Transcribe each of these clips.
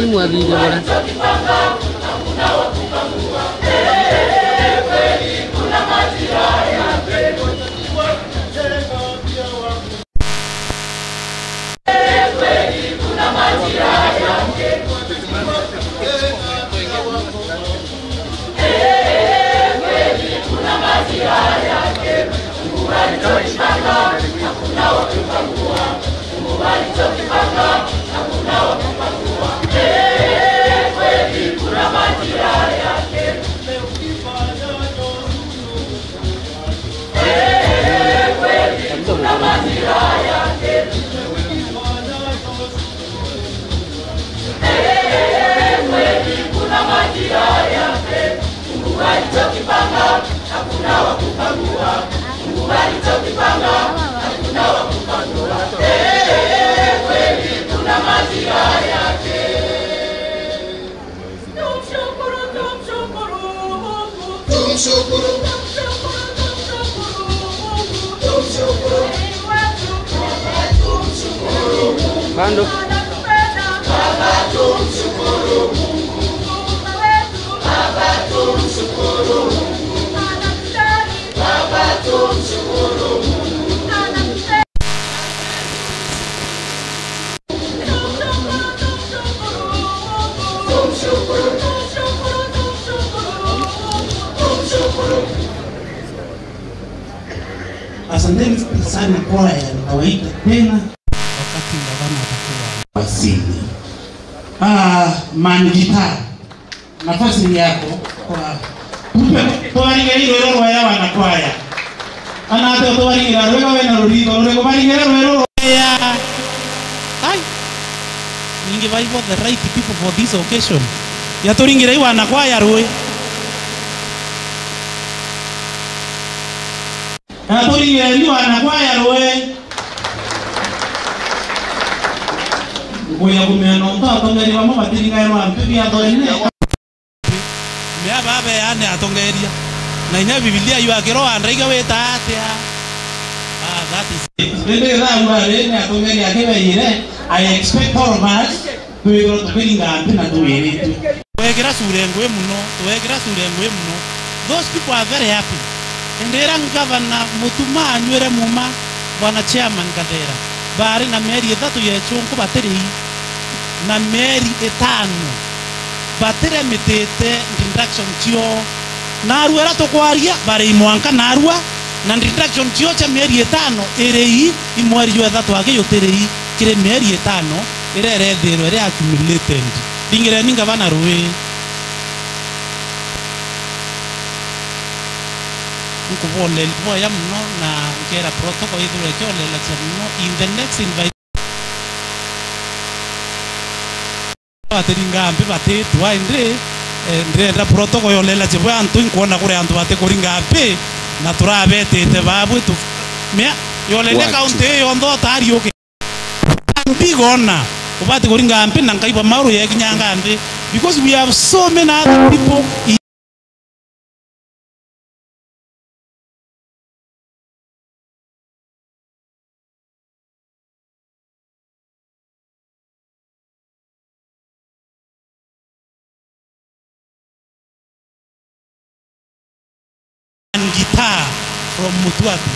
mwathire bora. Bando. Asanteni sana kwa ya kawaida tena wakati gavana atakuwa wasili. Manjita nafasi ni yako kwa tuwaringira rero ya wana kwaya. Ana ate tuwaringira rero wena rurigo rero baringira rero ya. Ai. Ninge vai for the right people for this occasion. Ya turingira wana kwaya roi. Aturingira ni wana kwaya roi. Ngoya kumeno mtoto ngari wa mama tiringa ero ampipi atoene. Mea baba yane atongeria. Na ina Biblia yu akiro andaiga weta atia. That is it. Bende ra ngare ne atongeria kebeire. I expect all of us to be able to bring up na tuwere. Tuwekera surengwe muno, tuwekera surengwe muno. Those people are very happy. Endera ngavana mutuma anywere muma bwana chairman Kadera. Bari na meri ethatu yechunku bateri na meri etano batire mitete introduction tio naruera tokwaria bari mwanka narua na introduction tio cha meri etano erei imwari yo ethatu ake yoterei kire meri etano irere thero ere accumulated dingire ninga bana ruwe nkubole boya mno na kera protocol idure kyole la chamno in the next invite ateringa ambe bate twa ndre ndra protocol yole la chebwa antu nkona kure antu bate kuringa ambe na turabete te babu tu me yole le kaunte yondo tari yoke bigona ubate kuringa ambe nankaiba maru ye kinyanga ambe because we have so many other people guitar from Mutwati.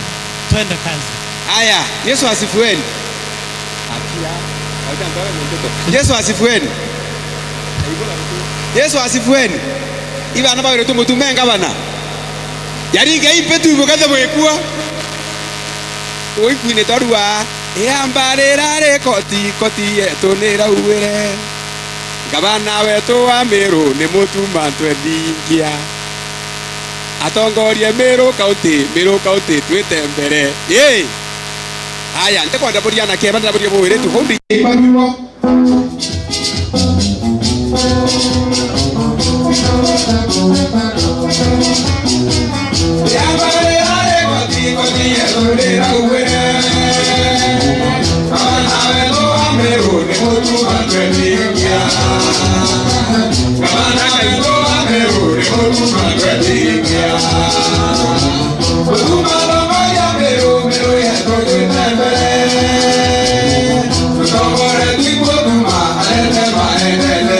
Twende kazi. Aya, Yesu asifueni. Yesu asifueni. Yesu asifueni. Iba na bawe tu mutumenga bana. Yari ngai petu ibokatha mwekua. Oi kwine torua. Eambarera re koti etonera uwere. Gabana wetu wa Meru ni mutuma twendingia. Atongorie Meru County twete mbere. Yey. Aya, ndekwenda buria na keba ndaburia bwire tu hundi.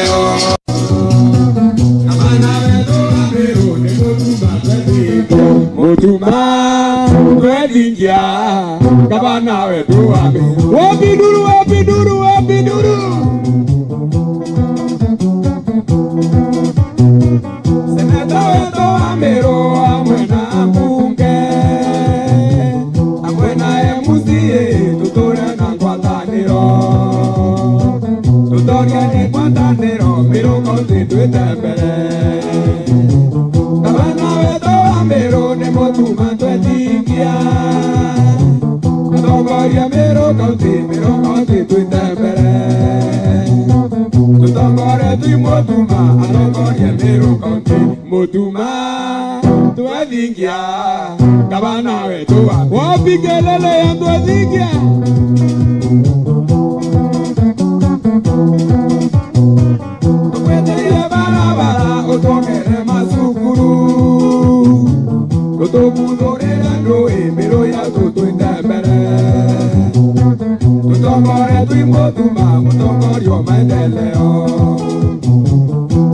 Don't twethingia gavana wetu wa Meru. Wapinduru, wapinduru, wapinduru. Seneta wetu wa Meru amwe na mbunge amwe na MCA tutore na ngwatanĩro tutorie nĩ ngwatanĩro Meru County twĩte mbere. Gavana wetu wa Meru nĩ mũtuma twethingia atongoria Meru County twĩte mbere. Tutongore twi mũtuma atongoria Meru County mũtuma twethingia gavana wetu wa Meru. Wapigelele ya twethingia tukweterie barabara utwongere macukuru tutukuthurire ndũĩ Meru yatu twĩte mbere. Tutongore twi mũtuma mũtongoria wa maendeleo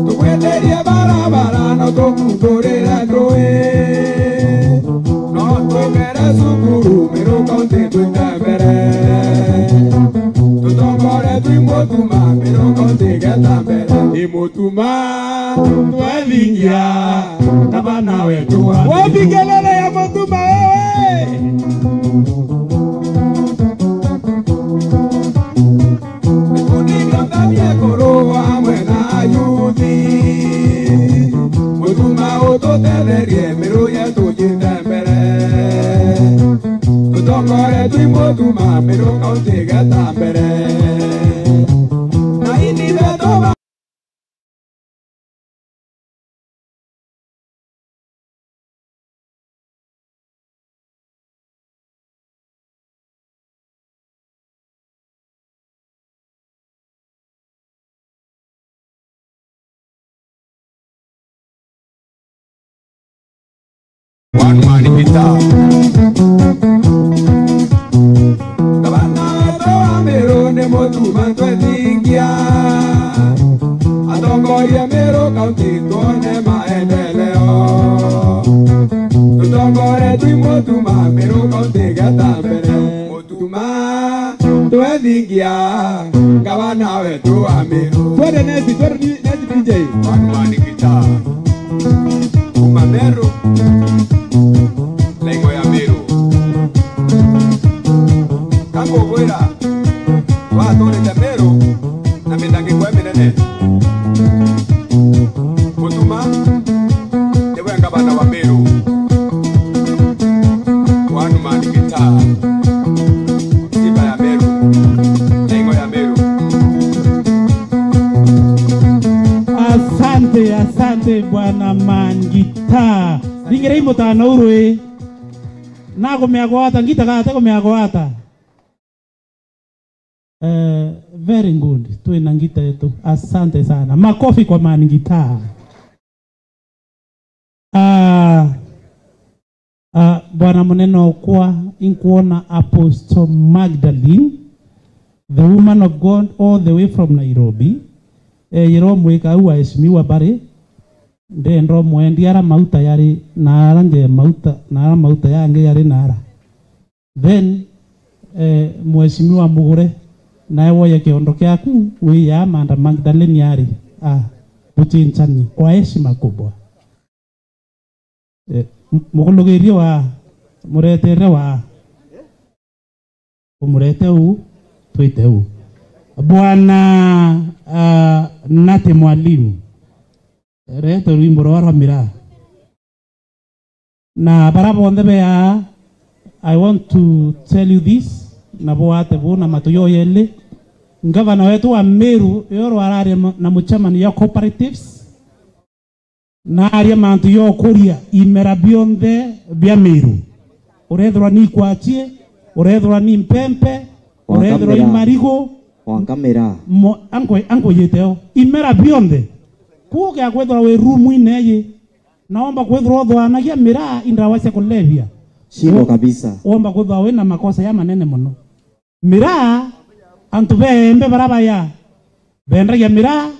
tukweterie barabara no tukuthurire ndũĩ no twongere cukuru Meru County twĩte mbere. Tutongore twi mũtuma Meru County geta mbere. Ĩ mũtuma twethingia gavana wetu wa Meru. Wapigelele ya mũtuma wewe. Nikuningatanie kũrũ amwe na yuthi mũtuma ũtũtetherie Meru yetu ĩthiĩte mbere. Tutongore twi mũtuma Meru County geta mbere. Na ithuĩ tũba one man guitar. Gavana wetu wa Meru nĩ mũtuma twethingia atongoria Meru County tuone maendeleo. Tutongore twi mũtuma Meru County geta mbere. Mũtuma twethingia gavana wetu wa Meru. Twende nesi DJ. One man guitar. Kuma Meru lengo ya Meru kango gwira watũrĩte Meru na mĩtangĩko mĩnene. Mũtuma nĩwe gavana wa Meru. One man guitar. Simba ya Meru, lengo ya Meru. Asante bwana Mangita. Dingere mutano urwe. Na kumeagwata ngita kate kumeagwata. Very good. Tuwe ngita yetu. Asante sana. Makofi kwa Mangita. Bwana Muneno kwa inkuona Apostle Magdalene, the woman of God all the way from Nairobi. Yero mweka uwa heshimiwa bare. Ndendro mwendi ara mauta yari nara nge mauta nara mauta yange yari nara. Then mheshimiwa Mugure naye woye kiondokea ku wiya Amanda Magdalene yari kuchinchani kwa heshima kubwa. Mugulugirio wa muretere wa umurete u twite u Bwana Nate Mwalimu reto wimbo wa mira na barabonde bea. I want to tell you this na boate bona matuyo yele ngavana wetu wa Meru yoro arari na muchamani ya cooperatives na aria mantu yo kuria imera bionde bia Meru urethwa ni kwachie urethwa ni mpempe urethwa ni marigo wa kamera anko yeteo imera bionde kuke akwethwa we room ineye naomba kwethwa thwana ya mira indawase kulevya shiko kabisa omba kwethwa we na makosa ya manene muno mira antu bembe barabaya benda ya mira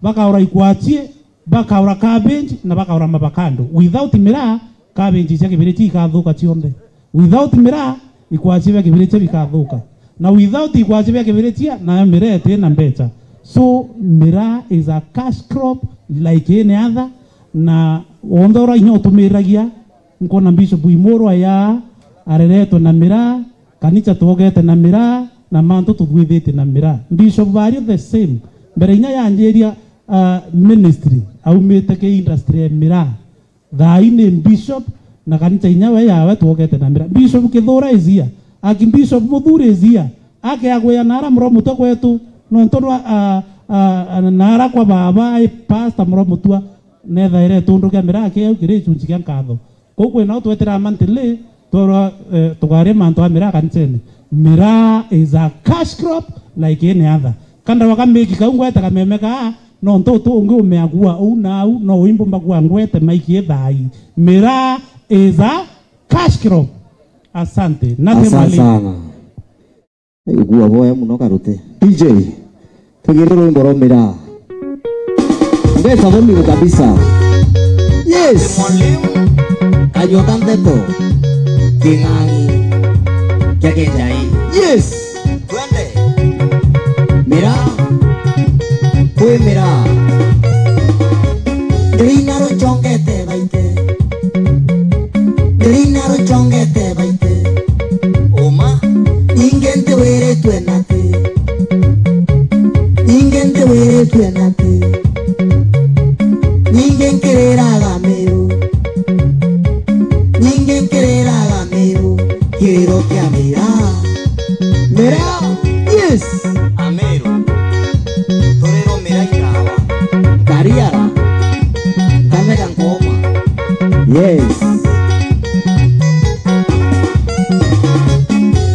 bakaura ikwachie bakaura cabbage na bakaura mabakando without mira cabbage chake bireti ikathuka cionde Without miraa ikwachibia kibiritia bikathuka. Na without ikwachibia kibiritia na miraa tena mbecha. So miraa is a cash crop like any other. Na ondora inyo tumiragia nkona Bishop Imoro ya areretwo na miraa, kanitha twogete na miraa, na mantu tuthwithite na miraa. Bishop bari the same. Mbere inya yanjeria ministry aumite ke industry ya miraa. Thaini Bishop na kanitha inya we yawe twogete na miraa. Bishop Kithura izia, aki Bishop Muthure izia, ake agwe nara mro muto kwetu no ntono nara kwa baba ai pastor mro mutua netha ire tundu kia miraa ke ukire chunchi kia nkatho. Kokwe na twetera mantile toro tugare manto miraa kanithene. Miraa is a cash crop like any other. Kanda wakameki kaungweta kamemeka no ntoto unge umeagua unau no wimbo mbagua ngwete maiki thai. Miraa is a cash crop. Asante. Asante sana. Igua boya muno karute. DJ. Tugiriro wimbo ro miraa. Ngesa bomi kabisa. Yes. Ayotan teto. Kingangi. Jai. Yes. Twende. Mira. Fue mira. Grinaro chongete baite. Grinaro chongete baite. Oma. Ingente were tuenate. Ingente were tuenate. Ningen querera gamero. Ningen querera gamero. Quiero que a mirar. Mira, yes. Amero. Torero mira y graba. Cariara. Dame cancoma. Yes.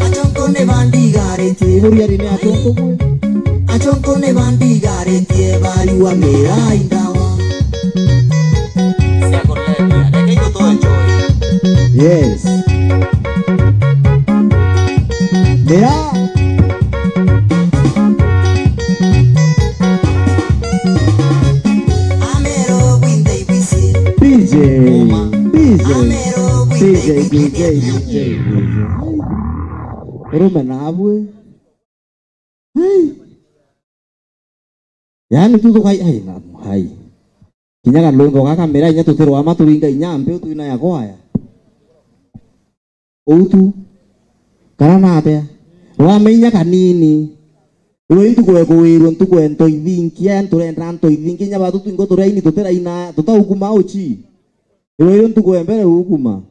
Achonko ne bandigarete. Buriari ne achonko bue. Achonko ne bandigarete. Bariwa mira y graba. Se acordé, mira. De que yo todo enjoy. Yes. Mira. Amero Windy Whistle. DJ. Pero menabwe. Hey. Yani tu kai na hai. Kinyaga longo kaka mera inya tutero ama turinga inyambe tu ina ya kwaya. Outu. Karana ate. Wamenya kanini. Wewe tukwe kuwiro tukwe ntoithinki antore ntoithinki nya batu twingo turaini tutera ina tutahukuma ochi. Wewe tukwe mbere hukuma.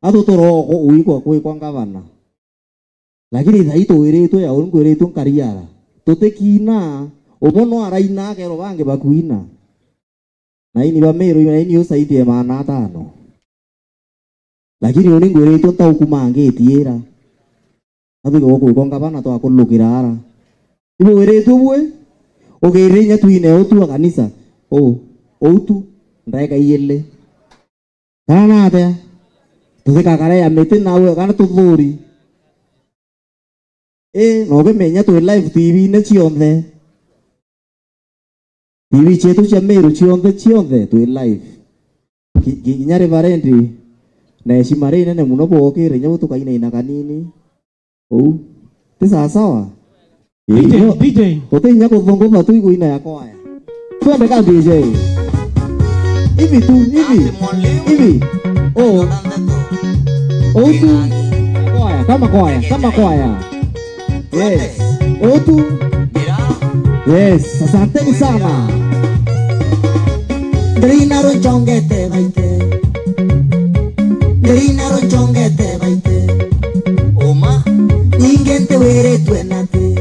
Atutoroko uiko kwa ngavana. Lakini thaito wireto ya ungu wireto nkariara. Tutekina obono araina kero bange bakuina. Na ini bamero ini yosaiti ya maana tano. Lakini uningu wireto tahukuma angetiera. Atuko kwa ngavana to akolukirara. Ibo wireto bwe ogerinya tuine otu kanisa. Outu ndaika yelle. Kana ate. Tuthika kare ya mete nawe kana tuthuri. No gemenya tu live TV ne chionde. TV chetu cha Meru chionde tu live. Kinyare varendi na heshimare nene muno boke renya utukaina ina kanini. Tisa sawa. DJ. Kote nyako vongo batu iko ina yako haya. Twende ka DJ. Hivi. Outu. Kama kwaya. Yes. Outu. Yes. Asanteni sana. Grinaro chongete baite. Oma. Ningente were tuenate.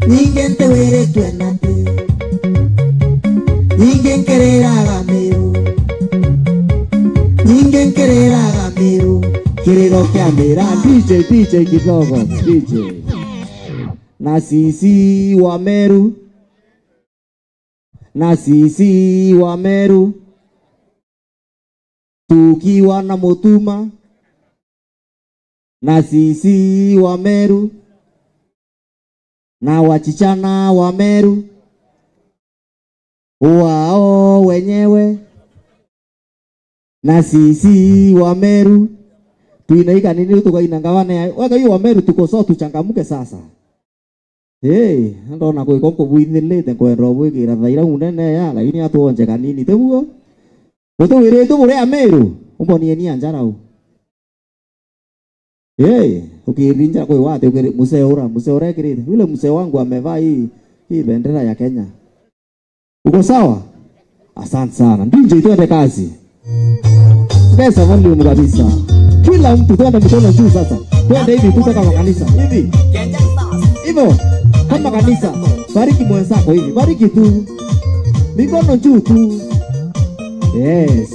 Ningen querera gamero. Quiero que a mirar. DJ kidogo. DJ. Na sisi wa Meru. Tukiwa na motuma. Na sisi wa Meru. Na wachichana wa Meru. Wao wenyewe. Na sisi wa Meru. tuinaika nini tukaina ngawane waka hiyo Wameru tuko so tuchangamuke sasa. Ndo na kwa buinilete kwa robo kira thaira unene ya lakini atuonje kanini tebuo. Uto wire tu bure Ameru umboni ni anjara u. Ukirinja kwa wate museora kirite. Yule mzee wangu amevaa hii bendera ya Kenya. Uko sawa? Asante sana. Ndinje twende kazi. Pesa volume kabisa. Kila mtu twende mikono juu sasa. Twende hivi kutoka kwa kanisa. Hivi. Hivyo kama kanisa. Bariki mwenzako hivi. Bariki tu. Mikono juu tu. Yes.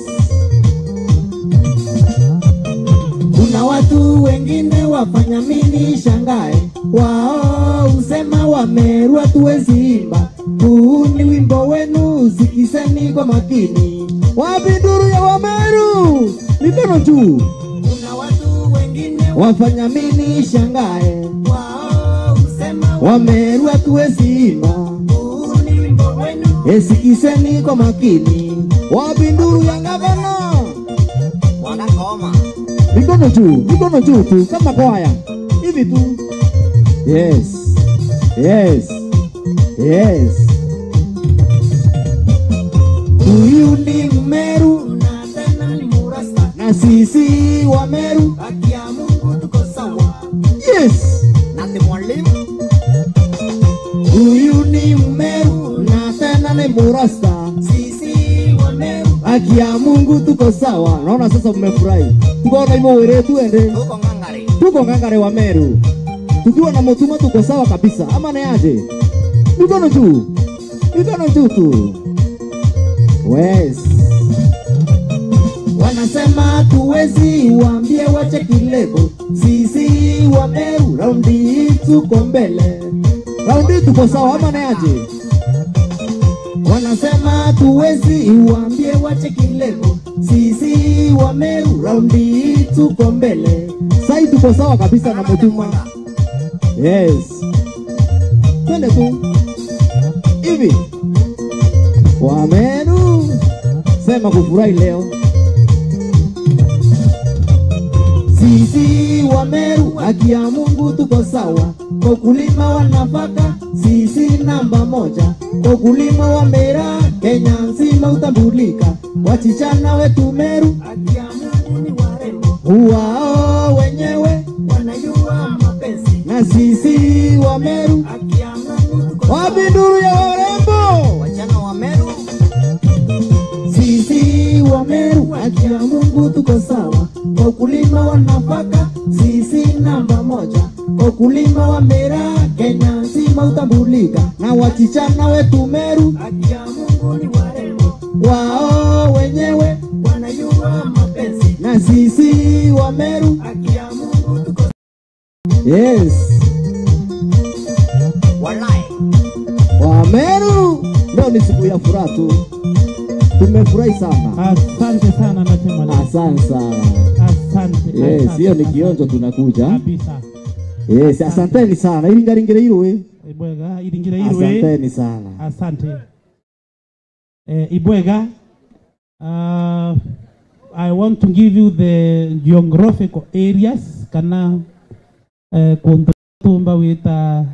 Kuna watu wengine wafanya mimi shangae. Wao usema Wameru hatuwezi imba. Huu ni wimbo wenu, sikizeni kwa makini. Wapi nduru ya Wameru? Mikono juu. Kuna watu wengine wafanya mimi shangae. Wao usema Wameru hatuwezi imba. Huu ni wimbo wenu, sikizeni kwa makini. Wapi nduru ya gavana? Wanakoma. Mikono juu tu kama kwaya. Hivi tu. Yes. Huyu ni Mmeru na tena ni Murasta. Na sisi Wameru haki ya Mungu tuko sawa. Yes. Na ni mwalimu. Huyu ni Mmeru na tena ni Murasta. Sisi Wameru haki ya Mungu tuko sawa. Naona sasa mmefurahi. Tuko na imo wire tuende. Tuko ngangare Wameru. Tukiwa na motuma tuko sawa kabisa. Ama ni aje? Mikono juu tu. Wes. Wanasema tuwezi waambie wache kilebo. Sisi Wameru raundi tuko mbele. Raundi tuko sawa ama ni aje? Wanasema tuwezi waambie wache kilebo. Sisi Wameru raundi tuko mbele. Sai tuko sawa kabisa na motuma. Yes. Twende tu. Hivi. Wameru. Sema kufurahi leo. Sisi Wameru haki ya Mungu tuko sawa. Kwa kulima wa nafaka sisi namba 1. Kwa kulima wa miraa Kenya nzima utambulika. Wachichana wetu Meru haki ya Mungu ni warembo. Wao wenyewe wanajua mapenzi. Na sisi Wameru haki ya Mungu tuko sawa. Wapi nduru ya warembo? Wachana Wameru. Sisi Wameru haki ya Mungu tuko sawa. Kwa kulima wa nafaka sisi namba 1. Kwa kulima wa miraa Kenya nzima utambulika. Na wachichana wetu Meru haki ya Mungu ni warembo. Wao wenyewe wanajua mapenzi. Na sisi Wameru haki ya Mungu tuko sawa. Yes. Walai. Wameru leo ni siku ya furaha tu. Tumefurahi sana. Asante sana nasema. Asante sana. Asante. Yes, hiyo ni kionjo tunakuja. Kabisa. Yes, asanteni sana. Iringaringire irwe. Ibwega iringire irwe. Asanteni sana. Asante. Ibwega, I want to give you the geographical areas kana kontumba wita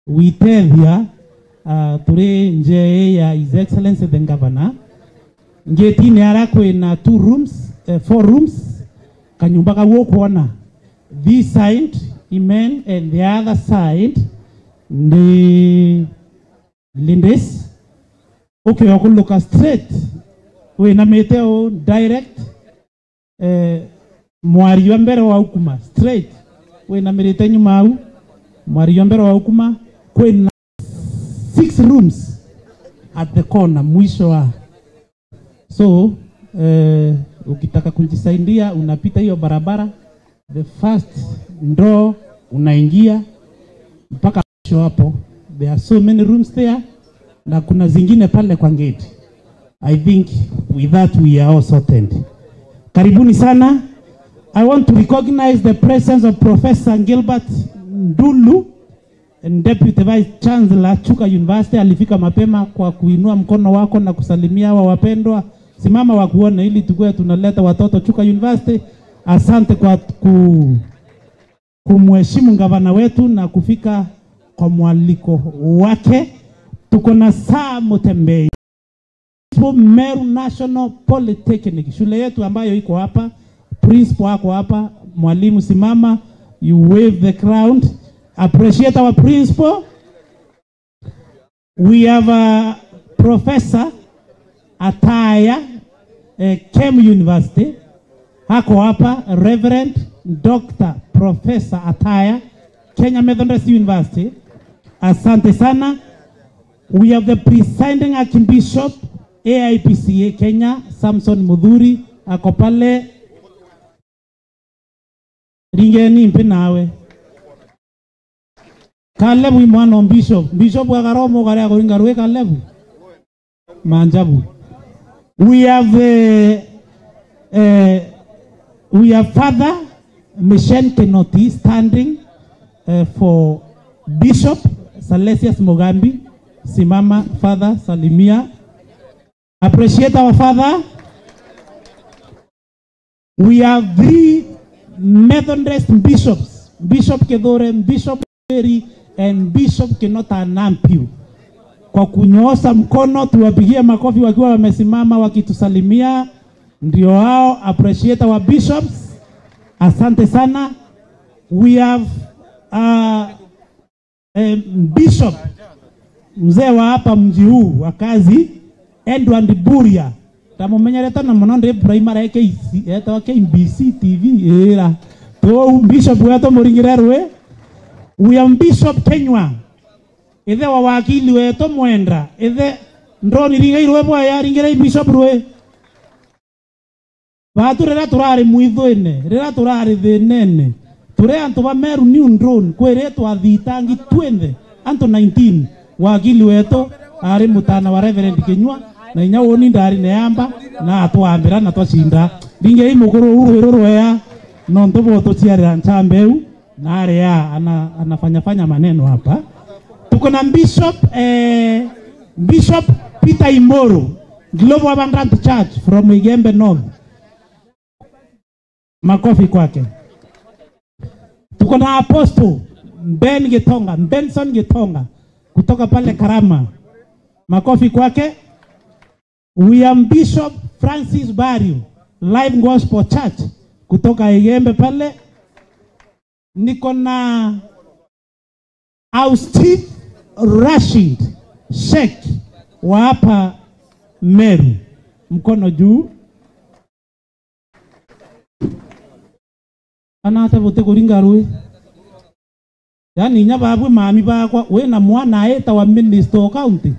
witethia turi nje ya His Excellency the Governor. Ngetini arako ina 2 rooms, 4 rooms kanyumba ka wokona. This side Imen and the other side the Lindes. Okay, I can look straight. We na meteo direct Mwario mbere wa hukuma straight. We na merete nyuma au Mwario mbere wa hukuma kuna 6 rooms at the corner mwisho wa. So ukitaka kujisaidia unapita hiyo barabara, the first door unaingia mpaka mwisho hapo. There are so many rooms there na kuna zingine pale kwa gate. I think with that we are all sorted. Karibuni sana. I want to recognize the presence of Professor Gilbert Ndulu and Deputy Vice Chancellor Chuka University. Alifika mapema kwa kuinua mkono wako na kusalimia hawa wapendwa. Simama wakuone ili tukue tunaleta watoto Chuka University. Asante kwa kumheshimu gavana wetu na kufika kwa mwaliko wake. Tuko na Saa Mutembei, Meru National Polytechnic, shule yetu ambayo iko hapa. Principal wako hapa, mwalimu simama, you wave the crowd. Appreciate our principal. We have a Professor Ataya, KEM University. Hako hapa, Reverend Dr. Professor Ataya, Kenya Methodist University. Asante sana. We have the presiding Archbishop, AIPCA Kenya, Samson Mudhuri, ako pale. Ringeni mpe nawe. Kalebu imwano bishop. Bishop wakaromo kare ako ringarwe kalebu. Manjabu. We have Father Michelle Kenoti standing for Bishop Salesius Mogambi. Simama, Father, salimia. Appreciate our Father. We have 3 Methodist bishops, Bishop Kedore, Bishop Eri, and Bishop Kenota Nampiu. Kwa kunyoosha mkono, tuwapigie makofi wakiwa wamesimama wakitusalimia. Ndio hao. Appreciate our bishops. Asante sana. We have Bishop mzee wa hapa mji huu wa kazi, Edward Buria. Tamumenyereta na mononde primary KC eta KBC TV era. To Bishop wetu muringirerwe. We have Bishop Kenywa. Ethe wa wakili wetu mwenda. Ethe ndoni ringairwe bwa ya ringire Bishop rwe. Batu rera turari muithwene, rera turari thenene. Ture antu ba Meru new drone kweretwa athitangi 20 antu 19. Wakili wetu ari mutana wa Reverend Kenywa na inya woni ndari neamba na atwambira na twashinda ringe imukuru ururwe ya no ndobo tochiara ntambeu na area anafanya maneno hapa. Tuko na Bishop Peter Imoro, Global Abundant Church from Igembe North. Makofi kwake. Tuko na Apostle Benson Gitonga kutoka pale Karama. Makofi kwake. We have Bishop Francis Bario, Live Gospel Church kutoka Igembe pale. Niko na Austin Rashid Sheikh wa hapa Meru. Mkono juu. Anata bote kuringa ruwe. Yani nyababu mami bakwa we na mwana eta wa minister county.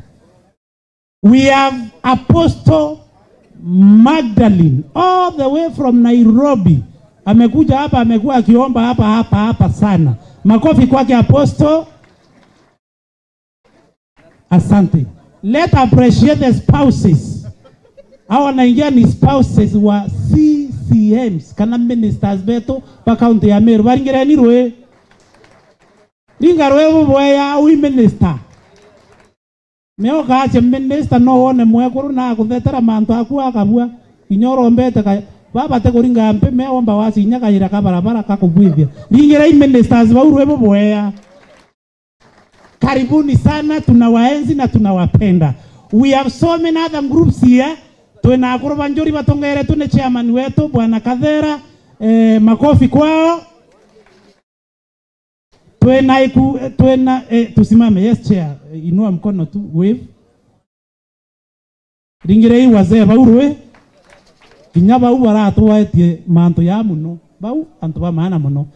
We have Apostle Magdalene all the way from Nairobi. Amekuja hapa, amekuwa akiomba hapa sana. Makofi kwake Apostle. Asante. Let's appreciate the spouses. Hawa naingia ni spouses wa CCMs kana ministers beto pa county ya Meru. Baringire ni rwe. Ringarwe bwaya wi minister. Meo kache minister no one mwekuru na kuthetera mantu akua akabua inyoro mbete ka baba te kuringa mpe meo mba wasi nyaka ira kabarabara kakubwithia. Ringire ministers baurwe bwaya. Karibuni sana, tunawaenzi na tunawapenda. We have so many other groups here. Tuena akuruba njuri batongere tune chairman wetu Bwana Kadhera, makofi kwao. Tuena tusimame. Yes chair, inua mkono tu wave. Ringire hii wazee baurwe kinyaba ubara atuwaetie manto ya muno bau antuba maana muno.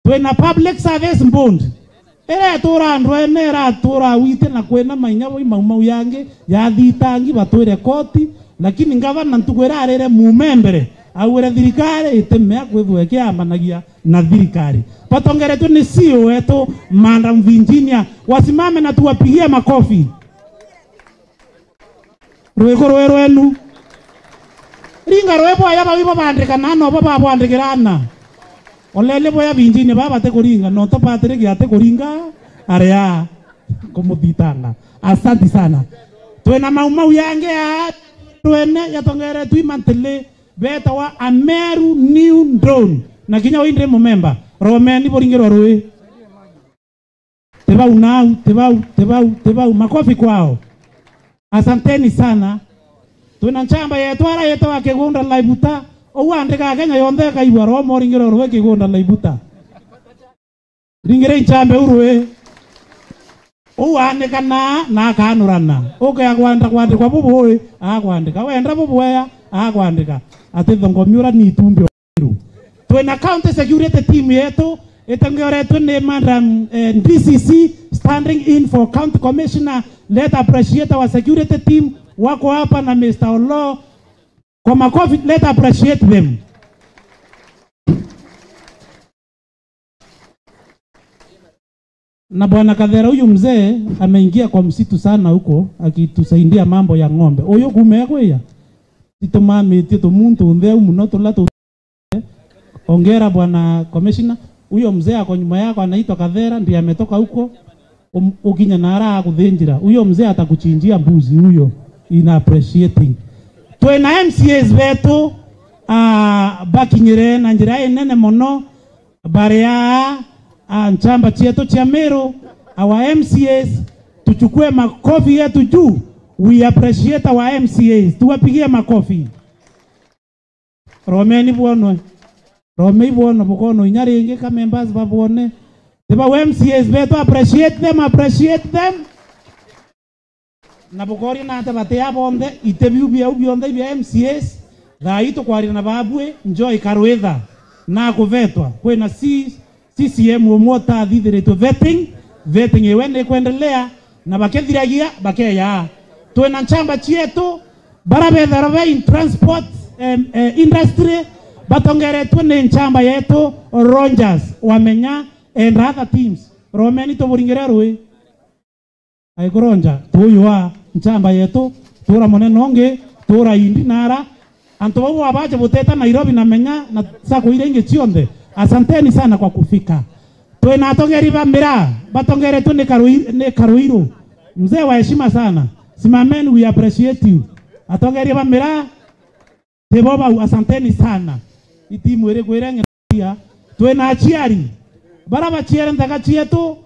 Tuena public service bond. Ere tura ndwe nera tura wite na kwena mainyabo imau yange ya thitangi batwire koti, lakini ngavana ntukwera arere mumembere awere thirikari itemea kwithweke amanagia na thirikari. Patongere tu ni CEO wetu Madam Virginia, wasimame na tuwapigie makofi. Rwego rwenu ringa rwebo yaba wibo bandika nano baba bandikirana olele boya Virginia baba te kuringa no to Patrick ya te kuringa area komoditanga. Asante sana. Tuena maumau yange ya tuene ya tongere tu imantele beta wa Ameru New Dawn na kinya windre mo member Romeni boringero roe tebau makofi kwao. Asanteni sana. Tuna nchamba yetu ara yetu akegunda laibuta oandika Kenya yonde kaibwa romo ringero roe kegunda laibuta ringere nchambe urwe oandika na kanurana oke agwanda kwandikwa bubuwe agwandika wenda bubuya agwandika atithongo myura ni tumbi oru. Tuna county security team yetu etangeretu ne madam DCC standing in for county commissioner. Let appreciate our security team wako hapa na Mr. Olo kwa makofi. Let appreciate them. Na bwana Kadhera huyu mzee ameingia kwa msitu sana huko akitusaidia mambo ya ng'ombe. Oyo kumeko ya titomami tito muntu ndeu munoto lato. Ongera bwana commissioner. Huyo mzee ako nyuma yako anaitwa Kadhera ndiye ametoka huko. Ukinya nara kuthenjira huyo mzee atakuchinjia mbuzi huyo. In appreciating twena MCAs betu bakinyire na njira nene mono baria nchamba chetu cha Meru. Our MCAs tuchukue makofi yetu juu. We appreciate our MCAs, tuwapigie makofi. Romeni bwono bukono inyaringe ka members babone teba MCAs betu appreciate them. Na bukori na tabatea bonde itebiu bionde bia MCAs dhaito kwari na babwe enjoy karwetha na kuvetwa kwena CCM omota thithireto vetting ewende kuendelea na bakethiragia bakeya. Twena nchamba chietu barabetha in transport industry batongere twene nchamba yetu Rangers wamenya and other teams Romeni to buringererwe aikoronja tuyua nchamba yetu tura monenonge tura indi nara antobo abaje buteta Nairobi na menya na sako irenge chionde. Asanteni sana kwa kufika. Twena atongeri bamira batongere tu ne Karuiru mzee wa heshima sana. Simameni, we appreciate you. Atongeri bamira teboba asanteni sana. Itimu ere kwerenge ya twena achiari baraba chiere ndaka chietu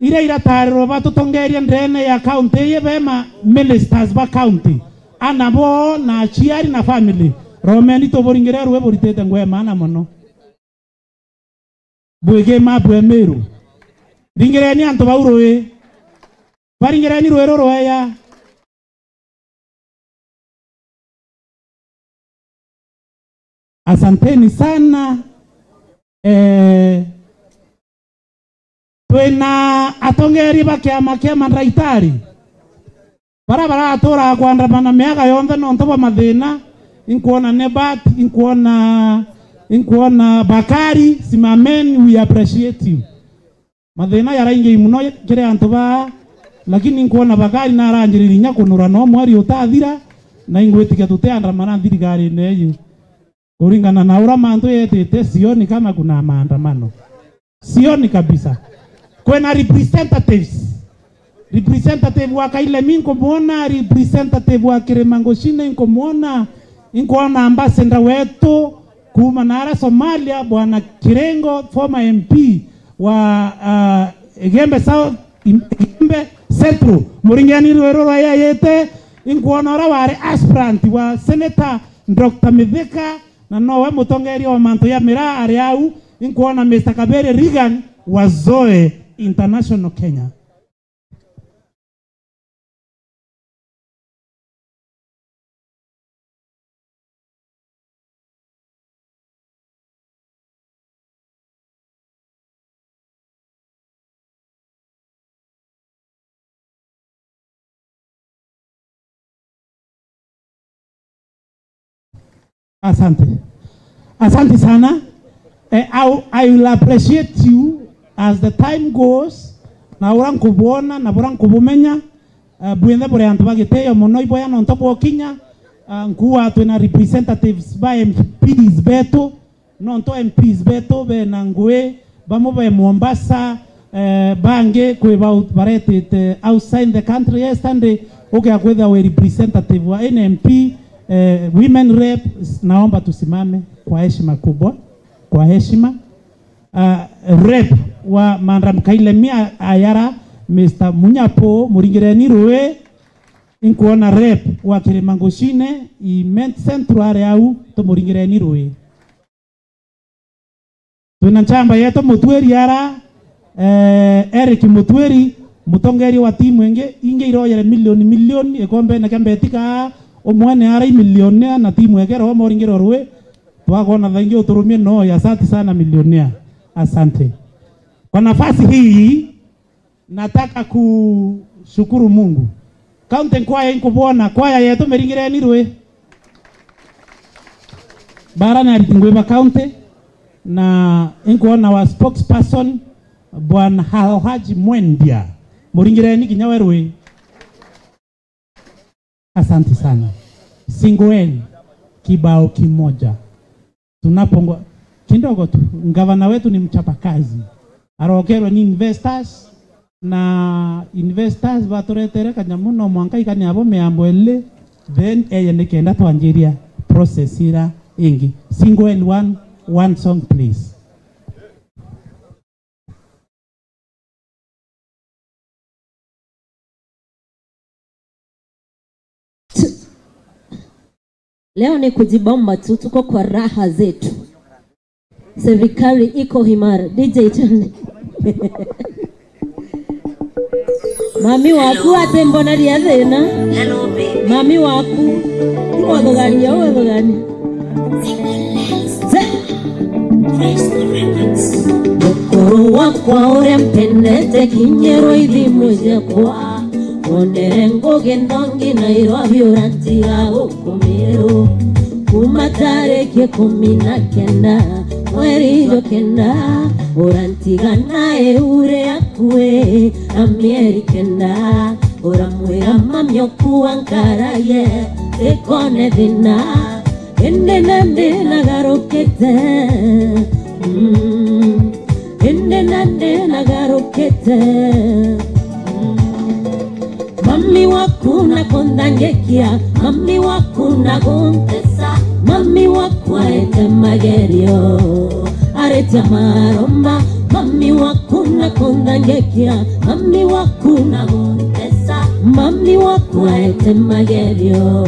ire iratariro batutongeria ndene ya county yebema ministers ba county anabo na chiari na family Romeni to boringererwe boritete ngwe mana mono bwege mabwe Meru ringereni anto bauroe baringereni roero ya asanteni sana. Twena atongeri bakiama ndaitari barabara atora kwandamana miaka yonde no ntoba mathina inkuona Nebat inkuona Bakari. Simameni, we appreciate you. Mathina yarainge muno kire antoba lakini inkuona Bakari na aranjiririnya kunura no mwari utathira na ingwetikia tuteandamana thirikari neyi kuringana na ura mantu yetete. Sioni kama kuna maandamano, sioni kabisa. Kwena representative wa Kailemi inkomuona, representative wa Kiremangoshine inkomuona, inkuona ambassador wetu kuma nara Somalia bwana Kirengo, former MP wa Gembe South, Gembe Central muringani rwero ya yete inkuona ora ware aspirant wa Senator Dr. Mithika na nowe mutongeri wa manto ya mira areau inkuona Mr. Kabere Regan wa Zoe International Kenya. Asante sana. I will appreciate you as the time goes. Na urang kubona na urang kubumenya buende bore antu bagiteyo mono iboya no ntopo Kenya nkuwa twena representatives by MPs beto no nto MPs beto be nangwe bamo be Mombasa bange kweba barete outside the country yesterday okay akwetha we representative wa NMP Women rep, naomba tusimame kwa heshima kubwa, kwa heshima. Rep wa Madam Kailemia Ayara, Mr. Munyapo Muringireni Rue, inkuona rep wa Kilimangoshine Iment Central au to Muringireni Rue. Tunachamba yeto Mutweri Yara, Eric Mutweri mutongeri wa timu inge iroyere milioni ekombe na kambetika omwane ara milionea na timu egero Muringiro Rue twagona thangi uturumie no ya asante sana milionea. Asante. Kwa nafasi hii nataka kushukuru Mungu. Kaunti kwaya inkubona kwaya yetu Muringireni Rue. Barana alitingwe kaunti na inkuona wa spokesperson Bwana Haji Mwendia Muringireni Kinyawe Rue. Asante sana. Singoeni kibao kimoja. Tunapongo kidogo tu, gavana wetu ni mchapakazi. Arokero ni investors na investors batoretere kanyamuno mwanka ikani abo meambo ele then nekenda twanjiria process ira ingi. Single and one song please. Leo ni kujibamba tu, tuko kwa raha zetu. Serikali iko himara. DJ Chande. Mami waku atembo na riadena. Hello baby. Mami waku. Iko dogani ya wewe dogani. Dokoro wakwa ore mpendete kinyero hivi moja kwa. Onerengo gendongi na Nairobi urantiga ukomero. Kumatareke 19 mweri jokenda urantiga nae ure akue Amerikenda uramwira mamyoku Ankara ye ekone dina ende nande nagarokete ende nande nagarokete mami wakuna kondangekia mami wakuna gontesa mami wakwaete magerio arete maromba mami wakuna kondangekia mami wakuna gontesa mami wakwaete magerio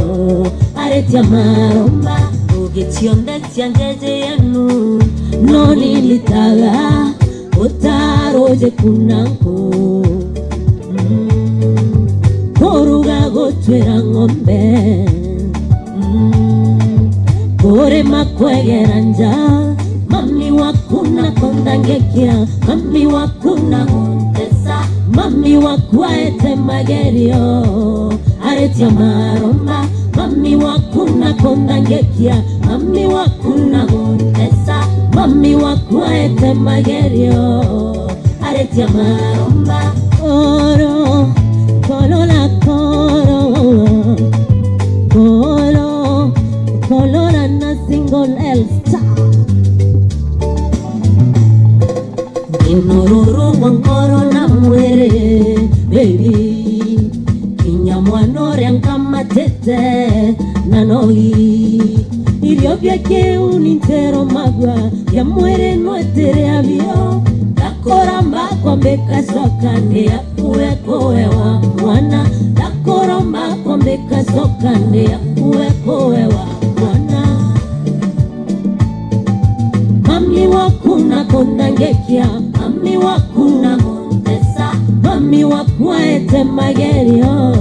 arete maromba ugetionde tianjeje yenu noni litaga utaroje kunanko Koruga gotwera ngombe Kore makwegeranja Mami wakuna kondangekia Mami wakuna gontesa Mami wakwaete magerio Aretia maromba Mami wakuna kondangekia Mami wakuna gontesa Mami wakwaete magerio Aretia maromba Oro Kolo la kolo Kolo Kolo la na single elsta Inororo wankoro na muere Baby Kinyamwanore ankama tete Nanoi Iriobia ke unintero magwa Ya muere nuetere avio Dakoramba kwa mbeka sokane ya kuwe koewa mwana Dakoramba kwa mbeka sokane ya kuwe koewa mwana Mami wakuna kondangekia Mami wakuna gontesa Mami wakwaete magerio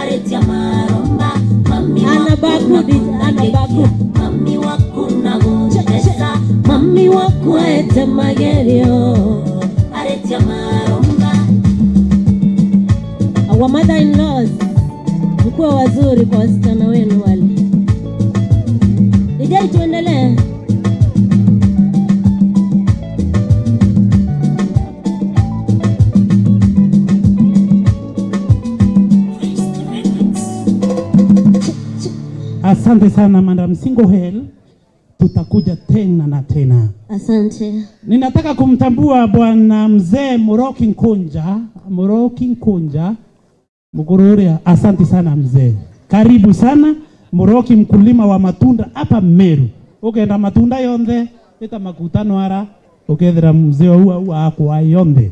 Aretia maromba Mami wakuna kondangekia Mami wakuna gontesa Mami wakwaete magerio Aretia maromba Our mother-in-laws mkuwa wazuri kwa wasichana wenu wale. Ijai tuendelee. Asante sana Madam Singohel. Tutakuja tena na tena. Asante. Ninataka kumtambua bwana mzee Muroki Nkunja Mugururia. Asante sana mzee. Karibu sana Muroki mkulima wa matunda hapa Meru. Ukaenda matunda yonde eta makutano ara ukethera mzee huo ako ayonde.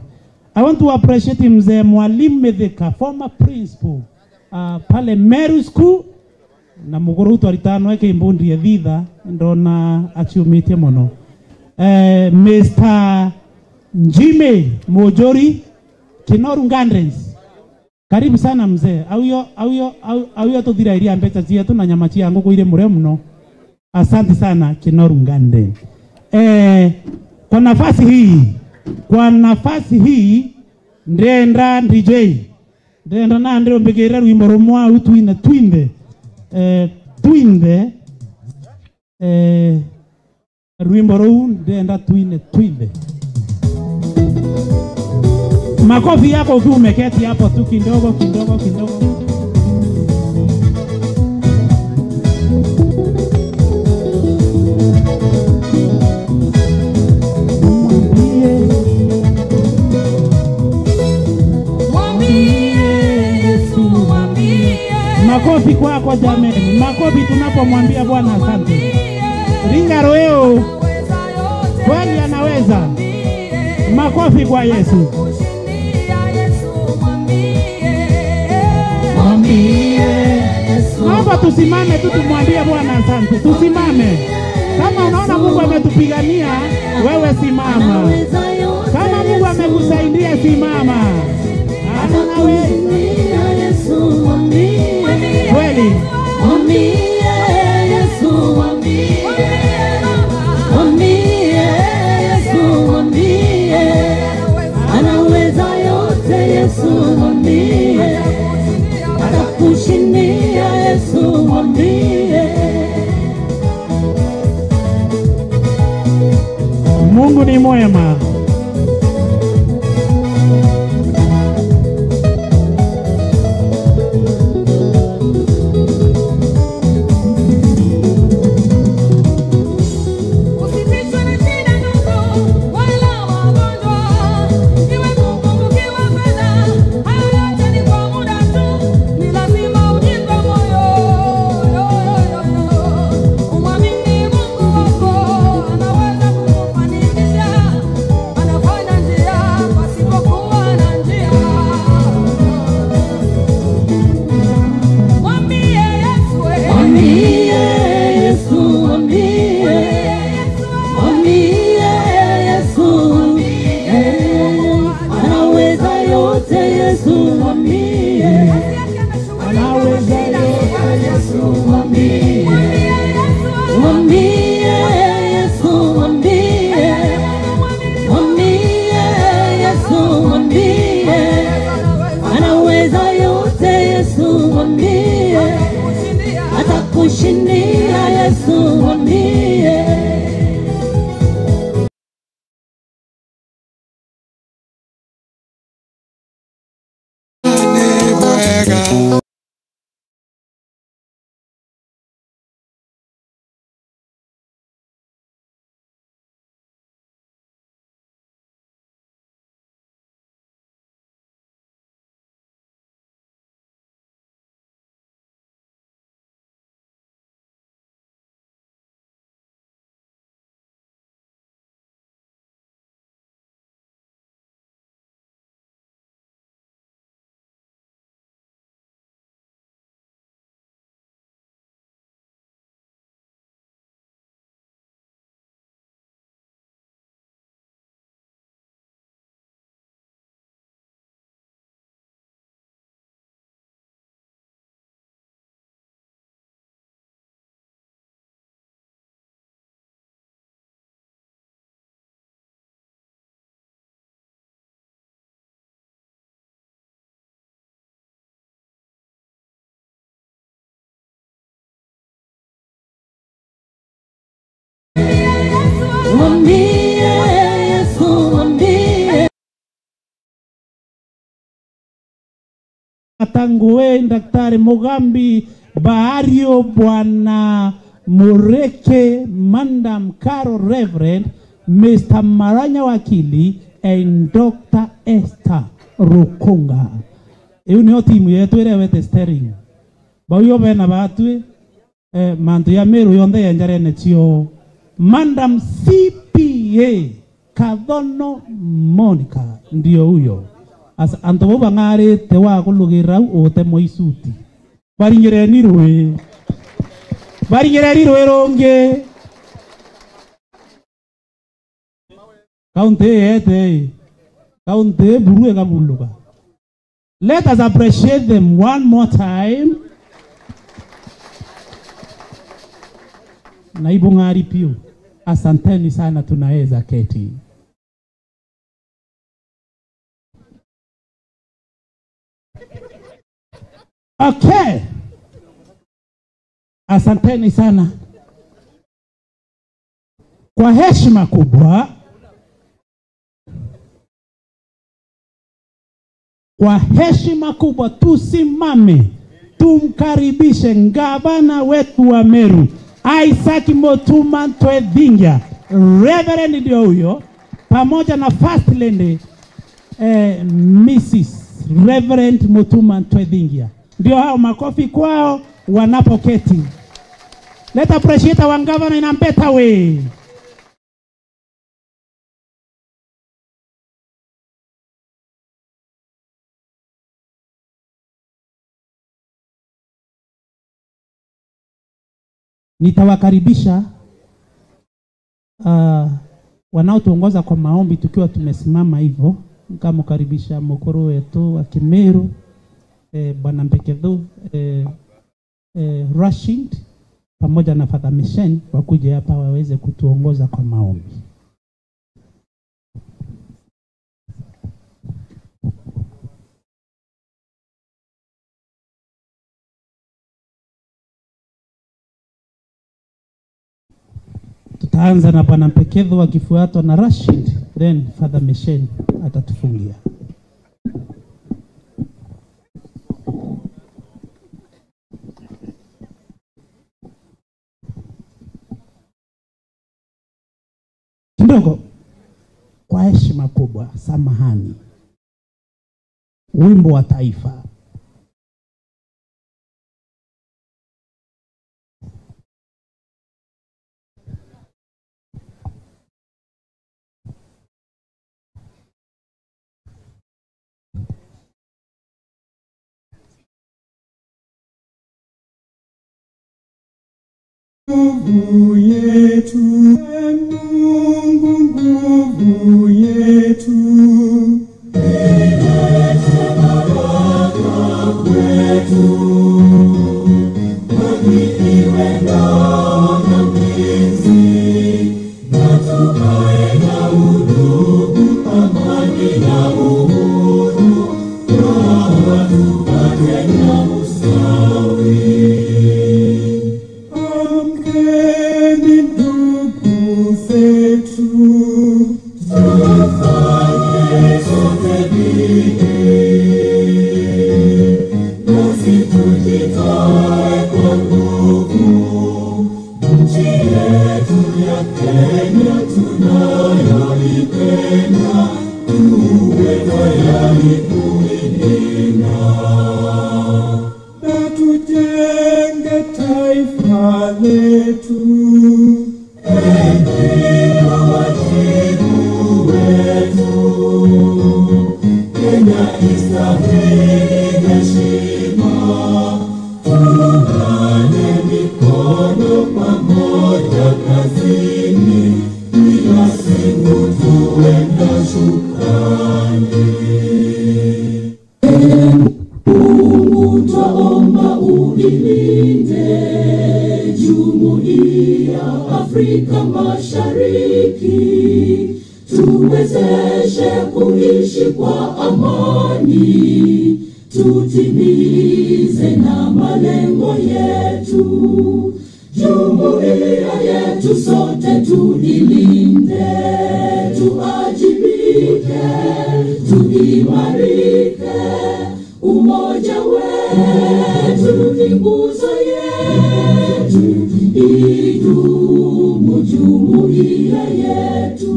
I want to appreciate mzee Mwalimu Medeka, former principal pale Meru School, na mugoro twaritano eke imbundi thitha ndona achiumite mono. Mr. Njime Mojori Kinoru Gardens. Karibu sana mzee. Auyo tuthira iria mbeca cietu na nyama cia nguku ile mure muno. Asante sana Kinoru Gardens. Kwa nafasi hii ndenda DJ. Ndenda na ndiro mbegera rwimbo rumwa utwine twinde rwimbo ru ndenda twinde. Makofi yako ukiwa umeketi hapo tu kidogo. Makofi kwako jameni. Makofi tunapomwambia Bwana asante. Ringa roho. Kwani anaweza. Makofi kwa Yesu. Naomba tusimame tu tumwambie Bwana asante. Tusimame. Kama unaona Mungu ametupigania, wewe simama. Kama Mungu amekusaidia simama. Kweli. Anaweza yote Yesu mwambie. Atakushindia Yesu mwambie. Mungu ni mwema. Tangue Daktari Mugambi Bahario Bwana Mureke Madam Caro Reverend Mr. Maranya Wakili and Dr. Esther Rukunga. Hiyo ni timu yetu ile wete steering. Ba hiyo bena batwe mandu ya Meru yonthe yenjarene cio Madam CPA Kathono Monica ndio huyo. Asa antobo bangare te wa kulugira ote moisuti. Baringere rwe ronge. Kaunte buruwe kabuluka. Let us appreciate them one more time. Naibu ngari pio. Asanteni sana, tunaweza keti. Okay. Asanteni sana. Kwa heshima kubwa. Kwa heshima kubwa tusimame tumkaribishe gavana wetu wa Meru Isaac Mutuma Ntwethingia, Reverend ndio huyo, pamoja na First Lady Mrs. Reverend Mutuma Ntwethingia. Ndio hao, makofi kwao wanapoketi. Let's appreciate our governor in a better way. Nitawakaribisha wanaotuongoza kwa maombi tukiwa tumesimama hivyo. Nikamkaribisha mkuru wetu wa Kimeru Bwana Mpekedho Rashid pamoja na Father Mishen wakuje hapa waweze kutuongoza kwa maombi. Tutaanza na Bwana Mpekedho akifuatwa na Rashid, then Father Mishen atatufungia. Kidogo kwa heshima kubwa, samahani. Wimbo wa taifa. Nguvu yetu, Mungu nguvu yetu, ilete baraka kwetu, iwe ngao na mlinzi, na tukae na udugu, amani na uhuru, na tupate na ustawi. Amkeni ndugu zetu, tufanye sote bidii, nasi tujitoe kwa nguvu. Nchi yetu ya Kenya tunayoipenda, tuwe tayari kuilinda na tujenge taifa letu. Ndio wajibu wetu, Kenya istahili heshima. Tuungane mikono pamoja kazini, kila siku tuwe na shukrani. Mungu twaomba uilinde Jumuiya Afrika Mashariki, tuwezeshe kuishi kwa amani, tutimize na malengo yetu. Jumuiya yetu sote tuilinde, tuajibike, tuimarike. Umoja wetu ni nguzo yetu, idumu jumuiya yetu.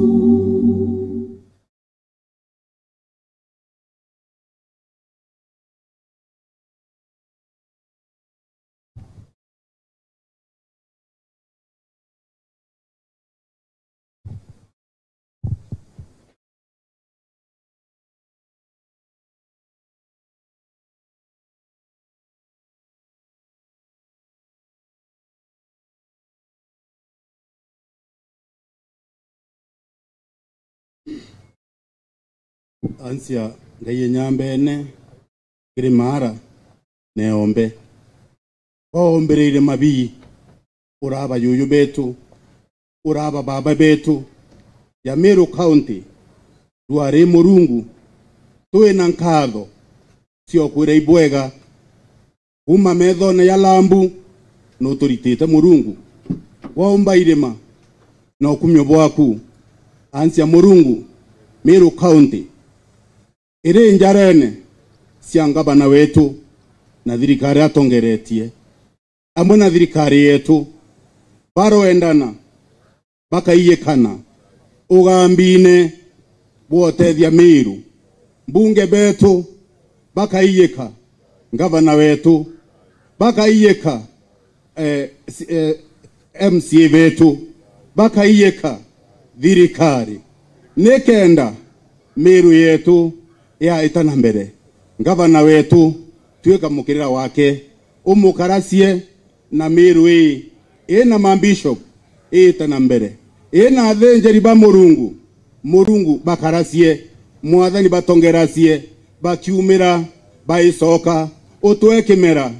ansia ngaye nyambene kiri mara neombe waombereire mabii uraba yuyu betu uraba baba betu ya Meru County duare Murungu tuwe na nkatho sio kwira ibwega kuma methone ya Lambu no turitite Murungu waomba irema no kumyo bwaku ansia Murungu Meru County ire njarene cia bana wetu na thirikari atongeretie amwe na thirikari yetu baroendana bakaiyekana ugambine bwotethia Meru mbunge betu bakaiyeka gavana wetu bakaiyeka MCA betu bakaiyeka thirikari nekenda Meru yetu ya itana mbere gavana wetu tuweka mukirira wake umukarasie na Meru ina mambishop itana mbere ina athenjeri ba Murungu bakarasie mwathani batongerasie bakiumira baisoka utwekimera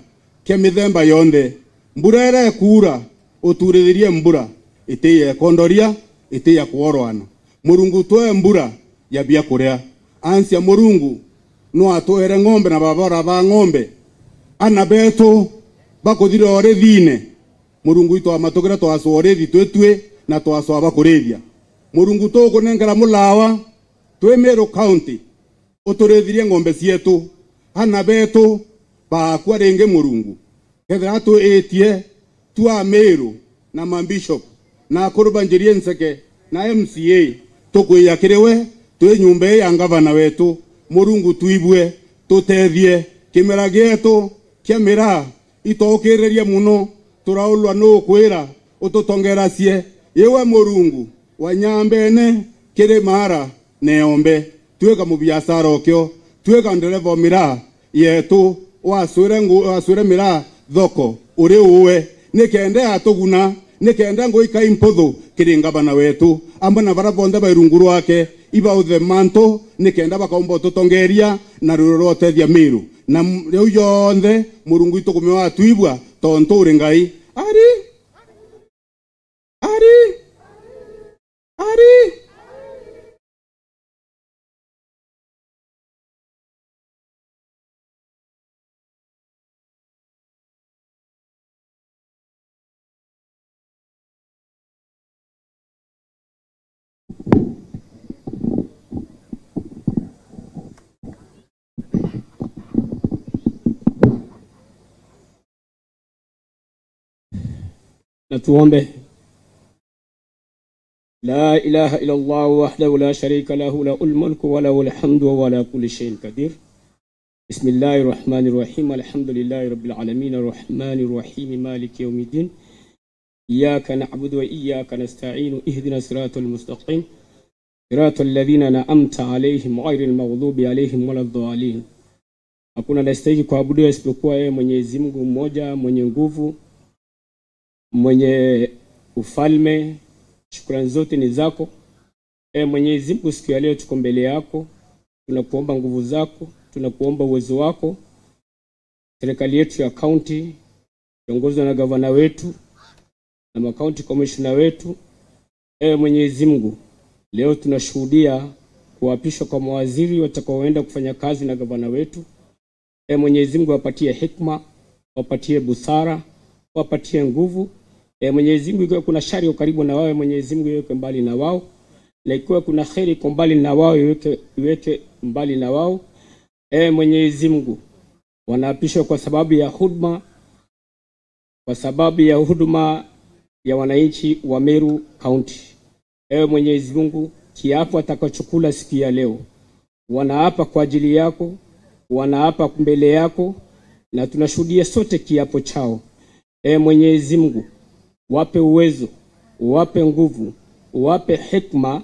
kya mithemba yonde mbura ere kura uturithirie mbura itiye kondoria itiye kuorwana Murungu twe mbura ya bia kuria ansia Murungu no atwere ng'ombe na babora ba ng'ombe ana betu bakuthire orethine Murungu ito amatogera to asorethi twetwe na to aso abakurethia Murungu toko nengera mulawa twe Meru County uturethirie ng'ombe cietu ana betu ba kwarenge Murungu kethera tu etie tua Meru na mambishop na kurubanjirie nseke na MCA tukuya kirewe twe nyumbe ya gavana wetu Murungu tuibwe tutethie kimera gietu kiamira itokereria muno turaulwa no kwira ututongerasie yewe Murungu wanyambene kire mara neombe tweka mu biashara okyo tweka ndereva mira yetu wasure mira thoko uri uwe nikende atuguna nikende ngoika impotho kiringa bana wetu ambana barabonda bairunguru wake iba uthe manto nikenda bakombo tutongeria na rurorote thia Meru na riu yonthe Murungu itukumewa tuibwa tonto uri ngai ari na tuombe. La ilaha illa Allah wahdahu la sharika lahu lahul mulku wa lahul hamdu wa ala kulli shay'in qadir. Bismillahir rahmanir rahim. Alhamdulillahi rabbil alamin arrahmanir rahim maliki yawmiddin. Iyyaka na'budu wa iyyaka nasta'in. Ihdinas siratal mustaqim. Siratal ladhina an'amta alayhim ghayril maghdubi alayhim waladdallin. Hakuna anastahili kuabudiwa isipokuwa yeye Mwenyezi Mungu mmoja, mwenye nguvu, mwenye ufalme. Shukrani zote ni zako. Mwenyezi Mungu, siku ya leo tuko mbele yako. Tunakuomba nguvu zako, tunakuomba uwezo wako. Serikali yetu ya county iongozwa na gavana wetu na ma-county commissioner wetu. Mwenyezi Mungu, leo tunashuhudia kuapishwa kwa mawaziri watakaoenda kufanya kazi na gavana wetu. Mwenyezi Mungu wapatie hikma, wapatie busara, wapatie nguvu. Mwenyezi Mungu, ikiwa kuna shari karibu na wao, Mwenyezi Mungu iweke mbali na wao, na ikiwa kuna khairi mbali na wao, iweke mbali na wao. Mwenyezi Mungu, wanaapishwa kwa sababu ya huduma ya wananchi wa Meru County. Mwenyezi Mungu, kiapo atakachokula siku ya leo, wanaapa kwa ajili yako, wanaapa mbele yako, na tunashuhudia sote kiapo chao. Mwenyezi Mungu, wape uwezo, wape nguvu, wape hikma,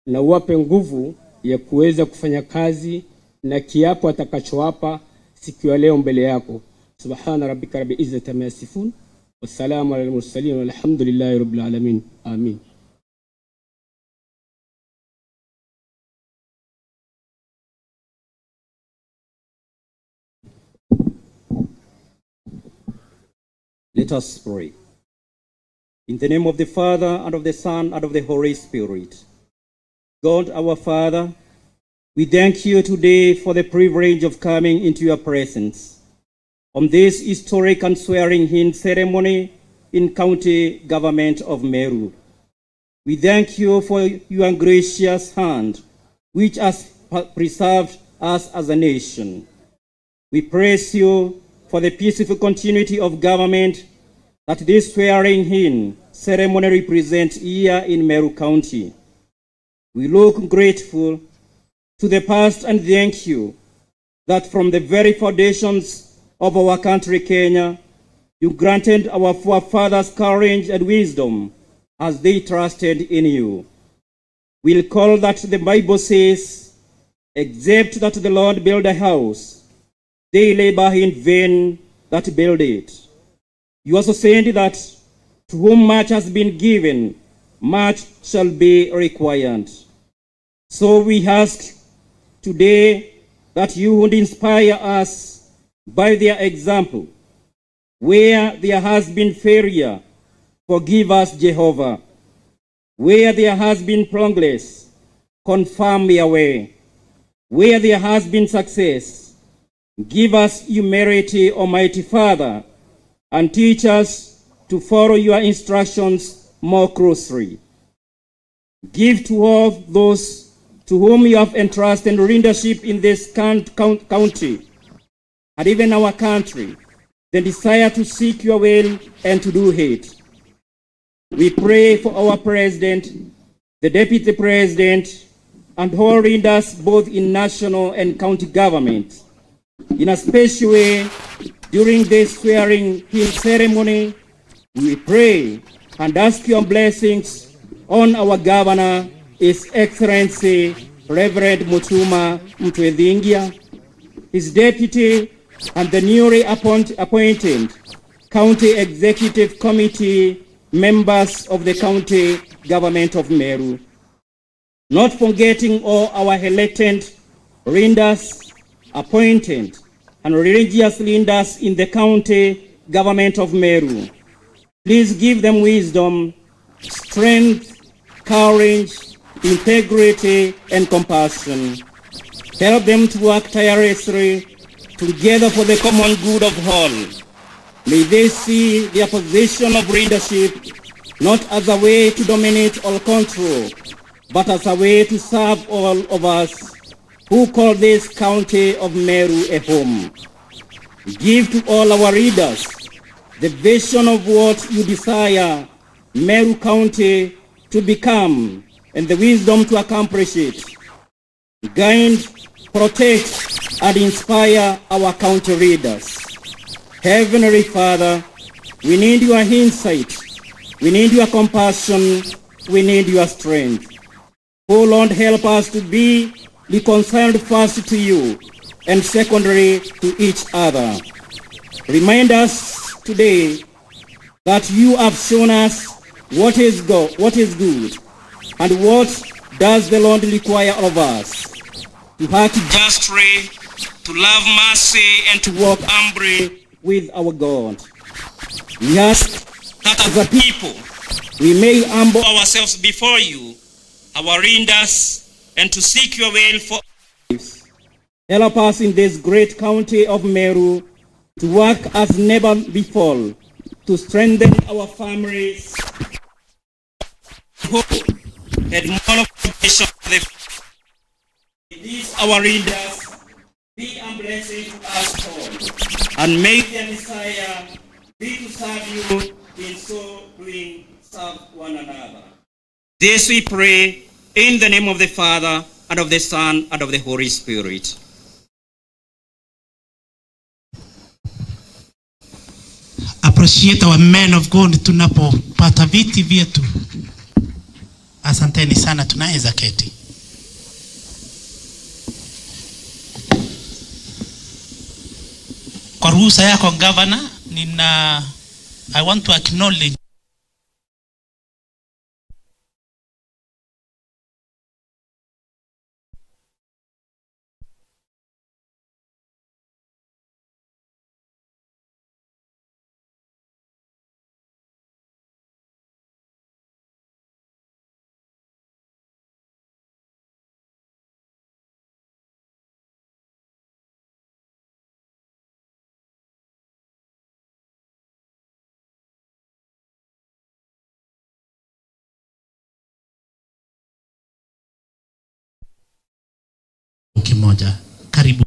na wape nguvu ya kuweza kufanya kazi na kiapo atakachowapa siku ya leo mbele yako. Subhana rabbika rabbil izzati amma yasifun, wassalamu alal mursalin, walhamdulillahi rabbil alamin. Amin. Let us pray. In the name of the Father, and of the Son, and of the Holy Spirit. God, our Father, we thank you today for the privilege of coming into your presence on this historic and swearing-in ceremony in County Government of Meru. We thank you for your gracious hand, which has preserved us as a nation. We praise you for the peaceful continuity of government that this swearing-in ceremony represents here in Meru County. We look grateful to the past and thank you that from the very foundations of our country, Kenya, you granted our forefathers courage and wisdom as they trusted in you. We recall that the Bible says, except that the Lord build a house, they labor in vain that build it. You also said that to whom much has been given, much shall be required. So we ask today that you would inspire us by their example. Where there has been failure, forgive us, Jehovah. Where there has been progress, confirm your way. Where there has been success, give us humility, Almighty Father, and teach us to follow your instructions more closely. Give to all those to whom you have entrusted leadership in this county, and even our country, the desire to seek your will and to do it. We pray for our president, the deputy president, and all leaders both in national and county government. In a special way, during this swearing-in ceremony, we pray and ask your blessings on our governor, His Excellency Reverend Mutuma Mtwethingia, his deputy, and the newly appointed County Executive Committee members of the County Government of Meru. Not forgetting all our elected leaders, appointed, and religious leaders in the County Government of Meru. Please give them wisdom, strength, courage, integrity, and compassion. Help them to work tirelessly together for the common good of all. May they see their position of leadership not as a way to dominate or control, but as a way to serve all of us who call this county of Meru a home. Give to all our leaders the vision of what you desire Meru County to become and the wisdom to accomplish it. Guide, protect, and inspire our county leaders. Heavenly Father, we need your insight, we need your compassion, we need your strength. Oh Lord, help us to be reconciled first to you and secondly to each other. Remind us today that you have shown us what is good, and what does the Lord require of us. To act justly, to love mercy, and to walk humbly with our God. We ask that as a people, we may humble ourselves before you, our leaders, and to seek your will for lives. Help us in this great county of Meru to work as never before, to strengthen our families, hope, and more foundation for the these our leaders be a blessing to us all, and may their desire be to serve you, in so doing serve one another. This we pray in the name of the Father, and of the Son, and of the Holy Spirit. Appreciate our men of God tunapopata viti vyetu. Asanteni sana, tunaweza keti. Kwa ruhusa yako Governor, I want to acknowledge pamoja. Karibu.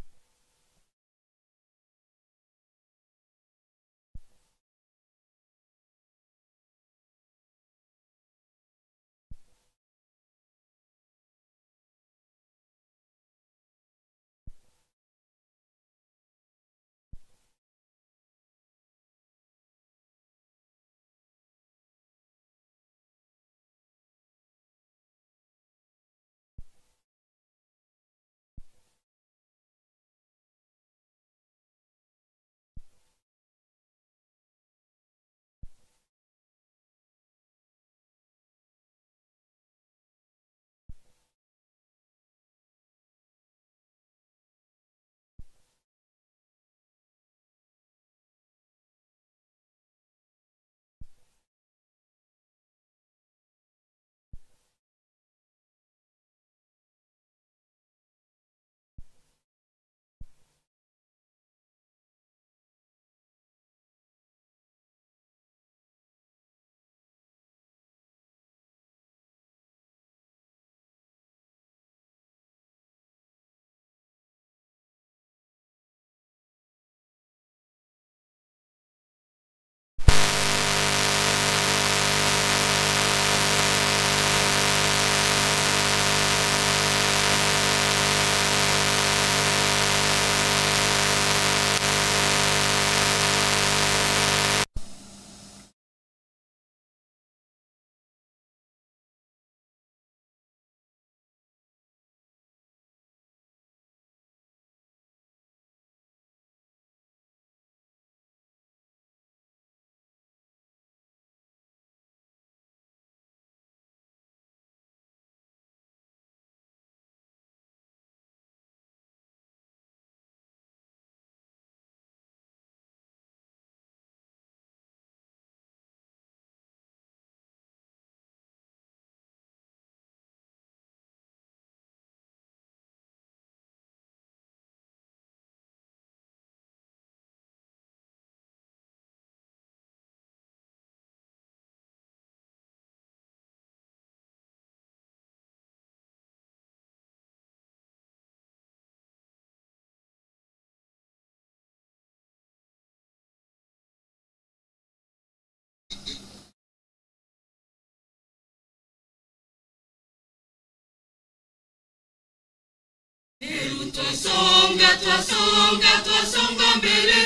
Twasonga mbele,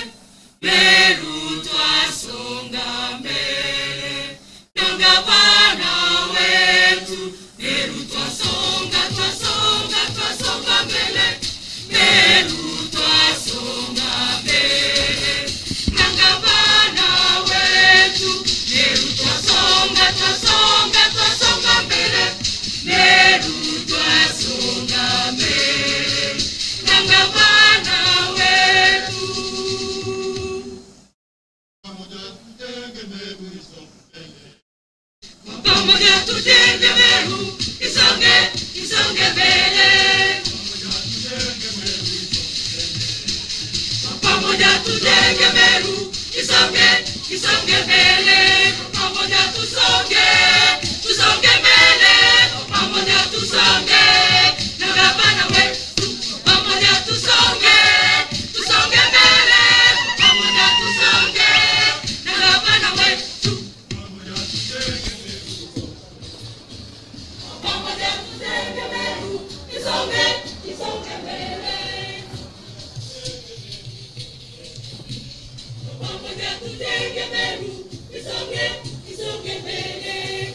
Meru twasonga mbele, na gavana wetu. Meru twasonga mbele, Meru twasonga mbele, na gavana wetu. Meru twasonga mbele, Meru twasonga mbele, na gavana wetu. Pamoja tujenge Meru, isonge mbele. Pamoja tujenge Meru, isonge mbele. Pamoja tusonge mbele. Pamoja tusonge na gavana wetu. Pamoja tusonge mbele. Pamoja tusonge na gavana wetu. Pamoja tujenge Meru, isonge mbele. Pamoja tujenge Meru, isonge mbele.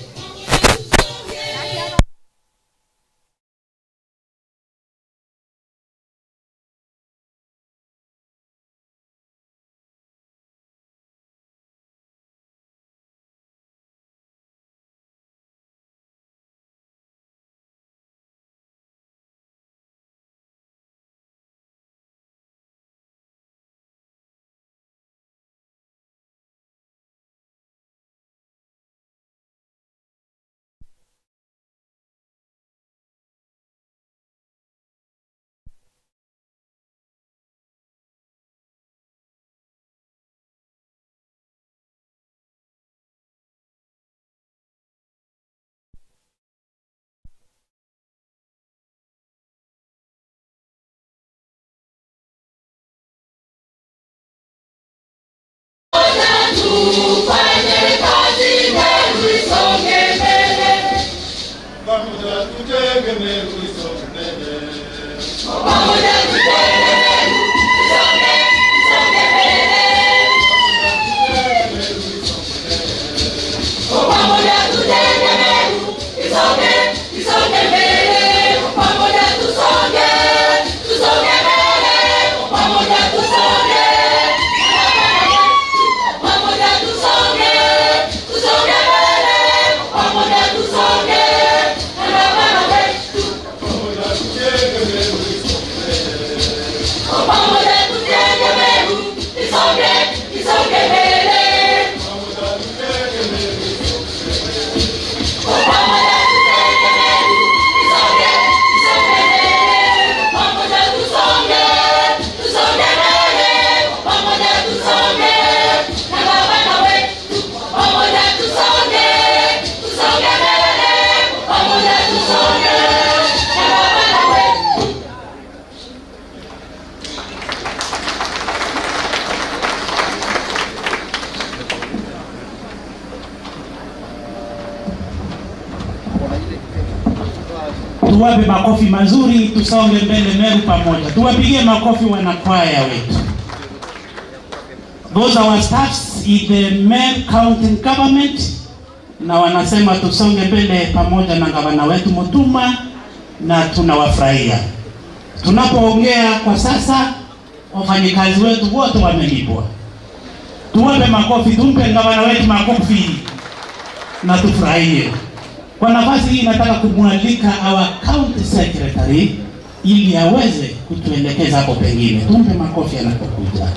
Tuwape makofi mazuri, tusonge mbele Meru pamoja. Tuwapigie makofi wanakwaya wetu. Those are our staffs in the Meru County Government, na wanasema tusonge mbele pamoja na gavana wetu Mutuma, na tunawafurahia. Tunapoongea kwa sasa, wafanyikazi wetu wote wamelipwa. Tuwape makofi, tumpe gavana wetu makofi na tufurahie. Kwa nafasi hii nataka kumwalika our county secretary ili aweze kutuelekeza hapo pengine. Tumpe makofi anapokuja.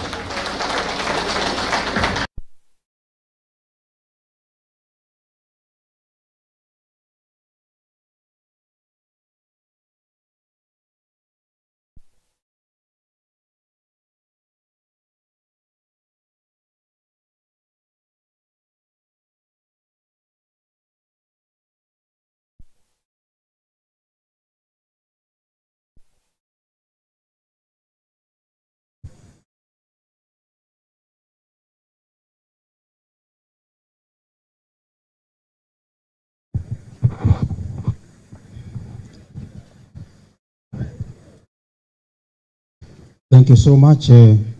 Thank you so much,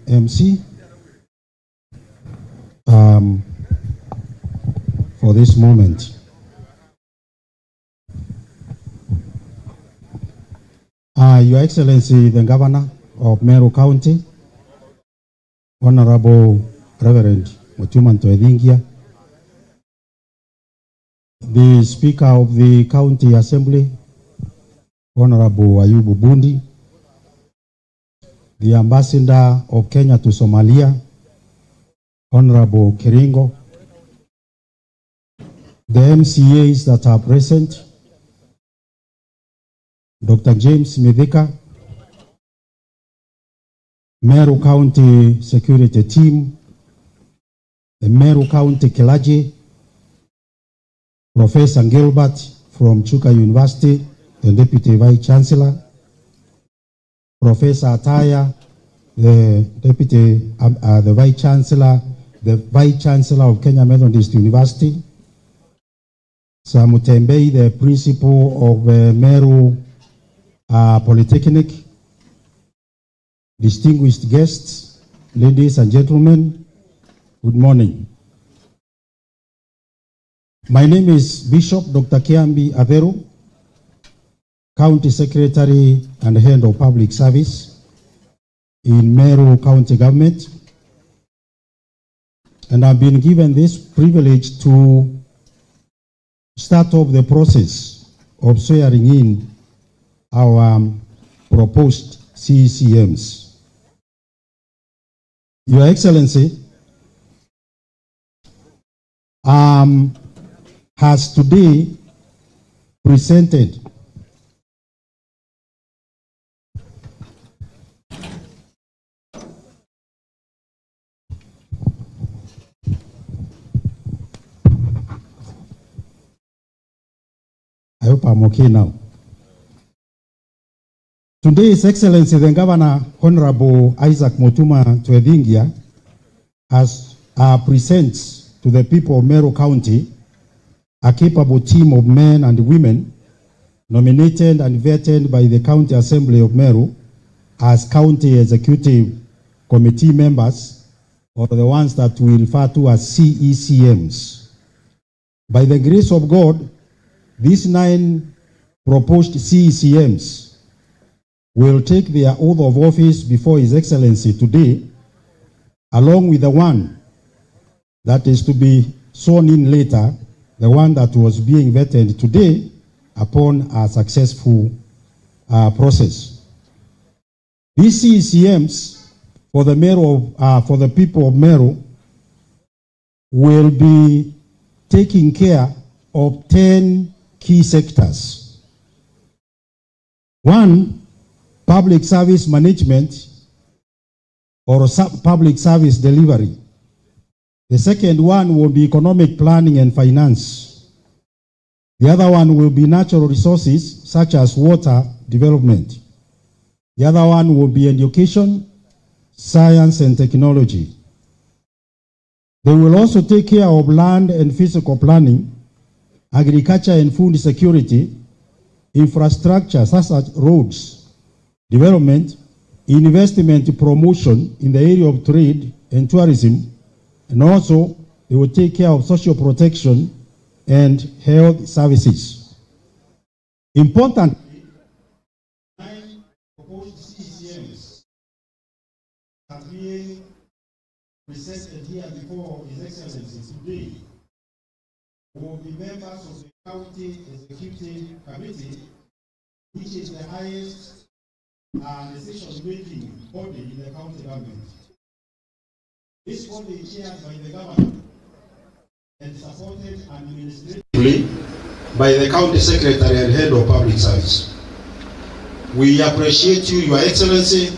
MC, for this moment. Your Excellency, the Governor of Meru County, Honorable Reverend Mutuma Ntwethingia, the Speaker of the County Assembly, Honorable Ayubu Bundi, the Ambassador of Kenya to Somalia, Honorable Kiringo, the MCAs that are present, Dr. James Mithika, Meru County Security Team, the Meru County Clergy, Professor Gilbert from Chuka University, the Deputy Vice Chancellor, Professor Ataya, the Deputy, the Vice Chancellor of Kenya Methodist University, Sam Mutembei, the Principal of Meru Polytechnic, distinguished guests, ladies and gentlemen, good morning. My name is Bishop Dr. Kiambi Averu, County Secretary and Head of Public Service in Meru County Government. And I've been given this privilege to start off the process of swearing in our proposed CECMs. Your Excellency has today presented I hope I'm okay now. Today, His Excellency the Governor, Honorable Isaac Mutuma Ntwethingia, presents to the people of Meru County a capable team of men and women nominated and vetted by the County Assembly of Meru as County Executive Committee members, or the ones that we refer to as CECMs. By the grace of God, these 9 proposed CECMs will take their oath of office before His Excellency today, along with the one that is to be sworn in later, the one that was being vetted today upon a successful process. These CECMs for the people of Meru will be taking care of 10 key sectors. 1, public service management or public service delivery. The second one will be economic planning and finance. The other one will be natural resources such as water development. The other one will be education, science and technology. They will also take care of land and physical planning, agriculture and food security, infrastructure such as roads, development, investment promotion in the area of trade and tourism, and also they will take care of social protection and health services. Importantly, 9 proposed CECMs are being presented here before His Excellency today will be members of the County Executive Committee, which is the highest decision-making body in the county government. This body is chaired by the governor and supported administratively by the county secretary and head of public service. We appreciate you, Your Excellency,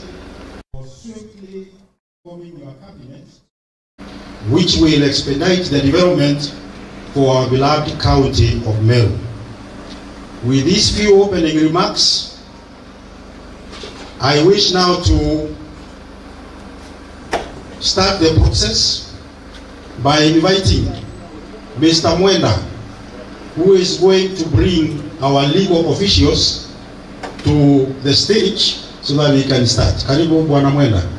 for swiftly forming your cabinet, which will expedite the development for our beloved county of Meru. With these few opening remarks, I wish now to start the process by inviting Mr. Mwenda, who is going to bring our legal officials to the stage so that we can start. Karibu Bwana Mwenda.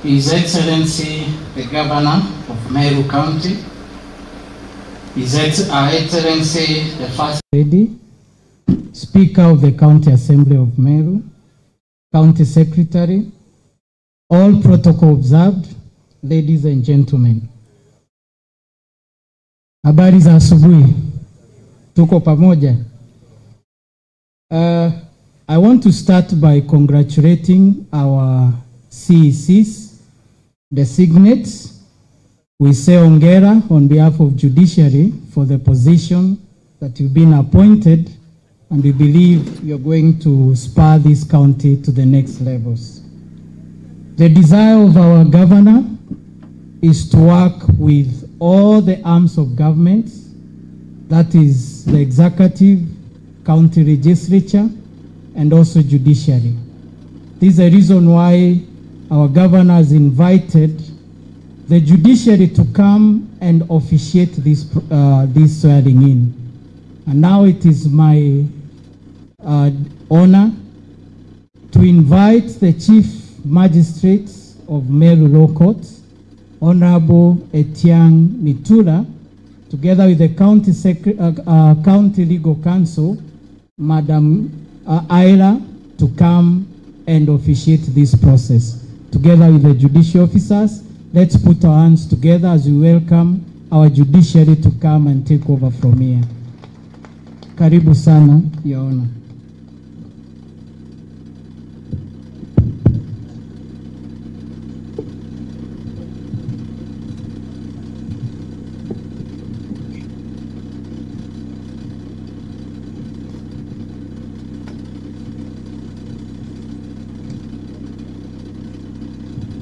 His Excellency, the Governor of Meru County, His Excellency, the First Lady, Speaker of the County Assembly of Meru, County Secretary, all protocol observed, ladies and gentlemen. Habari za asubuhi. Tuko pamoja. I want to start by congratulating our CECs, designates. We say Ongera on behalf of Judiciary for the position that you've been appointed, and we believe you're going to spur this county to the next levels. The desire of our governor is to work with all the arms of government, that is the executive, county legislature, and also judiciary. This is the reason why our governor has invited the judiciary to come and officiate this swearing in. And now it is my honor to invite the Chief Magistrate of Meru Law Court, Honorable Etiang Mitula, together with the County Legal Counsel, Madam Ayla, to come and officiate this process. Together with the judicial officers, let's put our hands together as we welcome our judiciary to come and take over from here. Karibu sana, Your Honor.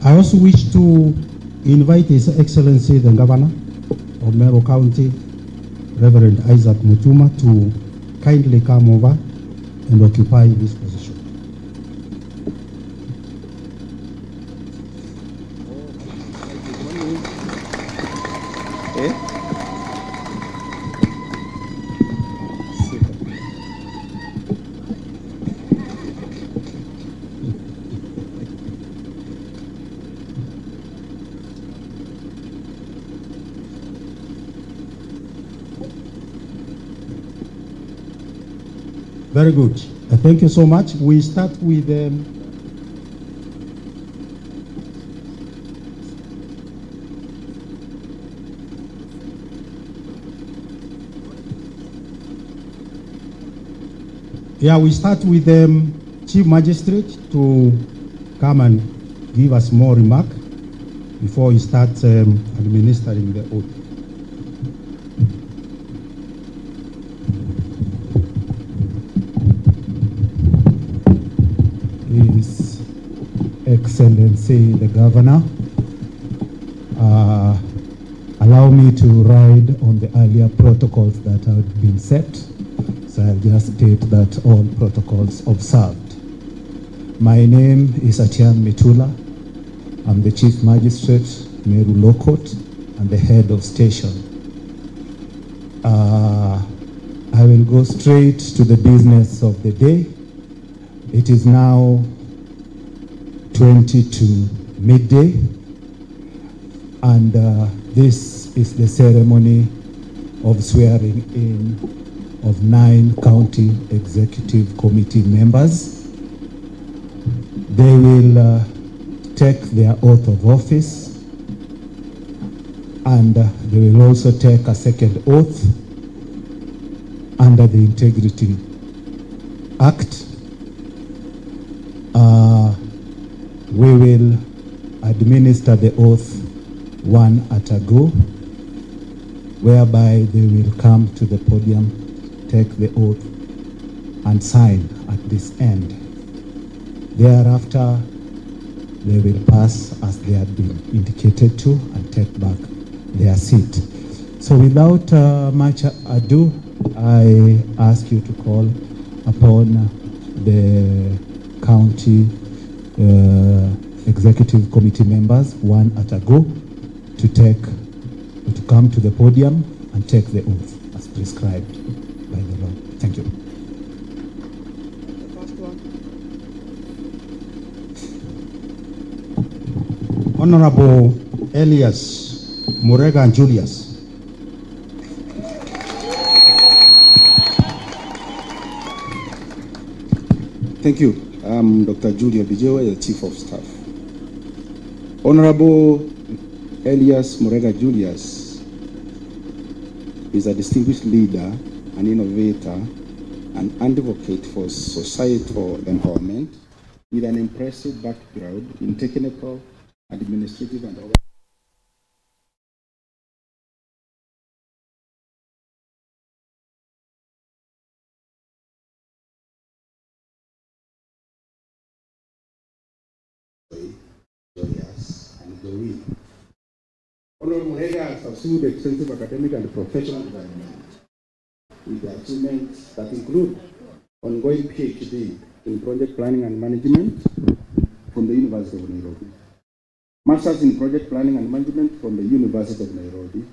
I also wish to invite His Excellency the Governor of Meru County, Reverend Isaac Mutuma, to kindly come over and occupy this position. Very good. Thank you so much. We start with we start with Chief Magistrate to come and give us more remark before we start administering the oath. His Excellency the Governor, allow me to ride on the earlier protocols that have been set. So I'll just state that all protocols observed. My name is Atian Mitula. I'm the Chief Magistrate, Meru Law Court, and the head of station. I will go straight to the business of the day. It is now 20 to midday, and this is the ceremony of swearing in of 9 county executive committee members. They will take their oath of office, and they will also take a second oath under the Integrity Act. We will administer the oath one at a go, whereby they will come to the podium, take the oath, and sign at this end. Thereafter, they will pass as they had been indicated to and take back their seat. So without much ado, I ask you to call upon the county executive committee members one at a go to come to the podium and take the oath as prescribed by the law. Thank you. Honorable Elias Murega Julius. Thank you. I'm Dr. Julia Bijewa, the Chief of Staff. Honorable Elias Murega Julius is a distinguished leader, an innovator, an advocate for societal empowerment with an impressive background in technical, administrative, and other. And Doreen. Honorable Murega has pursued extensive academic and professional development with achievements that include ongoing PhD in project planning and management from the University of Nairobi, Masters in project planning and management from the University of Nairobi,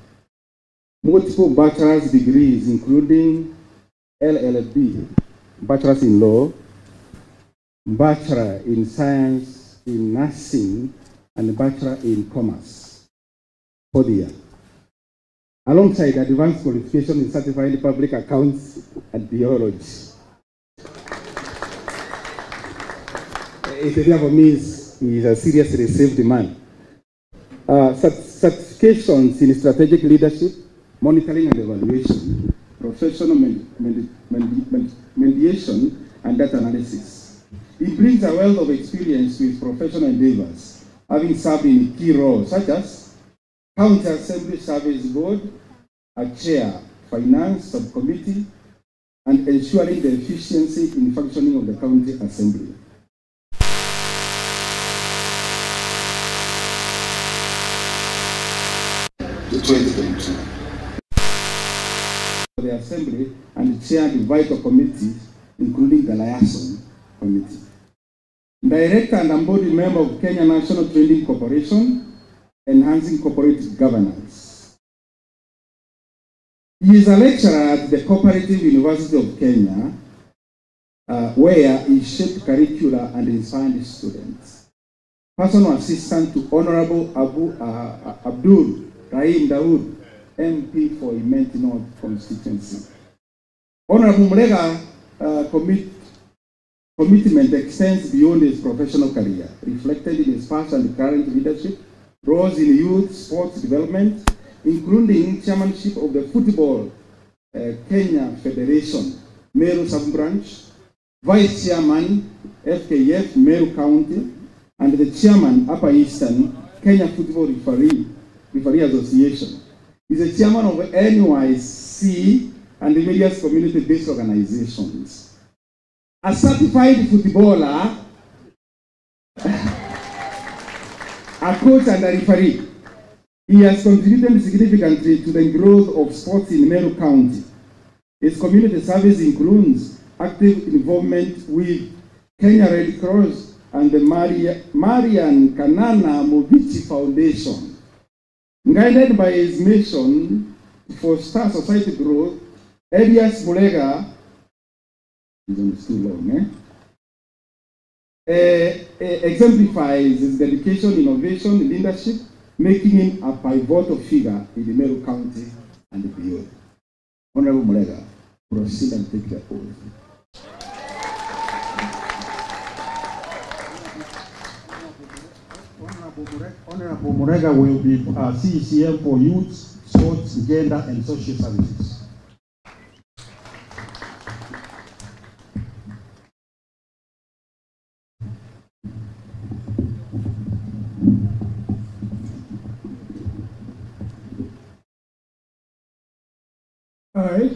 multiple bachelor's degrees including LLB, Bachelor's in Law, Bachelor in Science in Nursing, and Bachelor in Commerce for the year, alongside advanced qualification in certified public accounts and theology. It therefore means he is a seriously received man. Certifications in strategic leadership, monitoring and evaluation, professional mediation, and data analysis. He brings a wealth of experience with professional endeavors, having served in key roles such as County Assembly Service Board, a chair, Finance Subcommittee, and ensuring the efficiency in functioning of the County Assembly. 2022. The Assembly and chaired vital committees, including the Liaison Committee. Director and embodied member of Kenya National Trading Corporation, enhancing corporate governance. He is a lecturer at the Cooperative University of Kenya, where he shaped curricula and inspired students. Personal assistant to Honorable Abdul Rahim Dawood, MP for Imenti North constituency. Honorable Mulega commitment extends beyond his professional career, reflected in his past and current leadership, roles in youth sports development, including chairmanship of the Football Kenya Federation, Meru Sub-Branch, Vice Chairman, FKF, Meru County, and the Chairman, Upper Eastern, Kenya Football Referee Association. He's a Chairman of NYC and various community-based organizations. A certified footballer, a coach and a referee, he has contributed significantly to the growth of sports in Meru County. His community service includes active involvement with Kenya Red Cross and the Marian Kanana Mobichi Foundation. Guided by his mission for Star Society growth, Elias Mulega, it's too long, exemplifies his dedication, innovation, leadership, making him a pivotal figure in the Meru County and beyond. Honorable Mulega, proceed and take the oath. Honorable Murega will be CECM for Youth, Sports, Gender and Social Services. I,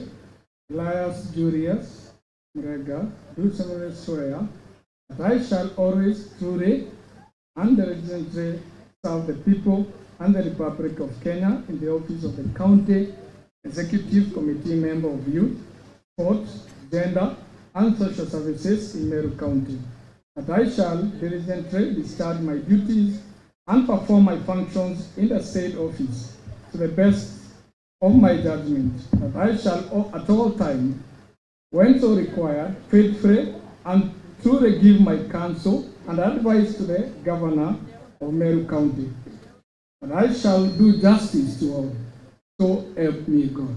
Elias Julius Murega, do solemnly swear that I shall always truly and diligently serve the people and the Republic of Kenya in the office of the County Executive Committee Member of Youth, Sports, Gender and Social Services in Meru County. That I shall diligently discharge my duties and perform my functions in the state office to the best of my judgment. That I shall at all times, when so required, faithfully and truly give my counsel and advice to the Governor of Meru County. And I shall do justice to all. So help me God.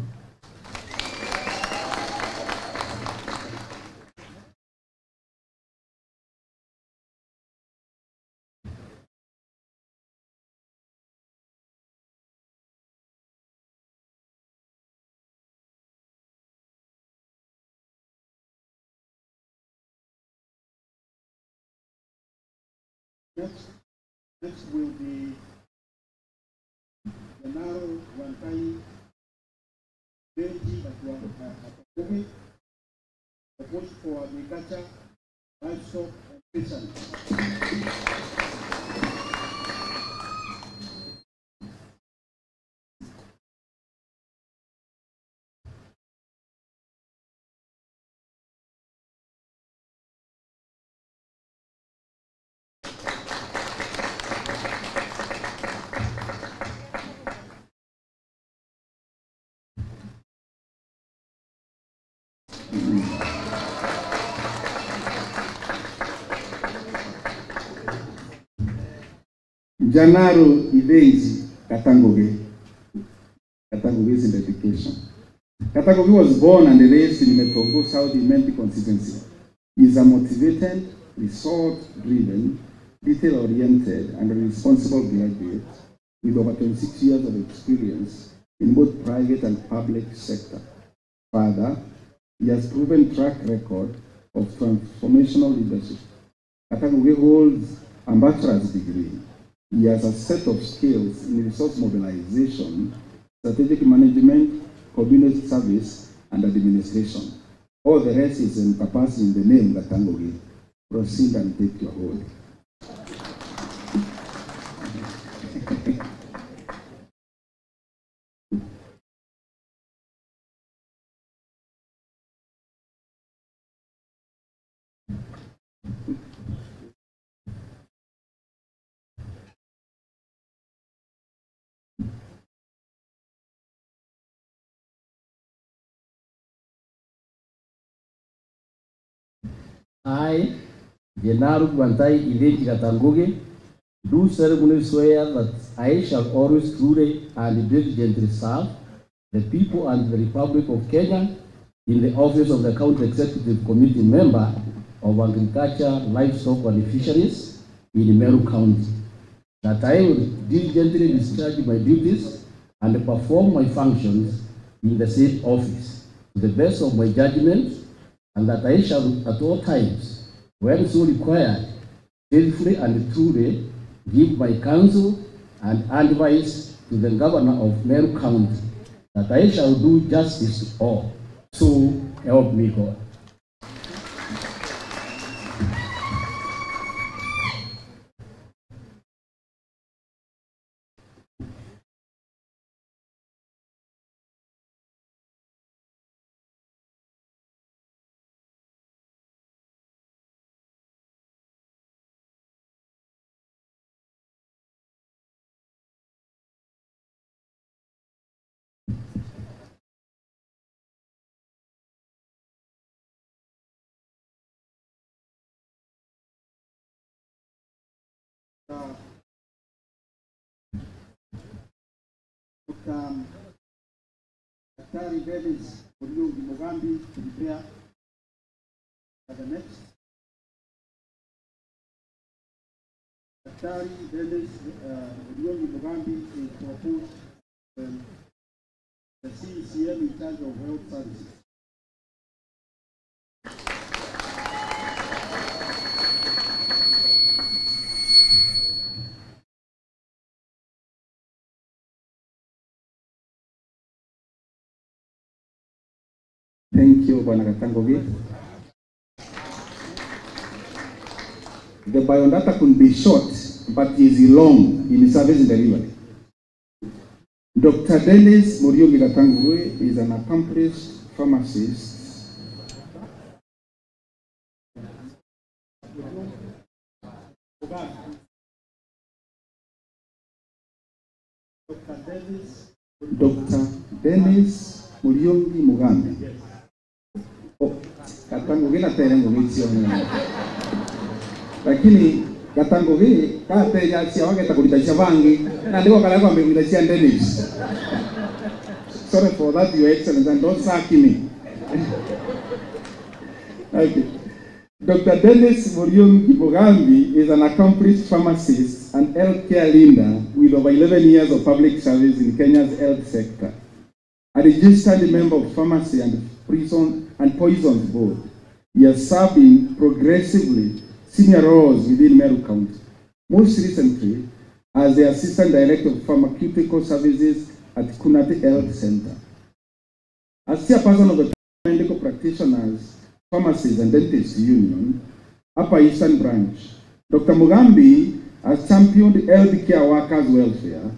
Next will be Genaro Wantai Benji Akumi, the post for agriculture, livestock, and fisheries. Janaro Ibenji Katangoge. Katangoge is in education. Katangoge was born and raised in Metongo South Imenti constituency. He is a motivated, result-driven, detail-oriented, and a responsible graduate with over 26 years of experience in both private and public sector. Further, he has proven track record of transformational leadership. Katangoge holds a bachelor's degree. He has a set of skills in resource mobilization, strategic management, community service, and administration. All the rest is encompassed in the name Katangoge. Proceed and take your oath. I, Genaru Gwantai Ileti Katangugi, do solemnly swear that I shall always truly and diligently serve the people and the Republic of Kenya in the office of the County Executive Committee member of Agriculture, Livestock and Fisheries in Meru County. That I will diligently discharge my duties and perform my functions in the said office to the best of my judgment, and that I shall at all times, when so required, faithfully and truly give my counsel and advice to the governor of Meru County, that I shall do justice to all. So help me God. Daktari Dennis Muriungi Mugambi to prepare for the next. Daktari Dennis Muriungi Mugambi is proposed the CECM in charge of health services. Thank you, Bwana Katangugi. The biodata could be short, but is long in service delivery. Dr. Dennis Muriungi Katangugi is an accomplished pharmacist. Dr. Dennis Muriungi Mugambi. Katangugi na tena ngomitsio mwana. Lakini Katangugi kateja sia wake takulitaisha vangi na ndiko kala kwa mbingulitaisha Dennis. Sorry for that, Your Excellency, and don't sack me. Okay. Dr. Dennis Muriungi Mugambi is an accomplished pharmacist and healthcare leader with over 11 years of public service in Kenya's health sector. A registered member of Pharmacy and Poisons Board. He has served in progressively senior roles within Meru County. Most recently, as the Assistant Director of Pharmaceutical Services at Kunati Health Center. As chairperson of the Medical Practitioners, Pharmacists and Dentists Union, Upper Eastern Branch, Dr. Mugambi has championed healthcare workers' welfare,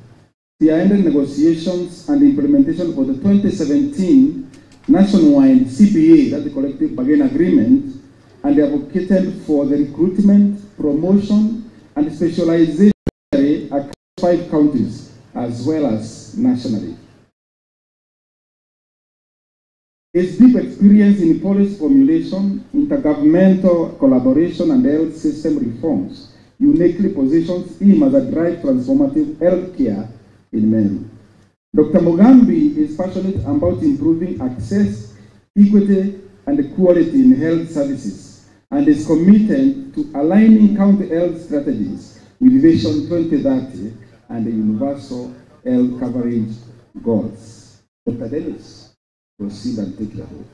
spearheaded negotiations and implementation for the 2017 nationwide CBA, that's the Collective Bargaining Agreement, and advocated for the recruitment, promotion, and specialization across 5 counties as well as nationally. His deep experience in policy formulation, intergovernmental collaboration, and health system reforms uniquely positions him as a drive transformative healthcare in Meru. Dr. Mugambi is passionate about improving access, equity, and quality in health services, and is committed to aligning county health strategies with Vision 2030 and the universal health coverage goals. Dr. Dennis, proceed and take your vote.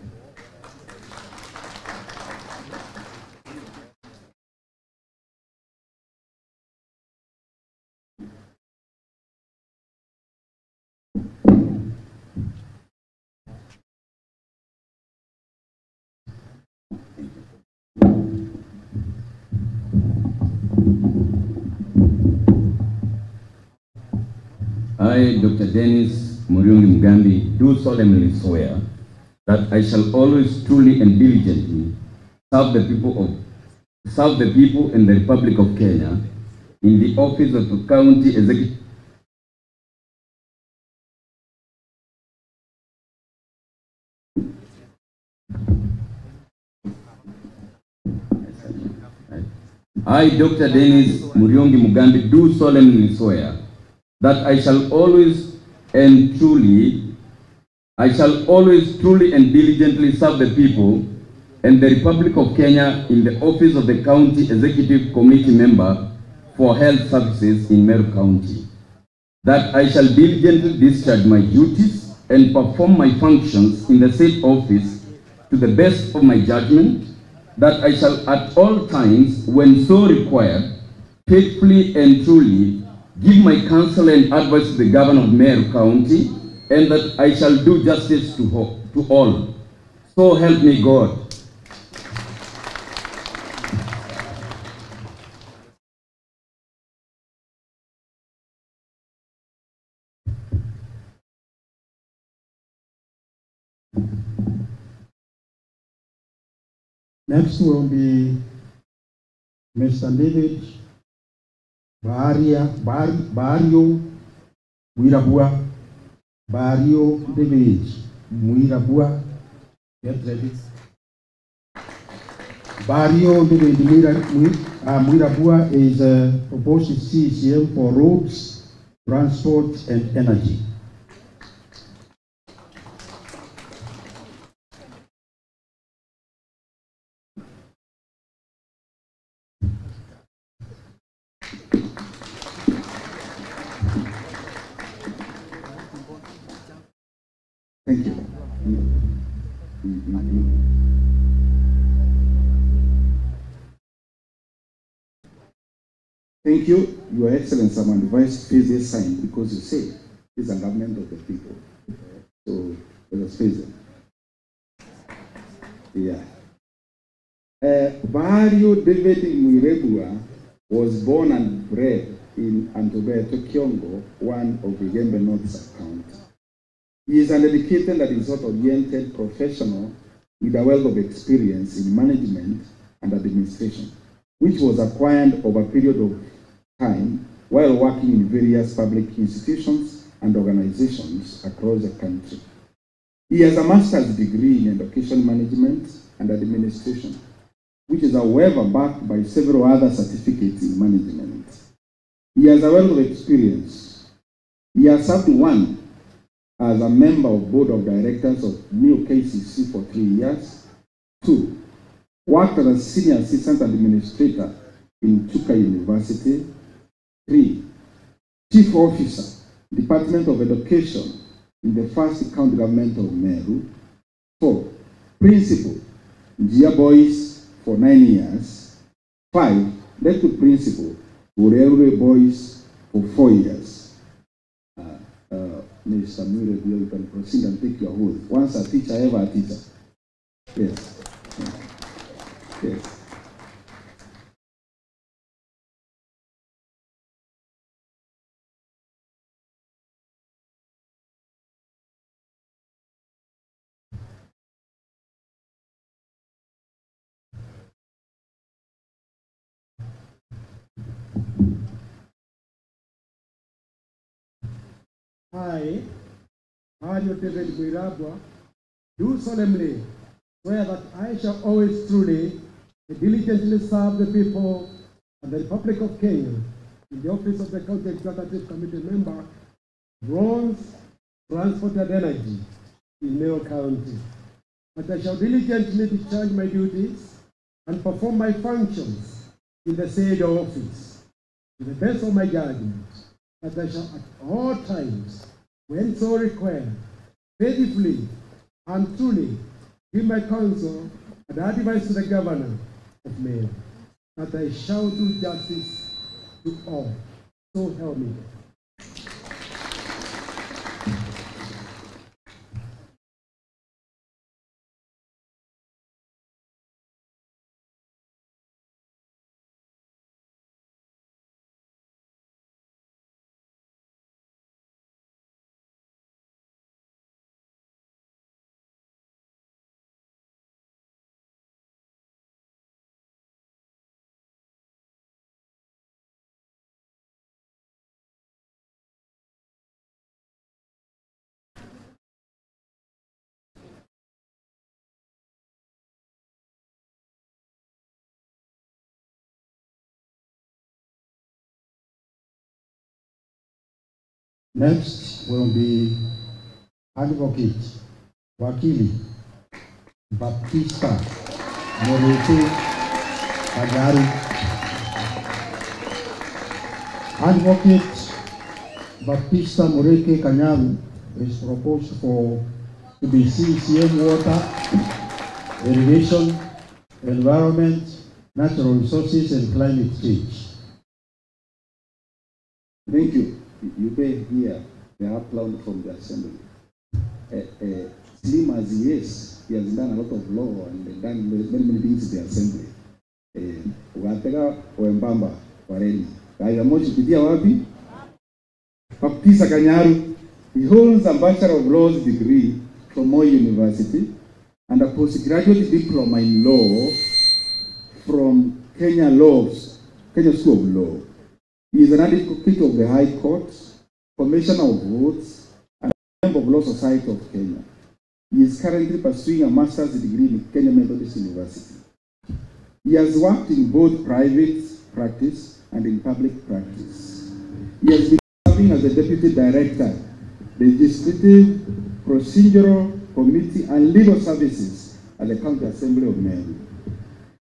I, Dr. Dennis Muriungi Mugambi, do solemnly swear that I shall always truly and diligently serve the people in the Republic of Kenya in the office of the County Executive I, Dr. Dennis Muriungi Mugambi, do solemnly swear that I shall always truly and diligently serve the people and the Republic of Kenya in the office of the County Executive Committee Member for Health Services in Meru County. That I shall diligently discharge my duties and perform my functions in the said office to the best of my judgment. That I shall at all times, when so required, faithfully and truly give my counsel and advice to the Governor of Meru County, and that I shall do justice to all. So help me God. Next will be Mr. David Barrio Muirabua. Barrio David Muirabua. Get ready. Barrio David Muirabua is proposed CCM for roads, transport, and energy. Thank you. Thank you, Your Excellency. I'm advised to face this sign because you say it's a government of the people. So let us face it. Yeah. Barrio David Muirabua was born and bred in Antobeto Kiongo, one of the Gembe North County. He is an educated and result-oriented professional with a wealth of experience in management and administration, which was acquired over a period of time while working in various public institutions and organizations across the country. He has a master's degree in education management and administration, which is however backed by several other certificates in management. He has a wealth of experience. He has served as a member of board of directors of New KCC for 3 years. 2, worked as a senior assistant administrator in Chuka University. 3, chief officer, Department of Education in the first county government of Meru. 4, principal, Njia Boys for 9 years. 5, deputy principal, Urerure Boys for 4 years. Mr. Mure, you can proceed and take your oath. Once a teacher, ever a teacher. Yes. Yes. I, Mario David Muirabua, do solemnly swear that I shall always truly and diligently serve the people of the Republic of Kenya in the office of the County Executive Committee Member, Roads, Transport and Energy in Meru County. That I shall diligently discharge my duties and perform my functions in the said office to the best of my judgment. That I shall at all times, when so required, faithfully and truly give my counsel and advice to the Governor of Meru. That I shall do justice to all. So help me God. Next will be Advocate Wakili Baptista Morete Kagari. Advocate Baptista Morete Kanyaru is proposed to be CCM Water, Irrigation, Environment, Natural Resources and Climate Change. Thank you. You may hear the applaud from the assembly. Slim as he is, he has done a lot of law and done many things in the assembly. Ugatega Wembamba Wareni. Kaya mochi pitia wapi? Baptista Kanyaru. He holds a Bachelor of Laws degree from Moi University and a postgraduate diploma in law from Kenya School of Law. He is an advocate of the High Court, Commissioner of Votes, and a member of Law Society of Kenya. He is currently pursuing a master's degree in Kenya Methodist University. He has worked in both private practice and in public practice. He has been serving as the Deputy Director, Legislative, Procedural Committee, and Legal Services at the County Assembly of Meru.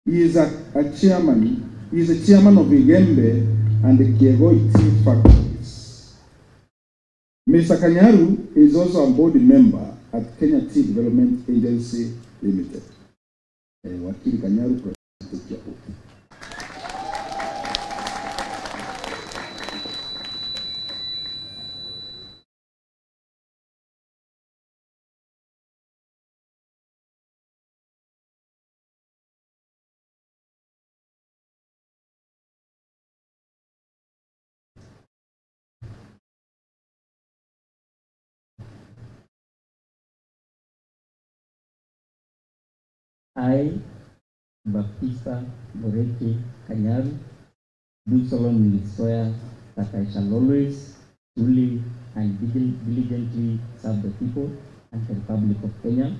He is a chairman of Igembe and the Kiegoi Tea Factories. Mr. Kanyaru is also a board member at Kenya Tea Development Agency Limited. Wakili Kanyaru, take your oath. I, Baptista Morete Kanyaru, do solemnly swear that I shall always, truly, and diligently serve the people and the Republic of Kenya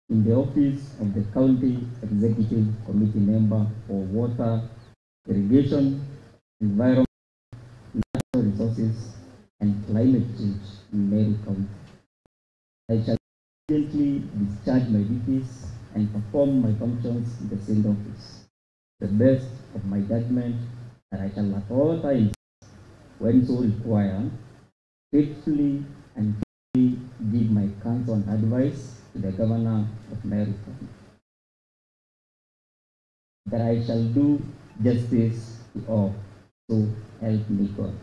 in the office of the County Executive Committee Member for Water, Irrigation, Environment, Natural Resources, and Climate Change in Meru County. I shall diligently discharge my duties and perform my functions in the same office, to the best of my judgment, and I shall at all times, when so required, faithfully and faithfully give my counsel and advice to the Governor of Meru County. That I shall do justice to all, so help me God.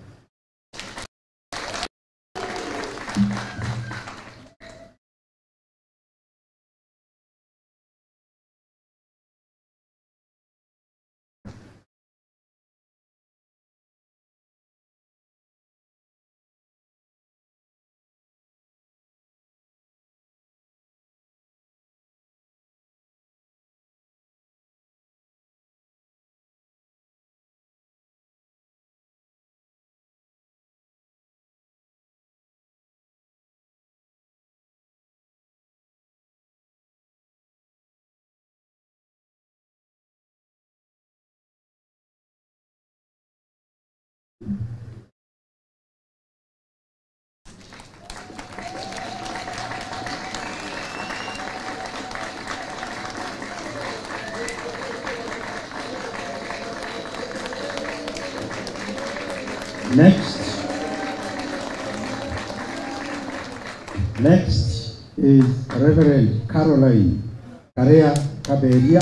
Next is Reverend Caroline Karea Kaberia.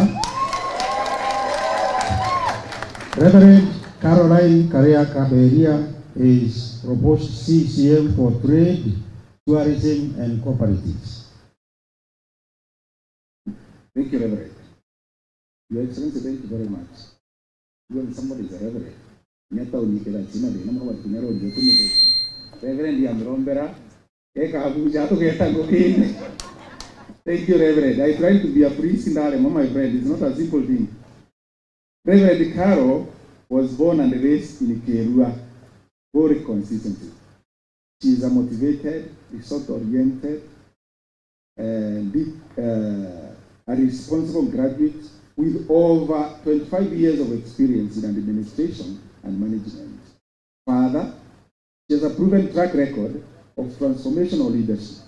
Reverend Caroline Karea Kaberia is proposed CCM for Trade, Tourism and Cooperatives. Thank you, Reverend. Your Excellency, thank you very much. When somebody is a Reverend, Reverend Yamrombera, thank you, Reverend. I tried to be a priest in Arema, my friend. It's not a simple thing. Reverend Caro was born and raised in Kerua, very consistently. She is a motivated, result-oriented, and a responsible graduate with over 25 years of experience in administration and management. Father, She has a proven track record of transformational leadership,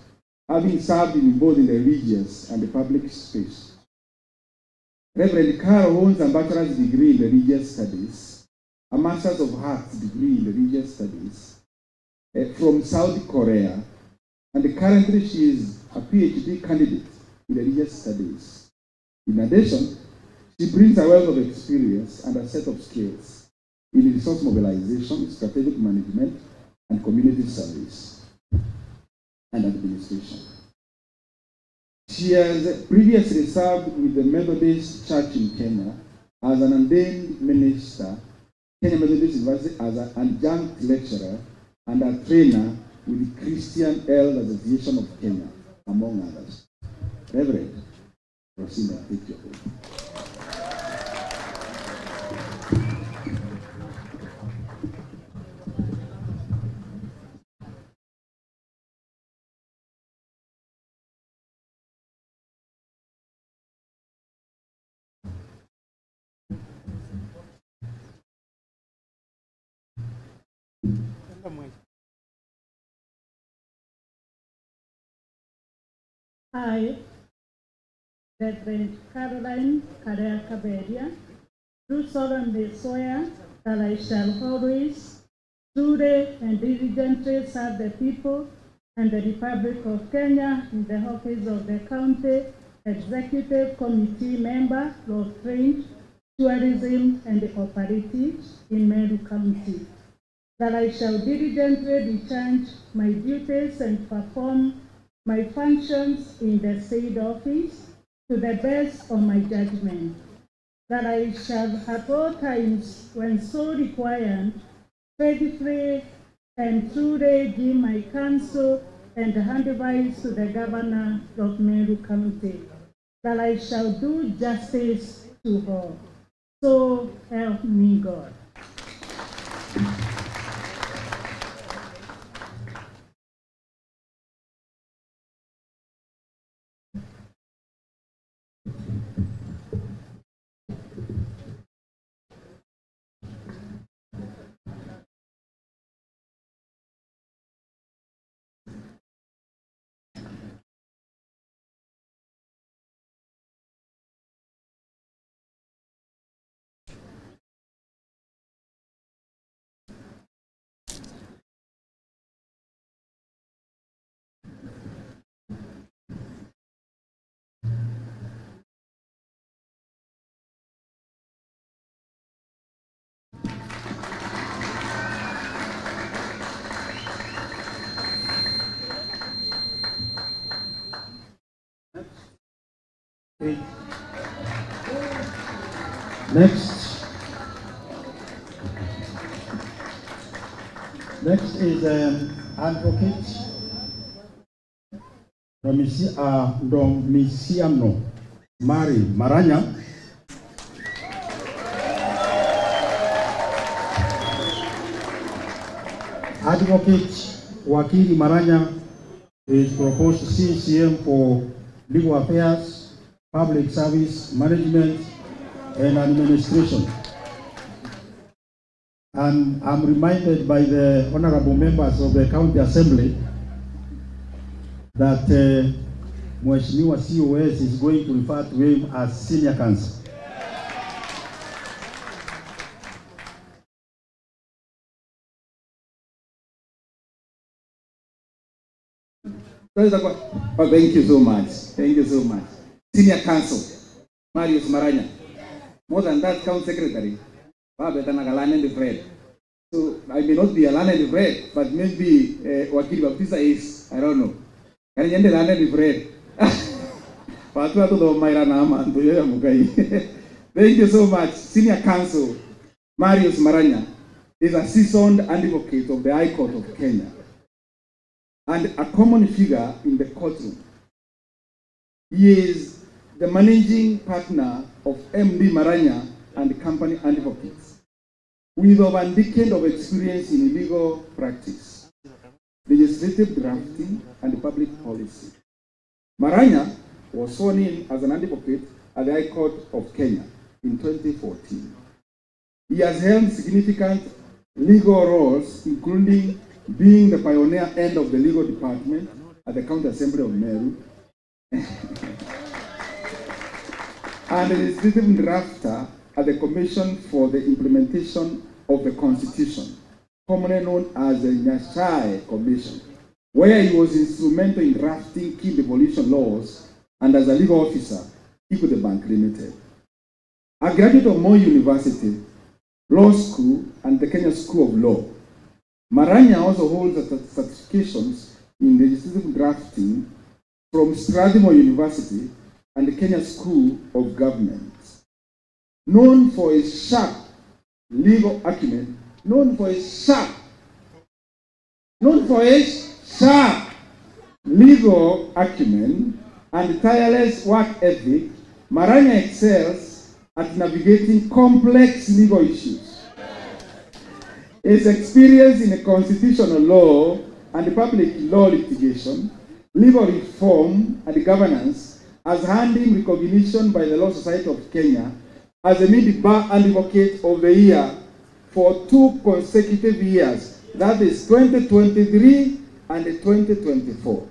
having served in both in the religious and the public space. Reverend Carl holds a bachelor's degree in religious studies, a master's of arts degree in religious studies from South Korea, and currently she is a PhD candidate in religious studies. In addition, she brings a wealth of experience and a set of skills in resource mobilization, strategic management, and community service and administration. She has previously served with the Methodist Church in Kenya as an ordained minister, Kenya Methodist University as an adjunct lecturer, and a trainer with the Christian Elders Association of Kenya, among others. Reverend, proceed and take your oath. I, Reverend Caroline Karea Kaberia, do solemnly swear that I shall always, truly and diligently serve the people and the Republic of Kenya in the office of the County Executive Committee member of Trade, Tourism and Operatives in Meru County. That I shall diligently discharge my duties and perform my functions in the said office to the best of my judgment. That I shall at all times, when so required, faithfully and truly give my counsel and advice to the Governor of Meru County. That I shall do justice to all. So help me God. Okay. Next is Advocate Domiciano Mari Maranya. Advocate Wakili Maranya is proposed CCM for Legal Affairs, Public Service Management and Administration. And I'm reminded by the honorable members of the County Assembly that Mheshimiwa COS is going to refer to him as Senior Counsel. Oh, thank you so much. Thank you so much. Senior Counsel, Marius Maranya. More than that, County Secretary, Fred. So I may not be a learned Fred, but maybe Wakili Baptista is, I don't know. Can you learn Fred? Thank you so much. Senior Counsel, Marius Maranya, is a seasoned advocate of the High Court of Kenya and a common figure in the courtroom. He is the managing partner of MD Maranya and Company Advocates, with over a decade of experience in legal practice, legislative drafting, and public policy. Maranya was sworn in as an advocate at the High Court of Kenya in 2014. He has held significant legal roles, including being the pioneer end of the legal department at the County Assembly of Meru, and the legislative drafter at the Commission for the Implementation of the Constitution, commonly known as the Nyashai Commission, where he was instrumental in drafting key devolution laws, and as a legal officer, Equity Bank Limited. A graduate of Moi University, Law School, and the Kenya School of Law, Maranya also holds certifications in legislative drafting from Strathmore University and the Kenya School of Government. Known for his sharp legal acumen, and tireless work ethic, Maranya excels at navigating complex legal issues. His experience in constitutional law and public law litigation, legal reform and governance has earned him recognition by the Law Society of Kenya as a mid-bar advocate of the year for 2 consecutive years, that is 2023 and 2024.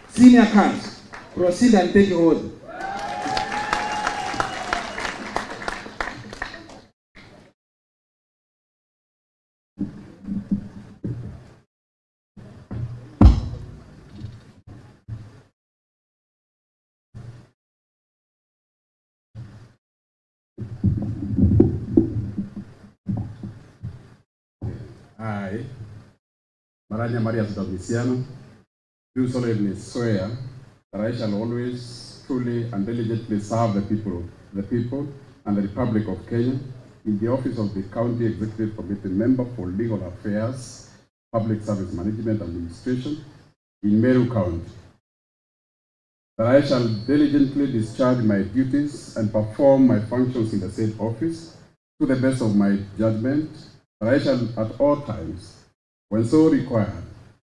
Senior Counsel, proceed and take your oath. I, Maranya Marias Domiciano, do solemnly swear that I shall always truly and diligently serve the people and the Republic of Kenya in the office of the County Executive Committee Member for Legal Affairs, Public Service Management and Administration in Meru County. That I shall diligently discharge my duties and perform my functions in the said office to the best of my judgment. That I shall at all times, when so required,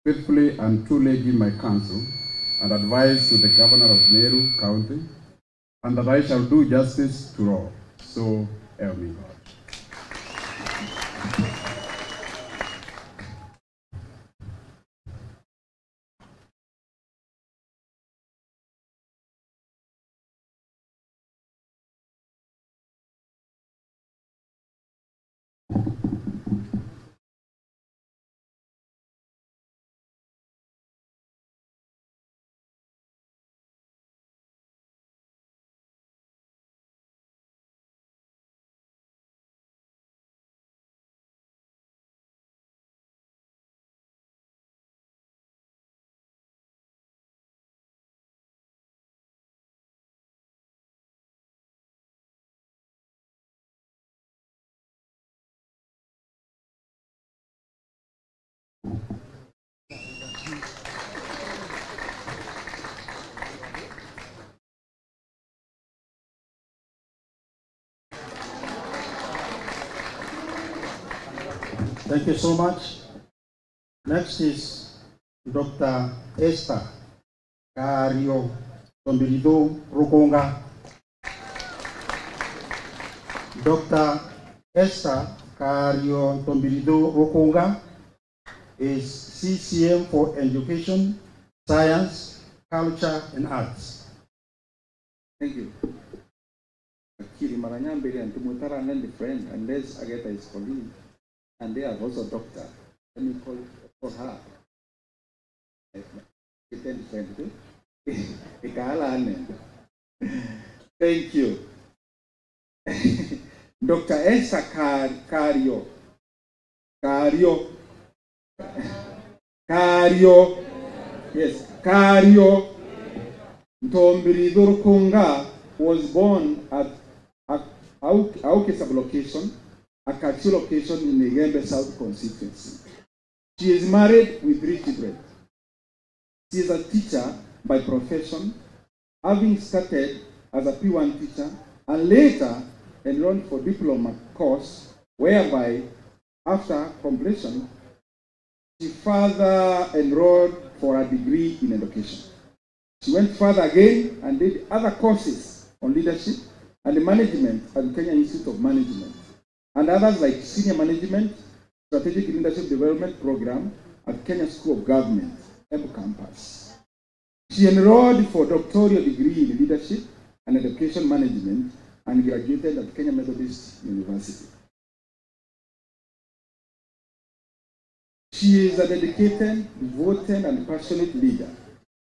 faithfully and truly give my counsel and advice to the Governor of Meru County, and that I shall do justice to all. So help me God. Thank you so much. Next is Dr. Esther Kario Tombirido Rukunga. Dr. Esther Kario Tombirido Rukunga is CCM for Education, Science, Culture, and Arts. Thank you. Kiri Maranyambiri and Tumutara and the friend, and Les Ageta is colleague, and they are also doctor. Let me call for her. Thank you. Dr. Esther Kario. Yes, Kario Ntombirido Rukunga was born at Auke sublocation, Akachi location in the Gembe South constituency. She is married with 3 children. She is a teacher by profession, having started as a P1 teacher and later enrolled for diploma course, whereby after completion, she further enrolled for a degree in education. She went further again and did other courses on leadership and management at the Kenya Institute of Management, and others like senior management Strategic Leadership Development Program at Kenya School of Government, EBU campus. She enrolled for doctoral degree in leadership and education management and graduated at Kenya Methodist University. She is a dedicated, devoted, and passionate leader,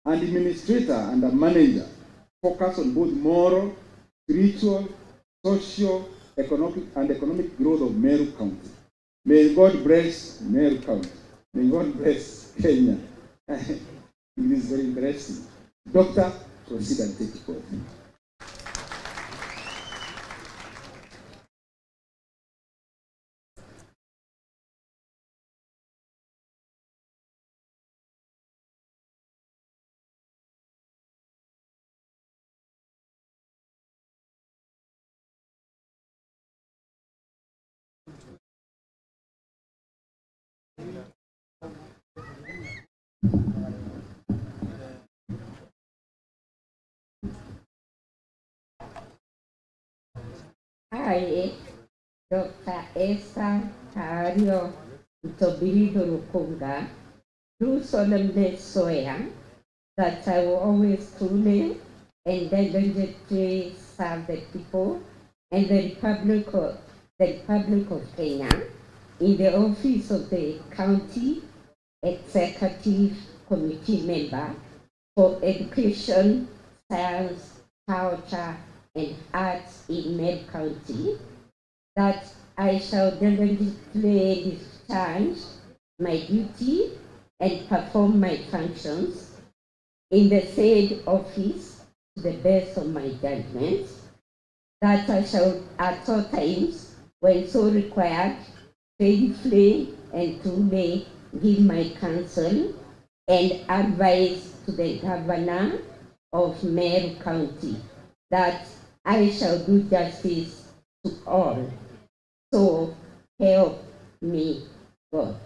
and administrator and a manager focused on both moral, spiritual, social, economic growth of Meru County. May God bless Meru County. May God bless Kenya. It is very interesting. Doctor, proceed and take it forward. I, Dr. Esther Tario Tobirido Rukunga, do solemnly swear that I will always truly and diligently serve the people and the Republic of Kenya in the office of the County Executive Committee member for Education, Science, Culture, and Arts in Meru County, that I shall diligently discharge my duty and perform my functions in the said office to the best of my judgment, that I shall at all times, when so required, faithfully and truly give my counsel and advice to the Governor of Meru County, that I shall do justice to all. So help me God.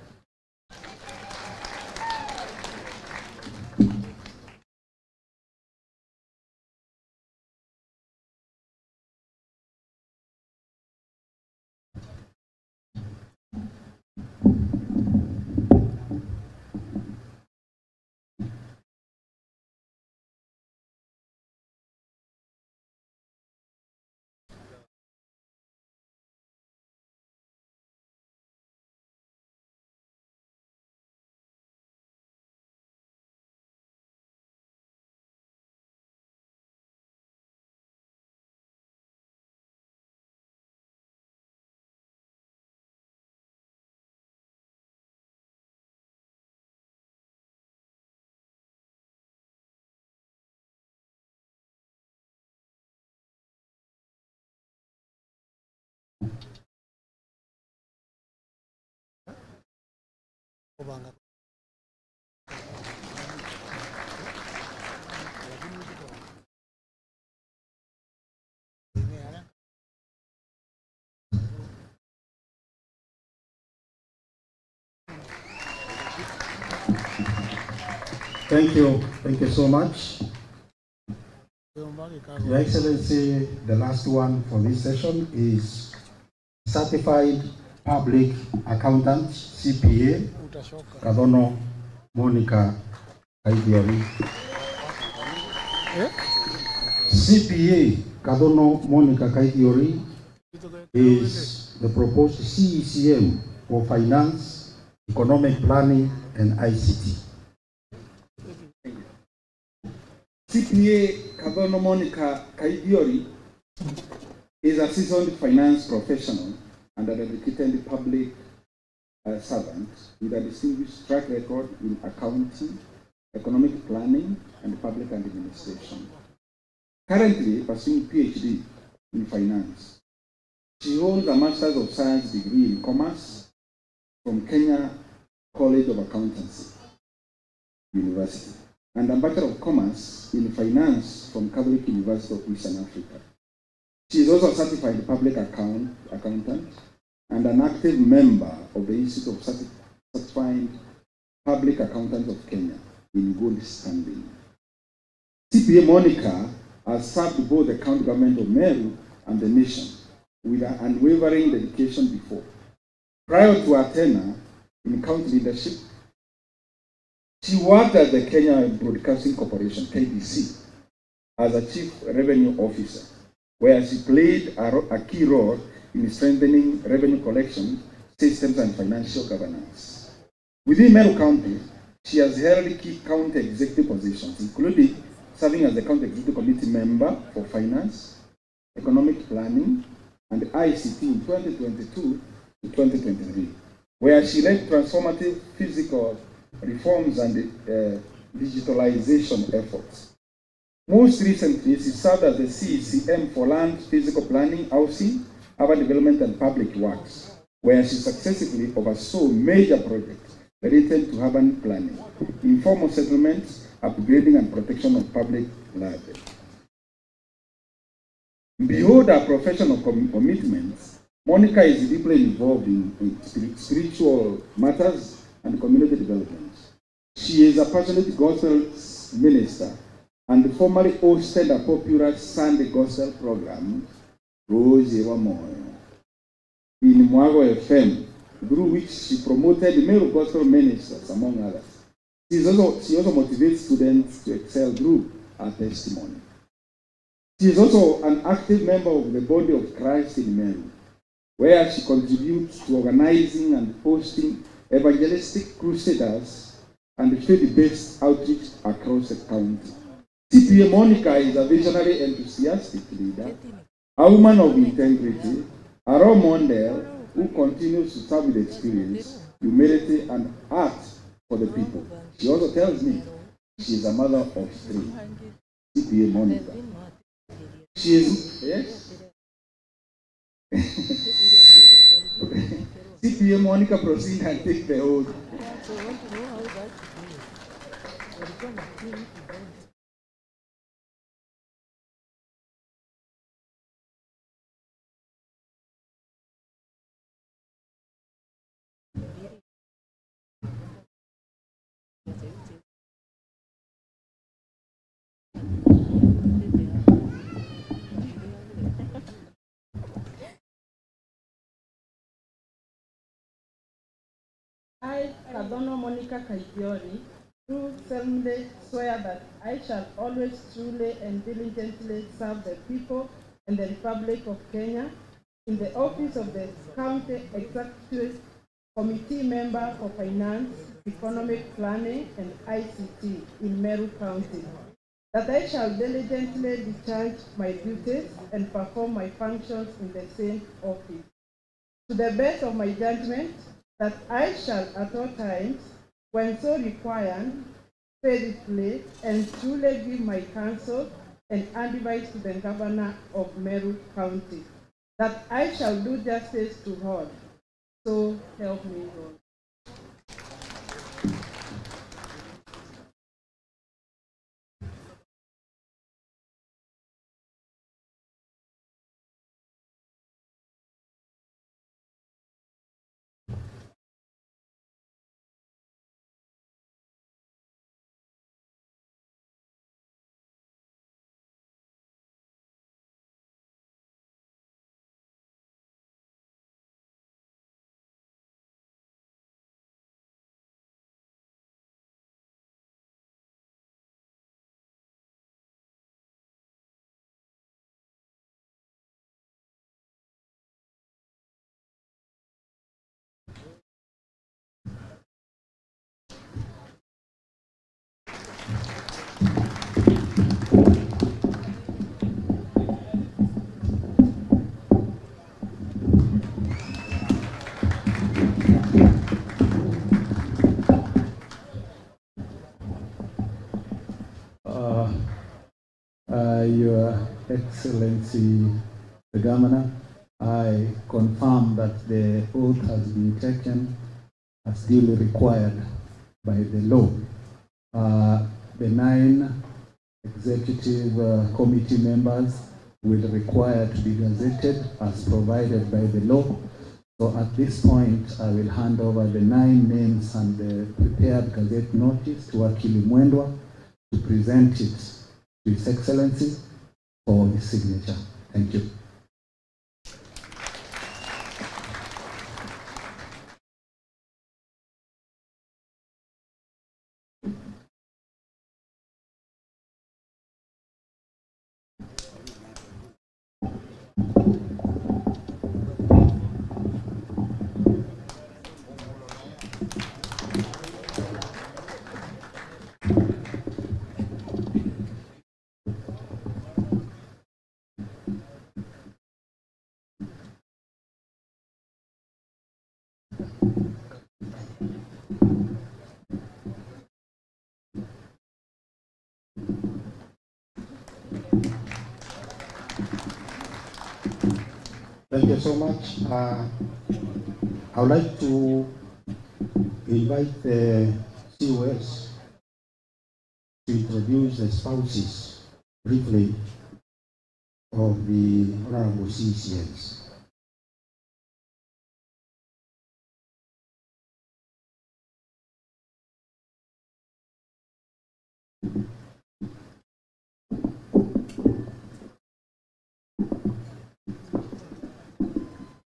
Thank you so much. Your Excellency, the last one for this session is Certified Public Accountant, CPA, Kadono Monica Kaidiori. CPA, Kadono Monica Kaidiori, is the proposed CECM for Finance, Economic Planning, and ICT. CPA Kadono Monica Kaidiori is a seasoned finance professional and a dedicated public servant with a distinguished track record in accounting, economic planning, and public administration. Currently pursuing PhD in finance. She holds a Master's of Science degree in Commerce from Kenya College of Accountancy University, and a Bachelor of Commerce in Finance from Catholic University of Eastern Africa. She is also a certified public accountant and an active member of the Institute of Certified Public Accountants of Kenya in good standing. CPA Monica has served both the county government of Meru and the nation with an unwavering dedication before. Prior to her tenure in county leadership, she worked at the Kenya Broadcasting Corporation, KBC, as a chief revenue officer, where she played a key role in strengthening revenue collection systems and financial governance. Within Meru County, she has held key county executive positions, including serving as the county executive committee member for finance, economic planning, and ICT in 2022 to 2023, where she led transformative physical reforms and digitalization efforts. Most recently, she served as the CECM for land, physical planning, housing, urban development, and public works, where she successfully oversaw major projects related to urban planning, informal settlements, upgrading and protection of public land. Beyond her professional commitments, Monica is deeply involved in spiritual matters and community development. She is a passionate gospel minister and formerly hosted a popular Sunday gospel program, Rose Wamoyo, in Mwago FM, through which she promoted male gospel ministers, among others. She also motivates students to excel through her testimony. She is also an active member of the Body of Christ in Meru, where she contributes to organizing and hosting evangelistic crusaders and faith-based outreach across the county. CPA Monica is a visionary, enthusiastic leader, a woman of integrity, a role model who continues to serve with experience, humility, and heart for the people. She also tells me she is a mother of 3. CPA Monica. She is, yes? CPA Monica, proceed and take the oath. I, Kadono Monica Kaigiori, do solemnly swear that I shall always truly and diligently serve the people and the Republic of Kenya in the office of the County Executive Committee Member for Finance, Economic Planning, and ICT in Meru County. That I shall diligently discharge my duties and perform my functions in the same office. To the best of my judgment, that I shall at all times, when so required, faithfully and truly give my counsel and advice to the Governor of Meru County. That I shall do justice to all. So help me God. Your Excellency, the Governor, I confirm that the oath has been taken as duly required by the law. The 9 executive committee members will require to be gazetted as provided by the law. So at this point, I will hand over the 9 names and the prepared gazette notice to Wakili Mwendwa to present it to His Excellency for his signature. Thank you. Thank you so much. I would like to invite the COS to introduce the spouses briefly of the Honorable CCNs.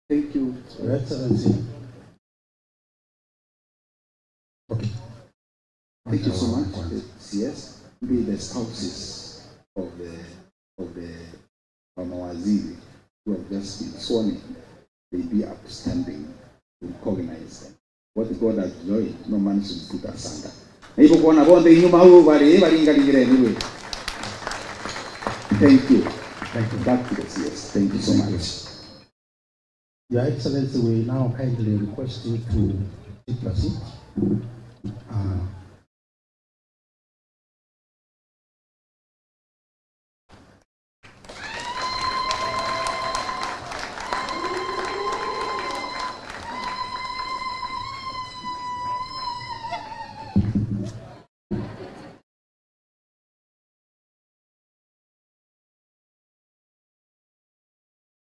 Thank you, Your Excellency. Okay. Thank you so much. Yes, be the spouses of the Mawaziri who have just been sworn in. They be upstanding to recognize them. What God has joined, no man should put asunder. Thank you. Thank you. Back to the CS. Thank you so much. Your Excellency, we now kindly request you to take your seat.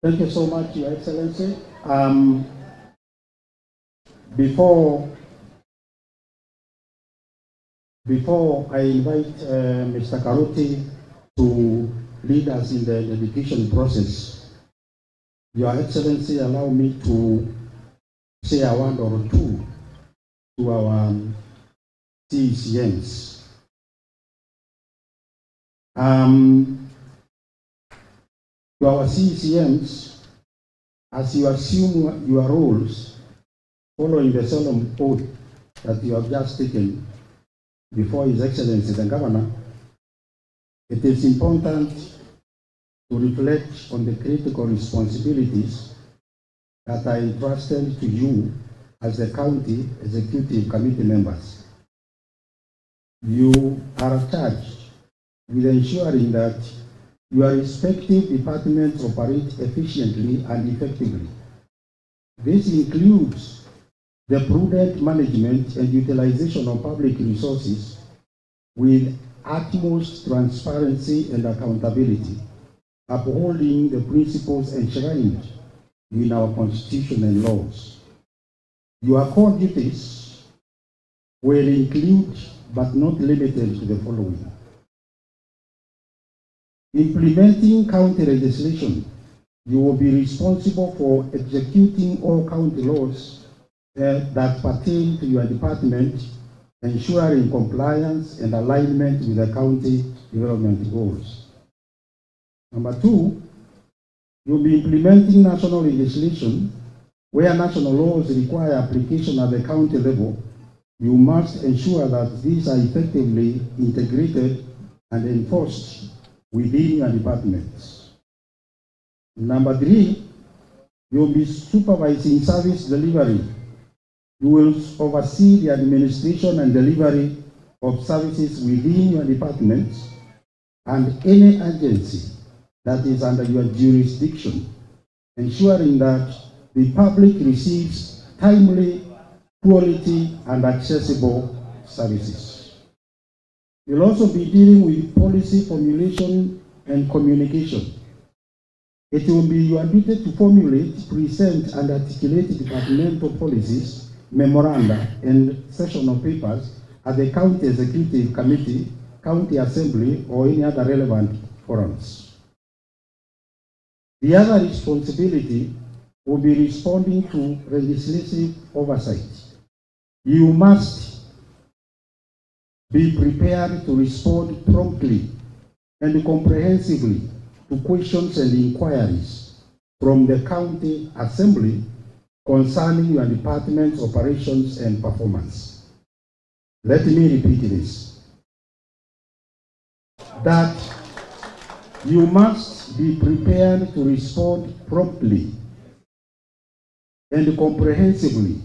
Thank you so much, Your Excellency. Before I invite Mr. Karuti to lead us in the dedication process, Your Excellency, allow me to say a word or two to our CCNs. To our CCMs, as you assume your roles following the solemn oath that you have just taken before His Excellency the Governor, it is important to reflect on the critical responsibilities that are entrusted to you as the County Executive Committee members. You are charged with ensuring that your respective departments operate efficiently and effectively. This includes the prudent management and utilization of public resources with utmost transparency and accountability, upholding the principles enshrined in our Constitution and laws. Your core duties will include, but not limited to, the following: implementing county legislation. You will be responsible for executing all county laws that pertain to your department, ensuring compliance and alignment with the county development goals. Number two, you'll be implementing national legislation. Where national laws require application at the county level, you must ensure that these are effectively integrated and enforced within your departments. Number three, you'll be supervising service delivery. You will oversee the administration and delivery of services within your departments and any agency that is under your jurisdiction, ensuring that the public receives timely, quality, and accessible services. You'll also be dealing with policy formulation and communication. It will be your duty to formulate, present, and articulate departmental policies, memoranda, and sessional papers at the County Executive Committee, County Assembly, or any other relevant forums. The other responsibility will be responding to legislative oversight. You must be prepared to respond promptly and comprehensively to questions and inquiries from the County Assembly concerning your department's operations and performance. Let me repeat this: that you must be prepared to respond promptly and comprehensively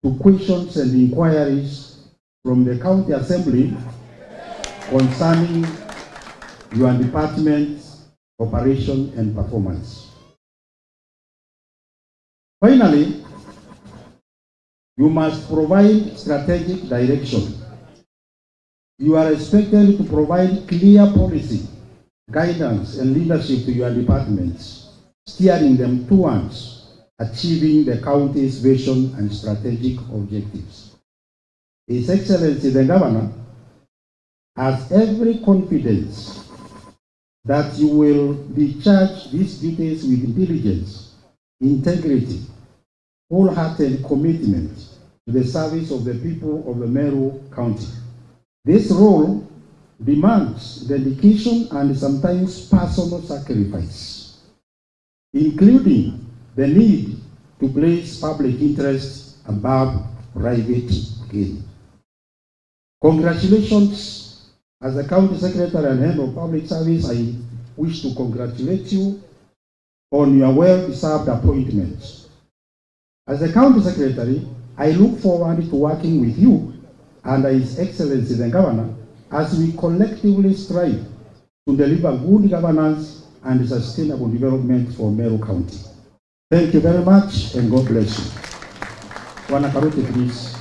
to questions and inquiries from the County Assembly concerning your department's operation and performance. Finally, you must provide strategic direction. You are expected to provide clear policy, guidance, and leadership to your departments, steering them towards achieving the county's vision and strategic objectives. His Excellency the Governor has every confidence that you will discharge these duties with diligence, integrity, wholehearted commitment to the service of the people of the Meru County. This role demands dedication and sometimes personal sacrifice, including the need to place public interest above private gain. Congratulations. As the County Secretary and Head of Public Service, I wish to congratulate you on your well-deserved appointment. As the County Secretary, I look forward to working with you and His Excellency the Governor as we collectively strive to deliver good governance and sustainable development for Meru County. Thank you very much and God bless you. Bwana Karuti, please.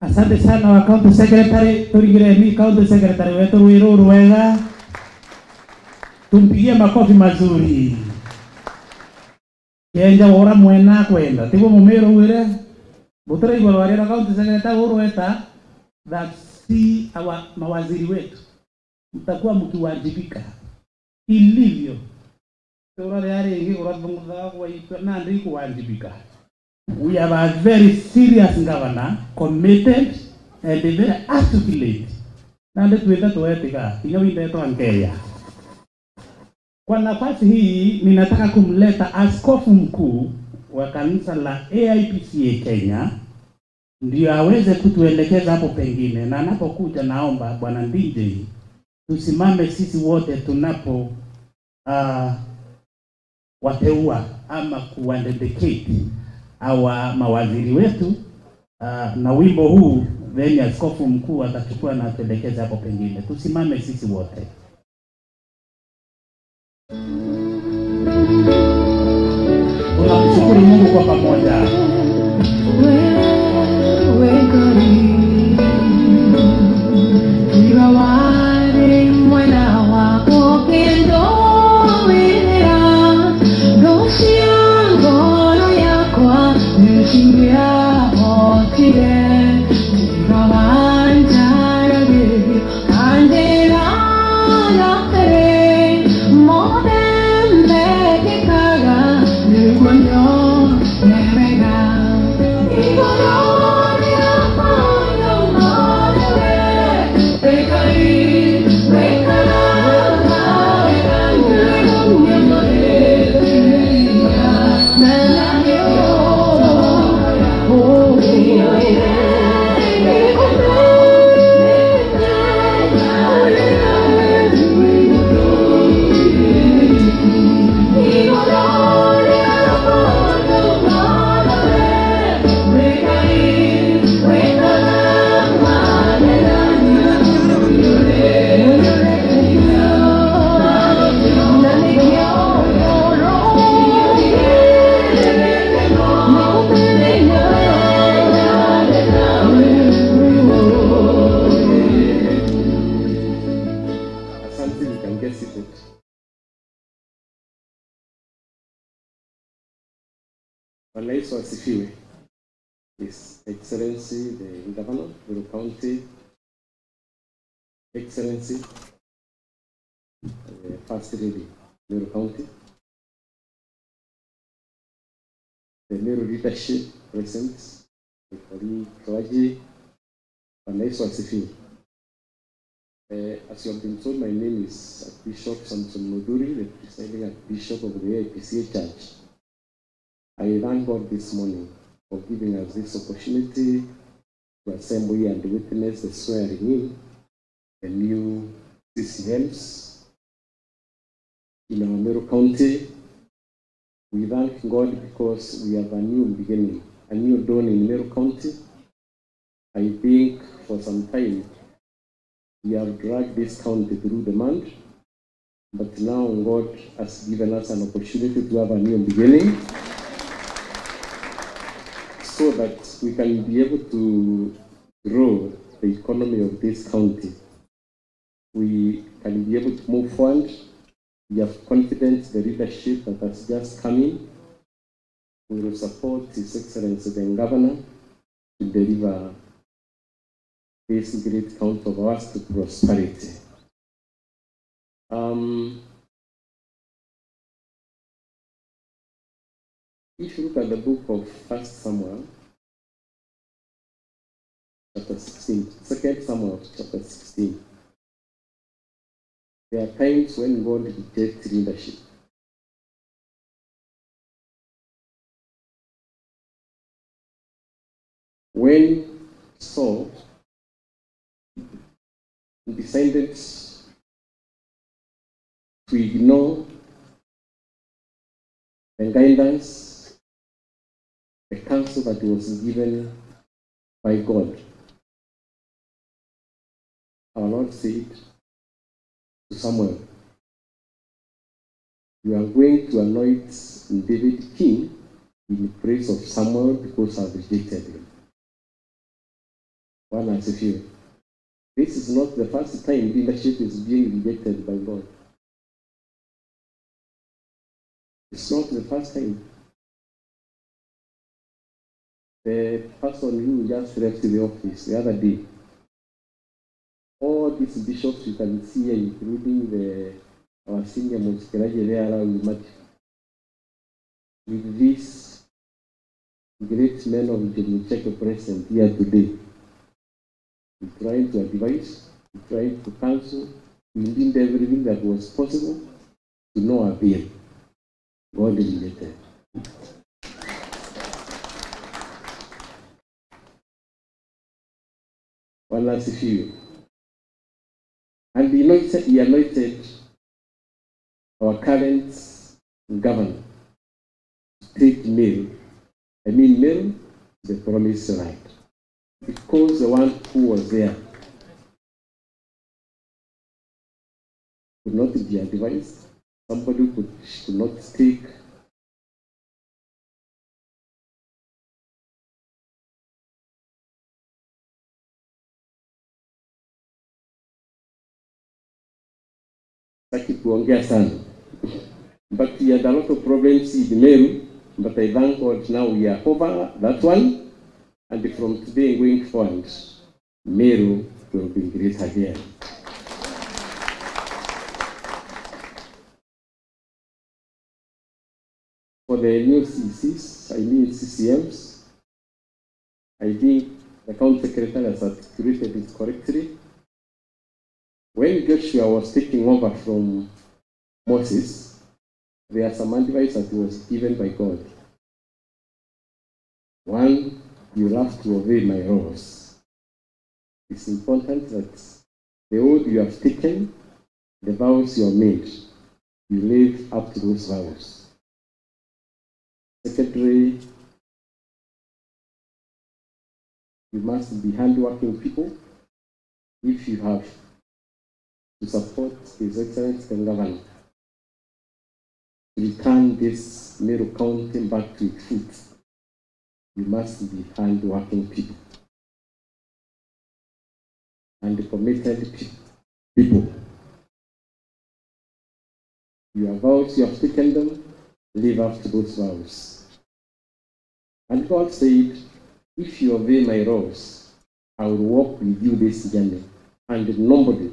Asante sana wa County Secretary, turigireni County Secretary wetu Wiruru wega. Tumpigie makofi mazuri. Kenja ora mwena kwenda. Tigo mumero wire. Butara igoro warira County Secretary urueta that si our mawaziri wetu. Mtakuwa mkiwajibika ilivyo. Tora yale ingi uradunguza kwa na ndi kuwajibika. We have a very serious governor, committed and very articulate. Na ndio tuweza tuwetika, inawinde to angeya. Kwa nafasi hii ninataka kumleta askofu mkuu wa kanisa la AIPCA Kenya ndio aweze kutuelekeza hapo pengine, na anapokuja naomba bwana DJ tusimame sisi wote tunapo wateua ama kuwandedicate awa mawaziri wetu na wimbo huu then askofu mkuu atachukua na atuelekeza hapo pengine. Tusimame sisi wote. Tunamshukuru Mungu kwa pamoja. His Excellency the Governor of Meru County, Excellency the First Lady Meru County, the Meru leadership present, the colleague clergy, and As you have been told, my name is Bishop Samson Muduri, the presiding Archbishop of the AIPCA Church. I thank God this morning for giving us this opportunity to assemble and witness the swearing in the new CCMs in our Meru County. We thank God because we have a new beginning, a new dawn in Meru County. I think for some time we have dragged this county through the mud, but now God has given us an opportunity to have a new beginning so that we can be able to grow the economy of this county. We can be able to move forward. We have confidence the leadership that has just come in. We will support His Excellency the Governor to deliver this great county of ours to prosperity. If you look at the book of 1 Samuel, chapter 16, 2 Samuel, chapter 16, there are times when God dictates leadership. When Saul decided to ignore the guidance, the counsel that was given by God, our Lord said to Samuel, "You are going to anoint David king in place of Samuel because I have rejected him." One answer here. This is not the first time leadership is being rejected by God. It's not the first time. The person who just left the office the other day, all these bishops you can see here, including our senior Moskeraji there around with these great men of the Czech present here today, we tried to advise, we tried to counsel, we did everything that was possible to no avail. God rejected. One last few. And he anointed our current governor to take Meru to the promised land. Because the one who was there could not be advised, somebody could not take kuongea sana. But we had a lot of problems in Meru, but I thank God now we are over that one, and from today going forward, Meru will be great again. For the new CCs, CCMs, I think the county secretary has articulated it correctly. When Joshua was taking over from Moses, there are some advice that was given by God. One, you have to obey my laws. It's important that the oath you have taken, the vows you have made, you live up to those vows. Secondly, you must be hardworking people. If you have to support His Excellency the Governor to return this Meru County back to its feet, you must be hard-working people and committed people. Your vows, you have taken them, live up to those vows. And God said, if you obey my laws, I will walk with you this journey, and nobody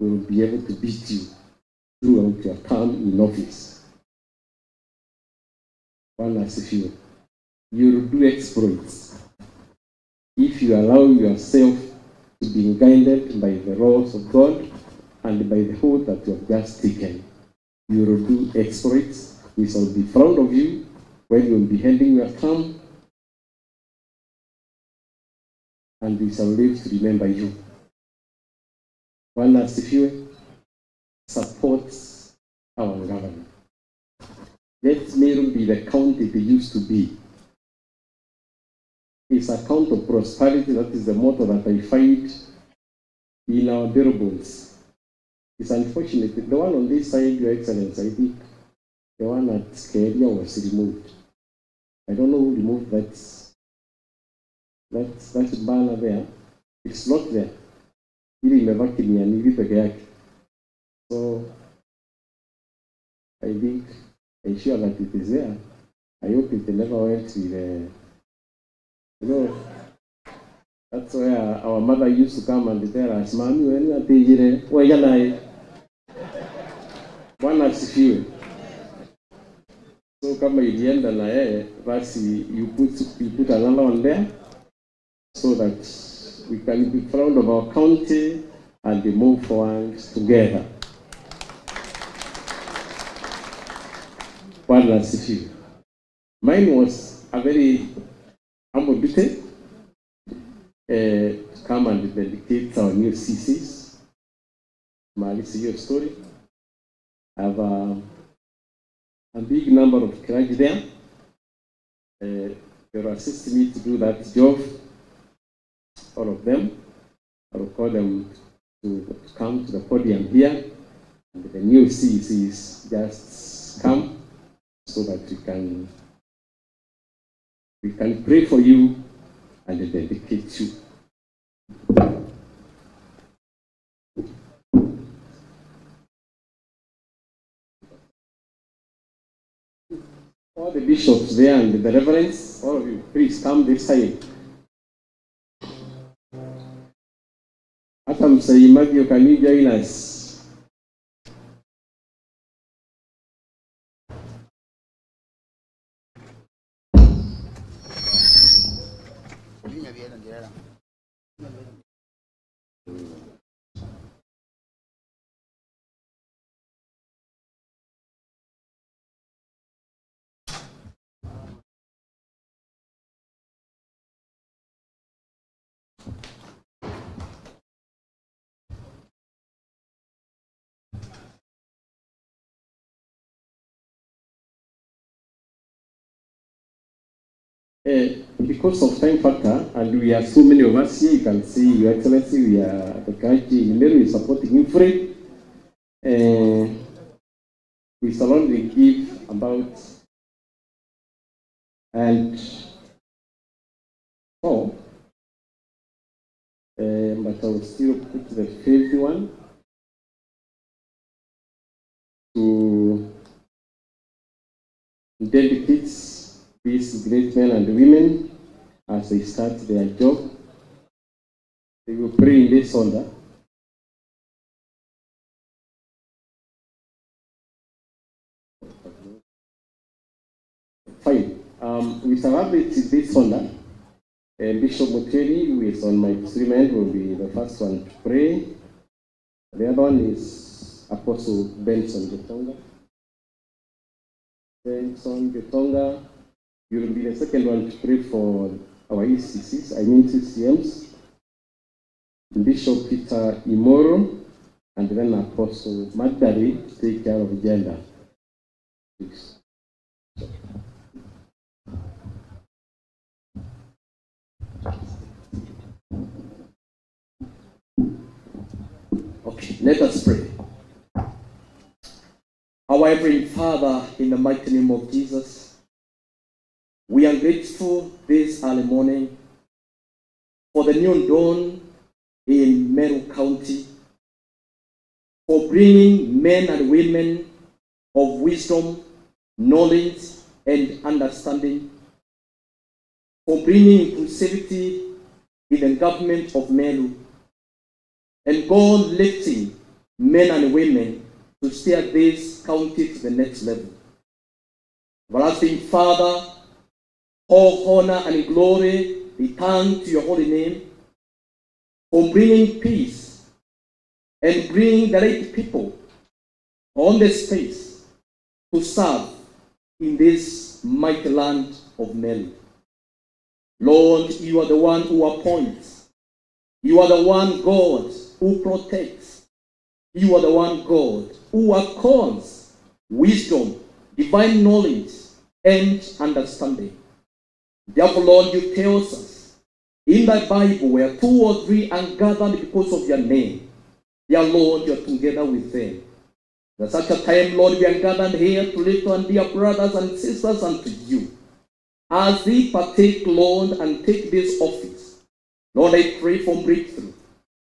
will be able to beat you throughout your term in office. One last few. You will do exploits if you allow yourself to be guided by the laws of God and by the oath that you have just taken. You will do exploits. We shall be proud of you when you will be ending your term, and we shall live to remember you. One last few. Support our governor. Let Meru be the county it used to be. It's a count of prosperity. That is the motto that I find in our Bibles. It's unfortunate. The one on this side, Your Excellency, I think the one at Keria was removed. I don't know who removed that banner there. It's not there. So I think, I'm sure that it is there. I hope it never went to the, that's where our mother used to come and tell us, Mommy, when you are there, why can I? One as few. So kama ilienda na yeye, basi you put another one there, so that we can be proud of our county and we move forward together. One as few. Mine was a very humble duty. Come and dedicate our new CCs. Mali, see your story. I have a big number of clergy there. They will assist me to do that job. All of them. I will call them to come to the podium here. And the new CCs just come so that we can pray for you and dedicate you. All the bishops there and the reverends, all of you, please come this side. Atam Sayimagio, can you join us? Because of time factor, and we are so many of us here, you can see, Your Excellency, we are the clergy in Meru is supporting him free. We shall only give about and four, but I will still put the fifth one to dedicate these great men and women as they start their job. They will pray in this order. Fine. We shall have it in this order. Bishop Muteri, who is on my instrument, will be the first one to pray. The other one is Apostle Benson Getonga. You will be the second one to pray for our ECCs, I mean CCMs. Bishop Peter Imoro, and then Apostle Magdari to take care of gender. Please. Okay, let us pray. Our Heavenly Father, in the mighty name of Jesus, we are grateful this early morning for the new dawn in Meru County, for bringing men and women of wisdom, knowledge, and understanding, for bringing inclusivity in the government of Meru, and God lifting men and women to steer this county to the next level. Everlasting Father, all honor and glory return to your holy name for bringing peace and bringing the right people on the space to serve in this mighty land of Meru. Lord, you are the one who appoints. You are the one God who protects. You are the one God who accords wisdom, divine knowledge, and understanding. Therefore, Lord, you tell us in thy Bible, where 2 or 3 are gathered because of your name, dear Lord, you are together with them. At such a time, Lord, we are gathered here to lift our dear brothers and sisters unto you. As they partake, Lord, and take this office, Lord, I pray for breakthrough.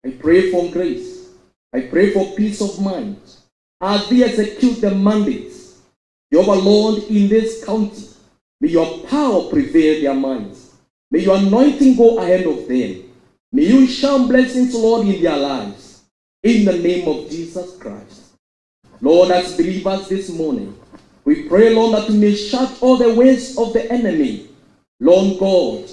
I pray for grace. I pray for peace of mind. As they execute the mandates, Jehovah, Lord, in this county, may your power prevail their minds. May your anointing go ahead of them. May you shower blessings, Lord, in their lives. In the name of Jesus Christ. Lord, as believers this morning, we pray, Lord, that you may shut all the ways of the enemy. Lord God,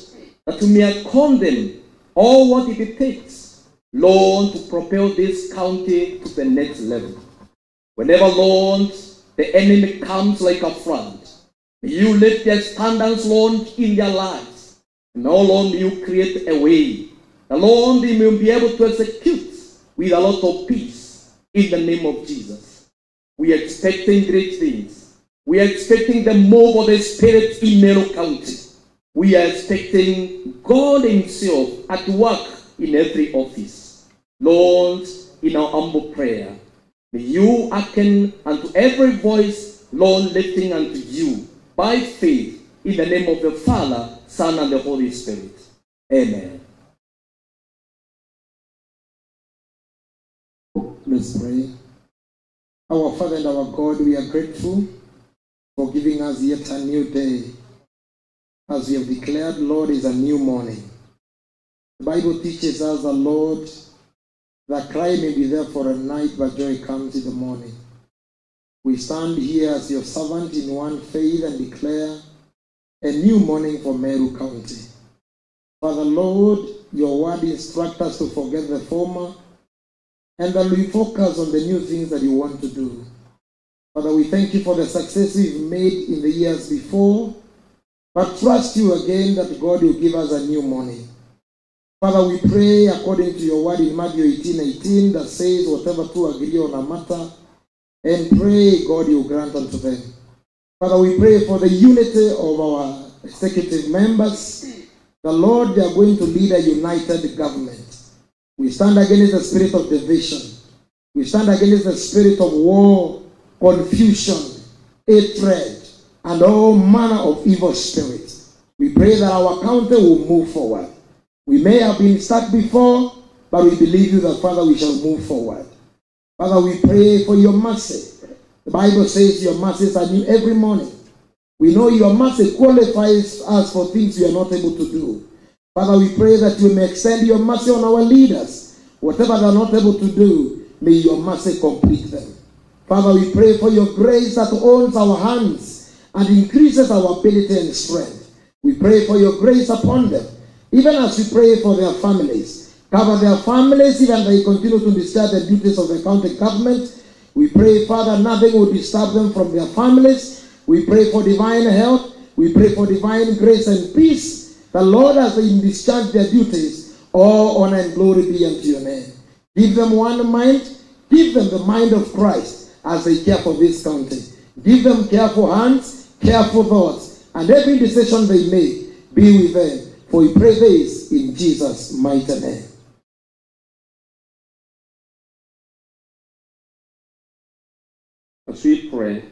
that you may condemn all what it takes, Lord, to propel this county to the next level. Whenever, Lord, the enemy comes like a flood, may you lift their standards, Lord, in their lives. And now, Lord, may you create a way. The Lord, they may be able to execute with a lot of peace in the name of Jesus. We are expecting great things. We are expecting the move of the Spirit in Meru County. We are expecting God himself at work in every office. Lord, in our humble prayer, may you hearken unto every voice, Lord, lifting unto you by faith in the name of the Father, Son, and the Holy Spirit. Amen. Let's pray. Our Father and our God, we are grateful for giving us yet a new day. As we have declared, Lord, is a new morning. The Bible teaches us that, Lord, the cry may be there for a night, but joy comes in the morning. We stand here as your servant in one faith and declare a new morning for Meru County. Father, Lord, your word instructs us to forget the former and that we focus on the new things that you want to do. Father, we thank you for the success we've made in the years before, but trust you again that God will give us a new morning. Father, we pray according to your word in Matthew 18:18 that says, whatever two agree on a matter, and pray, God will grant unto them. Father, we pray for the unity of our executive members. The Lord, they are going to lead a united government. We stand against the spirit of division. We stand against the spirit of war, confusion, hatred, and all manner of evil spirits. We pray that our county will move forward. We may have been stuck before, but we believe you that, Father, we shall move forward. Father, we pray for your mercy. The Bible says your mercies are new every morning. We know your mercy qualifies us for things we are not able to do. Father, we pray that you may extend your mercy on our leaders. Whatever they are not able to do, may your mercy complete them. Father, we pray for your grace that owns our hands and increases our ability and strength. We pray for your grace upon them, even as we pray for their families. Cover their families, even as they continue to discharge the duties of the county government. We pray, Father, nothing will disturb them from their families. We pray for divine health. We pray for divine grace and peace. The Lord, as they discharge their duties, all honor and glory be unto your name. Give them one mind. Give them the mind of Christ as they care for this county. Give them careful hands, careful thoughts, and every decision they make, be with them. For we pray this in Jesus' mighty name. As we pray,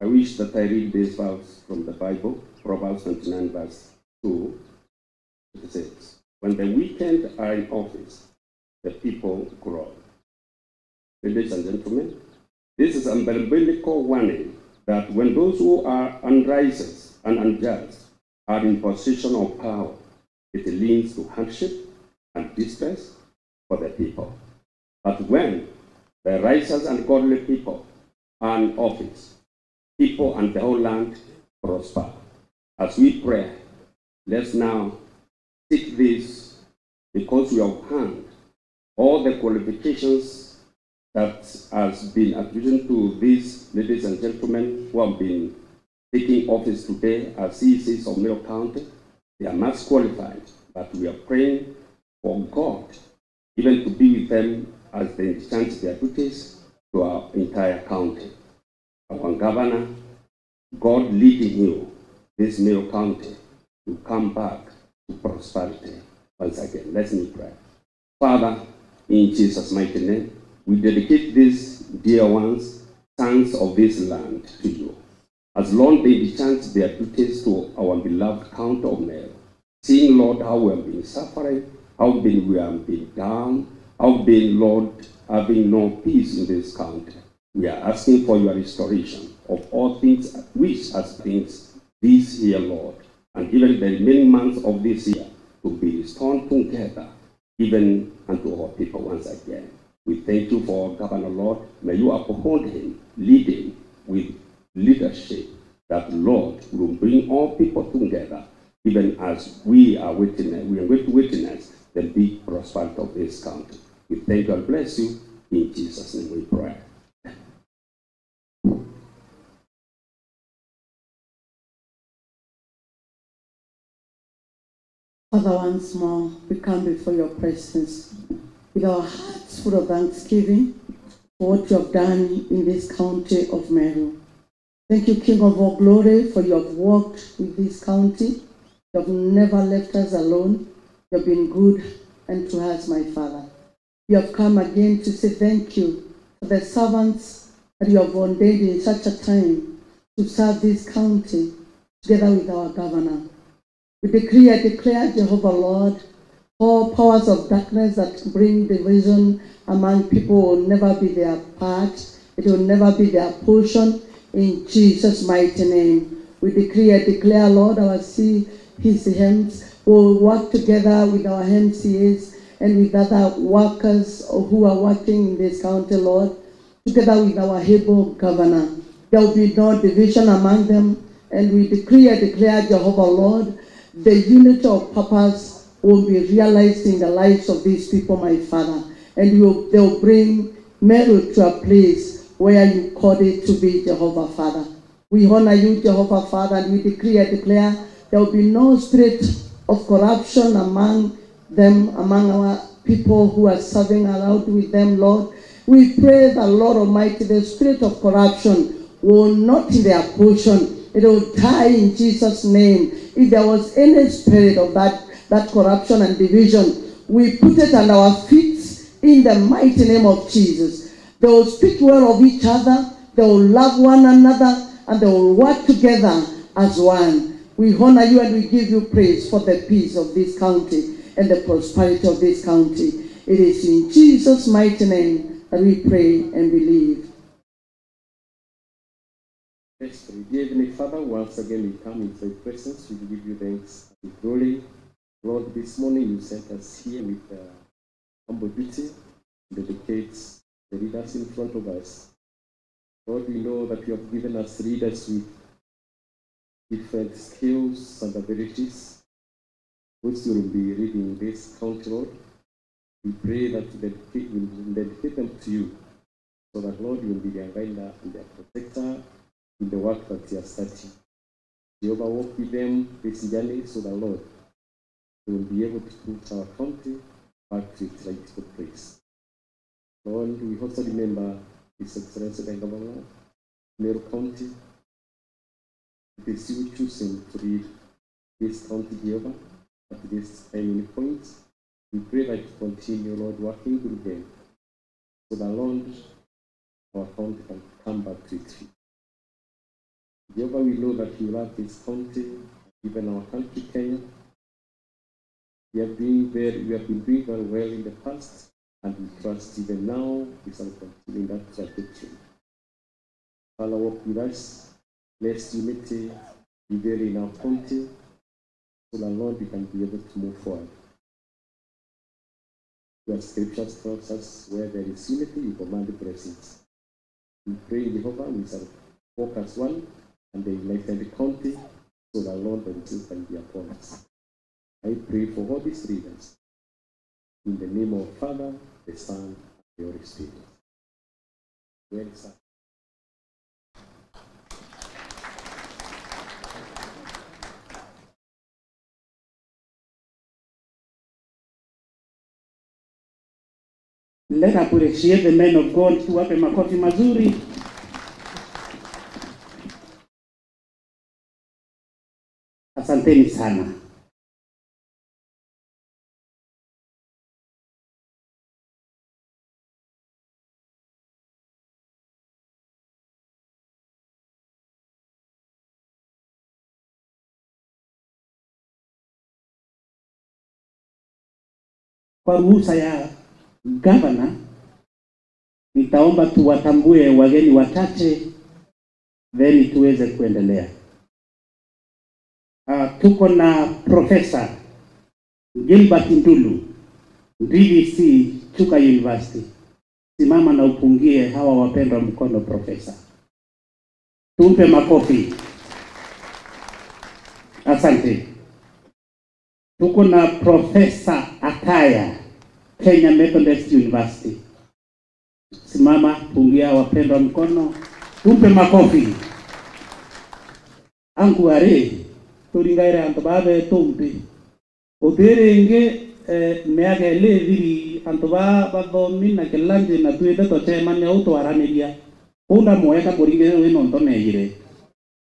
I wish that I read this verse from the Bible, Proverbs 29, verse 2. It says, when the wicked are in office, the people grow. Ladies and gentlemen, this is a biblical warning that when those who are unrighteous and unjust are in position of power, it leads to hardship and distress for the people. But when the righteous and godly people are in office, people and the whole land prosper. As we pray, let's now seek this, because we have heard all the qualifications that has been attributed to these ladies and gentlemen who have been taking office today as CECs of Meru County. They are much qualified, but we are praying for God even to be with them as they discharge their duties to our entire county. governor, God leading you, this Meru County, to come back to prosperity once again. Let me pray. Father, in Jesus' mighty name, we dedicate these dear ones, sons of this land, to you. As Lord, they discharge their duties to our beloved county of Meru. Seeing, Lord, how we have been suffering, how we have been down, how been, Lord, having no peace in this county. We are asking for your restoration of all things which has things this year, Lord, and even the remaining months of this year to be restored together, even unto our people once again. We thank you for Governor, Lord. May you uphold him, lead him with leadership, that, Lord, will bring all people together, even as we are going to witness the big prosperity of this country. We thank you and bless you. In Jesus' name we pray. Father, once more, we come before your presence with our hearts full of thanksgiving for what you have done in this county of Meru. Thank you, King of all glory, for you have walked with this county. You have never left us alone. You have been good unto us, my Father. You have come again to say thank you for the servants that you have ordained in such a time to serve this county together with our governor. We decree and declare, Jehovah Lord, all powers of darkness that bring division among people will never be their part. It will never be their portion. In Jesus' mighty name, we decree and declare, Lord, our CPCMs will work together with our MCAs and with other workers who are working in this county, Lord, together with our able governor. There will be no division among them, and we decree and declare, Jehovah Lord, the unity of purpose will be realized in the lives of these people, my Father, and they will bring Meru to a place where you called it to be, Jehovah Father. We honor you, Jehovah Father, and we decree and declare there will be no spirit of corruption among them, among our people who are serving around with them, Lord. We pray that, Lord Almighty, the spirit of corruption will not be their portion. It will die in Jesus' name. If there was any spirit of that corruption and division, we put it under our feet in the mighty name of Jesus. They will speak well of each other, they will love one another, and they will work together as one. We honor you and we give you praise for the peace of this county and the prosperity of this county. It is in Jesus' mighty name that we pray and believe. Yes, dear Heavenly Father, once again we come into your presence. We give you thanks and glory. Lord, this morning you sent us here with humble duty to dedicate the leaders in front of us. Lord, we know that you have given us leaders with different skills and abilities, which will be leading this county, Lord. We pray that you will dedicate them to you, so that, Lord, you will be their guide and their protector in the work that you are starting. Jehovah, walk with them this journey, so that, Lord, they will be able to put our county back to its rightful place. Lord, we also remember His Excellency the Governor, Meru County. It is you choosing to lead this county, Jehovah, at this timing point. We pray that you continue, Lord, working through them, so that, Lord, our county can come back to its feet. Jehovah, we know that you love this county, even our country, Kenya. We have been doing very well in the past, and we trust even now we shall continue that trajectory. Father, walk with us. Let unity be there in our county, so that, Lord, we can be able to move forward. Your scriptures tells us where there is unity, you command the blessings. We pray, Jehovah, we shall walk as one and the united county, so that, Lord, the result can be upon us. I pray for all these leaders. In the name of Father, the Son, and the Holy Spirit. Well, sir. Let us appreciate the men of God. Tuwape makofi mazuri. Asanteni sana. Kwa ruhusa ya gavana, nitaomba tuwatambue wageni wachache then tuweze kuendelea. Tuko na Profesa Gilbert Ndulu, DVC Chuka University. Simama na upungie hawa wapendwa mkono profesa. Tumpe makofi. Asante. Tuko na Profesa Akaya, Kenya Methodist University. Simama, pungia wapendwa mkono. Tumpe makofi. Anguare, turingaire antobabe tumpe. Uterenge meage leviri antoba badhomi na kelanje na tuende tochema nya utwaraniria. Unda moeka boringe we nonto meire.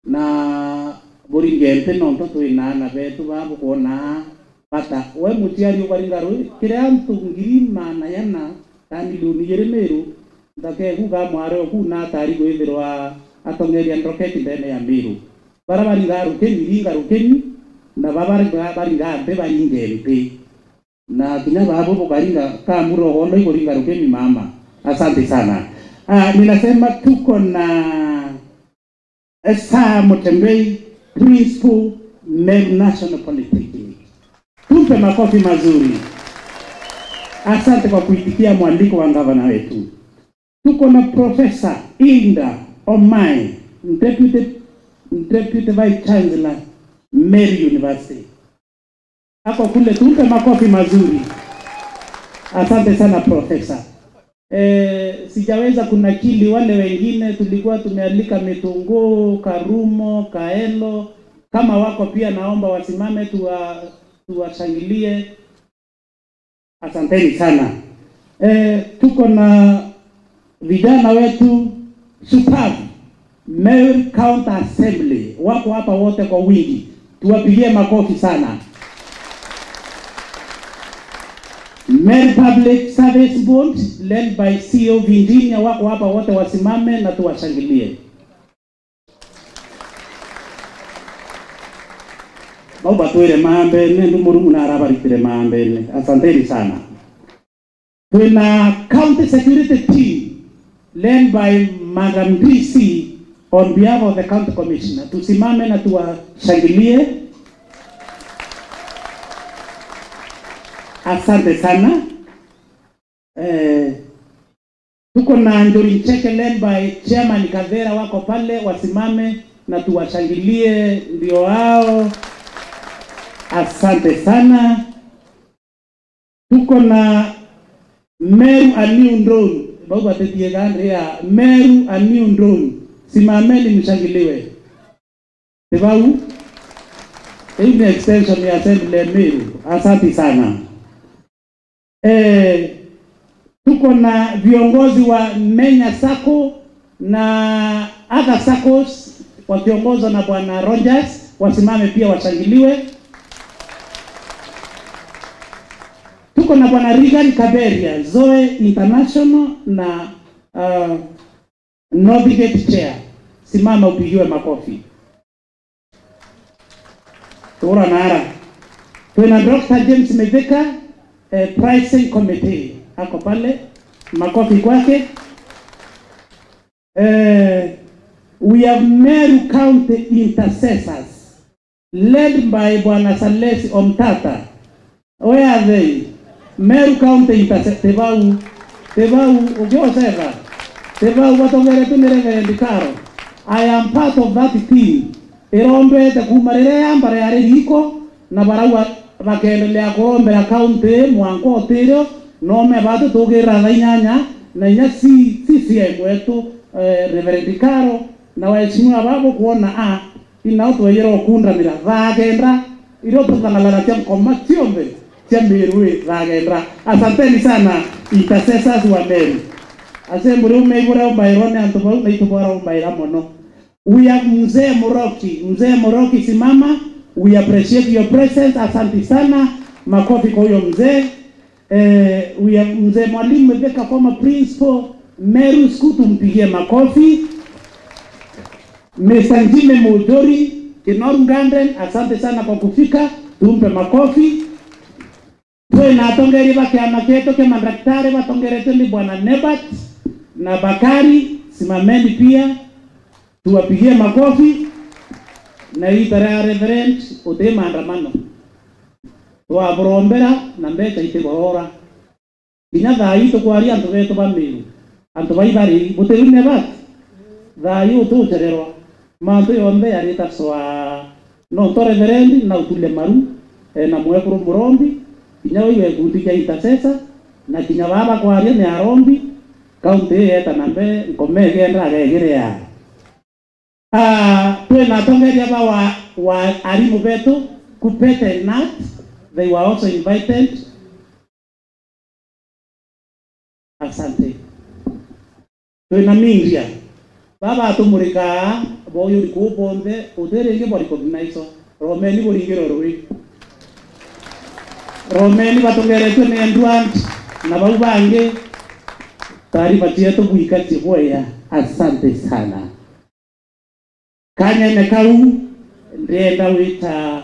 Na boringe mpe nonto tuina na betu babu kona pata we mutiari ubaringaru kire antu ngiri mana yana kandi luni yeremeru ndake kuga mwaro ku na tari gwithirwa atongeria rocket ndene ya miru barabaringaru keni na babaringa mpe baringe mpe na kinya babo bokaringa kamuro hono ikoringa keni mama. Asante sana. Ninasema tuko na Esa Mutembei, Principal Meru National Polytechnic. Tumpe makofi mazuri. Asante kwa kuitikia mwaliko wa gavana wetu. Tuko na Profesa Inda Omai, Deputy Vice Chancellor, Meru University. Hapo kule tumpe makofi mazuri. Asante sana Profesa. Sijaweza kunakili wale wengine tulikuwa tumealika Mitungu, Karumo, Kaelo. Kama wako pia naomba wasimame tuwashangilie. Asanteni sana. Tuko na vijana wetu shupavu Meru County Assembly. Wako hapa wote kwa wingi. Tuwapigie makofi sana. Meru Public Service Board led by CEO Virginia wako hapa wote wasimame na tuwashangilie. Baba tuere mambe nendo murumu na arabarikire mambe. Asanteni sana. Tuna County Security Team led by Madam DC on behalf of the County Commissioner. Tusimame na tuwashangilie. Asante sana. Tuko na Njori Cheke led by Chairman Kavera wako pale wasimame na tuwashangilie ndio hao. Asante sana. Tuko na Meru Aniu Ndron. Baba tetie gandria Meru Aniu Ndron. Simameni mshangiliwe. Tebau. Hii ni extension ya Assembly Meru. Asante sana. Tuko na viongozi wa Menya Sacco na other Saccos wakiongozwa na Bwana Rogers wasimame pia washangiliwe. Tuko na Bwana Regan Kaberia, Zoe International na Navigate Chair. Simama upigiwe makofi. Tura nara. Tuna Dr. James Meveka, Pricing Committee. Hako pale, makofi kwake. We have Meru County Intercessors led by Bwana Salesi Omtata. Where are they? Meru County Intercessors. Tebau, ukioseva. Tebau watongere tunere ndikaro. I am part of that team. Irombe te kumarire ambare yare hiko na barawa bakendelea kuombera county mwanko otero no me bado tugera nyanya na nya si wetu Reverend Karo na waheshimiwa babo kuona inauto yero kunda mira vagendra iro tutangalala kwa komatiombe cha Meru vagendra. Asanteni sana intercessors wa Meru. Asemburu meibura Bairone antobau na itobora Baira mono. We have Mzee Moroki simama We appreciate your presence. Asante sana. Makofi kwa huyo mzee. Mzee Mwalimu Rebecca, former principal Meru School, tumpigie makofi. Mr. Njime Mudori Kinoru Ganden, asante sana kwa kufika, tumpe makofi. Tuwe na atongeri bake amaketo ke mandaktari batongerete ni Bwana Nebat na Bakari, simameni pia tuwapigie makofi. Na hii tarehe Reverend Ode maandamano wa Brombera na mbeta ite bahora ina dai to kwari antu beto bamiru antu baibari buterune bat dai to terero manto yombe arita soa no to Reverend na utule maru na mwekuru Murombi inyawe iwe kutika itasesa na kinyababa kwari ne Arombi kaunti eta nambe komege ndra gegere ya tuwe na tongeria ba wa arimu betu kupete nat. They were also invited. Asante. Tuwe na mingia baba atumurika boyo likubonde uterenge bari kognaiso romeni boringero roi romeni batongeretwe ne ndwant na babange taarifa yetu buikati boya. Asante sana. Kanya nekau ndenda wita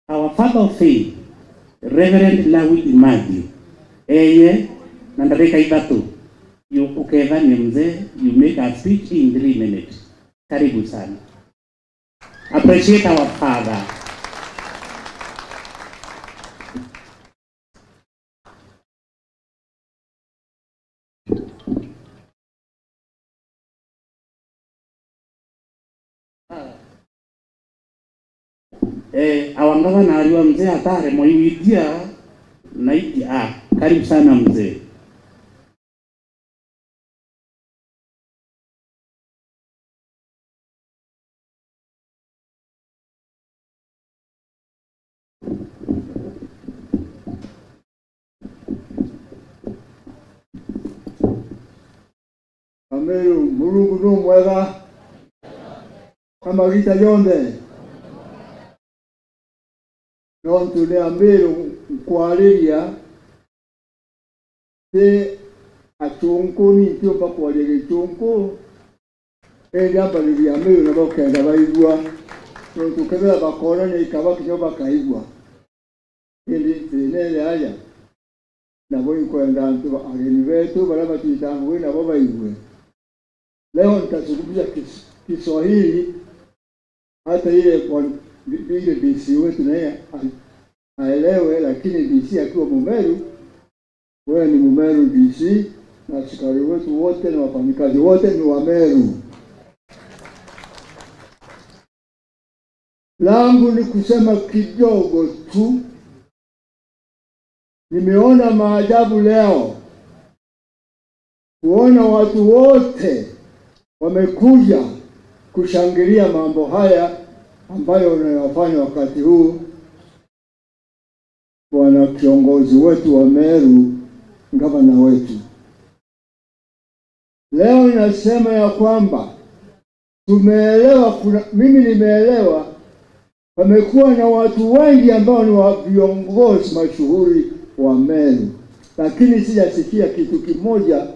our father of faith Reverend Lawi Imadi eye na ndabeka itatu ukeva ni mzee, you make a speech in 3 minutes. Karibu sana. Appreciate our father. Awangava na aliwa mzee atare moiwidia naiti karibu sana mzee. Ameru Mulungu no mwega kama gita yonde nontu ne Ameru kwariria te achunku ni tio pa kwariria chunku amba ni Ameru na bakenda baigwa nontu kebera bakona ne ikaba kinyoba kaigwa ili tene haya na boi kwenda ntu ageni wetu baraba tuitangu na baba igwe. Leo nitazungumzia Kiswahili hata ile DC wetu naye aelewe, lakini DC akiwa Mumeru, wewe ni Mumeru DC, na askari wetu wote na wafanyikazi wote ni wa Meru. Langu ni kusema kidogo tu. Nimeona maajabu leo, kuona watu wote wamekuja kushangilia mambo haya ambayo unayofanya wakati huu. Bwana kiongozi wetu wa Meru, gavana wetu, leo ninasema ya kwamba tumeelewa, mimi nimeelewa, wamekuwa na watu wengi ambao ni wa viongozi mashuhuri wa Meru, lakini sijasikia kitu kimoja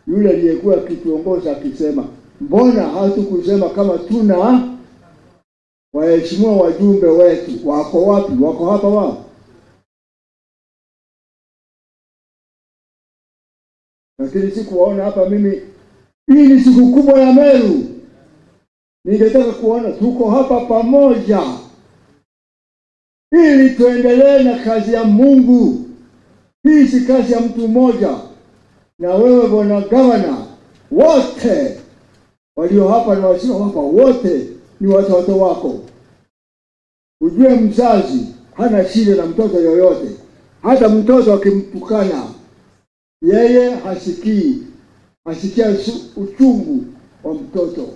yule aliyekuwa kituongoza akisema, mbona hatukusema kama tuna waheshimiwa wajumbe wetu wako wapi? Wako hapa wao? Lakini sikuwaona hapa. Mimi hii ni siku kubwa ya Meru, ningetaka kuona tuko hapa pamoja ili tuendelee na kazi ya Mungu. Hii si kazi ya mtu mmoja. Na wewe bwana gavana, wote walio hapa na wasio hapa, wote ni watoto wako. Ujue mzazi hana shida na mtoto yoyote. Hata mtoto akimtukana, yeye hasikii, asikia uchungu wa mtoto.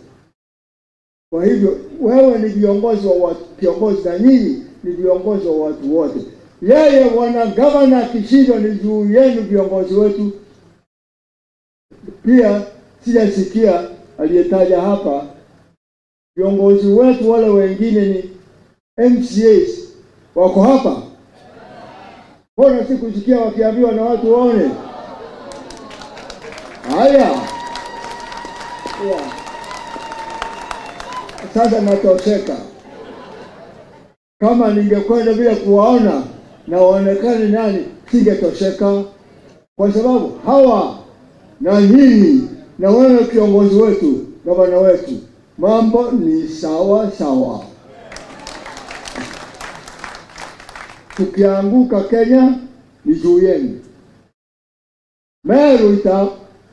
Kwa hivyo wewe ni viongozi wa watu, kiongozi, na nyinyi ni viongozi wa watu wote. Yeye bwana gavana akishindwa ni juu yenu viongozi wetu. Pia sijasikia aliyetaja hapa viongozi wetu wale wengine ni MCAs wako hapa? Mbona sikusikia wakiambiwa na watu waone? Haya. Sasa natosheka. Kama ningekwenda bila kuwaona na waonekane nani, singetosheka, kwa sababu hawa na nyinyi na wewe kiongozi wetu, gavana wetu, mambo ni sawa sawa. Tukianguka Kenya ni juu yenu.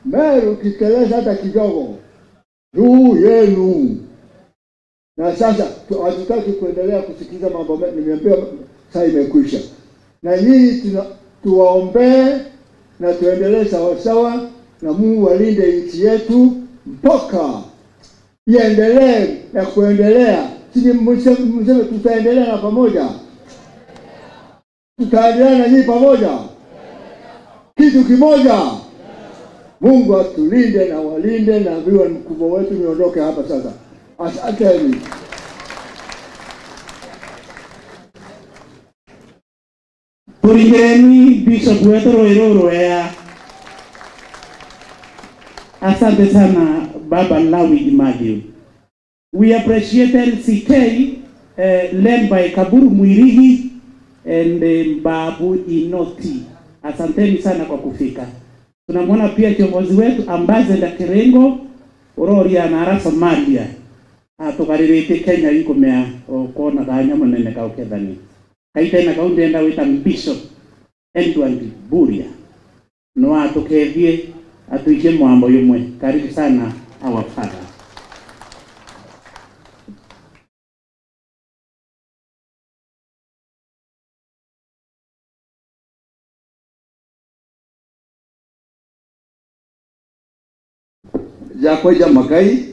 Meru kiteleza hata kidogo juu yenu. Na sasa hatutaki kuendelea kusikiza mambo mengi, nimeambiwa saa imekwisha. Na nyinyi tuwaombee na tuendelee sawa sawa, na Mungu alinde nchi yetu mpaka iendelee na kuendelea. Sisi mseme tutaendelea na pamoja. Tutaendelea na nyinyi pamoja. Kitu kimoja. Mungu atulinde na walinde, na viwe mkubwa wetu. Niondoke hapa sasa. Asanteni. Kuringeni Bishop wetu Roiro ya. Asante sana Baba Lawi Imagine. We appreciate LCK led by Kaburu Mwirigi and Babu Inoti. Asanteni sana kwa kufika. Tunamwona pia kiongozi wetu Ambassador Kirengo Ororia na Ara Somalia. Tukarirete Kenya yuko mea kona ganya munene ka ukethani. Kaitena kaunti enda wita Bishop Edward Buria. No atukethie atuike mwambo yumwe. Karibu sana our father. Jakweja Makai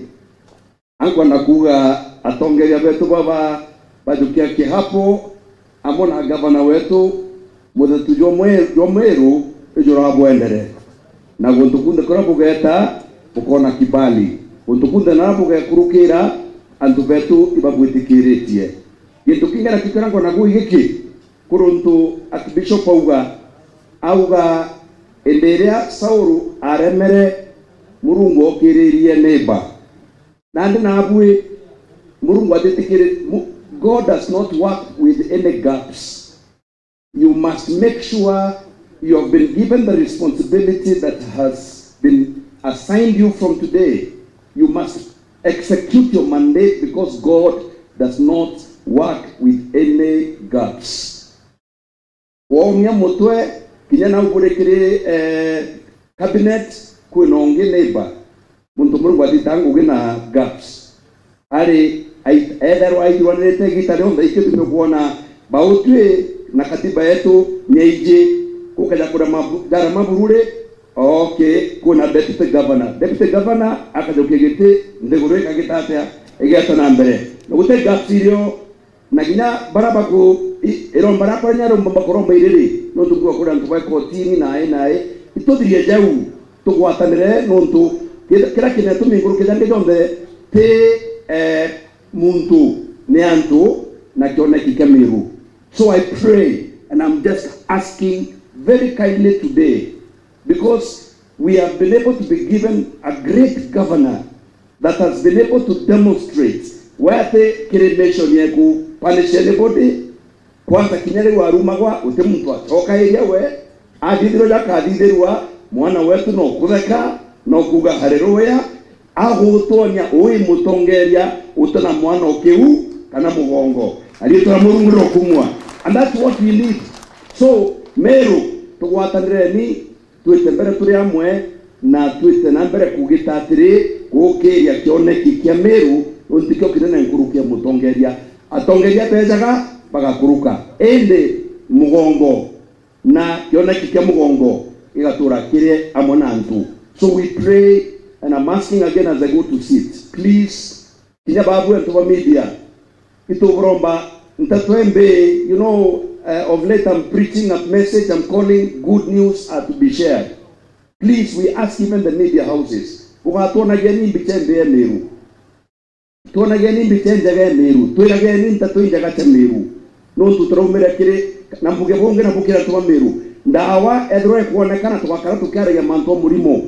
angwa nakuga atongeria wetu baba bajukia kihapo amona gavana wetu muthetu jomweru ijora bwendere na guntukunde kora bugeta bukona kibali guntukunde na bugekurukira antu betu ibabwitikiretie gintu kingera kikarango nagu igiki kuruntu akibishop auga enderea Sauru aremere Murungu okiririe neighbor. Nandi nabwe Murungu atetikire. God does not work with any gaps. You must make sure you have been given the responsibility that has been assigned you from today. You must execute your mandate because God does not work with any gaps. Womya motwe kinyana uburekire cabinet kuinonge neighbor muntu Murungu atitangu gina gaps ari either wairwanete gitare onda ikitu kuona bautwe na katiba yetu nyeije kukaja kuna dara maburure. Okay, kuna deputy governor akajokia gite ndegure kagitatea egeta na mbere gute gaps irio na ginya baraba ku iromba rapa nyaro mbamba koromba iriri no tukua kura ntwa kotini nae itothirie jau tugwatanire nontu kira kina tuminguru kijange jonde te muntu ne antu na kiona kikamiru. So I pray and I'm just asking very kindly today, because we have been able to be given a great governor that has been able to demonstrate where the nation yeku punish anybody kwanza kinyere wa rumagwa ute muntu atoka area we adithiro jakadithirwa mwana wetu no kutheka no kuga haleluya agutonya oi mutongeria utana mwana okiu kana mugongo alietwa Murungu rokumwa, and that's what we need. So Meru tugwatanire ni twitembere turi amwe na twite na mbere kugitatiri gukiria kioneki kia Meru untikio kinene nkurukia mutongeria atongeria tejaga bagakuruka ende mugongo na kioneki kia mugongo igatura kire amonantu. So we pray, and I'm asking again as I go to sit, please kinya babu and media itobromba ntatwembe, you know, of late I'm preaching a message, I'm calling good news are to be shared. Please, we ask even the media houses, ukatona geni bichembe Meru tuonage ni mbitenjage Meru twirage ni ntatuinjaga cha Meru no tutraumira kire na mbuge bonge na bukira tuwa Meru ndawa edroe kuonekana twakara tukiaragia manto murimo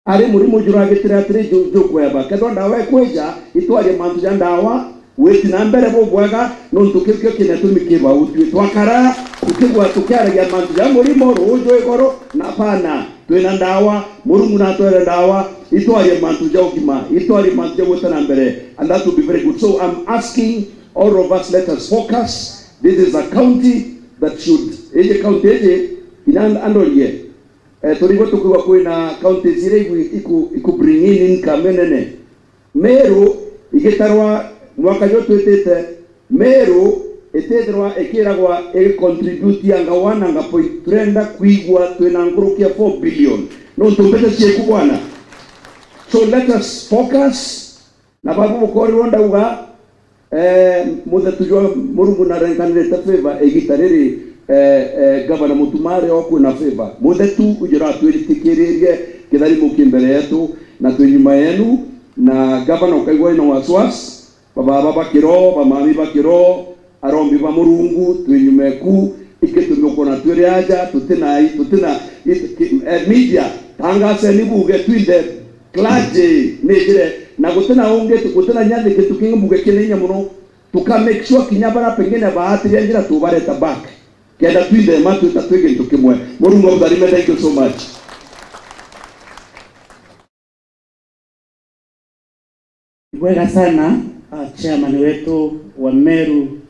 ari murimo juragitira atire jo kweba kedo ndawa kweja itwaje manto ja ndawa weti na mbere bo bwaga no ntukirikyo kine tumikiba utwe twakara ukigwa tukiaragia manto ja murimo rojo igoro na pana twina ndawa murungu na twere ndawa itwaje manto ja ukima itwaje manto ja wetana mbere, and that will be very good. So I'm asking all of us, let us focus. This is a county that should eje county eje ina andolie tuligo tukiwa kwina county zile iku bring in income nene Meru igetarwa mwaka yote etete Meru etedrwa ekiragwa contribute yanga 1.3 kuigwa twina ngurukia 4 billion no tumpete chieku bwana. So let us focus na babu kori ronda uga muda tujua murungu na renkanire ta favor egitariri gavana mutumare oku na favor muda tu ujira twiritikirie kidari mukimbere yetu na twenyuma yenu na gavana ukaigwa ina waswas baba bakiro bamami bakiro arombi ba murungu twenyumeku iketumyo na twire aja tutina media tangase ni buge twinde clergy negire na gutena onge tukutena nyande ketukinga buge kelenya muno tuka make sure kinyabara pengine bahati ya njira tubareta back kenda twinde matu tatwege tukimwe murungu mbarime. Thank you so much. Bwega sana chairman wetu wa Meru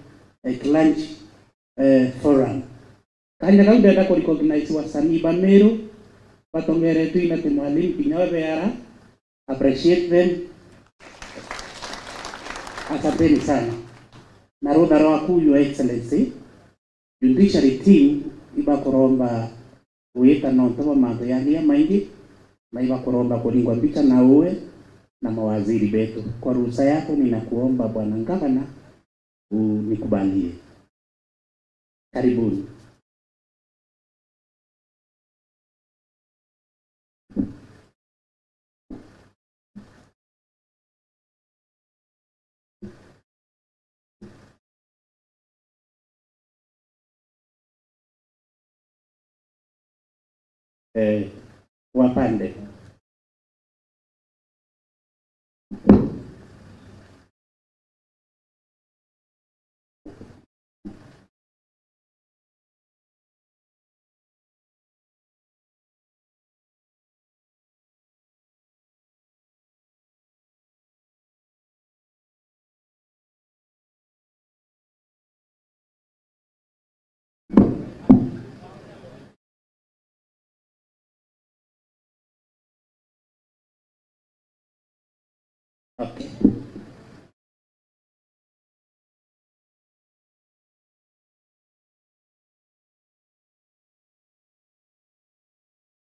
Lunch Forum. Kanya kaunde da recognize wasanii ba Meru batongere tu ina te mwalimu kinyawe yara, appreciate them. Asanteni sana. Narodha rawaku your excellency judiciary team iba kuromba uita nontoba mambo ya maingi na iba kuromba kulingwa picha na uwe na mawaziri betu. Kwa ruhusa yako ninakuomba bwana gavana unikubalie. Karibuni. Wapande. Okay.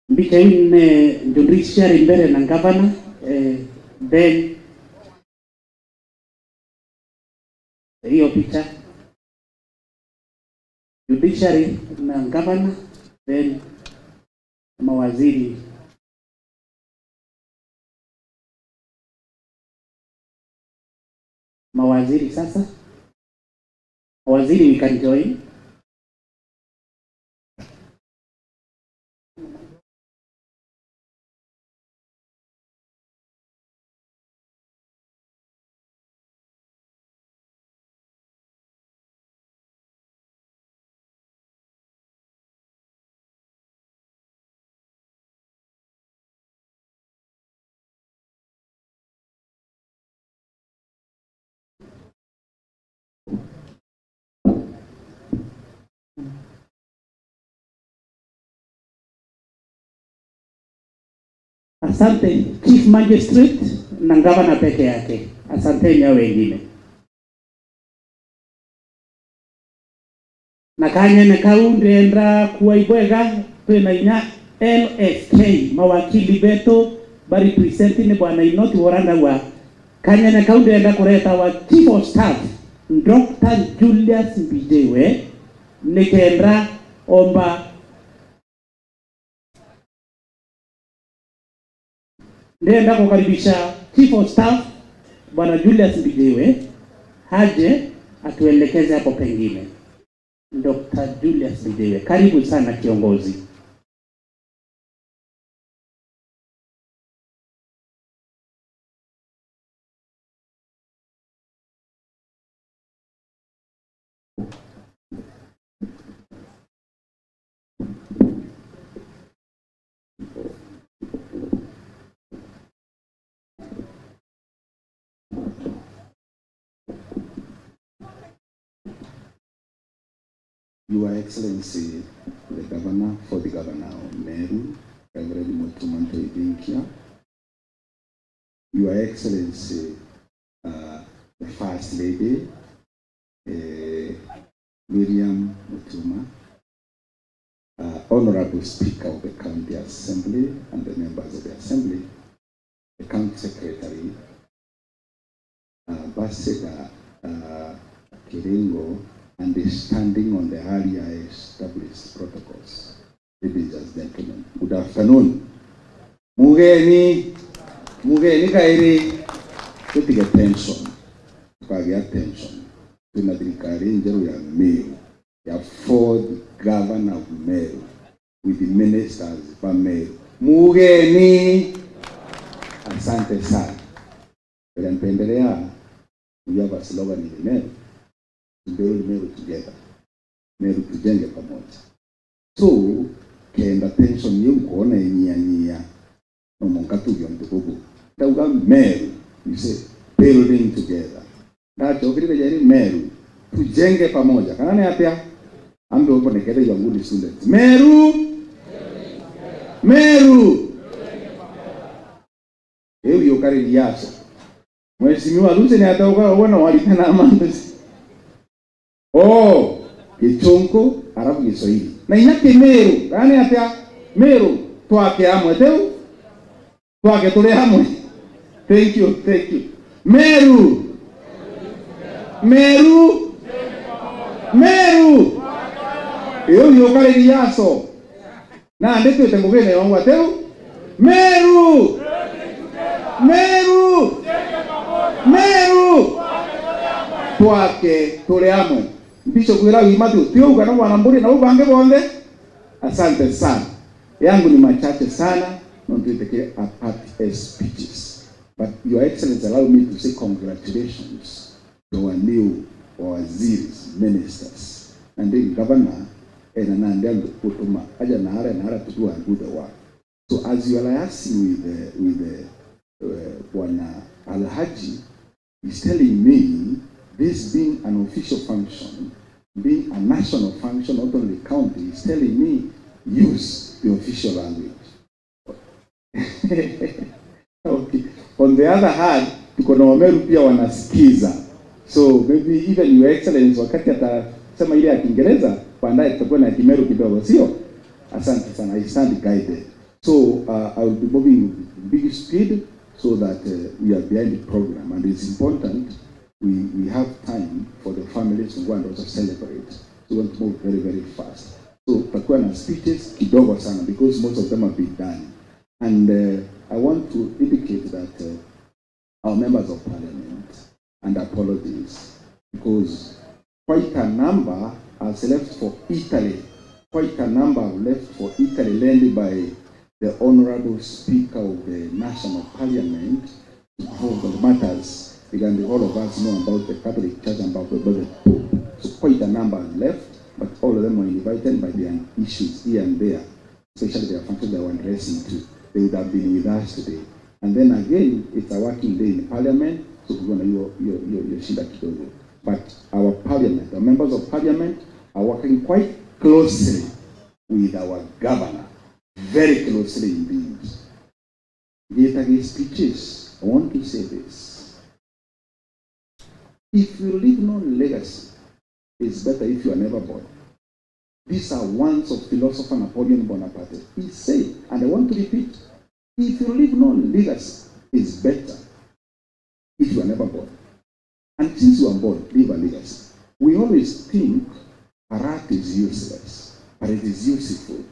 Mbike ine judiciary mbele na gavana then hiyo picha judiciary na gavana then mawaziri. Mawaziri sasa. Mawaziri we can join. Asante Chief Magistrate na gavana peke yake. Asante nyawe wengine. Na kanya na kaunde endra kuwa ibwega twena ina LSK mawakili beto bari presenti ni bwana Inoti Waranda wa kanya na kaunde endra kureta wa Chief of Staff Dr. Julius Mbijewe nikendra omba ndenda kukaribisha Chief of Staff Bwana Julius Bidewe haje atuelekeze hapo pengine. Dr. Julius Bidewe, karibu sana kiongozi. Your Excellency, the Governor, for the Governor of Meru, Reverend Mutumanto Idinkia, Your Excellency, the First Lady, Miriam Mutuma, Honorable Speaker of the County Assembly and the members of the Assembly, the County Secretary, Ambassador Kiringo, and is standing on the earlier established protocols. Ladies and gentlemen, good afternoon. Mugeni kairi, tutige attention, attention. Tunadirikari njero ya Meru, ya fourth governor of Meru, with the ministers of Meru. Mugeni, asante sana. Pendelea, we have a slogan in Meru. Build Meru together. Meru tujenge pamoja. So, kenda tension yu kuona inyia no mongatu yondukubu. Dauga Meru, you say building together. Dacho kiri jari Meru tujenge pamoja. Kanane apia ambe opo nekede yongudi students. Meru Ewe yokari liyaso. Mheshimiwa Luce ni atauka wana walitana amandesi. Oh, Kichonko, Arabu Kiswahili. Na inake Meru, gani atia Meru, tuake amwe teu, tuake tule amwe. Thank you. Meru. Iyo yokale liyaso. Na andete utengugene wangu teu. Meru. Tuake tule amwe. Mpisho kuira wimatu tiuga na wanamburi na ubange bonde. Asante sana. Yangu ni machache sana. Nontuiteke apart speeches. But Your Excellency, allow me to say congratulations to our new waziris, ministers, and the governor and Anandel Kutuma. Aja Nahara to do and do the work. So as you are liaising with Bwana Alhaji, he's telling me this being an official function, being a national function, not only county, is telling me use the official language. Okay. On the other hand, tuko na Wameru pia wanasikiza. So maybe even Your Excellency wakati atasema ile ya Kiingereza, baadaye tutakuwa na Kimeru kidogo, sio? Asante sana. I stand guided. So I will be moving with big speed so that we are behind the program, and it's important we have time for the families who want to also celebrate. So we want to move very, very fast. So tutakuwa na speeches kidogo sana because most of them have been done. And I want to indicate that our members of parliament, and apologies, because quite a number has left for Italy. Quite a number have left for Italy, led by the Honorable Speaker of the National Parliament, to talk on matters, because all of us know about the Catholic Church and about the Pope. So quite a number have left, but all of them were invited by their issues here and there, especially their functions they were addressing to. They would have been with us today. And then again, it's a working day in Parliament, so we're going to shida kidogo. But our Parliament, the members of Parliament, are working quite closely with our governor, very closely indeed. Getting speeches, I want to say this. If you leave no legacy, it's better if you are never born. These are words of philosopher Napoleon Bonaparte. He said, and I want to repeat, if you leave no legacy, it's better if you are never born. And since you are born, leave a legacy. We always think art is useless, but it is useful,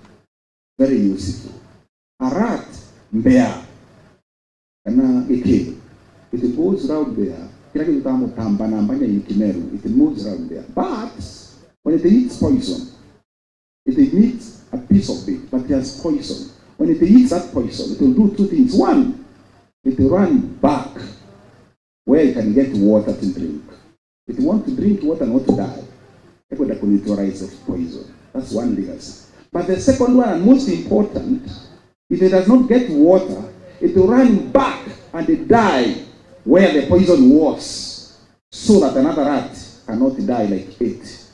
very useful. Art, mbea, kana eke, it goes round there. Kila kitu kama tamba na mbanya in Kimeru, it moves around there. But when it eats poison, it eats a piece of it, but it has poison. When it eats that poison, it will do two things. One, it will run back where it can get water to drink. If you want to drink water, not to die, it will neutralize the poison. That's one legacy. But the second one, and most important, if it does not get water, it will run back and it die where the poison was, so that another rat cannot die like it.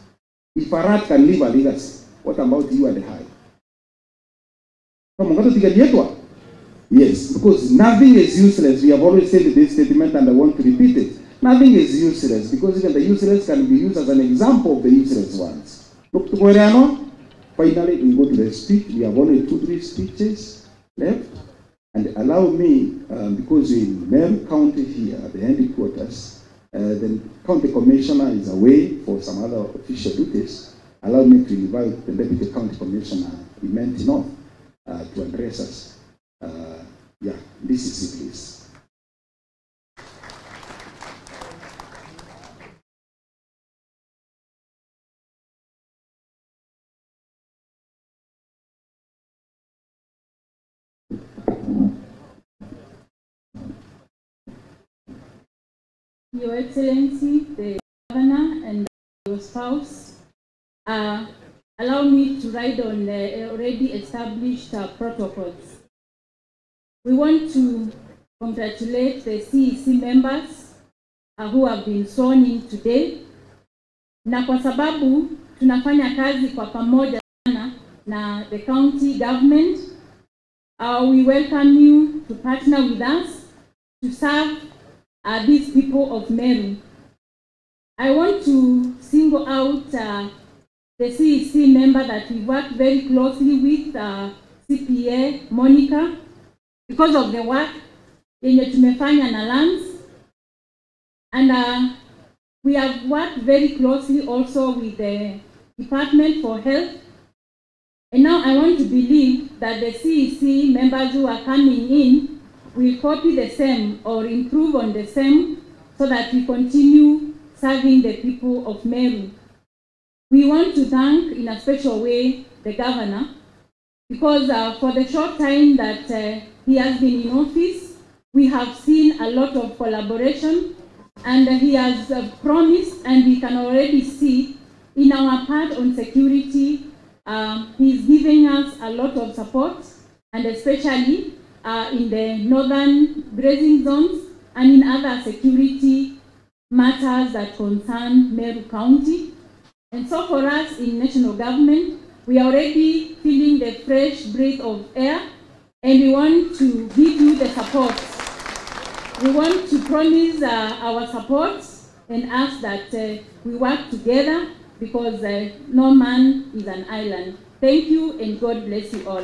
If a rat can leave a legacy, what about you and the hive? Yes, because nothing is useless. We have always said this statement and I want to repeat it. Nothing is useless because even the useless can be used as an example of the useless ones. Look to Koreano. Finally, we go to the speech. We have only 2-3 speeches left. And allow me, because in Meru County here, the headquarters, the county commissioner is away for some other official duties. Allow me to invite the deputy county commissioner, Imenti North, to address us. Yeah, this is it, please. Your Excellency, the Governor and your spouse, allow me to ride on the already established protocols. We want to congratulate the CEC members who have been sworn in today. Na kwa sababu tunafanya kazi kwa pamoja sana na the county government, we welcome you to partner with us to serve these people of Meru. I want to single out the CEC member that we work very closely with, CPA Monica, because of the work yenye tumefanya na Lance. And we have worked very closely also with the Department for Health. And now I want to believe that the CEC members who are coming in will copy the same or improve on the same so that we continue serving the people of Meru. We want to thank in a special way the Governor because for the short time that he has been in office, we have seen a lot of collaboration and he has promised, and we can already see in our part on security, he's giving us a lot of support, and especially in the northern grazing zones and in other security matters that concern Meru County. And so for us in national government, we are already feeling the fresh breath of air, and we want to give you the support. We want to promise our support and ask that we work together because no man is an island. Thank you and God bless you all.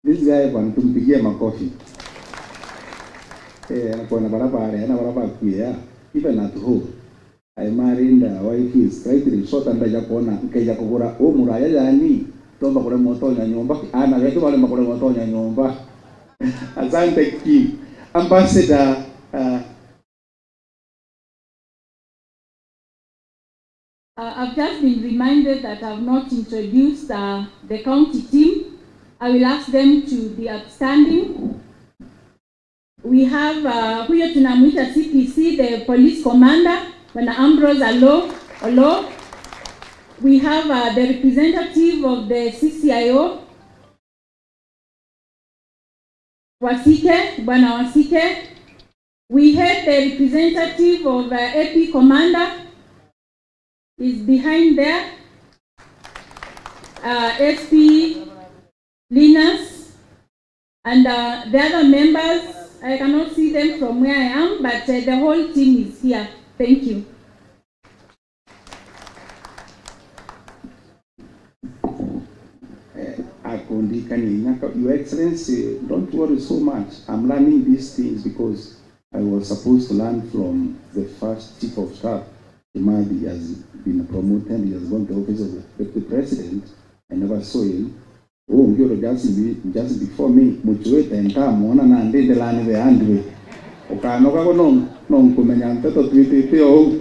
This guy wants to pigia makofi. Anakuwa na barabara kuya. Even at home, I married a wife who is slightly short and Japona, Kaya Kogura, Muraya Yani, Tomba Motonya Nyomba, Anna Vetuala Motonya Nyomba, Azante Kim, Ambassador. I've just been reminded that I've not introduced the county team. I will ask them to be upstanding. We have huyo tunamuita CPC, the police commander, Bwana Ambrose Olo. We have the representative of the CCIO, Wasike, Bwana Wasike. We have the representative of AP commander, is behind there, SP Linus, and the other members, I cannot see them from where I am, but the whole team is here. Thank you. Your Excellency, don't worry so much. I'm learning these things because I was supposed to learn from the first Chief of Staff, Imadi, as been promoted. He has gone to the office of the president. I never saw him. Oh, Mjoro just before me, Muchueta and Tamona and the land the handway. Okanoka non kumenya mtoto tuite o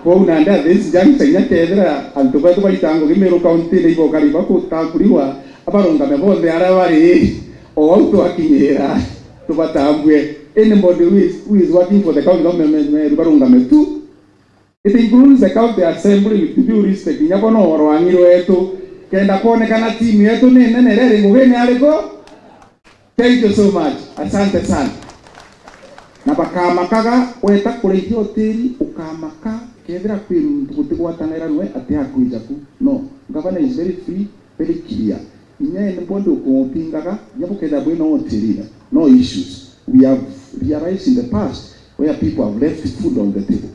kwa unaenda this junction ya Tedra and tukato baitango kimero county le ibo kariba kutakuliwa abaronga mebonde arabari o auto akinyera tubatambwe anybody who is working for the county government baronga metu. It includes the county assembly with due respect. Nyakono warwangiro wetu kenda kuonekana timu yetu ni nene ngugeni aliko. Thank you so much. Asante sana. Na bakamakaga weta kuleithia hoteli ukamaka kethira kwi gutigwatanira nwe ati hakuijaku. No, governor is very free, very clear. Inye ni bondo kumpingaga yabukeza bwino hoteli. No issues. We have realized in the past where people have left food on the table.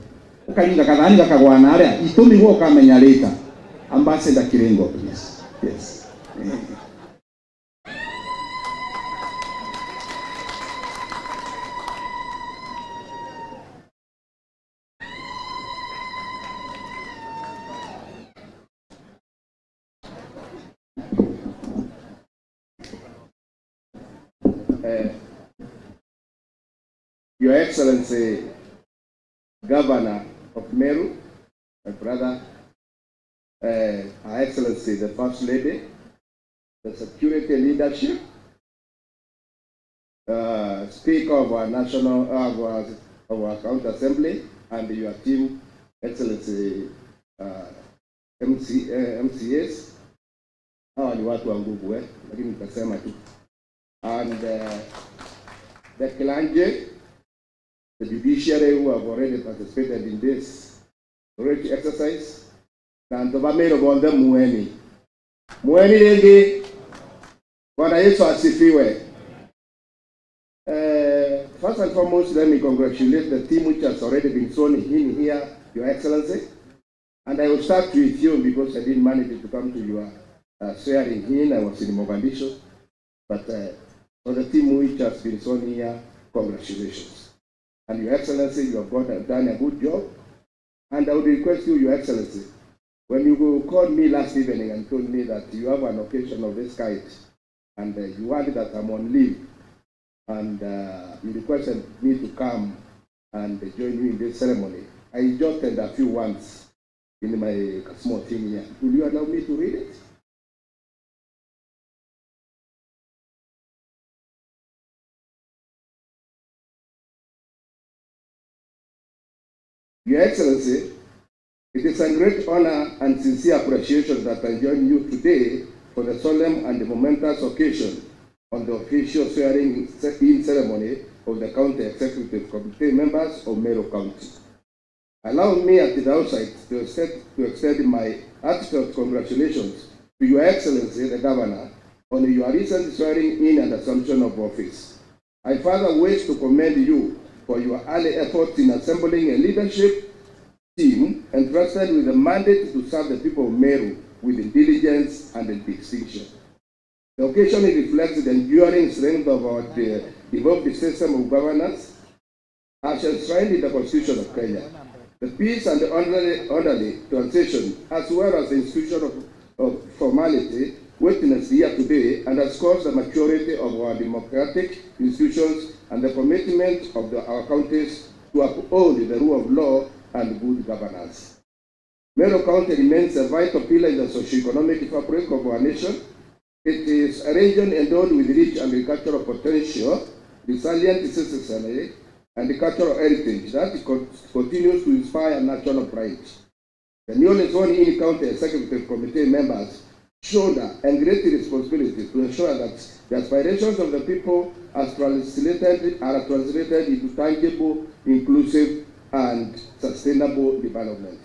Ukalinga kadhani bakagwana aria itumi wo kamenya later. Ambassador Kirengo, please. Yes. Your Excellency, Governor of Meru, my brother, Her Excellency, the First Lady, the Security Leadership, Speaker of our National, of our County Assembly, and your team, Excellency, MCAs, hawa ni watu wa nguvu lakini nitasema tu, and the Kilanje, the judiciary who have already participated in this great exercise, and the Bamero Bonda Mueni. Mueni Legi, Bwana Yesu asifiwe. First and foremost, let me congratulate the team which has already been sworn in here, Your Excellency. And I will start with you because I didn't manage to come to your swearing in. I was in Mogadishu. But for the team which has been sworn here, congratulations. And Your Excellency, you have done a good job. And I would request you, Your Excellency, when you called me last evening and told me that you have an occasion of this kind, and you wanted that I'm on leave, and you requested me to come and join you in this ceremony, I jotted a few words in my small thing here. Will you allow me to read it? Your Excellency, it is a great honor and sincere appreciation that I join you today for the solemn and momentous occasion on the official swearing-in ceremony of the County Executive Committee members of Meru County. Allow me at the outset to extend my heartfelt congratulations to Your Excellency, the Governor, on your recent swearing-in and assumption of office. I further wish to commend you for your early efforts in assembling a leadership team entrusted with the mandate to serve the people of Meru with diligence and distinction. The occasion reflects the enduring strength of our devolved system of governance as enshrined in the Constitution of Kenya. The peace and the orderly transition, as well as the institution of formality witnessed here today, underscores the maturity of our democratic institutions and the commitment of our counties to uphold the rule of law and good governance. Meru County remains a vital pillar in the socio-economic fabric of our nation. It is a region endowed with rich agricultural potential, resilient citizenry, and cultural heritage that continues to inspire national pride. The newly sworn-in County Executive Committee members shoulder a great responsibility to ensure that the aspirations of the people are translated into tangible, inclusive, and sustainable development.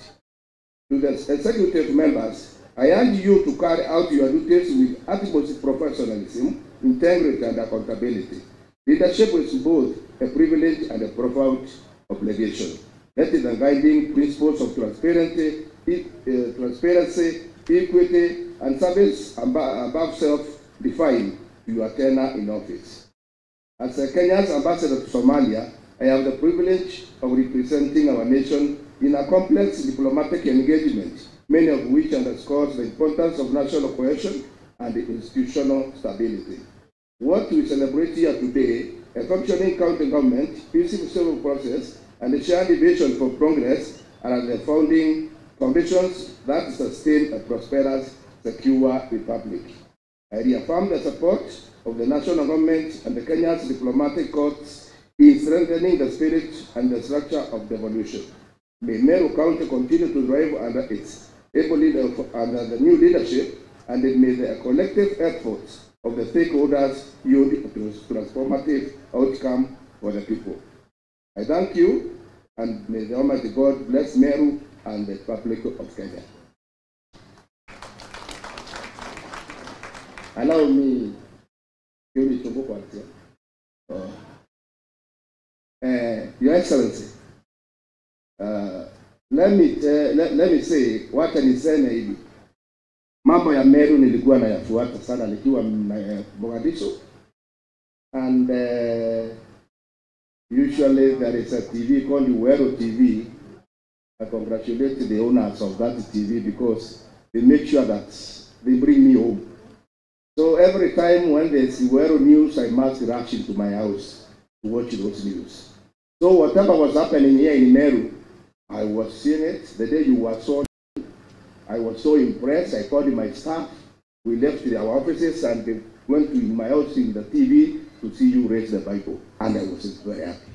To the executive members, I urge you to carry out your duties with utmost professionalism, integrity, and accountability. Leadership is both a privilege and a profound obligation. That is the guiding principles of transparency, equity, and service above self define your tenure in office. As Kenya's ambassador to Somalia, I have the privilege of representing our nation in a complex diplomatic engagement, many of which underscores the importance of national cohesion and institutional stability. What we celebrate here today, a functioning county government, peaceful civil process, and a shared vision for progress are the foundations that sustain a prosperous, secure republic. I reaffirm the support of the national government and the Kenya's diplomatic corps in strengthening the spirit and the structure of devolution. May Meru County continue to thrive under its able leader, under the new leadership, and may the collective efforts of the stakeholders yield a transformative outcome for the people. I thank you, and may the Almighty God bless Meru and the Republic of Kenya. Allow me Your Excellency, let me say wacha niseme hivi. Mambo ya Meru nilikuwa nayafuata sana nikiwa Mogadishu, and usually there is a TV called Wero TV. I congratulate the owners of that TV because they make sure that they bring me home. So every time when there's Wero news, I must rush into my house to watch those news. So whatever was happening here in Meru, I was seeing it. The day you were so, I was so impressed. I called my staff. We left our offices and they went to my house in the TV to see you raise the Bible, and I was very happy.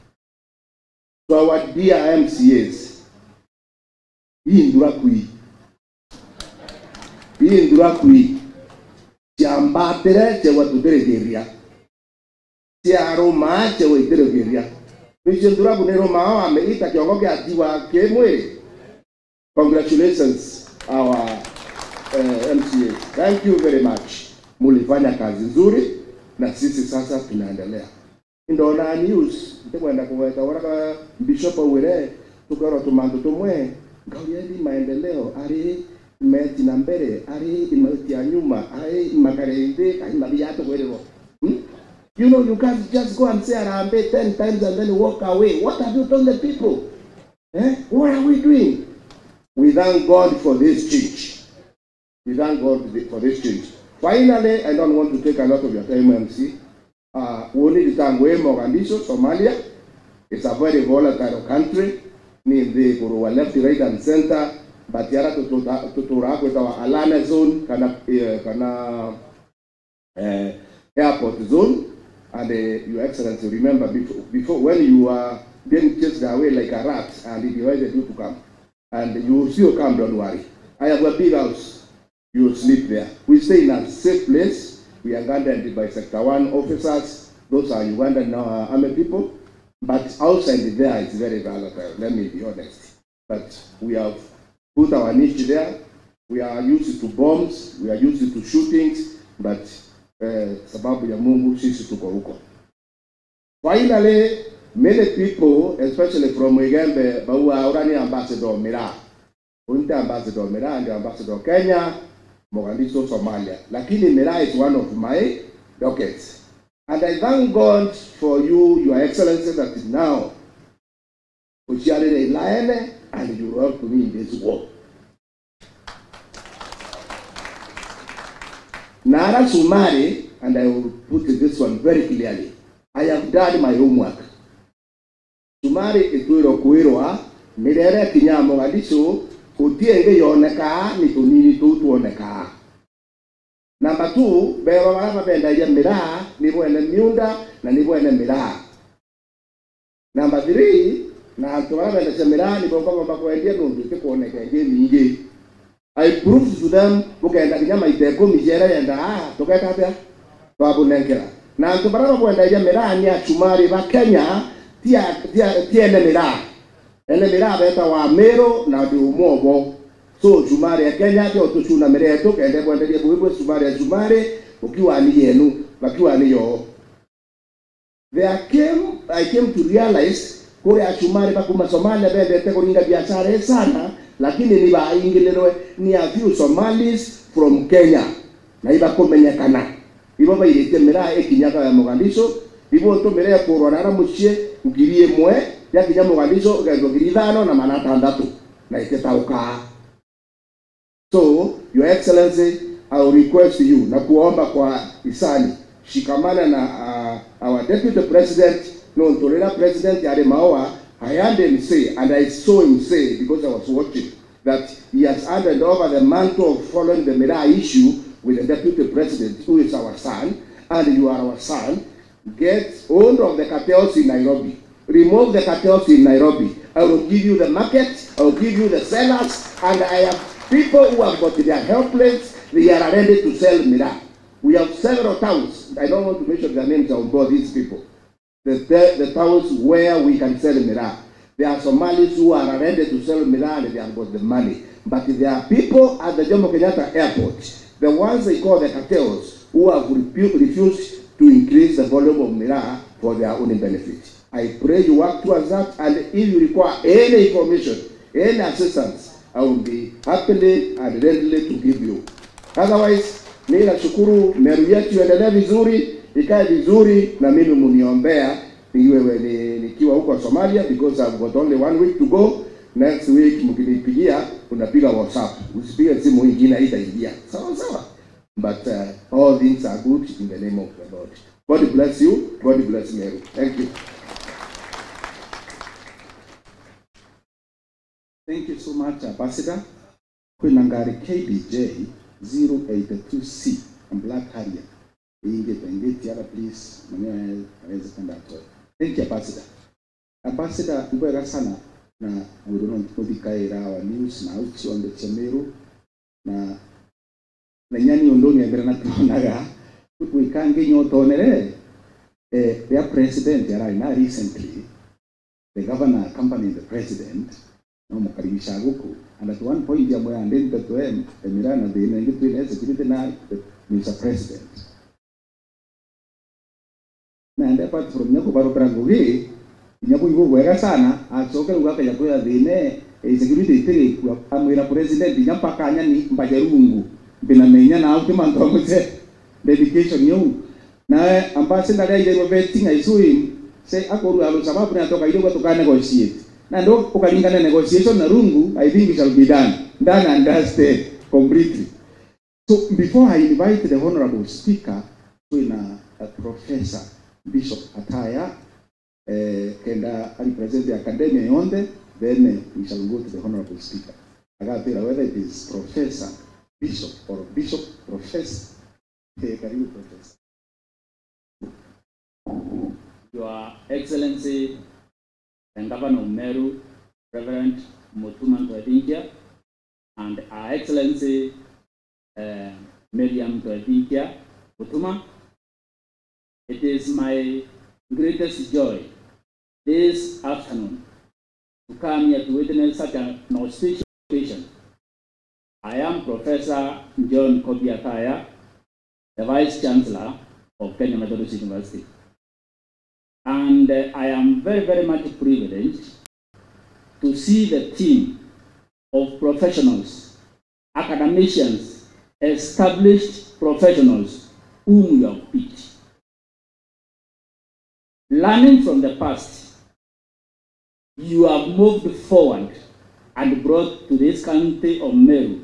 So our dear MCAs, hii ndurakui chambatere chewa tuteregeria tia Roma chewa iteregeria nisho nduraku ne Roma ameita kiongo kia tiwa kemwe. Congratulations our MCA. Thank you very much. Mulifanya kazi nzuri na sisi sasa tunaendelea. Ndio na news nitakwenda kuweka waraka Bishop Were tukaro tumando tumwe ngauli maendeleo ari meti na mbere ari imeti ya nyuma ari makarende kai mabiato kwelero. You know, you can't just go and say Arambe 10 times and then walk away. What have you told the people? What are we doing? We thank God for this change. We thank God for this change. Finally, I don't want to take a lot of your time, MC. We need to thank Mogadishu, Somalia. It's a very volatile country. Need the Guru left, right, and center. But yara to work with our Alana zone, kana airport zone. And Your Excellency, remember before when you were being chased away like a rat, and he invited you to come, and you will still come. Don't worry. I have a big house. You will sleep there. We stay in a safe place. We are guarded by Sector 1 officers. Those are Ugandan army people. But outside there, it's very volatile. Let me be honest. But we have put our niche there. We are used to bombs. We are used to shootings. But sababu ya Mungu sisi tuko huko. Finally, many people, especially from Igembe, baua urani ambassador Mira. Unte ambassador Mira and ambassador Kenya, Mogadishu, Somalia. Lakini Mira is one of my dockets. And I thank God for you, Your Excellency, that now we are in a line and you help me in this war. Nara Sumari, and I will put this one very clearly, I have done my homework. Sumari ituiro kuirwa, mirere kinya Mogadishu, utienge yoneka, nitunini tuoneka. Number 2, bewa wala benda ya Mira, nibo ene miunda, na nibo ene Mira. Number 3, na antuwa benda ya Mira, nibo kama bako endia nundu, kuoneka endia mingi. I proved to them, bukaenda kinyama iteko mijera yenda, toka kapya, babu nenkera. Na antubaraba kuenda ya Mira ni Sumari ba Kenya, tia ene Mira. Ene Mira beta wa Meru na Dumobo. So Sumari ya Kenya, tia otushuna Mereto, kaende kuenda ya buibu Sumari ya Sumari, ukiwa ni yenu, wakiwa ni yo. I came to realize, kore ya Sumari pa kuma Somalia bende teko ringa biashara sana, lakini ni ba ingilero ni a few Somalis from Kenya na iba kumenyekana ibo bayite Mira ekinyaka ya Mogadishu ibo to Mira ko rara muchie ugirie mwe ya kinya muganisho ga girithano na manata ndatu na iketauka. So your excellency, I will request you na kuomba kwa isani shikamana na our deputy president no Ntorera president yale maoa. I heard him say, and I saw him say, because I was watching, that he has handed over the mantle of following the Miraa issue with the deputy president, who is our son, and you are our son. Get hold of the cartels in Nairobi. Remove the cartels in Nairobi. I will give you the market, I will give you the sellers, and I have people who have got their helpless, they are ready to sell Miraa. We have several towns, I don't want to mention the names of both these people. The towns where we can sell Miraa. There are Somalis who are ready to sell Miraa and they have got the money. But there are people at the Jomo Kenyatta airport, the ones they call the cartels, who have refused to increase the volume of Miraa for their own benefit. I pray you work towards that, and if you require any information, any assistance, I will be happily and readily to give you. Otherwise, mimi nashukuru Meru yetu iendelee vizuri, ikae vizuri, na mimi muniombea niwe nikiwa huko Somalia, because I've got only 1 week to go. Next week mkinipigia unapiga WhatsApp, usipige simu nyingine haitaingia. Sawa sawa. But all things are good in the name of the Lord. God bless you. God bless Meru. Thank you. Thank you so much, Ambassador. Kuna ngari KBJ 082C and Black Harrier. Ingeti other please, mwenyewe aweze kwenda atoe. Thank you, Ambassador. Ambassador, ubera sana na wirono ntikaira wa news na uchi onde Meru na nyani ondoni ebera na tunaga kuikange nyotonere their president yara na recently the governor accompanied the president no mukaribisha guku, and at one point ya moya ndende to Miraa na the ngitu security na Mr. President na and apart from nyako baro brangoge nyako ibo wega sana asoke ugaka ya kwa dhine security tiri kwa amira president nyapaka nyani mbajarungu binamenya na auti manto mse dedication yo na ambassador ya ile vetting aisui say akoru alo sababu na toka ile kutoka negotiate na ndo ukalingana negotiation na rungu. I think it shall be done and dusted completely. So before I invite the honorable speaker to a Professor Bishop Ataya kenda represent the academia yonde, then we shall go to the honorable speaker. I got to whether it is Professor Bishop or Bishop Professor. Karibu Professor. Your Excellency and Governor of Meru, Reverend Mutuma Ntwedinkia, and Our Excellency Miriam Ntwedinkia Mutuma, it is my greatest joy this afternoon to come here to witness such an auspicious occasion. I am Professor John Kobi Ataya, the Vice Chancellor of Kenya Methodist University. And I am very, very much privileged to see the team of professionals, academicians, established professionals whom you have picked. Learning from the past, you have moved forward and brought to this county of Meru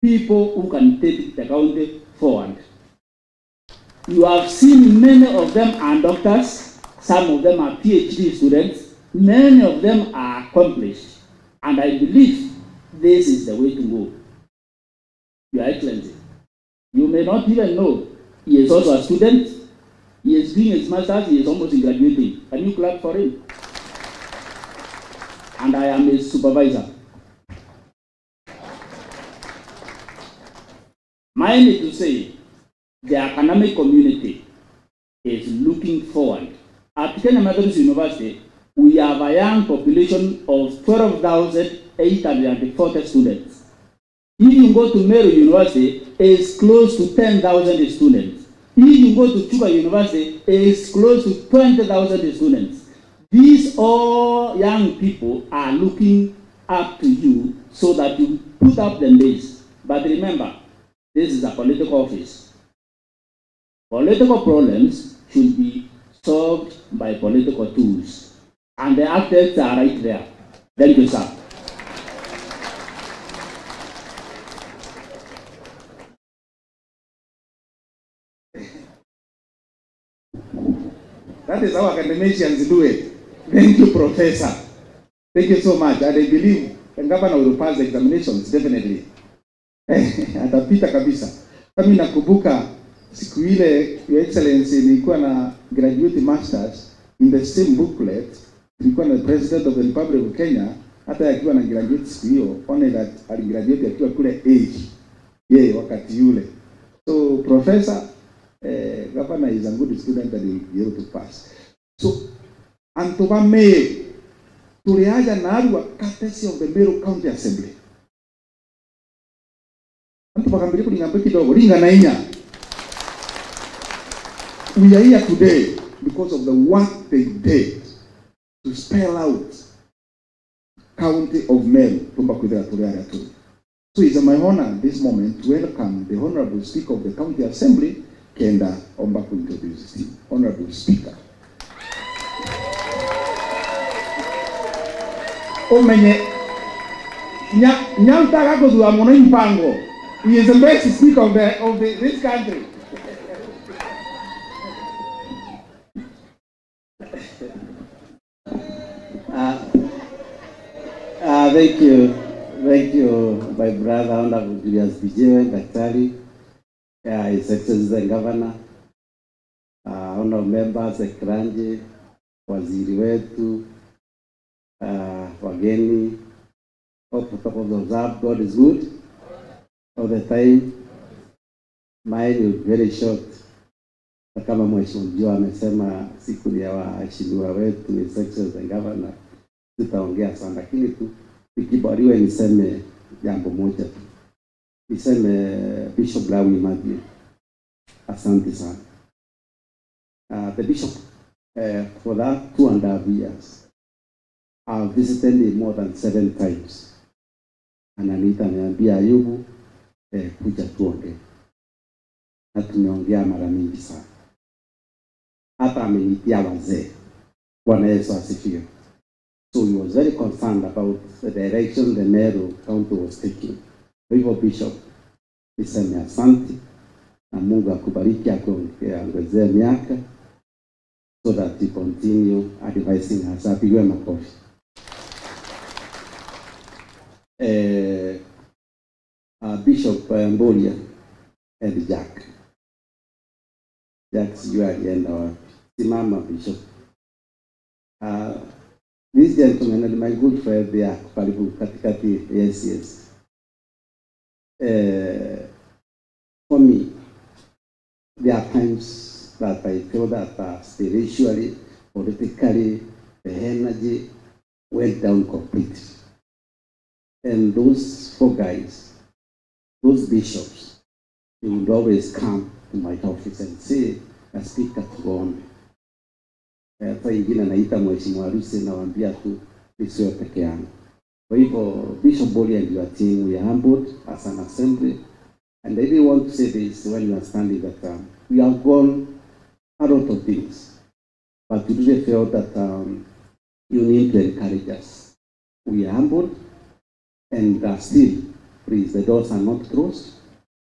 people who can take the county forward. You have seen many of them are doctors. Some of them are PhD students. Many of them are accomplished. And I believe this is the way to go. Your Excellency, you may not even know he is also a student. He is doing his master's. He is almost graduating. Can you clap for him? And I am his supervisor. Mind me to say, the academic community is looking forward. At Kenya Methodist University, we have a young population of 12,840 students. If you go to Meru University, it's close to 10,000 students. If you go to Chuka University, it's close to 20,000 students. These all young people are looking up to you so that you put up the base. But remember, this is a political office. Political problems should be solved by political tools. And the architects are right there. Thank you, sir. That is how academicians do it. Thank you, Professor. Thank you so much. And I believe the governor will pass the examinations, definitely. Atapita kabisa. Kami nakumbuka siku ile, Your Excellency, nilikuwa na graduate masters in the same booklet. Nilikuwa na President of the Republic of Kenya, hata akiwa na graduate siku hiyo, only that aligraduate akiwa kule age. Yeye wakati yule. So, Professor, governor is a good student and he will be able to pass. So, Antoba May, tuliaja na Arua courtesy of the Meru County Assembly. Antoba kambili kulingambe kidogo, ringa na inya. We are here today because of the work they did to spell out County of Meru, Tumba Kudera Tuliara Tuli. So it's my honor at this moment to welcome the Honorable Speaker of the County Assembly, Kenda Ombaku, introduce him. Honorable Speaker. Omenye nyantaka kuzua mono impango. He is the best speaker of this country. Thank you, my brother, Honorable Julius Bijewe, Daktari, His Excellency the Governor, honorable members, Ekranji, waziri wetu, wageni, all protocols observed. God is good all the time. Mine is very short. Kama mheshimiwa amesema siku ya waheshimiwa wetu, His Excellency the Governor, tutaongea sana, lakini tu ikibariwe niseme jambo moja tu. Niseme Bishop Lawi Matthew, asante sana. The Bishop, for that 2.5 years, I've visited him more than 7 times. Ananiita niambia Ayubu, kuja tuongee. Na tumeongea mara mingi sana. Hata amenitia wazee. Bwana Yesu asifiwe. So he was very concerned about the direction the Meru County was taking. Kwa hivyo Bishop, niseme asante na Mungu akubariki, akuongezee miaka so that you continue advising us. Apigwe makofi. Bishop Mbolia and Jack. Jack, you are the end of Simama Bishop. This gentleman and my good friend, they are karibu katikati. Yes. For me, there are times that I feel that spiritually, politically, the energy went down completely. And those 4 guys, those bishops, they would always come to my office and say, a speaker to go on. Hata ingine naita mheshimiwa harusi na waambia tu nisiwe peke yangu. Kwa hivyo Bishop Boli and your team, we are humbled as an assembly. And I really want to say this when you are standing that we have gone a lot of things. But we really felt that you need to encourage us. We are humbled and still, please, the doors are not closed.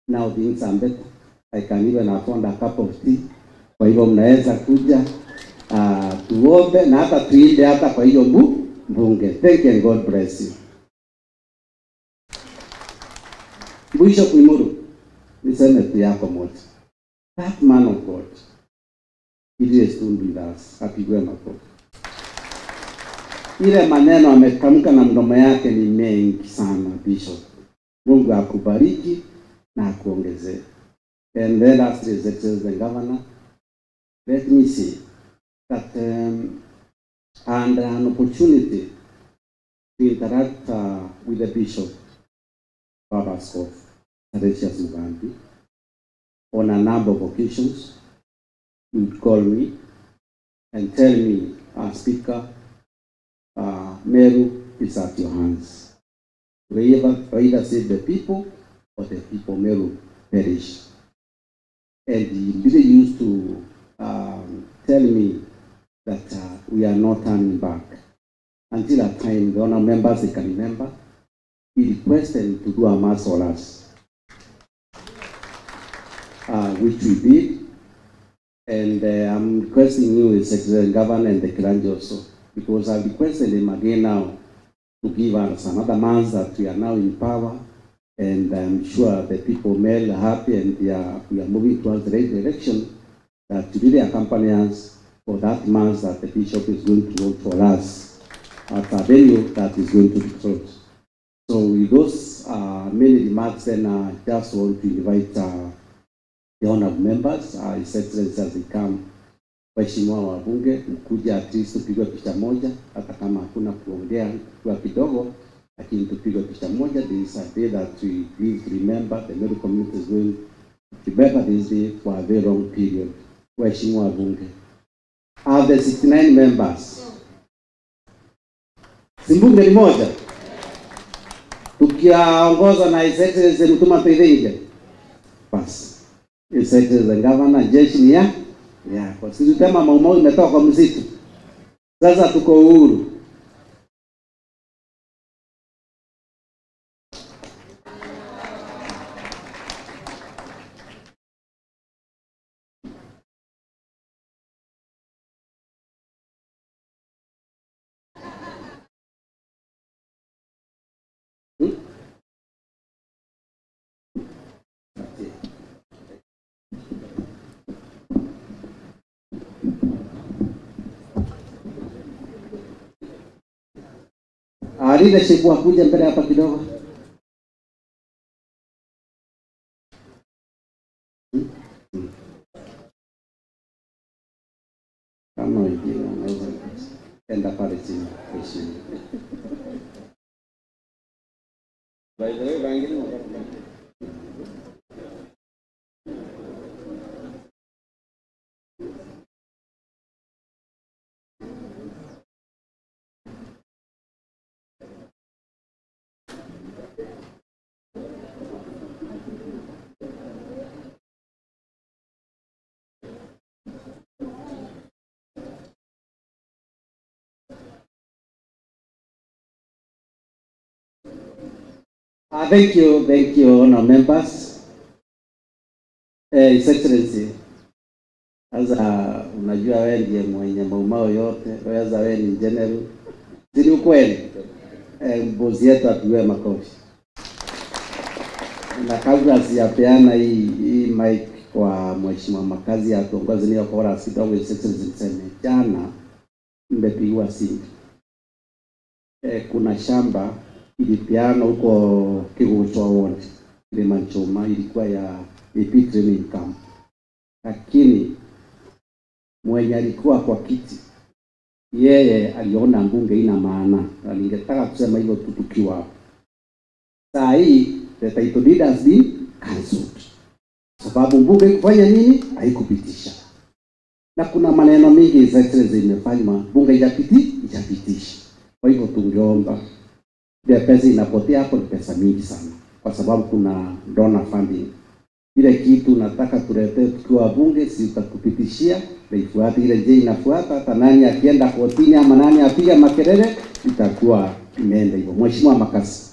Now things are better. I can even afford a cup of tea. Kwa hivyo mnaweza kuja tuombe na hata tuinde hata kwa hiyo bunge. Thank you and God bless you. Bishop Imuru, niseme tu yako moja. That man of God, he is to do that. Apigwe makofi. Ile maneno ametamka na mdomo yake ni mengi sana, Bishop. Mungu akubariki na akuongezee. And then as His Excellency the Governor, let me say that and an opportunity to interact with the Bishop, Baba Scott, Teresias Mugambi, on a number of occasions. He would call me and tell me, Speaker, Meru is at your hands. We either save the people or the people Meru perish. And he really used to tell me that we are not turning back. until a time the honor members they can remember, we request them to do a mass for us, which we did. And I'm requesting you, the Secretary Governor and the Clergy also, because I've requested them again now to give us another month that we are now in power, and I'm sure the people may be happy, and we are moving towards the right direction, that to really accompany us for that month that the Bishop is going to vote for us at a venue that is going to be closed. So with those many remarks, then I just want to invite the honored members, His Excellency as they come, waheshimiwa wabunge, mkuja at least tupigwe picha moja, hata kama hakuna kuongea kwa kidogo, lakini tupigwe picha moja. This is a day that we please remember, the Meru community is going to remember this day for a very long period. Waheshimiwa wabunge, of the 69 members, simbunge ni moja, tukiongozwa na His Excellency Mutuma Peiringe, basi His Excellency Governor, jeshi ni kwa sisi kama Maumau imetoka kwa msitu, sasa tuko uhuru. Leadership wakuja mbele hapa kidogo. Kama wengine wanaweza enda pale chini. By the way, wengine thank you, honour members. His Excellency, sasa unajua wewe ndiye mwenye Maumau yote, waweza wewe ni general. Zili ukweli, mbozi yetu atuwe makofi. Na kabla sijapeana hii mic kwa Mheshimiwa Makazi ya tuongoze ni kwa ora kidogo, His Excellency niseme jana nimepigwa simu. Kuna shamba ilipiano huko Kiguchwa wote ile Manchoma ilikuwa ya AP training camp, lakini mwenye alikuwa kwa kiti yeye aliona mbunge ina maana, na ningetaka kusema hivyo tukiwa hapo. Saa hii the title deed has been cancelled, sababu mbunge kufanya nini? Haikupitisha. Na kuna maneno mengi za Excellency imefanywa, bunge ijapitisha. Kwa hivyo tungeomba ile pesa inapotea hapo, ni pesa mingi sana, kwa sababu kuna donor funding. Ile kitu nataka tuletee tukiwa bunge, si utakupitishia na ifuate ile je inafuata, hata nani akienda kotini ama nani apiga makelele itakuwa imeenda hivyo. Mheshimiwa Makasi,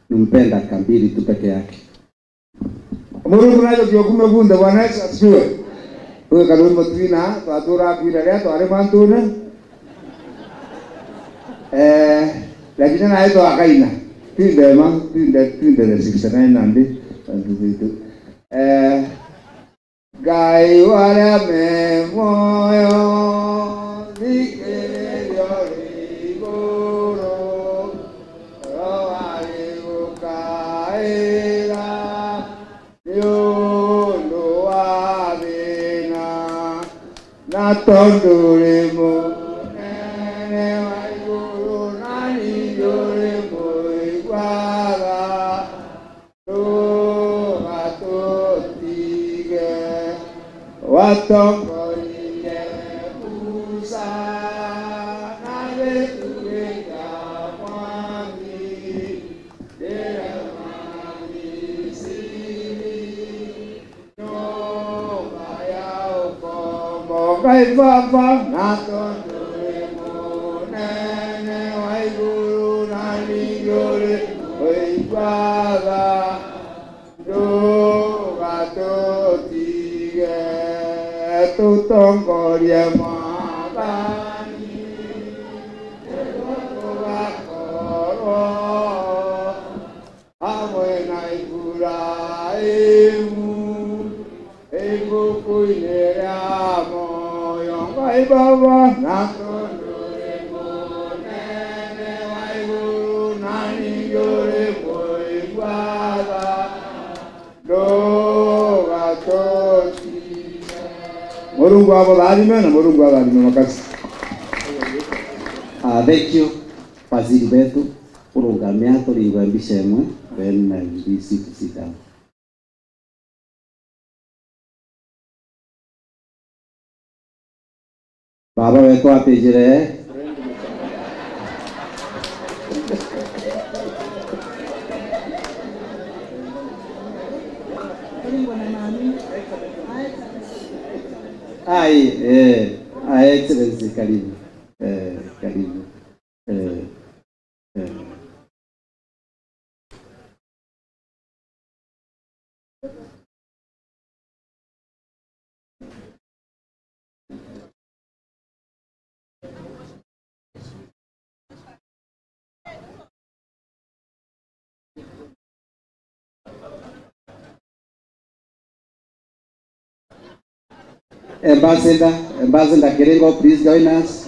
nimpenda kambili tu peke yake. Mungu nayo kiokume bunda bwana asiwe. Wewe kaloni motwina twatura kwira leo tware mantuna. Lakini na hizo akaina. Tinde ma tinde 69 nandi. Gai wale me moyo dike yori goro rawari ukaira yondo avena na tondure mo nene waiguru nani yore mo igwara to atotige watongo ine usa nare tuweka mwami dera mani siri no maya ukomo kai baba na tondure Baba, do gatotige, tutongorie mabani, wakoro, amwe na Ibrahimu, ikukuinera moyo, Ngai Baba, na tondore munene wa iguru, na ningore Baba, do gatotige. Mulungu abalime na Mulungu abalime makasi. Thank you, Waziri wetu, urungamia tuliwa mbishemwe, then we sit down. Baba wetu apejire. Excellency, karibu. Karibu. Ambassador Kirengo, please join us.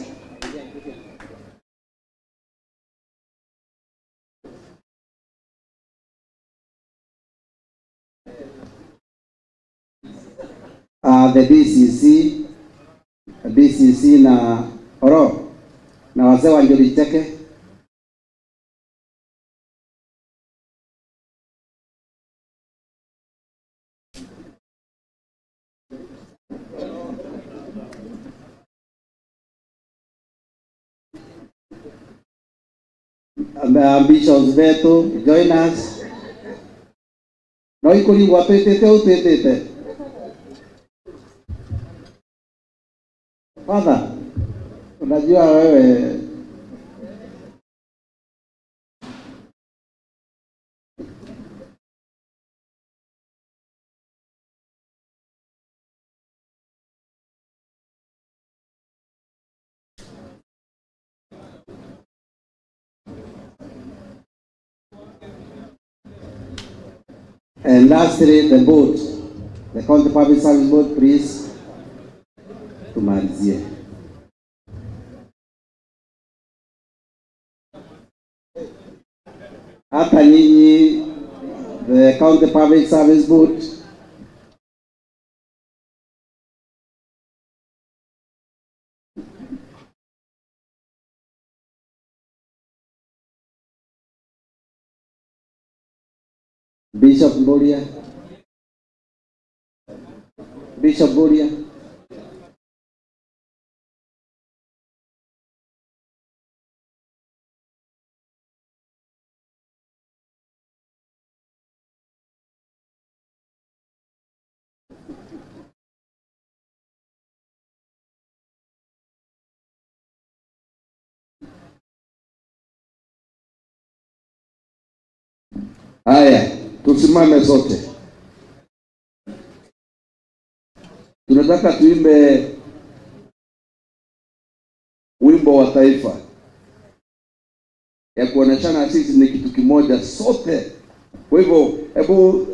The DCC na Oro na wazee wa Njuri Cheke. Bishops wetu, join us. No ikuli wapetete utete. Father, unajua wewe and lastly the board, the County Public Service Board, please tumalizie. Hata nyinyi the County Public Service Board, Bishop Boria. Haya, tusimame sote. Tunataka tuimbe wimbo wa taifa ya kuoneshana sisi ni kitu kimoja sote. Kwa hivyo hebu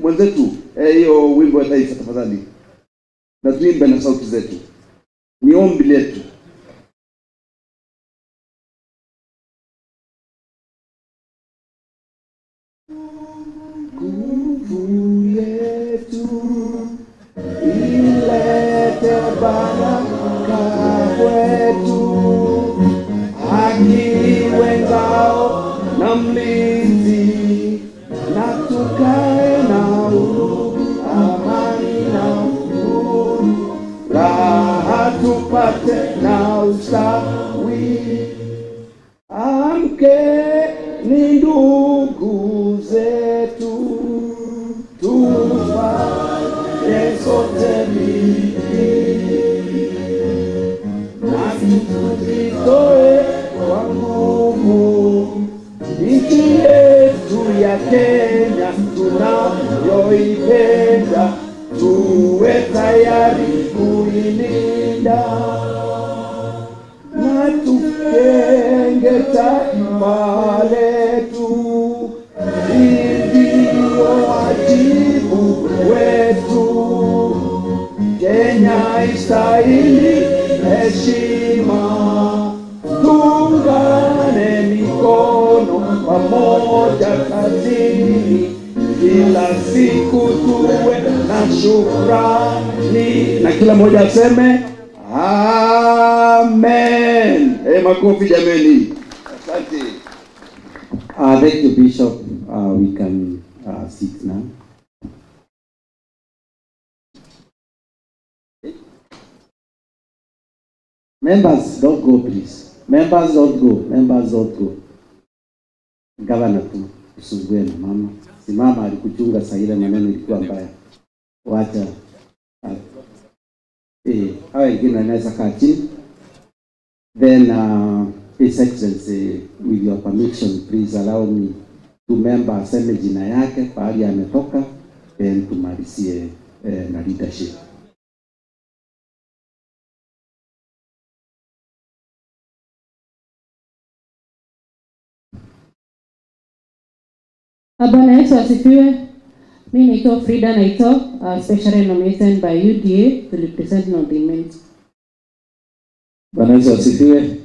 mwenzetu hiyo wimbo wa taifa tafadhali. Na tuimbe na sauti zetu. Ni ombi letu. Nguvu yetu ilete baraka kwetu, akiwe ngao na mlinzi, na tukae na amani na uhuru, raha tupate na ustawi. Amke ni ndugu zetu, tufanye sote bidii, na tujitoe kwa nguvu, nchi yetu ya ya Kenya tunayoipenda, tuwe tayari kuilinda na tujenge taifa letu. Ndio wajibu wetu. Kenya istahili heshima, tuungane mikono pamoja kazini, kila siku tuwe na shukrani, na kila mmoja aseme amen. Makofi jameni. Asante. Thank you, Bishop. We can sit now. Members, don't go, please. Members, don't go. Members, don't go. Gavana tu usugue na mama. Si mama alikuchunga saa ile maneno ilikuwa mbaya. Wacha. Hao wengine wanaweza kaa chini. Then, His Excellency, with your permission, please allow me to member aseme jina yake pahali ametoka, then tumalizie na leadership. Bwana Yesu asifiwe. Mimi naitwa Frida Naito, specially nominated by UDA to represent North Imenti. Bwana Yesu asifiwe.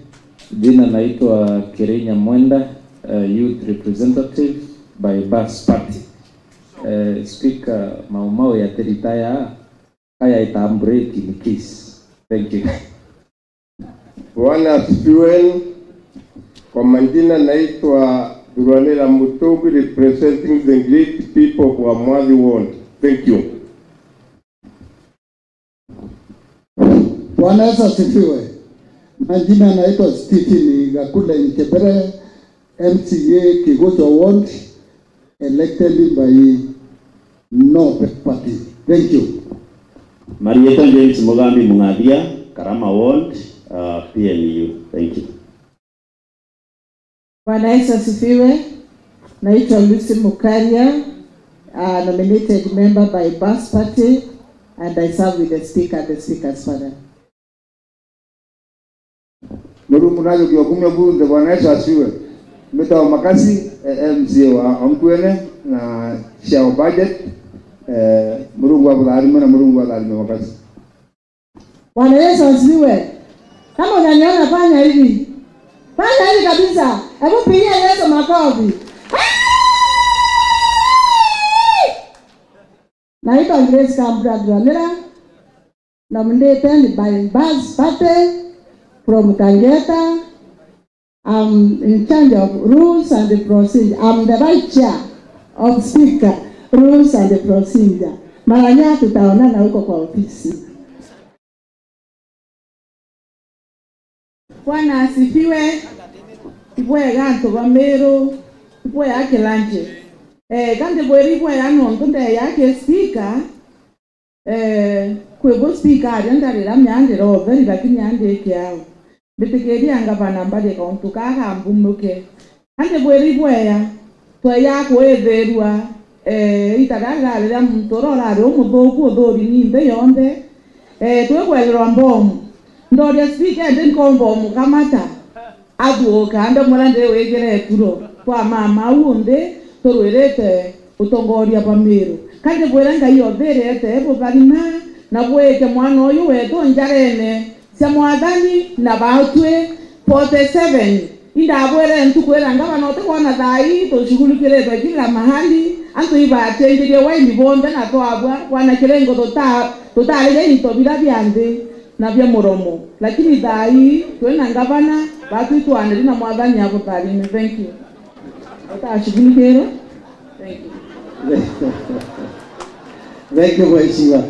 Jina naitwa Kirinya Mwenda, youth representative by Bas Party. Speaker Maumau ya Teritaya haya itaambreki ni kiss. Thank you. Bwana asifiwe. Kwa majina naitwa Duranela Mutogi, representing the great people of Amwathi Ward. Thank you. Bwana Yesu asifiwe. Majina naitwa Stephen Gakula Nkebere, MCA Kigocho Ward, elected by North Party. Thank you. Marieta James Mugambi Mungadia, Karama Ward, PNU. Thank you. Bwana Yesu asifiwe. Naitwa Lucy Mukaria, nominated member by Bas Party, and I serve with the Speaker and the Speaker's father. Murungu nayo kiokumya bunde. Bwana Yesu asifiwe. Meta makasi MCA wa Omkwene na share budget. Murungu wa Bularime na Murungu wa Bularime makasi. Bwana Yesu asifiwe. Kama unaniona fanya hivi. Fanya hivi kabisa. Hebu pigia Yesu makofi. Naitwa Grace Kambra Granera, nominated by Bas Party from Kangeta. I'm in charge of rules and the procedure. I'm the vice chair of Speaker, rules and the procedure. Maranya tutaonana huko kwa ofisi. Bwana asifiwe. Ibwe ganto bamero, ibwe akelanje. Kande bweri ibwe ano ntunde yake Speaker. Kwebo Speaker andalira myandero very lakini ande kyao. Betekeri anga bana mbale ka ontuka hambumuke. Kande bweri ibwe twa kwetherwa itagagarira mtorora ro muthoku thori ninde yonde twegwerwa mbomu ndoria Speaker ndi kombomu kamata aduoka ando murande wegere turo kwa mama unde torwerete utongoria pamiro kande bwera ngai otherete ebo barima na bweke mwana uyu wetu njarene cia mwathani na batwe 47 inda bwere ntukwera ngaba note kwana thai tushugulikire kila mahali antu ibate ndiye waini bonde na twabwa wana kirengo totalile intobira byande na bya muromo lakini thai twena ngabana batu twaniri na mwathani abo tarime. Thank you. Utashugulikire. Thank you. Thank you mheshimiwa.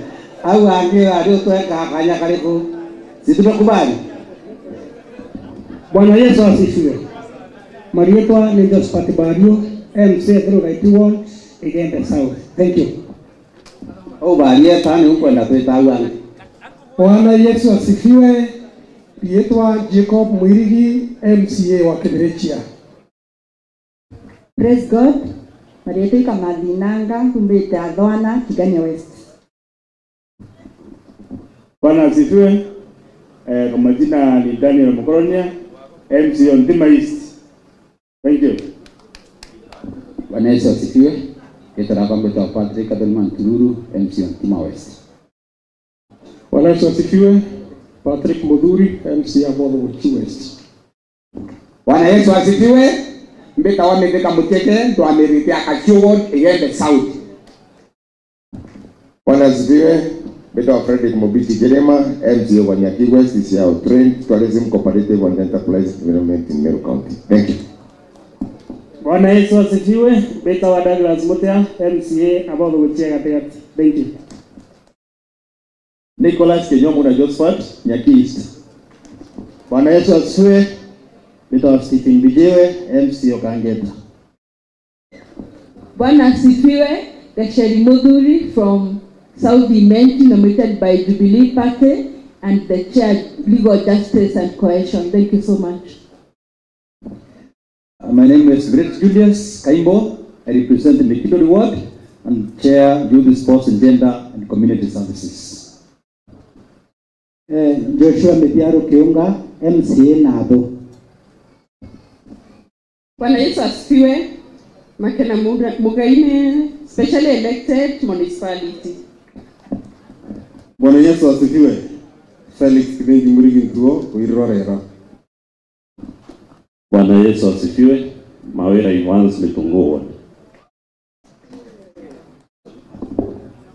Au angira leo tuweka kanya karibu. Sisi tunakubali. Bwana Yesu asifiwe. Marietwa ni Josephat Bario, MC Through Igende South. Thank you. Marieta ni huko na tuitauanga. Bwana Yesu asifiwe. Pietwa Jacob Mwirigi, MCA wa Kiberechia. Praise God. Marieta kama Dinanga kumbete Adwana Kigania West. Bwana asifiwe. Kwa majina ni Daniel Mkoronia, MC on Tima East. Thank you. Bwana Yesu asifiwe. Kitara kwamba Patrick Adelman Tururu, MC on Tima West. Bwana Yesu asifiwe. Patrick Mudhuri, MC Abolo West. Bwana Yesu asifiwe. Mbeta wamefika Muteke ndo amerithia Kachuo iende South. Bwana asifiwe. Mbeta wa Frederick Mobiti Jerema, MC wa Nyaki West is our trained tourism cooperative and enterprise development in Meru County. Thank you. Bwana Yesu asifiwe. Mbeta wa Douglas Mutea, MCA Abolo Wechega. Thank you. Nicholas Kenyomu na Josephat Nyaki East. Bwana Yesu asifiwe. Mbeta Stephen Bijewe, MC Okangeta. Bwana asifiwe. Gacheri Mudhuri from South Imenti, nominated by Jubilee Party and the Chair Legal Justice and Cohesion. Thank you so much. My name is Brett Julius Kaimbo. I represent the Kidoli Ward and Chair Youth Sports and Gender and Community Services. Joshua Mediaro Keunga, MCA Nado. Bwana Yesu asifiwe. Makena Mugaine, specially elected municipality. Bwana Yesu asifiwe. Felix Kibenji Murigi Ntuo, Uirorera. Bwana Yesu asifiwe. Mawera Evans Mitungo.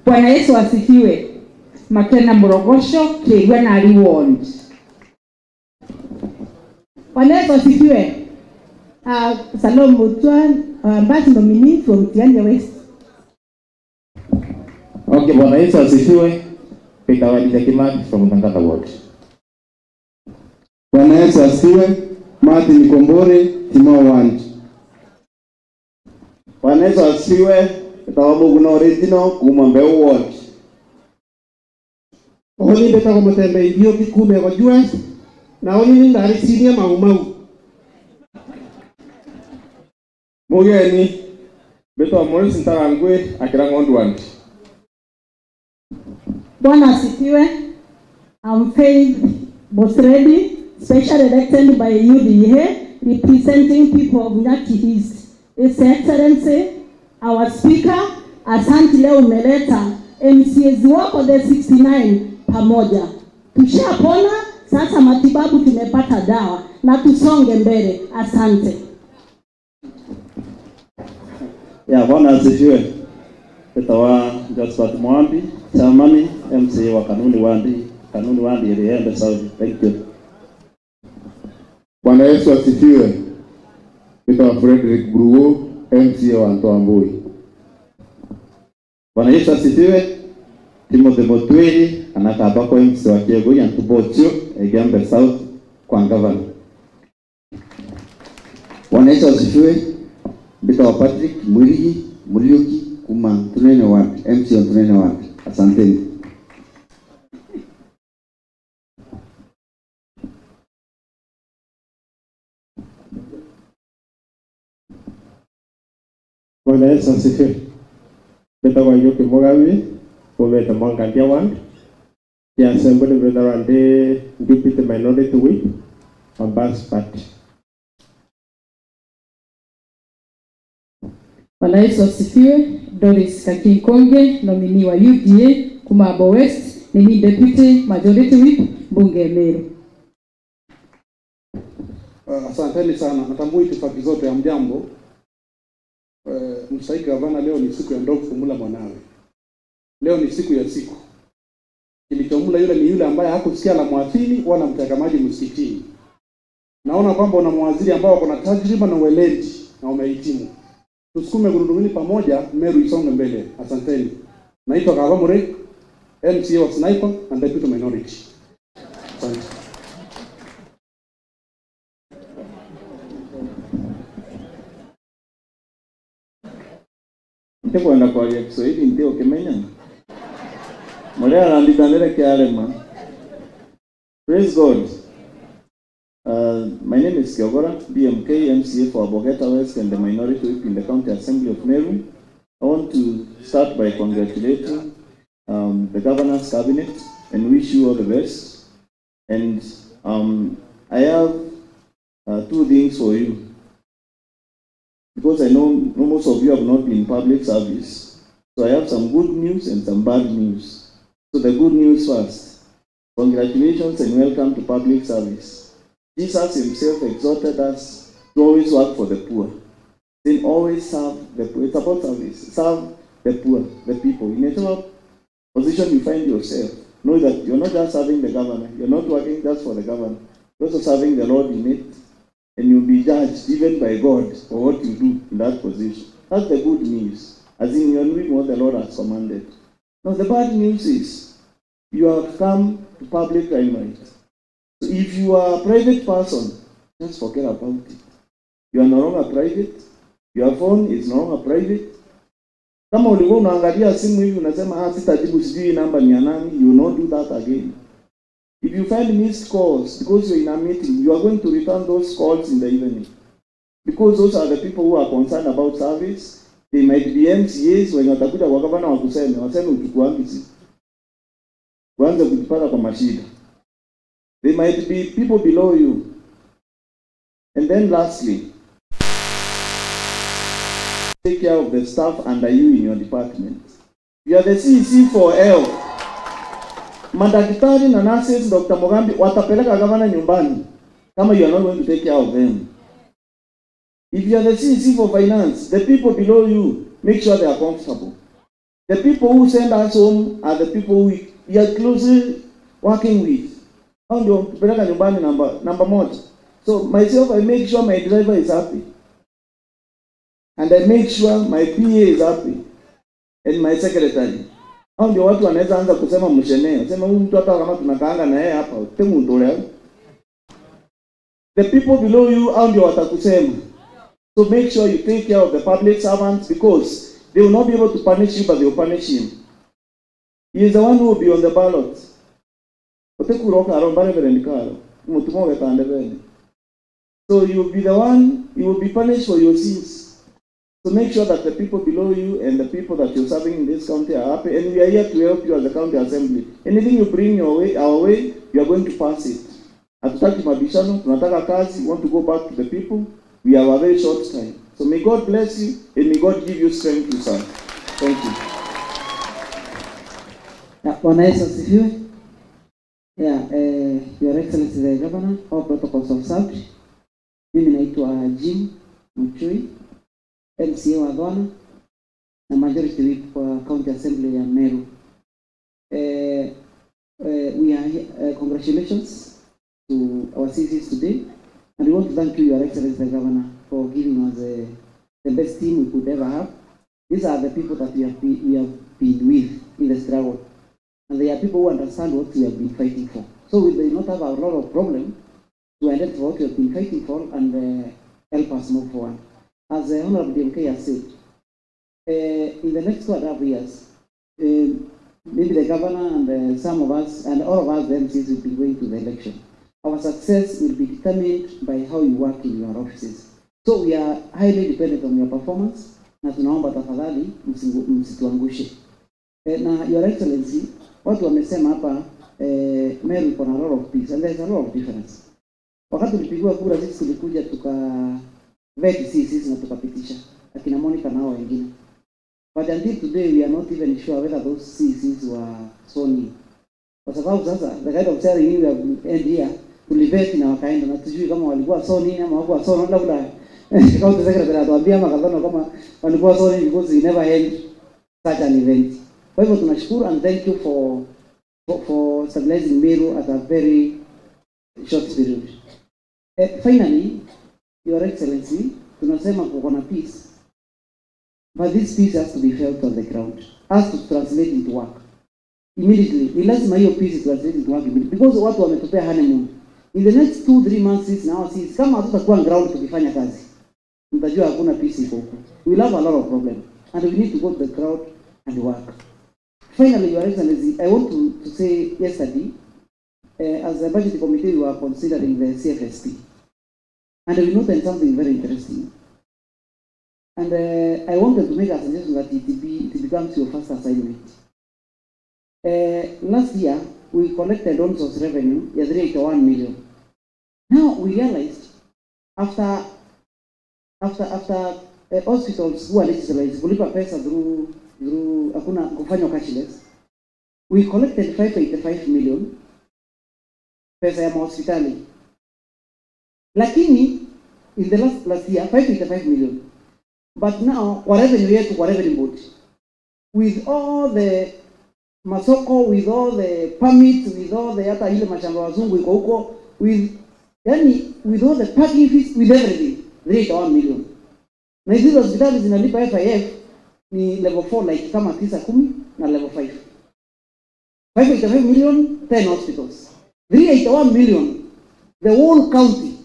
Bwana Yesu asifiwe. Makena Murogosho, Kegwana Ward. Bwana Yesu asifiwe. Salom Mutwan, Mbati Nomini from Kigania West. Okay, Bwana Yesu asifiwe. Peter Wadija Kimani from Tangata Ward. Bwana Yesu asifiwe. Martin Kombore, Timao Ward. Bwana Yesu asifiwe. Tawabu kuna original kumambe Ward. Oni beta kwa matembe ibio kikume kwa jues. Na oni nindari sinia maumau. Mugeni Beta wa Morris Ntarangwe Akirangondu Ward. Bwana asifiwe. I'm Faith Bosredi, special elected by UDA, representing people of Nyaki East. His Excellency, our Speaker, asante leo umeleta MCAs wako the 69 pamoja. Tushapona, sasa matibabu tumepata dawa na tusonge mbele. Asante. Bwana asifiwe. Beta wa Josephat Mwambi, Chamani, MC wa Kanuni Wandi iliende South. Thank you. Bwana Yesu asifiwe. Beta wa Frederick Brugo, MC wa Ntoambui. Bwana Yesu asifiwe. Timothy Motweli anakaba kwa MC wa Kiego ya Ntubocho Egembe South kwa governor. Bwana Yesu asifiwe. Beta wa Patrick Murioki kuma Tunene Ward, MC on Tunene Ward. Asanteni. Bwana Yesu asifiwe. Beta kwa Yoki Mugabe, Beta Mwangandia Ward. The Assembly Brother and the Deputy Minority Whip on Bass Party. Bwana Yesu asifiwe. Doris Kakinkonge, nominee wa UDA Kumabo West, ni Deputy Majority Whip Bunge Meru. Asanteni sana. Natambua itifaki zote ya mjambo. Mstahiki gavana, leo ni siku ya ndovu kumula mwanawe. Leo ni siku ya siku. Kilichomula yule ni yule ambaye hakusikia la mwathini wala mteka maji msikitini. Naona kwamba una mawaziri ambao wako na tajriba na weledi na umehitimu. Tusukume gurudumu pamoja, Meru isonge mbele. Asanteni. Naitwa Kavamure, MCA wa Sniper and Deputy Minority. Asante. Nitakwenda kwa Kiswahili ndio Kenya. Mulea andika ndele kialema. Praise God. My name is Kiogora, BMK, MCA for Bogeta West and the Minority Whip in the County Assembly of Meru. I want to start by congratulating the Governor's Cabinet and wish you all the best. And I have 2 things for you. Because I know most of you have not been in public service. So I have some good news and some bad news. So the good news first. Congratulations and welcome to public service. Jesus himself exhorted us to always work for the poor. Then always serve the poor. It's about service. Serve the poor, the people. In whatever position you find yourself, know that you're not just serving the governor. You're not working just for the governor. You're also serving the Lord in it. And you'll be judged even by God for what you do in that position. That's the good news. As in, you're doing what the Lord has commanded. Now, the bad news is you have come to public limelight. So if you are a private person, just forget about it. You are no longer private. Your phone is no longer private. Kama ulikuwa unaangalia simu hivi unasema sitajibu sijui namba ni ya nani, you will not do that again. If you find missed calls because you're in a meeting, you are going to return those calls in the evening. Because those are the people who are concerned about service. They might be MCAs when watakuja kwa gavana wakuseme, waseme uchukuangi simu. Kuanza kujipata kwa mashida. They might be people below you. And then lastly, take care of the staff under you in your department. You are the CEC for health. Madaktari na nurses, Dr. Mugambi, watapeleka gavana nyumbani kama you are not going to take care of them. If you are the CEC for finance, the people below you, make sure they are comfortable. The people who send us home are the people we are closely working with. How do you peleka nyumbani number moja? So myself, I make sure my driver is happy. And I make sure my PA is happy. And my secretary. Hao ndio watu wanaweza anza kusema msheneo. Sema huyu mtu hata kama tunakaanga na yeye hapa, temu ndolea. The people below you hao ndio watakusema. So make sure you take care of the public servants because they will not be able to punish you, but they will punish him. He is the one who will be on the ballot. So you will be the one, you will be punished for your sins. So make sure that the people below you and the people that you're serving in this county are happy. And we are here to help you as a county assembly. Anything you bring our way, you are going to pass it. Hatutaki mabishano, tunataka kazi, we want to go back to the people. We have a very short time. So may God bless you and may God give you strength to serve. Thank you. Bwana Yesu asifiwe. Your Excellency the Governor, all protocols observed. Mimi naitwa Jim Mchui, MCA wa Dwana na Majority Whip for County Assembly ya Meru. We are here, congratulations to our citizens today, and we want to thank you, Your Excellency the Governor, for giving us the best team we could ever have. These are the people that we have been with in the struggle, and they are people who understand what we have been fighting for. So we will not have a lot of problem to identify what we have been fighting for and help us move forward. As the Honorable DMK has said, in the next 2.5 years, maybe the governor and some of us and all of us, the MCs, will be going to the election. Our success will be determined by how you work in your offices. So we are highly dependent on your performance, na tunaomba tafadhali msituangushe. Na Your Excellency, watu wamesema hapa Meru iko na a lot of peace and there's a lot of difference. Wakati tulipigiwa kura sisi tulikuja vet sisi na tukapitisha akina Monica nao wengine. But until today we are not even sure whether those CCs were sworn. Kwa sababu sasa the kind of ceremony we have end here tuliveti na wakaenda na tujui kama walikuwa sworn ama hawakuwa sworn, labda county secretary atuambia makadhano kama walikuwa sworn because we never held such an event. Kwa hivyo tunashukuru and thank you for stabilizing Meru at a very short period. Finally, Your Excellency, tunasema kuko na peace, but this peace has to be felt on the ground, has to translate into work immediately. Ni lazima hiyo peace translate into work immediately, because watu wametupea honeymoon. In the next 2-3 months sisi now sisi kama hatutakuwa ground tukifanya kazi, mtajua hakuna peace iko huko. We will have a lot of problem and we need to go to the ground and work. Finally, Your Excellency, I want to say yesterday as a budget committee, we were considering the CFSP. And we noted something very interesting. And I wanted to make a suggestion that it becomes your first assignment. Last year, we collected on source revenue, 381 million. Now we realized after hospitals who are digitalized, kulipa pesa through hakuna kufanya cashless, we collected 585 million pesa ya hospitali. Lakini in the last year 585 million. But now kwa revenue yetu kwa revenue board, with all the masoko, with all the permits, with all the hata ile mashamba wazungu iko huko, with all the parking fees, with everything, 381 million. Na hizo hospitali zinalipa FIF ni level 4 like kama 9-10 na level 5. 585 million, 10 hospitals. 381 million, the whole county,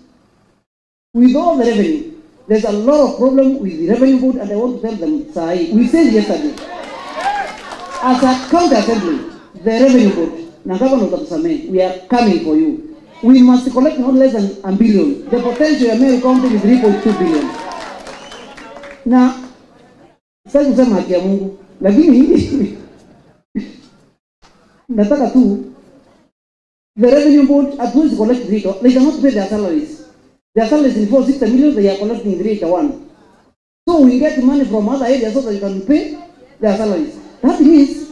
with all the revenue. There's a lot of problem with the revenue board, and I want to tell them, Sai, we said yesterday, as a county assembly, the revenue board, we are coming for you. We must collect not less than $1 billion. The potential of Meru County is 3.2 billion. Now, sasa kusema haki ya Mungu, lakini nataka tu the revenue board hatuwezi collect zito. They cannot pay their salaries. Their salaries in 460 million, they are collecting 381. So we get money from other areas so that you can pay their salaries. That means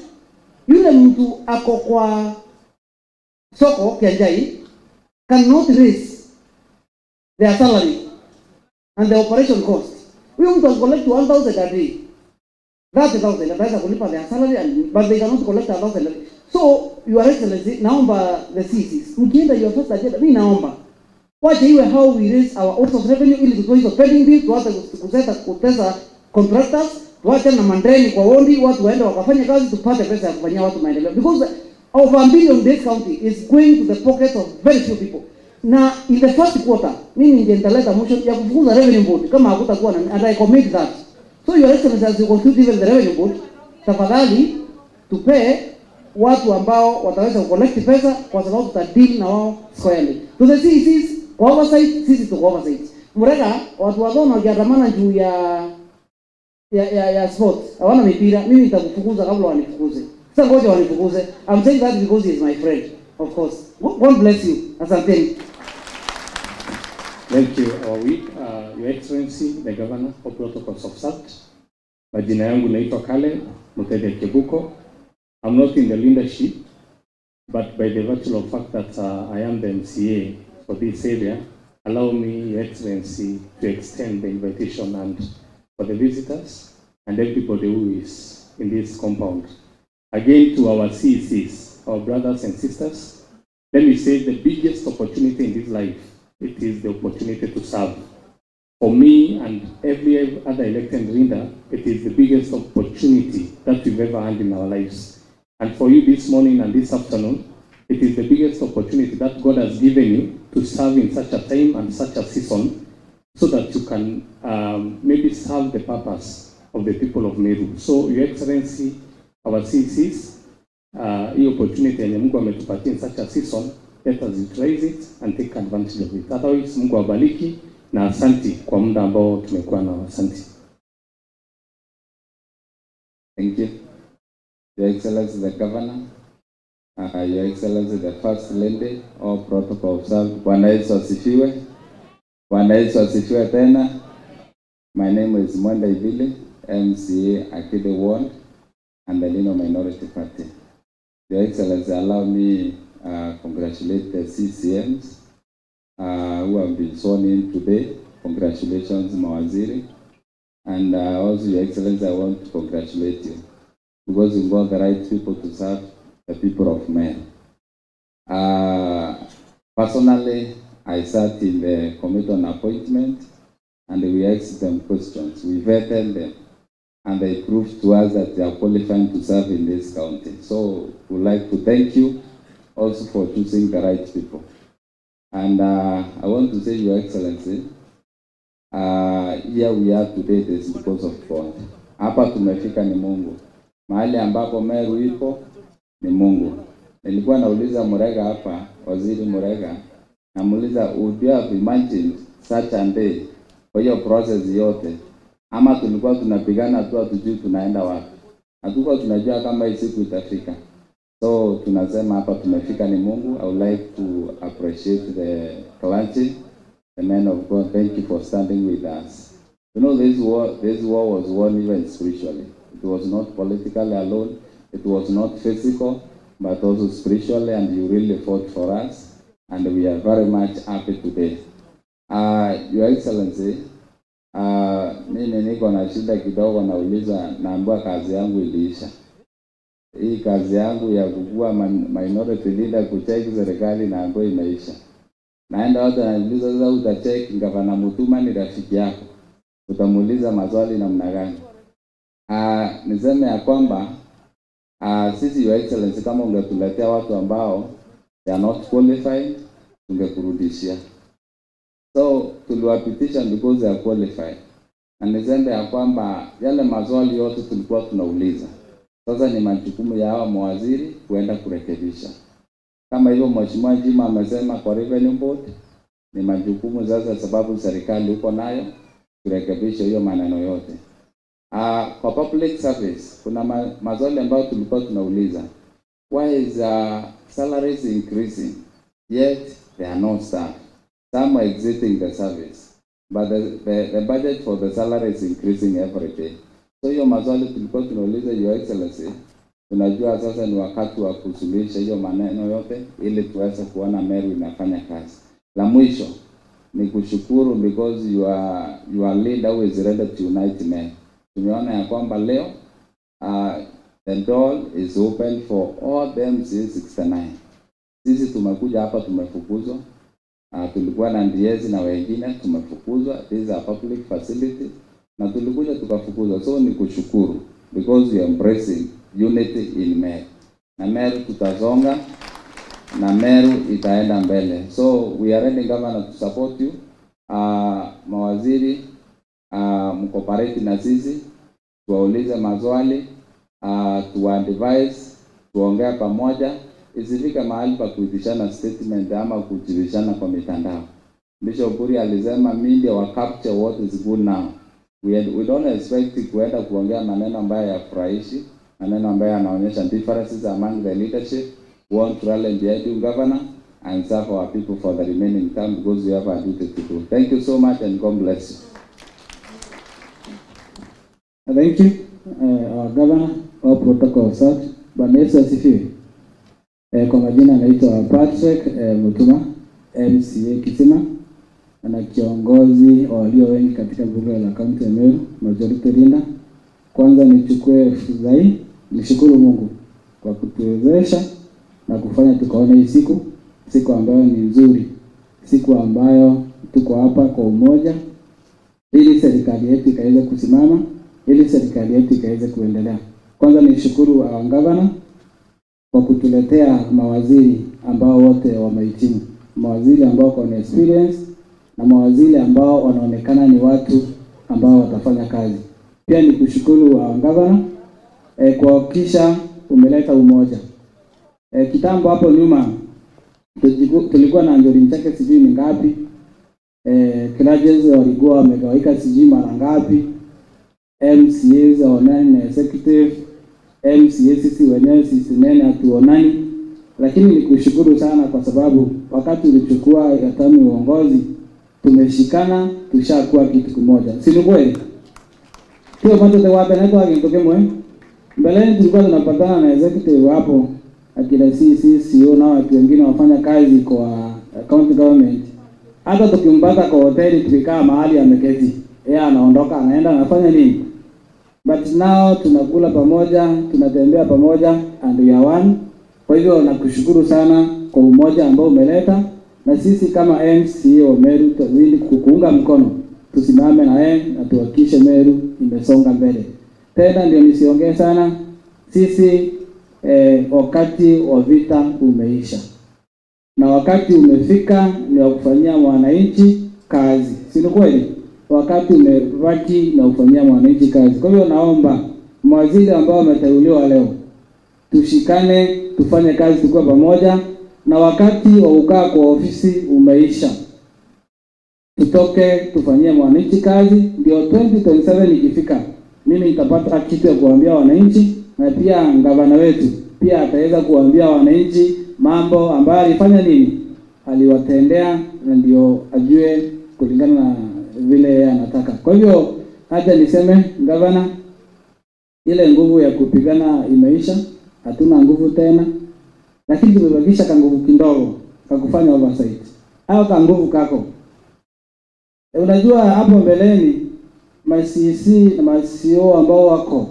yule mtu ako kwa soko Kianjai cannot raise their salary and the operation cost. We mtu collect 1,000 a day. 30,000 ataweza kulipa their salary, but they cannot collect 1,000. So your excellency, naomba the CCs, mkienda your first agenda, mimi naomba wacha iwe how we raise our out of revenue ili tutoe hizo pending bills, tuache kutesa contractors, tuache na mandeni kwa wondi, watu waende wakafanya kazi tupate pesa ya kufanyia watu maendeleo, because over $1 billion this county is going to the pockets of very few people. Na in the first quarter mimi ndiye nitaleta motion ya kufukuza revenue board kama hakutakuwa na, and I commit that. So your excellency, as you constitute even the revenue board, tafadhali tupe watu ambao wataweza collect pesa kwa sababu tutadeal na wao squarely. To the CCs, kwa oversight, sisi tuko oversight. Murega, watu wadona wakiandamana juu ya sports, hawana mipira, mimi nitakufukuza kabla wanifukuze. Sasa ngoja wanifukuze. I'm saying that because he is my friend, of course. God bless you. Asante. Thank you, our week. Your Excellency, the Governor of Protocols of SAT. Majina yangu naitwa Kale Mutede Kebuko. I'm not in the leadership, but by the virtue of fact that I am the MCA for this area, allow me, Your Excellency, to extend the invitation and for the visitors and everybody who is in this compound. Again, to our CCs, our brothers and sisters, let me say the biggest opportunity in this life, it is the opportunity to serve. For me and every other elected leader, it is the biggest opportunity that we've ever had in our lives. And for you this morning and this afternoon, it is the biggest opportunity that God has given you to serve in such a time and such a season so that you can maybe serve the purpose of the people of Meru. So, Your Excellency, our CCs, hii opportunity yenye Mungu ametupatia in such a season, let us utilize it and take advantage of it. Otherwise, Mungu awabariki na asanti kwa muda ambao tumekuwa na asanti. Thank you. Your Excellency the Governor, Your Excellency the First Lady, all protocol observed. Bwana Yesu asifiwe. Bwana Yesu asifiwe tena. My name is Mwenda Ivile, MCA Akide Ward and the Lino Minority Party. Your Excellency, allow me congratulate the CCMs who have been sworn in today. Congratulations, Mawaziri. And also, Your Excellency, I want to congratulate you because you've got the right people to serve the people of Meru. Personally, I sat in the committee on appointment and we asked them questions. We vetted them and they proved to us that they are qualified to serve in this county. So we'd like to thank you also for choosing the right people. And I want to say, Your Excellency, here we are today is because of God. Hapa tumefika ni Mungu. Mahali ambapo Meru ipo ni Mungu. Nilikuwa nauliza Murega hapa, waziri Murega, namuuliza would you have imagined such a day kwa hiyo process yote, ama tulikuwa tunapigana tu hatujui tunaenda wapi, hatukuwa tunajua kama hii siku itafika. So tunasema hapa tumefika ni Mungu. I would like to appreciate the clergy, the men of God. Thank you for standing with us. You know, this war was won even spiritually. It was not politically alone, it was not physical, but also spiritually, and you really fought for us, and we are very much happy today. Your Excellency, mimi niko na shida kidogo, nauliza, naambiwa kazi yangu iliisha. Hii kazi yangu ya kukua minority leader kucheck serikali na ambayo imeisha. Naenda watu wananiuliza, sasa utacheck Gavana Mutuma ni rafiki yako, utamuuliza maswali namna gani? Niseme ya kwamba sisi Your Excellency, kama ungetuletea watu ambao they are not qualified, tungekurudishia. So tuliwapitisha because they are qualified. Na niseme ya kwamba yale maswali yote tulikuwa tunauliza, sasa ni majukumu ya hawa mawaziri kuenda kurekebisha. Kama hivyo Mheshimiwa Jima amesema kwa Revenue Board, ni majukumu sasa, sababu serikali uko nayo, kurekebisha hiyo maneno yote. Kwa public service kuna maswali ambayo tulikuwa tunauliza. Why is salaries increasing yet there are no staff? Some are exiting the service, but the budget for the salary is increasing every day. So hiyo maswali tulikuwa tunauliza Your Excellency. Tunajua sasa ni wakati wa kusuluhisha hiyo maneno yote ili tuweze kuona Meru inafanya kazi. La mwisho ni kushukuru because your leader who is ready to unite Meru. Tumeona ya kwamba leo the door is open for all them C69. Sisi tumekuja hapa tumefukuzwa. Tulikuwa na ndiezi na wengine tumefukuzwa. These are public facilities. Na tulikuja tukafukuzwa. So ni kushukuru because we are embracing unity in Meru. Na Meru tutazonga na Meru itaenda mbele. So we are ready, Governor, to support you. Mawaziri mkopareti na sisi, tuwaulize maswali, tuadvise, tuongea pamoja, isifika mahali pa kuitishana statement ama kujibishana kwa mitandao. Bishop Puri alisema media wa capture what is good now. We don't expect kuenda kuongea maneno ambayo yafurahishi, maneno ambayo yanaonyesha differences among the leadership. We want to rally behind you, Governor, and serve our people for the remaining term because we have a duty to do. Thank you so much and God bless you. Thank you, our Governor, our protocol observed. Bwana Yesu asifiwe. Kwa majina naitwa Patrick Mutuma, MCA Kisima, na kiongozi wa walio wengi katika bunge la kaunti ya Meru, majority leader. Kwanza nichukue fursa hii nishukuru Mungu kwa kutuwezesha na kufanya tukaona hii siku ambayo ni nzuri, siku ambayo tuko hapa kwa umoja ili serikali yetu ikaweze kusimama, ili serikali yetu ikaweze kuendelea. Kwanza nishukuru Gavana kwa kutuletea mawaziri ambao wote wamehitimu, mawaziri ambao kwa experience na mawaziri ambao wanaonekana ni watu ambao watafanya kazi. Pia nikushukuru Gavana kwa kisha umeleta umoja. Kitambo hapo nyuma tulikuwa na Njori Mchake sijui ni ngapi, clergy walikuwa wamegawika sijui mara ngapi, MCAs waonani na executive, MCAs sisi wenyewe sisi nene hatuonani. Lakini nikushukuru sana kwa sababu wakati ulichukua yatamu uongozi tumeshikana, tushakuwa kitu kimoja. Si ni kweli? Kio mato te wape neto agintoke mwe. Mbeleni tulikuwa tunapatana na executive hapo akila CEO na watu wengine wafanya kazi kwa county government. Hata tukimpata kwa hoteli tukikaa mahali ameketi, yeye anaondoka anaenda anafanya nini? But now tunakula pamoja, tunatembea pamoja and we are one. Kwa hivyo nakushukuru sana kwa umoja ambao umeleta, na sisi kama MCA wa Meru tuzidi kukuunga mkono. Tusimame na yeye na tuhakikishe Meru imesonga mbele. Tena ndio nisiongee sana, sisi wakati wa vita umeisha. Na wakati umefika ni wa kufanyia wananchi kazi. Si ni kweli? Wakati umebaki na kufanyia wananchi kazi. Kwa hiyo naomba mawaziri ambao wameteuliwa leo, tushikane, tufanye kazi tukiwa pamoja, na wakati wa kukaa kwa ofisi umeisha. Tutoke tufanyie mwananchi kazi, ndio 2027 ikifika mimi nitapata kitu ya kuambia wananchi, na pia gavana wetu pia ataweza kuambia wananchi mambo ambayo alifanya nini, aliwatendea, na ndio ajue kulingana na vile yeye anataka. Kwa hivyo hata niseme gavana, ile nguvu ya kupigana imeisha, hatuna nguvu tena, lakini tumebakisha ka nguvu kidogo ka kufanya oversight. Hao ka nguvu kako. Unajua hapo mbeleni ma-CC na ma-CO ambao wako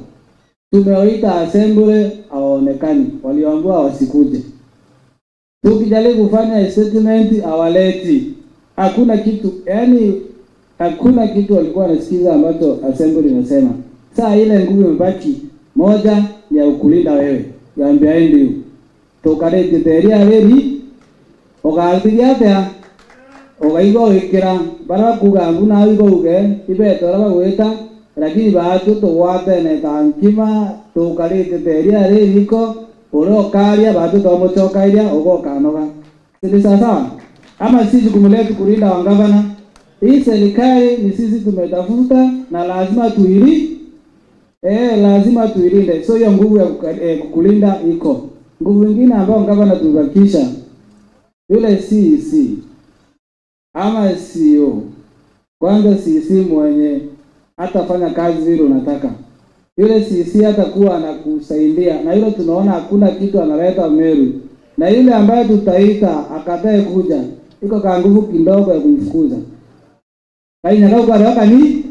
tumewaita assembly hawaonekani, waliambiwa wasikuje. Tukijaribu kufanya statement hawaleti. Hakuna kitu, yani hakuna kitu walikuwa wanasikiza ambacho assembly inasema. Saa ile nguvu imebaki moja ya ukulinda wewe. Yaambia ndio. Tokarete teria weri ogaltigiatea ogaigo wikira bara kugangu na wigo uge ibetora bagweta lakini baatu to wate ne tankima tokarete teria riko oro karia baatu to mochokairia ogo kanoga. Sisi sasa ama sisi kumletu kulinda wangavana, hii serikali ni sisi tumetafuta na lazima lazima tuilinde. So hiyo nguvu ya kukulinda iko. Nguvu nyingine ambayo gavana tubakisha yule CC ama CEO. Kwanza CC mwenye hatafanya kazi vile unataka. Yule CC hatakuwa anakusaidia, na yule tunaona hakuna kitu analeta Meru. Na yule ambaye tutaita akatae kuja, iko ka nguvu kidogo ya kumfukuza. Kaina kwa haraka ni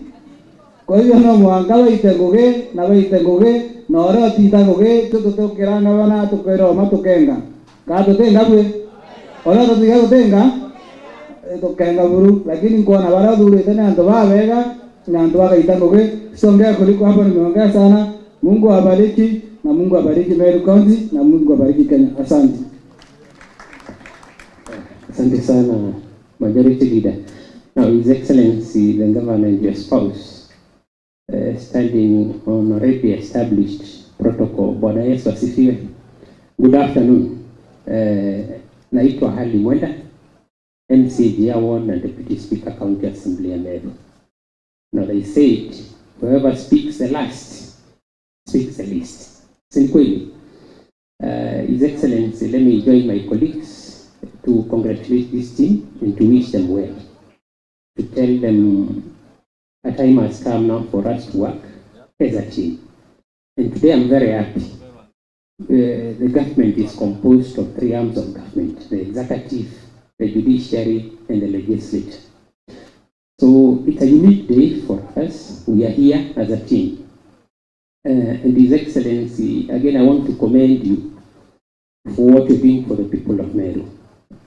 kwa hiyo no mwangalo itengoge na we itengoge na ore titangoge tutokirana wana tukero matukenga kato tenga bwe ora tutiga tenga tukenga buru, lakini kwa na bara duru tena ndo bawega na ndo baka itangoge. Songea kuliko hapo nimeongea sana. Mungu awabariki, na Mungu abariki Meru County, na Mungu abariki Kenya. Asante. Asante sana Majority Leader. Now His Excellency the Governor and your spouse, standing on already established protocol. Bwana Yesu asifiwe. Good afternoon. Naitwa Hali Mwenda, MCG Award and Deputy Speaker County Assembly ya Meru. Now they said, whoever speaks the last speaks the least. Sinkweli. His Excellency, let me join my colleagues to congratulate this team and to wish them well. To tell them a time has come now for us to work as a team. And today I'm very happy. The government is composed of three arms of government: the executive, the judiciary, and the legislature. So it's a unique day for us. We are here as a team. And His Excellency, again, I want to commend you for what you're doing for the people of Meru.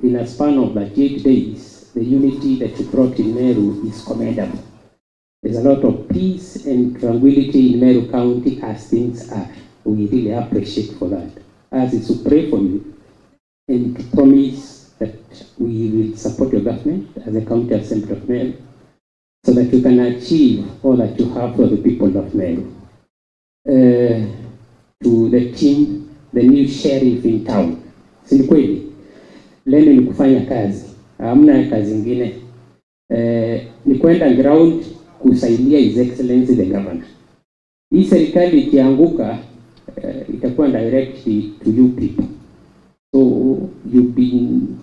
In a span of like 8 days, the unity that you brought in Meru is commendable. There's a lot of peace and tranquility in Meru County as things are. We really appreciate for that. As is to pray for you and to promise that we will support your government as a County Assembly of Meru so that you can achieve all that you have for the people of Meru. To the team, the new sheriff in town. Si kweli? Leo ni kufanya kazi. Hamna kazi nyingine. Ni kwenda ground kusaidia His Excellency the Governor. Hii serikali ikianguka itakuwa directly to you people. So you've been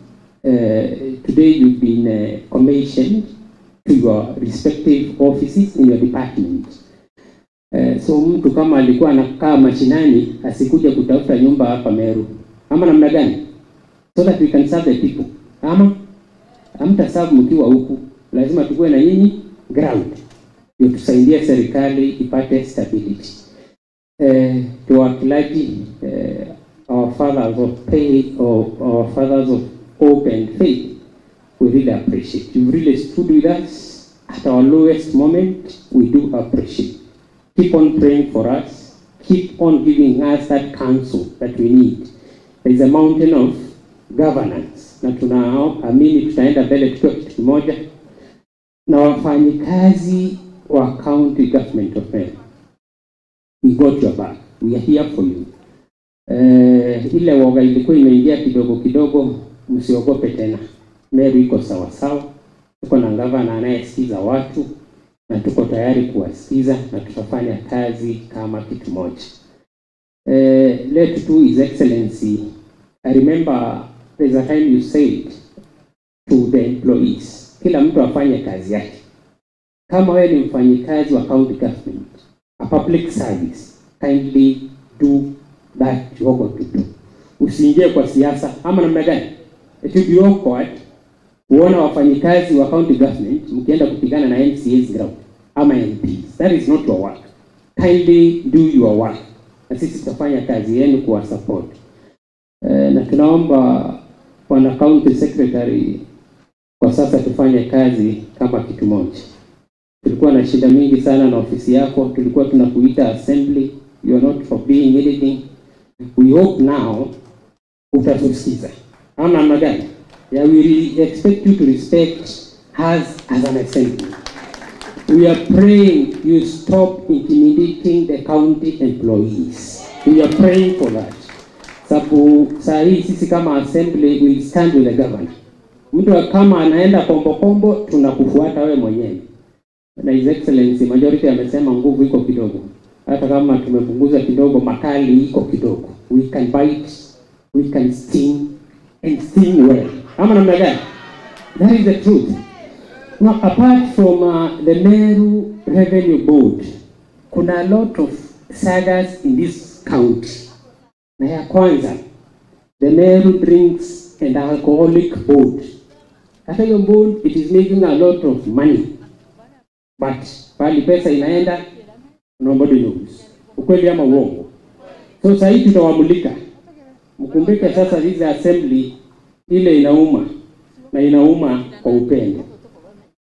today you've been commissioned to your respective offices in your department. So mtu kama alikuwa anakaa mashinani asikuja kutafuta nyumba hapa Meru. Ama namna gani? So that we can serve the people. Ama hamtaserve mkiwa huku. Lazima tukue na nyinyi ground. Ndio tusaidie serikali ipate stability. To our clergy, our fathers of faith, or our fathers of hope and faith, we really appreciate. You really stood with us at our lowest moment. We do appreciate. Keep on praying for us. Keep on giving us that counsel that we need. There is a mountain of governance. Na tunaamini tutaenda mbele tukiwa kitu kimoja na wafanyikazi wa county government of Meru. We got your back. We are here for you. Ile woga ilikuwa imeingia kidogo kidogo, msiogope tena. Meru iko sawa sawa. Tuko na gavana anayesikiza watu na tuko tayari kuwasikiza na tutafanya kazi kama kitu moja. Let to His Excellency, I remember there's a time you said to the employees, kila mtu afanye kazi yake. Kama wewe ni mfanyikazi wa county government, a public service, kindly do that you are going to do. Usiingie kwa siasa ama namna gani? It will be awkward kuona wafanyikazi wa county government mkienda kupigana na MCA's ground ama MPs. That is not your work. Kindly do your work. Na sisi tutafanya kazi yenu kuwa support. Na tunaomba wana county secretary kwa sasa tufanye kazi kama kitu moja. Tulikuwa na shida mingi sana na ofisi yako, tulikuwa tunakuita assembly, you are not for being anything. We hope now utatusikiza. Ama namna gani? Yeah, we expect you to respect us as an assembly. We are praying you stop intimidating the county employees. We are praying for that. Sababu saa hii sisi kama assembly we stand with the governor. Mtu kama anaenda kombo tunakufuata wewe mwenyewe. Na His Excellency majority amesema nguvu iko kidogo. Hata kama tumepunguza kidogo, makali iko kidogo. We can bite, we can sting and sting well. Ama namna gani? That is the truth. Now, apart from the Meru Revenue Board, kuna a lot of sagas in this county. Na ya kwanza, the Meru Drinks and Alcoholic Board. Hata hiyo board, it is making a lot of money. But pali pesa inaenda, nobody knows. Ukweli ama uongo. So sasa hivi tutawamulika. Mkumbuke sasa hizi assembly ile inauma na inauma kwa upendo.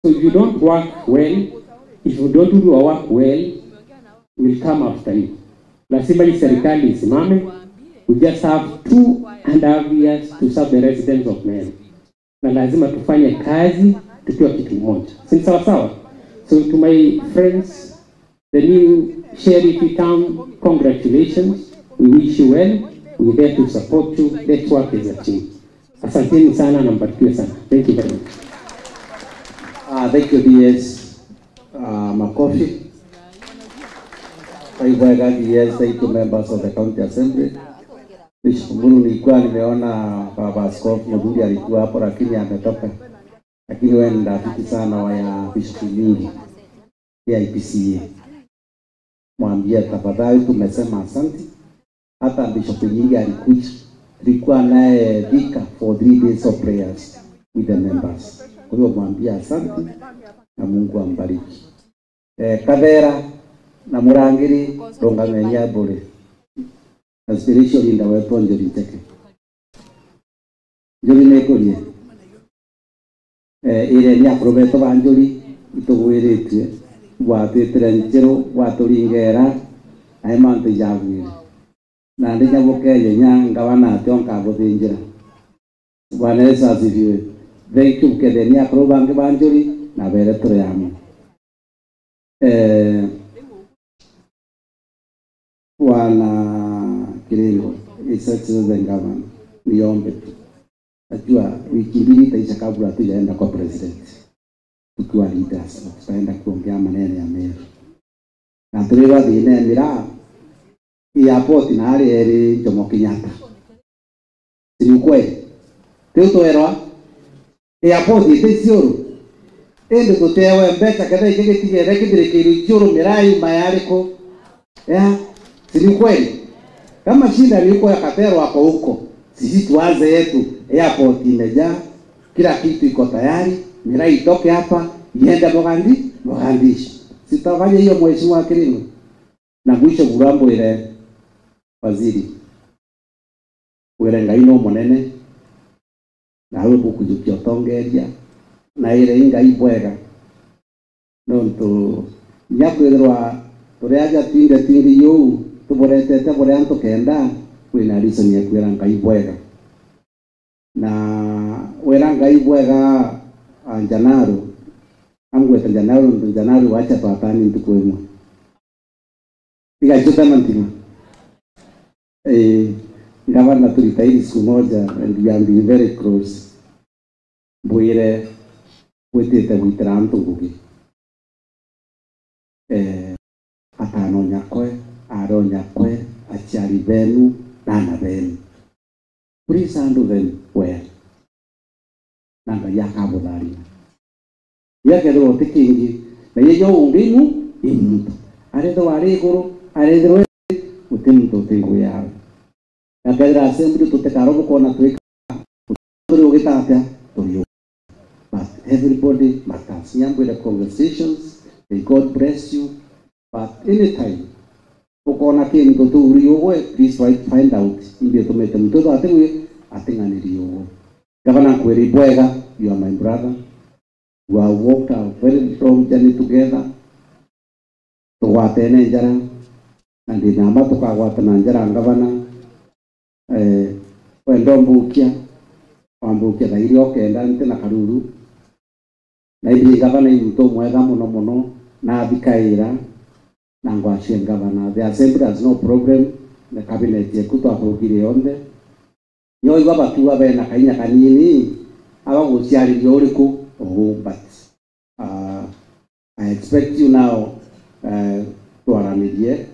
So if you don't work well, if you don't do your work well, we'll come after you. Lazima hii serikali isimame. We just have 2.5 years to serve the residents of Meru. Na lazima tufanye kazi tukiwa kitu moja. Si sawa sawa? So to my friends, the new sheriff town, congratulations. We wish you well. We're there to support you. Let's work as a team. Asanteni sana na mbarikiwe sana. Thank you very much. Thank you DS Makofi. Thank you members of the county assembly. Nishukuru, nilikuwa nimeona baba askofu Mudhuri alikuwa hapo lakini ametoka. Lakini wewe ni rafiki sana wa ya Bishop Nyingi ya IPCA. Mwambie tafadhali tumesema asante. Hata Bishop Nyingi alikuja. Tulikuwa naye Vika for 3 days of prayers with the members. Kwa hiyo mwambie asante na Mungu ambariki. Kadera na Murangiri Rongamenya bure. Aspiration in the weapon Njuri Teke. Njuri Nekolie. Ile ni aprobeto banjuri itogweretwe watetera njero waturingera aimanto javire. Na ndinya bokeje nyanga wana tonka guthinjira. Bwana Yesu asifiwe. Thank you kedeni aprobange banjuri na bere turyamu. Wana Kiringo isachize ngavana niombe tu. Najua wiki mbili itaisha kabla tujaenda kwa president. Tukiwa leaders tutaenda kuongea maneno ya Meru. Na tuliwa dhine mira airport na hali eri Jomo Kenyatta. Si kweli? Tutoerwa airport itesioro. Ende tutewe mbeta kada ikege tigere kidire kiru mirai mayariko. Si kweli? Kama shida liko ya Katero hapo huko, sisi tuanze yetu. Airport imejaa, kila kitu iko tayari, mirai itoke hapa, iende Mogadishu. Sitafanya hiyo mheshimiwa Kiringo. Na mwisho Burambo ile waziri. Werenga ino monene. Na hawe bukujukio tongeria. Na ile inga ibwega. Nonto nyakwirwa tureaja tingi yo tuboretete boranto kenda kwina reason ya kwira ngai bwega. Na wera ngai bwega January amgweta January wacha twatani ntukwemwe iga juta mantima Gavana tulitahidi siku moja, and we have been very close. Bwire wetete gwitira mtu ngugi. Atano nyakwe, aro nyakwe, achiari benu, nana benu. Please handle them well. Nanga yakabo dari. Yakero tikingi, na yeyo unginu imuntu. Aredo aregoro, aredo utimuntu tingu yao. Yakadra assembly to take arobo kona tuika. Utogitata to. But everybody matters. Nyambo the conversations, may God bless you. But anytime, ukona kini to uriyowe, please find out. Ibe to mete mtoto atewe, atenga niriyowe. Gavana kweri bwega, you are my brother. We have walked a very long journey together. To watene njara, and in Amato Kawatana njara Gavana. Wendo mbukia, wambukia na ili okenda nte na karuru. Na ili Gavana yuto mwega muno na abikaira na ngwashie Gavana. The assembly has no problem. The cabinet yekuto akurugire yonde. Nyo iwa bakiwa bena kainya kanini aba guciari yoriku but I expect you now to aramirie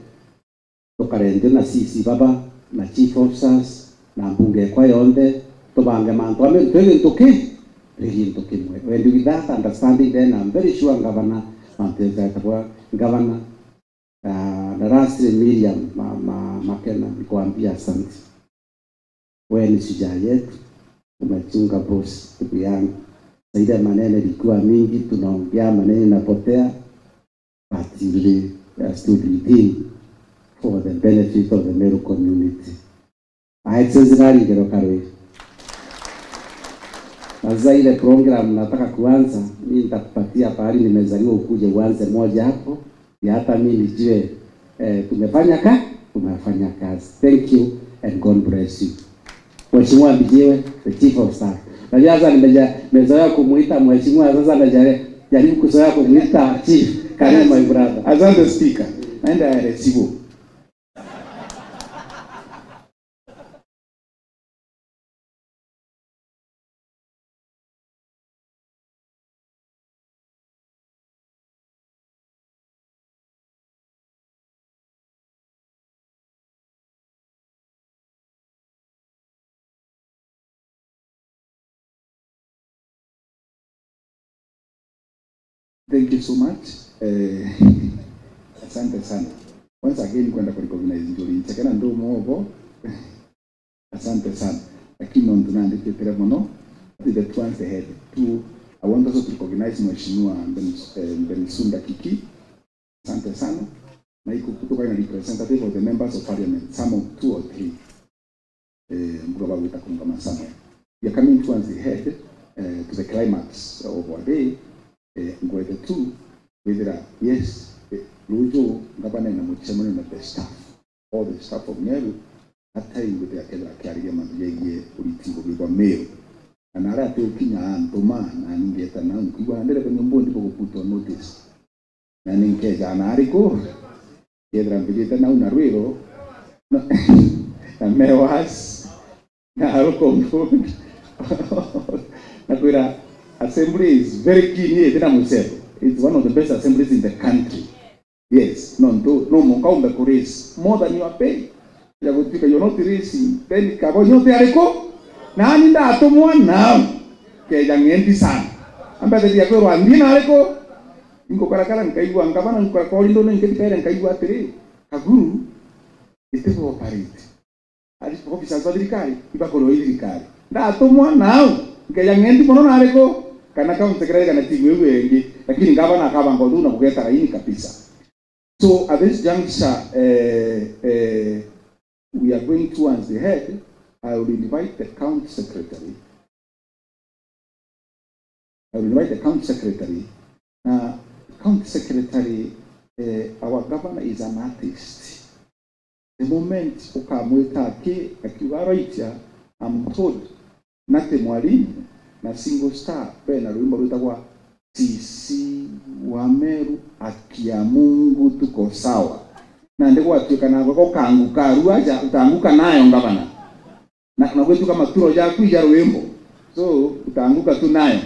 to karende na sisi baba na chief officers na mbunge kwa yonde to bange manto ame twege ntoke rigi ntoke mwe. When with that understanding, then I'm very sure Governor Manteza kwa Governor na Rasri Miriam Makena nikuambia asante. Wewe ni shujaa yetu, umechunga boss ndugu yangu. Saida maneno ilikuwa mingi, tunaongea maneno inapotea, but you really stood with him for the benefit of the Meru community. Aitsenzinari ngero karwe. Sasa ile program nataka kuanza, mimi nitakupatia pahali nimezaliwa ukuje uanze moja hapo. Ya hata mimi nijue tumefanya kazi. Thank you and God bless you. Mheshimiwa Bijiwe, the chief of staff. Najua sasa nimezoea kumuita mheshimiwa, sasa najaribu kuzoea kumuita chief. Karibu my brother. Asante speaker. Naenda resibu. Thank you so much. Asante sana. Once again kwenda ku recognize njuri chakana ndo mogo. Asante sana. Lakini ndo tunaandike pera mono. The twans ahead. I want also to recognize Mheshimiwa Benisunda Kiki. Asante sana. Na iko kutoka na representative of the members of parliament, some of 2 or 3. Mgoba witakunga masama. We are coming towards the head to the climax of our day. Ngwete tu whether yes Lujo Gavana na Muchamani na the staff, all the staff of Meru at time with their elder carrier man yeye ulitigo kwa Meru anara te ukinya antoma na ningeta na ngwa ndele kwa nyombo ndipo kuputo notice na ningeja anariko yedra mbijeta na unarwero na mewas na alko na kuira assembly is very keen here tena msemo. It's one of the best assemblies in the country. Yes, no monkaumbe kurisi more than you are paying. Ya kutika you're not racing, then kabo nyote aliko na ninda atomwa now ke jangendi sana. Amba de ya kwero andina aliko ingo karakara nkaiwa ngabana nkakoli ndo ngeti pere nkaiwa tere kaguru itepo operate. Ali officers wa dirikari ibakoro dirikari. Nda atomwa now ke jangendi mono na aliko kana kama msekretari kana timu wengi lakini Gavana akaba ngodu na kugeta laini kabisa. So at this juncture we are going towards the head. I will invite the county secretary. County secretary, our governor is an artist. The moment ukamwita ke akiwa right, I'm told nate mwalimu na single star bena ruimbo rutawa sisi wa Meru akia Mungu tuko sawa. na ndiko atuika na go kanguka ruaja utaanguka nayo ngavana na kwetu kama turo ya kuija wimbo so utaanguka tu nayo.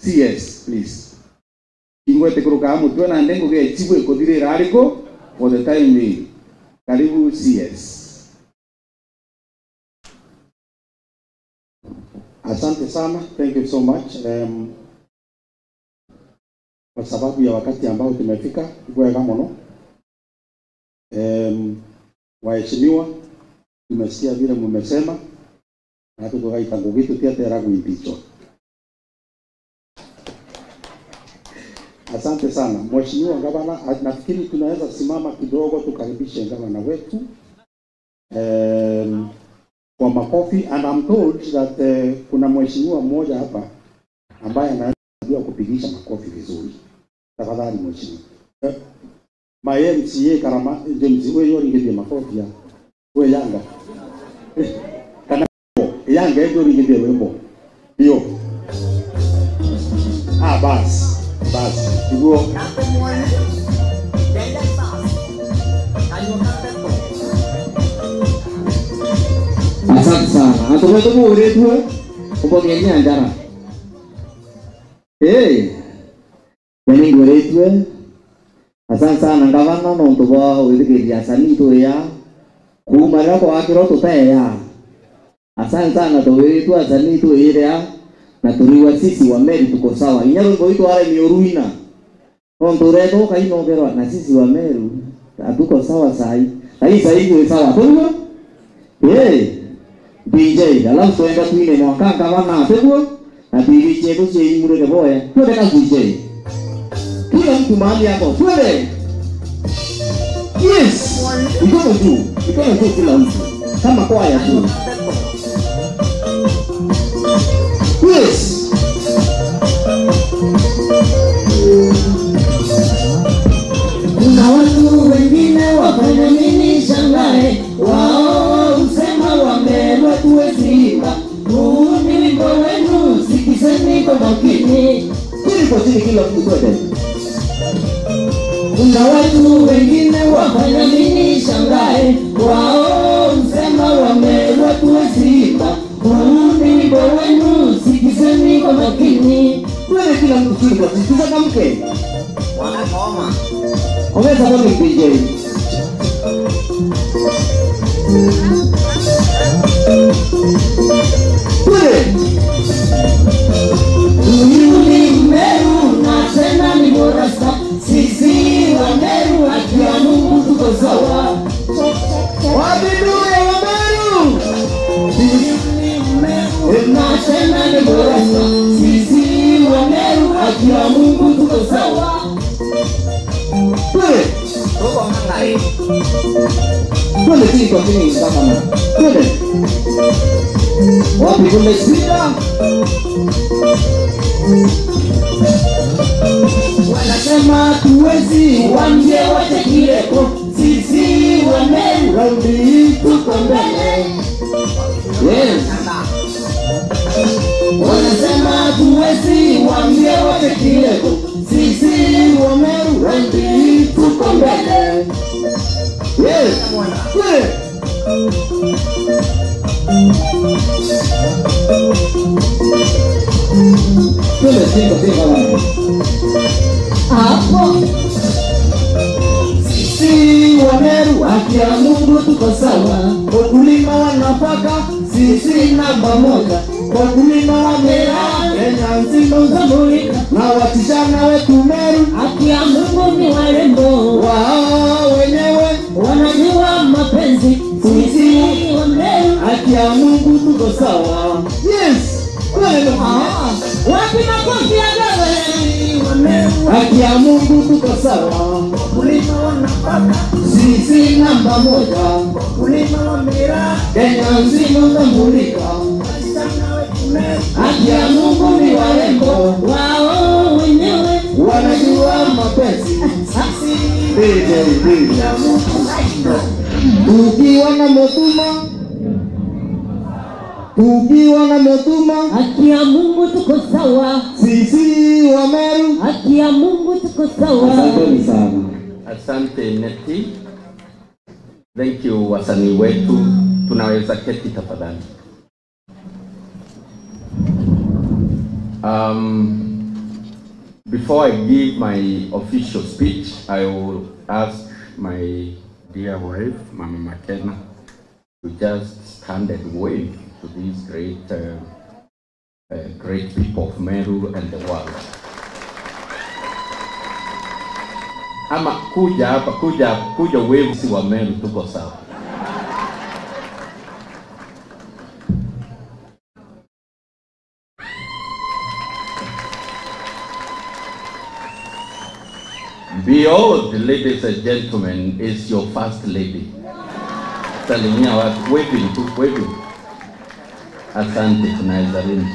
CS please ingwete kuruka mutwe na ndengo ge chibwe kodire rariko for the time being. Karibu CS. Asante sana, thank you so much. Kwa sababu ya wakati ambao tumefika kwa gamono, waheshimiwa, tumesikia vile mmesema na tutoka ngugitu tiatera kuipichwa. Asante sana Mheshimiwa Gavana, nafikiri tunaweza simama kidogo tukaribishe gavana wetu kwa makofi, and I'm told that kuna mheshimiwa mmoja hapa ambaye anajua kupigisha makofi vizuri. Tafadhali mheshimiwa. My MCA Karama James wewe yoringeje makofi ya wewe Yanga. Kana Yanga ndio yoringeje wembo. Hiyo. Basi. Huo asante sana. Atumetumu uretu ubogeni anjara. Beni uretu. Asante sana ngavana no ntubo withikiri asani to ya kumara kwa akiro tutaya. Asante sana to wetu asani to ya na turiwa sisi wa Meru tuko sawa. Inyaro ngoito wale ni ruina. Ondoreto kaino gerwa na sisi wa Meru atuko sawa sai. Ai sai ni sawa. Tuko? DJ alafu tuenda tuine na kaka wana tuko na DJ tu je imure ke boya. Tuende na DJ. Kila mtu mahali hapo. Tuende. Yes. Ikono tu kila mtu. Kama kwaya tu. Yes. Kuna watu wengine wafanya nini shangae, wao usema wamerwa tuweziba. Huu ni wimbo wenu, sikizeni kwa makini. Kila mtu kwende. Kuna watu wengine wafanya nini shangae, wao usema wamerwa tuweziba. Huu ni wimbo wenu, sikizeni kwa makini. Wewe kila mtu sikiza, sikiza mke. Wanakoma. Ongeza kwa DJ. Ni Meru na tena ni Morasa. Sisi wa Meru akia Mungu tuko sawa. Wabiduwe wa Meru. Ni Meru na tena ni Morasa. Sisi wa Meru akia Mungu tuko sawa. Tuko ngai. Kule tiko kini kama. Kule. Wapi kule sida? Wanasema tuwezi wambie wote kileko. Sisi wa Meru raundi tuko mbele. Yes. Wanasema tuwezi wambie wote kileko. Sisi wa Meru raundi tuko mbele. Yes. Hapo sisi wa Meru akia Mungu tuko sawa. Wakulima wanapaka sisi namba moja. Wakulima wa miraa Kenya nzima uzamulika. Na watishana wetu Meru akia Mungu ni warembo. Wao wenyewe wanajua mapenzi. Sisi wa Meru akia Mungu tuko sawa. Yes. Wapi makofi ya gawe? Akia Mungu tuko sawa. Wakulima wanapaka sisi namba moja. Wakulima wa miraa Kenya nzima uzamulika. Akia Mungu ni warembo. Wao wenyewe wanajua mapenzi. Tukiwa na Motuma akia Mungu tuko sawa. Sisi wa Meru akia Mungu tuko sawa. Asante sana. Asante Neti. Thank you wasanii wetu, tunaweza keti tafadhali. Before I give my official speech, I will ask my dear wife, Mama Makena, to just stand and wave to these great people of Meru and the world. Ama kuja hapa, kuja wave si wa Meru, tuko sawa. Behold, ladies and gentlemen, is your first lady. Salimia watu, waving. Asante, tunaweza rinji.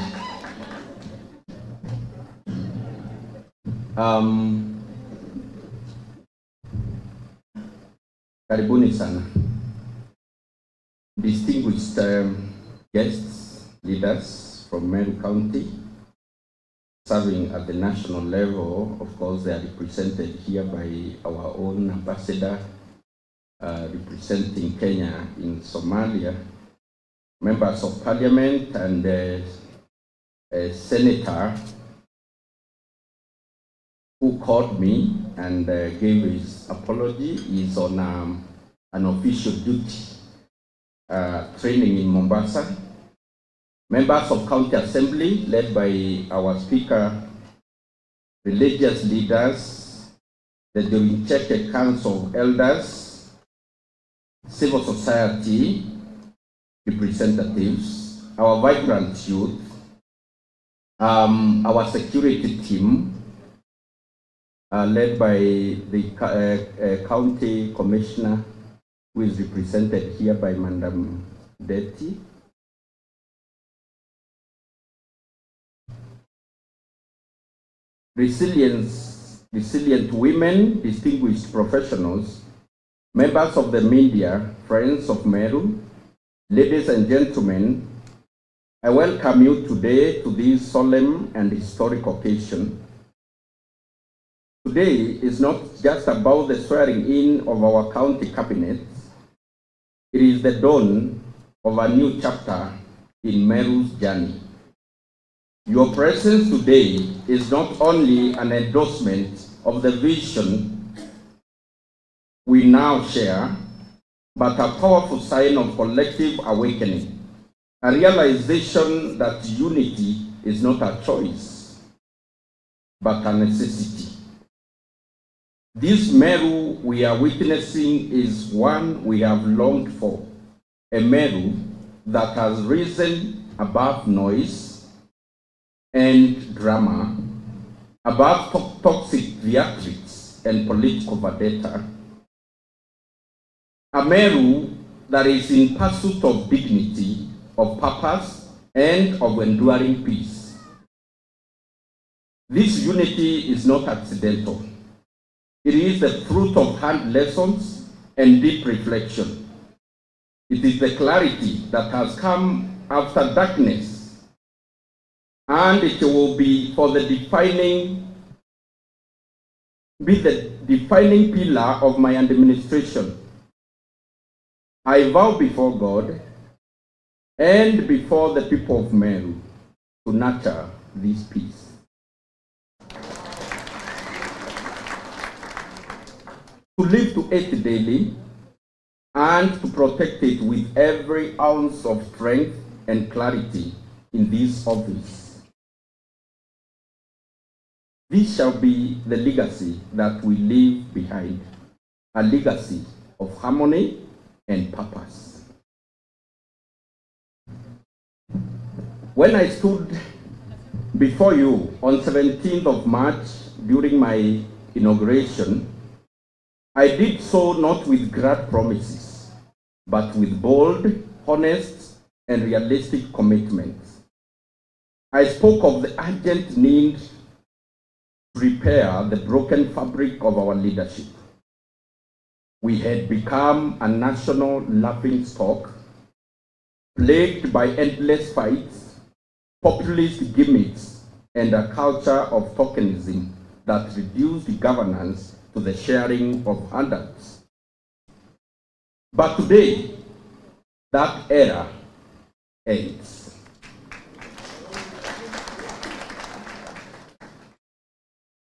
Karibuni sana. Distinguished guests, leaders from Meru County, serving at the national level. Of course, they are represented here by our own ambassador, representing Kenya in Somalia, members of parliament, and a senator who called me and gave his apology. He's on an official duty, training in Mombasa. Members of County Assembly, led by our Speaker, religious leaders, the Joint Council of Elders, civil society representatives, our vibrant youth, our security team, led by the county commissioner, who is represented here by Madam Deti. Resilient women, distinguished professionals, members of the media, friends of Meru, ladies and gentlemen, I welcome you today to this solemn and historic occasion. Today is not just about the swearing in of our county cabinet. It is the dawn of a new chapter in Meru's journey. Your presence today is not only an endorsement of the vision we now share, but a powerful sign of collective awakening, a realization that unity is not a choice, but a necessity. This Meru we are witnessing is one we have longed for, a Meru that has risen above noise and drama, above toxic theatrics and political vendetta, a Meru that is in pursuit of dignity, of purpose, and of enduring peace. This unity is not accidental. It is the fruit of hard lessons and deep reflection. It is the clarity that has come after darkness, and it will be the defining pillar of my administration. I vow before God and before the people of Meru to nurture this peace. To live to it daily and to protect it with every ounce of strength and clarity in this office. This shall be the legacy that we leave behind, a legacy of harmony and purpose. When I stood before you on 17th of March during my inauguration, I did so not with grand promises, but with bold, honest, and realistic commitments. I spoke of the urgent need to repair the broken fabric of our leadership. We had become a national laughingstock, plagued by endless fights, populist gimmicks, and a culture of tokenism that reduced governance to the sharing of handouts. But today, that era ends.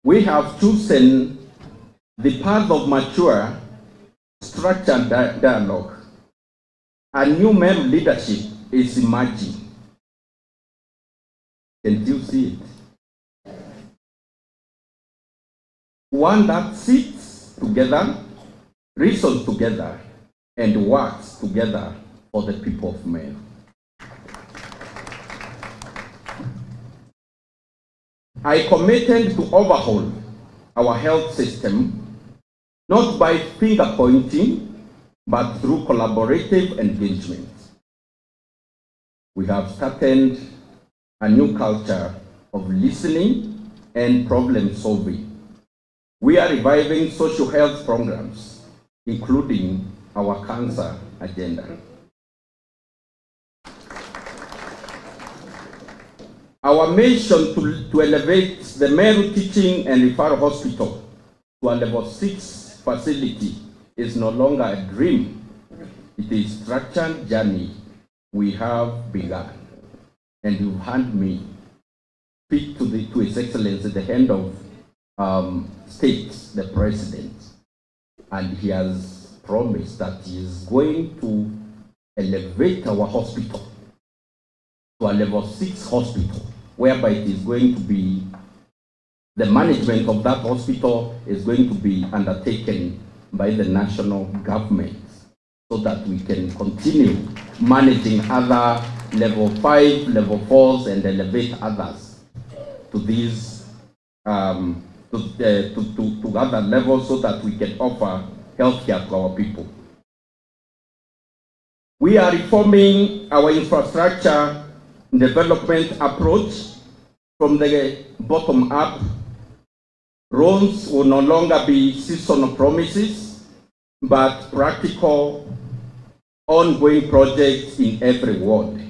We have chosen the path of mature, structured dialogue. A new Meru leadership is emerging. Can you see it? One that sits together, reasons together, and works together for the people of Meru. I committed to overhaul our health system, not by finger pointing, but through collaborative engagement. We have started a new culture of listening and problem solving. We are reviving social health programs, including our cancer agenda. Our mission to elevate the Meru Teaching and Referral Hospital to a level 6 facility is no longer a dream. It is a structured journey we have begun. And you've heard me speak to His Excellency, the head of state, the President, and he has promised that he is going to elevate our hospital to a level 6 hospital, whereby it is going to be, the management of that hospital is going to be undertaken by the national government, so that we can continue managing other level 5, level 4s, and elevate others to these to other levels, so that we can offer healthcare to our people. We are reforming our infrastructure development approach from the bottom up. Roads will no longer be seasonal promises, but practical, ongoing projects in every ward.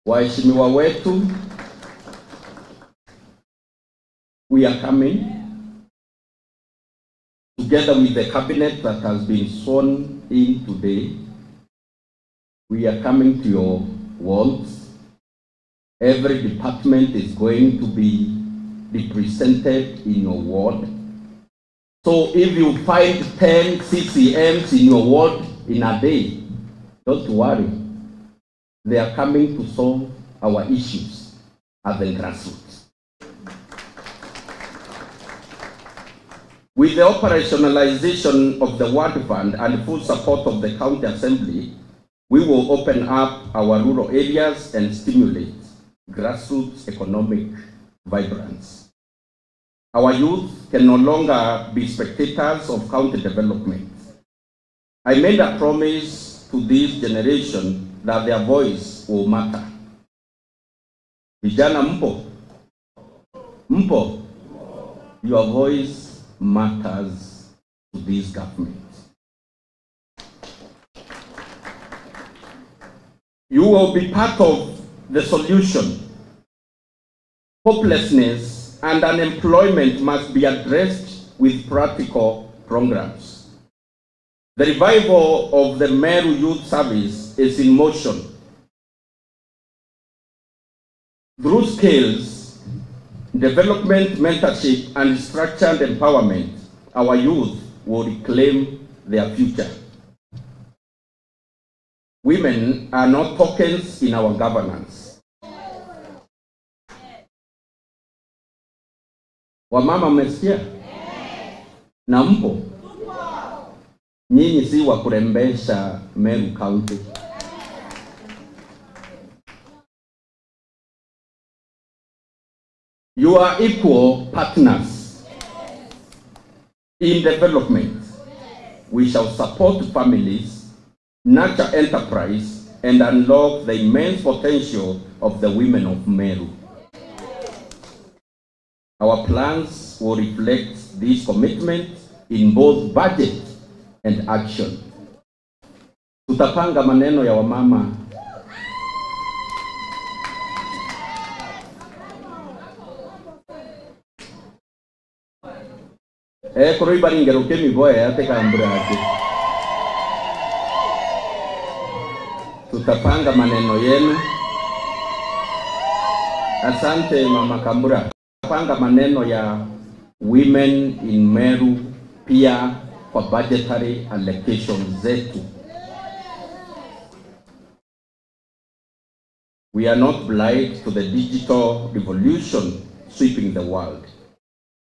Waheshimiwa wetu, we are coming together with the cabinet that has been sworn in today. We are coming to your wards. Every department is going to be represented in your ward. So if you find 10 CCMs in your ward in a day, don't worry. They are coming to solve our issues at the grassroots. With the operationalization of the Ward Fund and full support of the County Assembly, we will open up our rural areas and stimulate grassroots economic vibrance. Our youth can no longer be spectators of county development. I made a promise to this generation that their voice will matter. Vijana mpo? Mpo? Your voice matters to this government. You will be part of the solution. Hopelessness and unemployment must be addressed with practical programs. The revival of the Meru Youth Service is in motion. Through skills, development, mentorship, and structured empowerment, our youth will reclaim their future. Women are not tokens in our governance. Wamama mmesikia? Na mpo? Nyinyi si wa kurembesha Meru County. You are equal partners in development. We shall support families, nurture enterprise, and unlock the immense potential of the women of Meru. Our plans will reflect this commitment in both budget and action. Tutapanga maneno ya wamama. Kuroi baringero kemi boya ate kambura ate. tutapanga maneno yenu. Asante Mama Kambura. Tutapanga maneno ya women in Meru pia kwa budgetary allocation zetu. We are not blind to the digital revolution sweeping the world.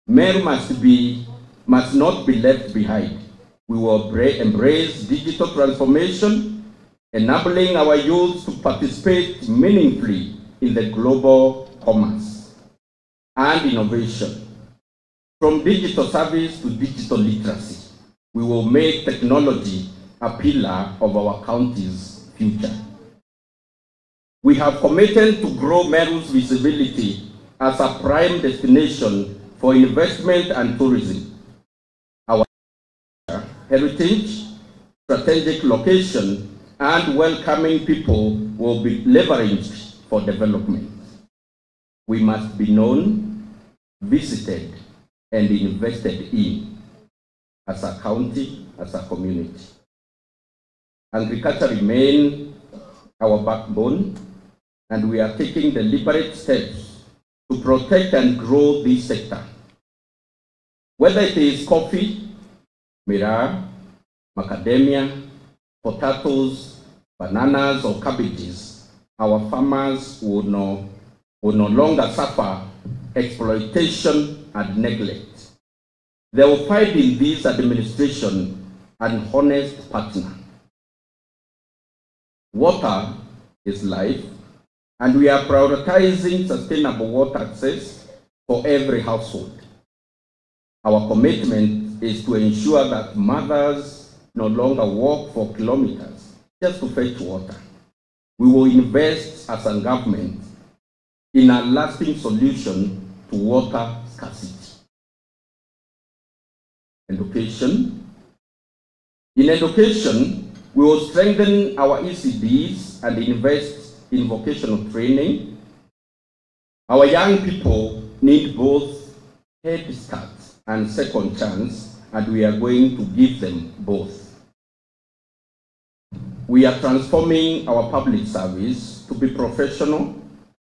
Meru must not be left behind. We will embrace digital transformation, enabling our youth to participate meaningfully in the global commerce and innovation. From digital service to digital literacy, we will make technology a pillar of our county's future. We have committed to grow Meru's visibility as a prime destination for investment and tourism. Our heritage, strategic location, and welcoming people will be leveraged for development. We must be known, visited, and invested in as a county, as a community. Agriculture remains our backbone, and we are taking deliberate steps to protect and grow this sector. Whether it is coffee, miraa, macadamia, potatoes, bananas, or cabbages, our farmers will no longer suffer exploitation and neglect. They will find in this administration an honest partner. Water is life, and we are prioritizing sustainable water access for every household. Our commitment is to ensure that mothers no longer walk for kilometers just to fetch water. We will invest as a government in a lasting solution to water scarcity. Education. In education, we will strengthen our ECDs and invest in vocational training. Our young people need both head start and second chance, and we are going to give them both. We are transforming our public service to be professional,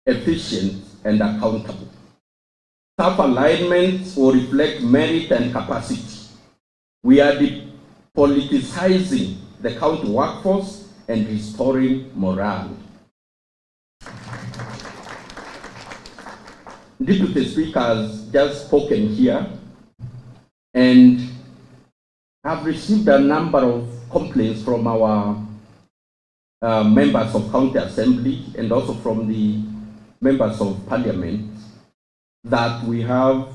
efficient, and accountable. Staff alignments will reflect merit and capacity. We are depoliticizing the county workforce and restoring morale. Deputy Speaker has just spoken here, and I've received a number of complaints from our members of County Assembly and also from the members of Parliament that we have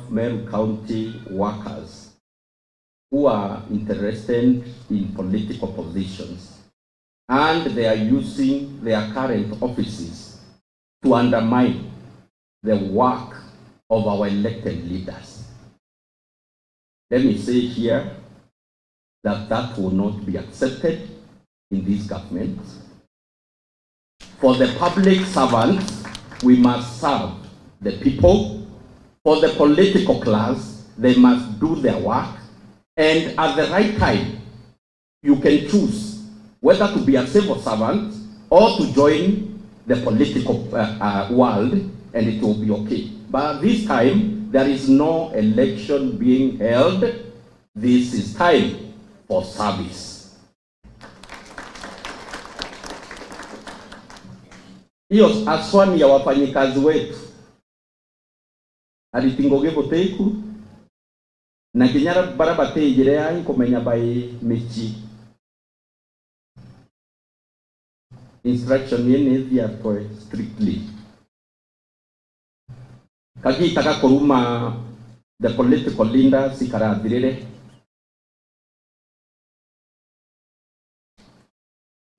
Meru County workers who are interested in political positions, and they are using their current offices to undermine the work of our elected leaders. Let me say here that that will not be accepted in this government. For the public servants, we must serve the people. For the political class, they must do their work. And at the right time, you can choose whether to be a civil servant or to join the political world, and it will be okay. But this time, there is no election being held. This is time for service. Hiyo aswani ya wafanyikazi wetu alitingoge boteku na kinyara barabate ijirea kumenya bai michi instruction yene via for strictly kagi taka koruma the political leaders sikara direre.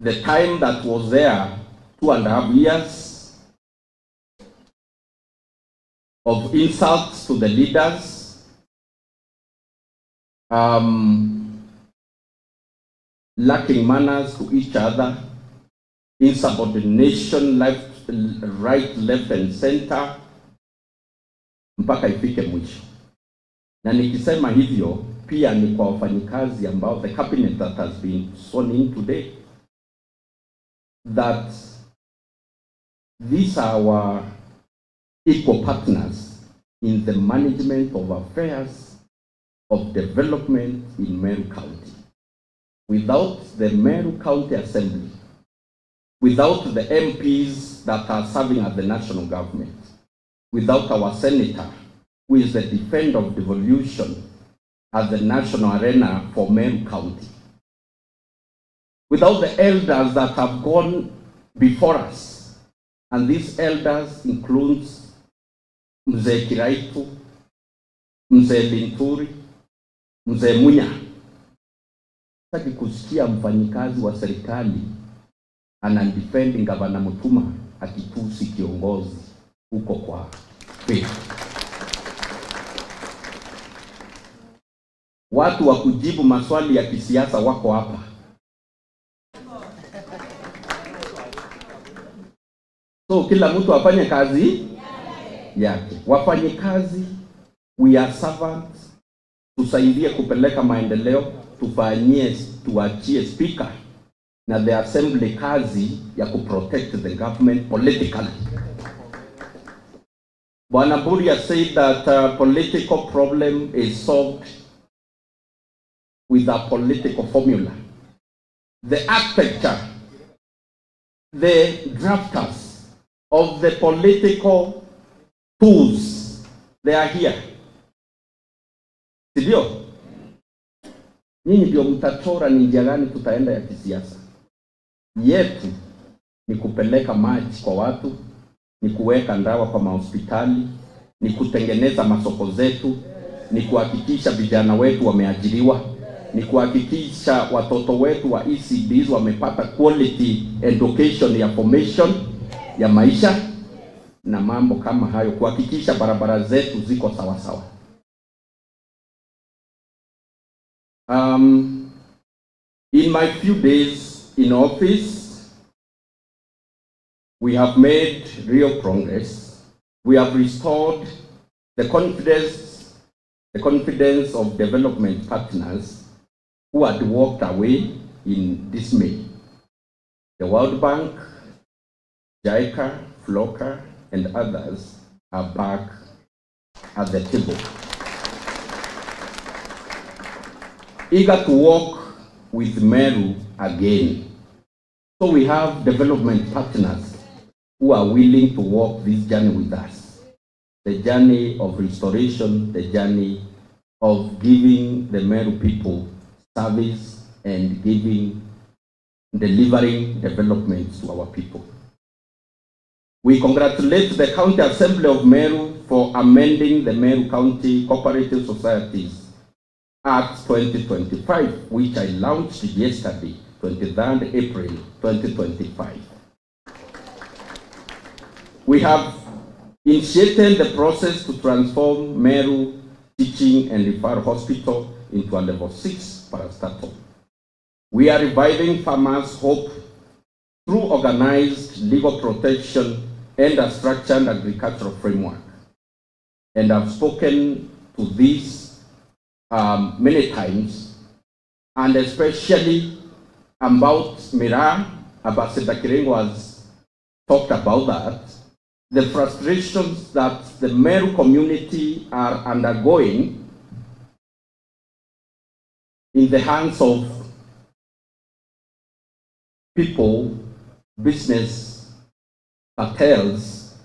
The time that was there 2.5 years of insults to the leaders, lacking manners to each other, insubordination, right, left, and center, mpaka ifike mwisho. Na nikisema hivyo, pia ni kwa wafanyikazi ambao the cabinet that has been sworn in today, that these are our equal partners in the management of affairs of development in Meru County. Without the Meru County Assembly, without the MPs that are serving at the national government, without our senator, who is the defender of devolution at the national arena for Meru County, without the elders that have gone before us, and these elders includes Mzee Kiraitu, Mzee Linturi, Mzee Munya. Sitaki kusikia mfanyikazi wa serikali anadefend Gavana Mutuma akitusi kiongozi huko kwa Facebook. Watu wa kujibu maswali ya kisiasa wako hapa. So kila mtu afanye kazi yake. Wafanye kazi, we are servants. Tusaidie kupeleka maendeleo, tuachie speaker na the assembly kazi ya kuprotect the government politically. Bwana Buria said that a political problem is solved with a political formula. The architecture, the drafters of the political tools, they are here. Sidio? Nyinyi ndio mtachora ni njia gani tutaenda ya kisiasa. Yetu ni kupeleka maji kwa watu, ni kuweka ndawa kwa mahospitali, ni kutengeneza masoko zetu, ni kuhakikisha vijana wetu wameajiriwa, ni kuhakikisha watoto wetu wa ECDs wamepata quality education ya formation ya maisha na mambo kama hayo, kuhakikisha barabara zetu ziko sawa sawa. In my few days in office, we have made real progress. We have restored the confidence of development partners who had walked away in dismay. The World Bank, JICA, FLOCA, and others are back at the table, eager to work with Meru again. So we have development partners who are willing to walk this journey with us. The journey of restoration, the journey of giving the Meru people service and delivering developments to our people. We congratulate the County Assembly of Meru for amending the Meru County Cooperative Societies Act 2025, which I launched yesterday, 23rd April 2025. We have initiated the process to transform Meru Teaching and Referral Hospital into a level 6 parastatal. We are reviving farmers' hope through organized legal protection and a structured agricultural framework. And I've spoken to this many times, and especially about Mira. Ambassador Kirengo has talked about that. The frustrations that the Meru community are undergoing in the hands of people, business cartels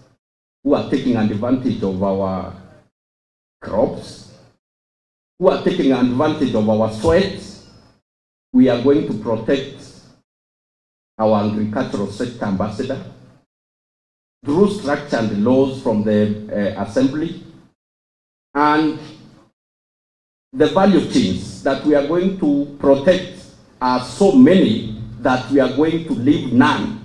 who are taking advantage of our crops, who are taking advantage of our sweat. We are going to protect our agricultural sector, Ambassador, through structured laws from the Assembly, and the value chains that we are going to protect are so many that we are going to leave none.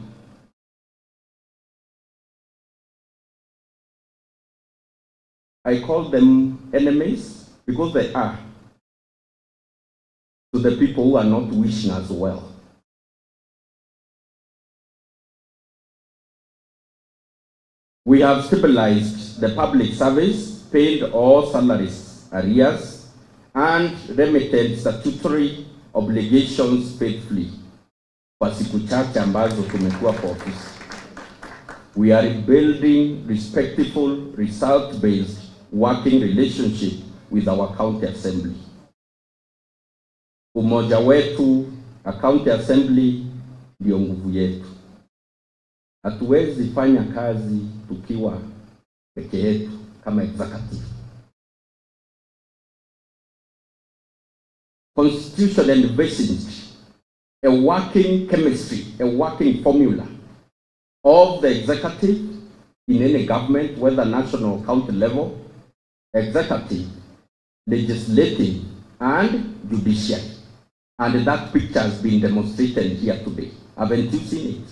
I call them enemies because they are to the people who are not wishing us well. We have stabilized the public service, paid all salaries arrears, and remitted statutory obligations faithfully kwa siku chache ambazo tumekuwa kwa ofisi. We are building respectful, result-based working relationship with our county assembly. Umoja wetu, a county assembly, ndio nguvu yetu. Hatuwezi fanya kazi tukiwa peke yetu kama executive. Constitution envisions a working chemistry, a working formula of the executive in any government, whether national or county level, executive, legislative, and judiciary. And that picture has been demonstrated here today. Haven't you seen it?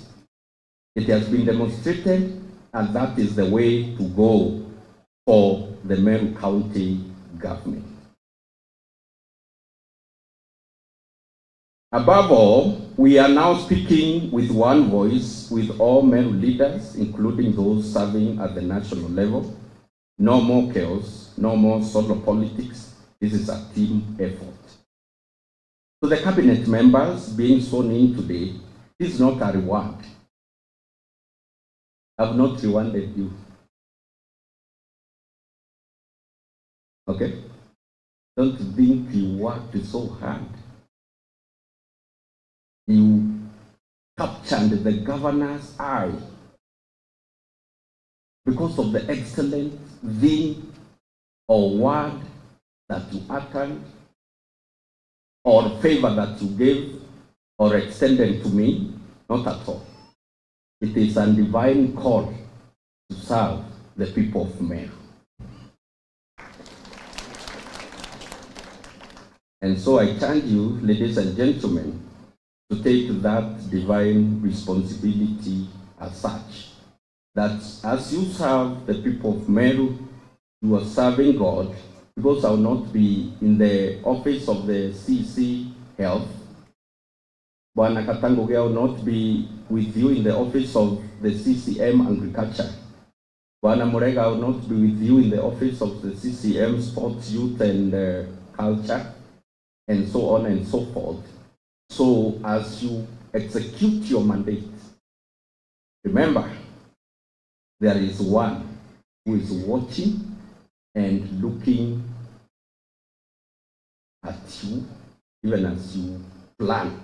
It has been demonstrated, and that is the way to go for the Meru County government. Above all, we are now speaking with one voice with all Meru leaders, including those serving at the national level. No more chaos, no more solo politics. This is a team effort. To the cabinet members being sworn in today, this is not a reward. I have not rewarded you. Okay? Don't think you worked so hard. You captured the governor's eye because of the excellent thing or word that you uttered, or favor that you gave or extended to me. Not at all. It is a divine call to serve the people of Meru. And so I charge you, ladies and gentlemen, to take that divine responsibility as such, that as you serve the people of Meru, you are serving God, because I will not be in the office of the CC Health. Bwana Katangoge, I will not be with you in the office of the CCM Agriculture. Bwana Murega, I will not be with you in the office of the CCM Sports, Youth and Culture, and so on and so forth. So as you execute your mandate, remember, there is one who is watching and looking at you, even as you plan,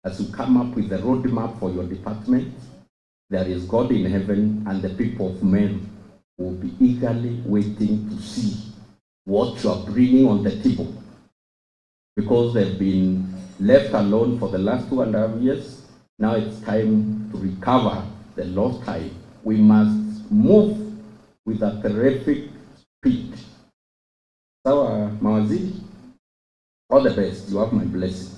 as you come up with the roadmap for your department. There is God in heaven, and the people of Meru will be eagerly waiting to see what you are bringing on the table, because they've been left alone for the last 2.5 years. Now it's time to recover the lost time. We must move with a terrific speed. Sawa mawaziri, all the best. You have my blessings.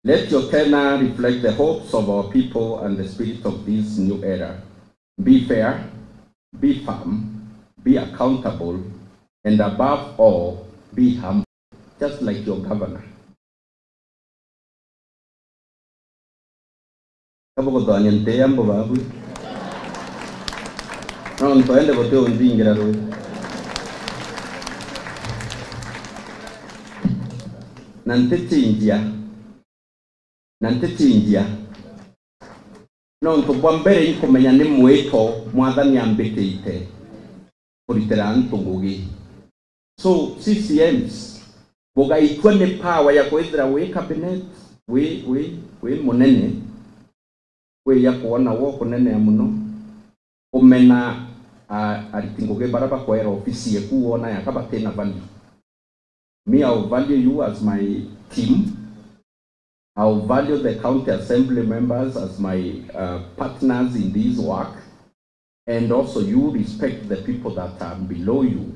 Let your tenor reflect the hopes of our people and the spirit of this new era. Be fair, be firm, be accountable, and above all, be humble, just like your governor. No, ntubwambere yikumenya ni mwito mwathani ambikite kuritira ntungugi. So CCMs bogaitwa ni power ya kwithira we cabinet we munene we ya kuona wo kunene muno umena aritinguge baraba kwa era ofisi ye kuona yakabatena value. Me, I will value you as my team. I will value the county assembly members as my partners in this work. And also you respect the people that are below you,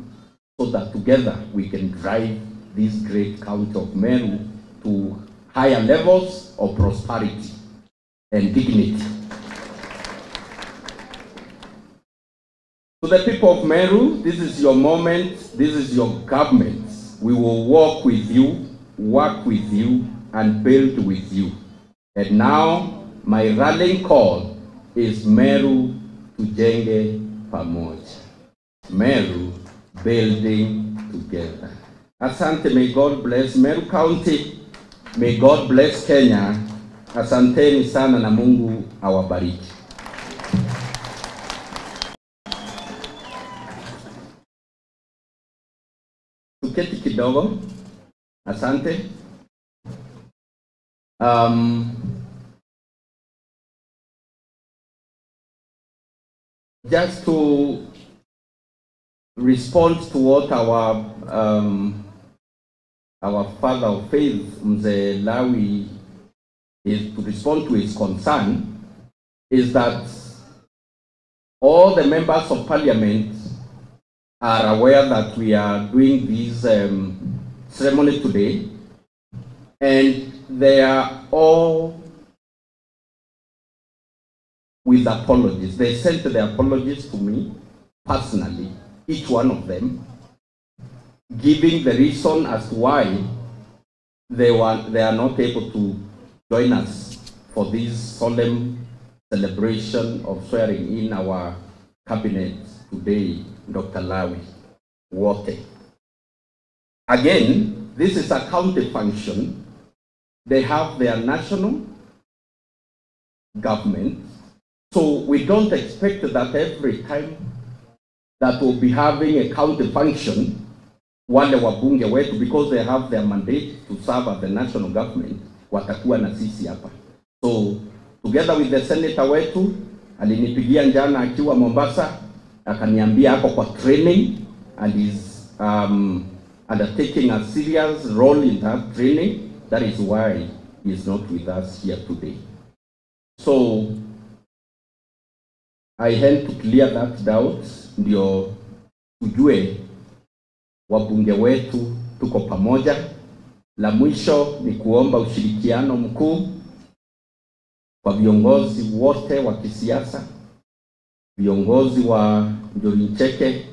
so that together we can drive this great county of Meru to higher levels of prosperity and dignity. To the people of Meru, this is your moment, this is your government. We will walk with you, work with you, and build with you. And now, my rallying call is Meru Tujenge pamoja. Meru building together. Asante, may God bless Meru County. May God bless Kenya. Asanteni sana na Mungu awabariki. Tuketi kidogo. Asante. Just to respond to what our father of faith, Mzee Lawi, is to respond to his concern, is that all the members of parliament are aware that we are doing this ceremony today, and they are all with apologies. They sent their apologies to me personally, each one of them, giving the reason as to why they are not able to join us for this solemn celebration of swearing in our cabinet today, Dr. Lawi Wote. Again, this is a county function. They have their national government, so we don't expect that every time that we'll be having a county function, wale wabunge wetu, because they have their mandate to serve as the national government, watakuwa na sisi hapa. So together with the senator wetu, alinipigia jana akiwa Mombasa, akaniambia hapo kwa training, and is undertaking a serious role in that training. That is why he is not with us here today. So I had to clear that doubt, ndio tujue wabunge wetu tuko pamoja. La mwisho ni kuomba ushirikiano mkuu kwa viongozi wote wa kisiasa, viongozi wa Njuri Ncheke,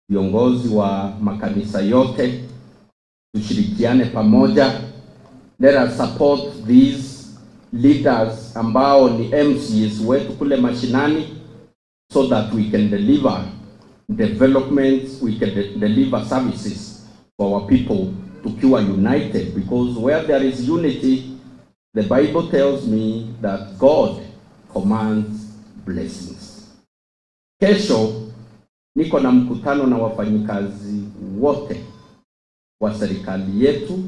viongozi wa makanisa yote, tushirikiane pamoja. Let us support these leaders ambao ni MCs wetu kule mashinani, so that we can deliver developments, we can deliver services for our people, tukiwa united, because where there is unity, the Bible tells me that God commands blessings. Kesho niko na mkutano na wafanyikazi wote wa serikali yetu,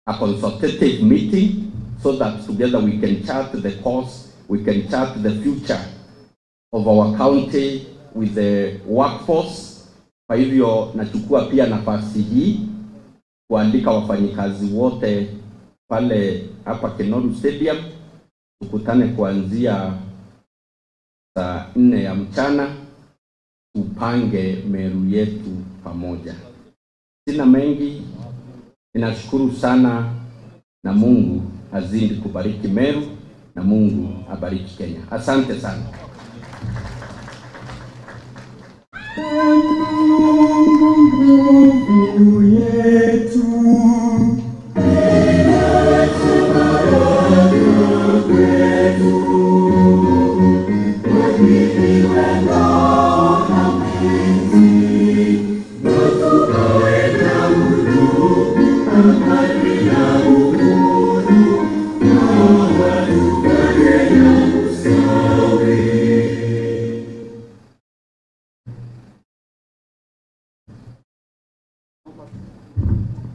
a consultative meeting, so that together we can chart the course, we can chart the future of our county with the workforce. Kwa hivyo nachukua pia nafasi hii kuandika wafanyikazi wote pale hapa Kenodu Stadium, tukutane kuanzia saa 4 ya mchana, tupange Meru yetu pamoja. Sina mengi, ninashukuru sana, na Mungu azidi kubariki Meru, na Mungu abariki Kenya. Asante sana.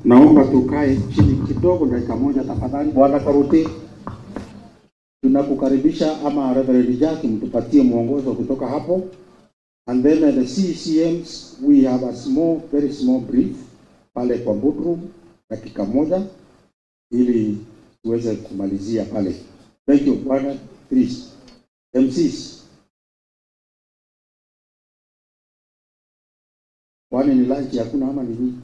Naomba tukae chini kidogo dakika moja tafadhali. Bwana Karuti, tunakukaribisha, ama Reverend Jack mtupatie mwongozo kutoka hapo. And then the CCMs, we have a small, very small brief pale kwa boardroom, dakika moja ili tuweze kumalizia pale. Thank you, Bwana. Please, MCs. Wani ni lunch hakuna ama ni nini?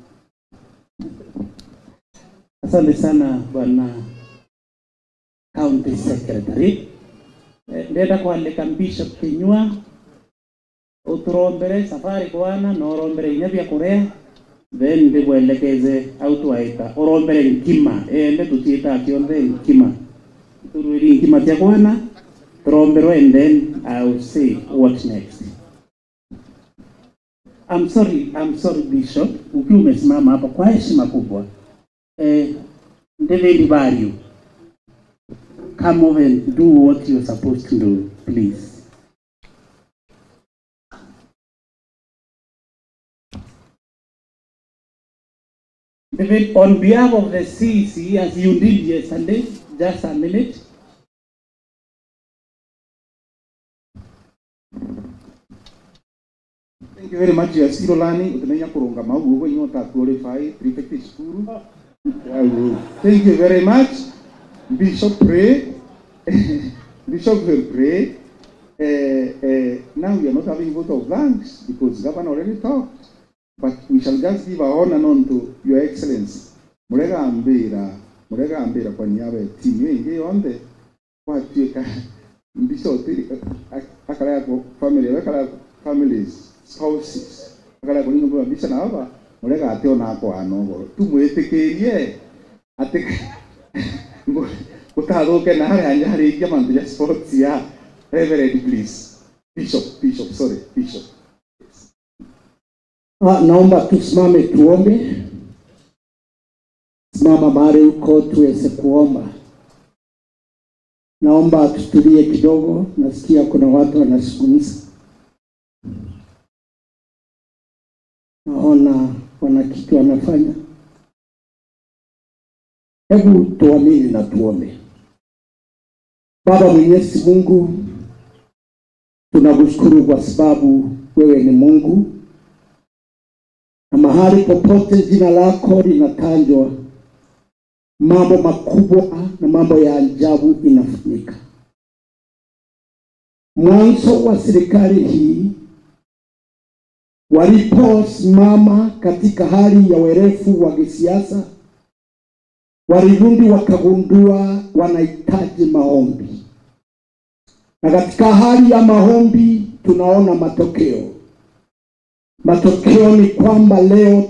Asante sana Bwana County Secretary. Ndenda kualika Bishop Kinyua uturombere safari kwana na urombere nyabya Korea, then ndibwelekeze outwaita urombere nkima ende tutita kionde nkima tururi nkima tia kwana Rombero, and then I'll say what next. I'm sorry Bishop, ukiwa umesimama hapa kwa heshima kubwa. David Value, come over and do what you're supposed to do, please. David, on behalf of the CEC, as you did yesterday, just a minute. Thank you very much, Yasiro Lani. Utamenya kurunga magu nyota glorify prefect school. Thank you very much. Bishop pray. Bishop will pray. Now we are not having vote of thanks because governor already talked. But we shall just give our honor to Your Excellency. Murega ambira kwa niaba ya timu yengi yonde kwa tueka Bishop akala yako families, spouses. Akala yako ningo bisha na hapa murega ateo na ako anogo. Tumwetekerie ate kutadoke na hali anjari jaman ya sports ya Reverend please. Bishop, sorry, Bishop. Naomba tusimame tuombe. Simama mahali uko tuweze kuomba. Naomba tutulie kidogo, nasikia kuna watu wanazungumza. Naona wana kitu wanafanya. Hebu tuamini na tuombe. Baba Mwenyezi Mungu, tunakushukuru kwa sababu wewe ni Mungu. Na mahali popote jina lako linatajwa, mambo makubwa na mambo ya ajabu inafanyika. Mwanzo wa serikali hii waliposimama katika hali ya werefu wa kisiasa, walirudi wakagundua wanahitaji maombi. Na katika hali ya maombi tunaona matokeo. Matokeo ni kwamba leo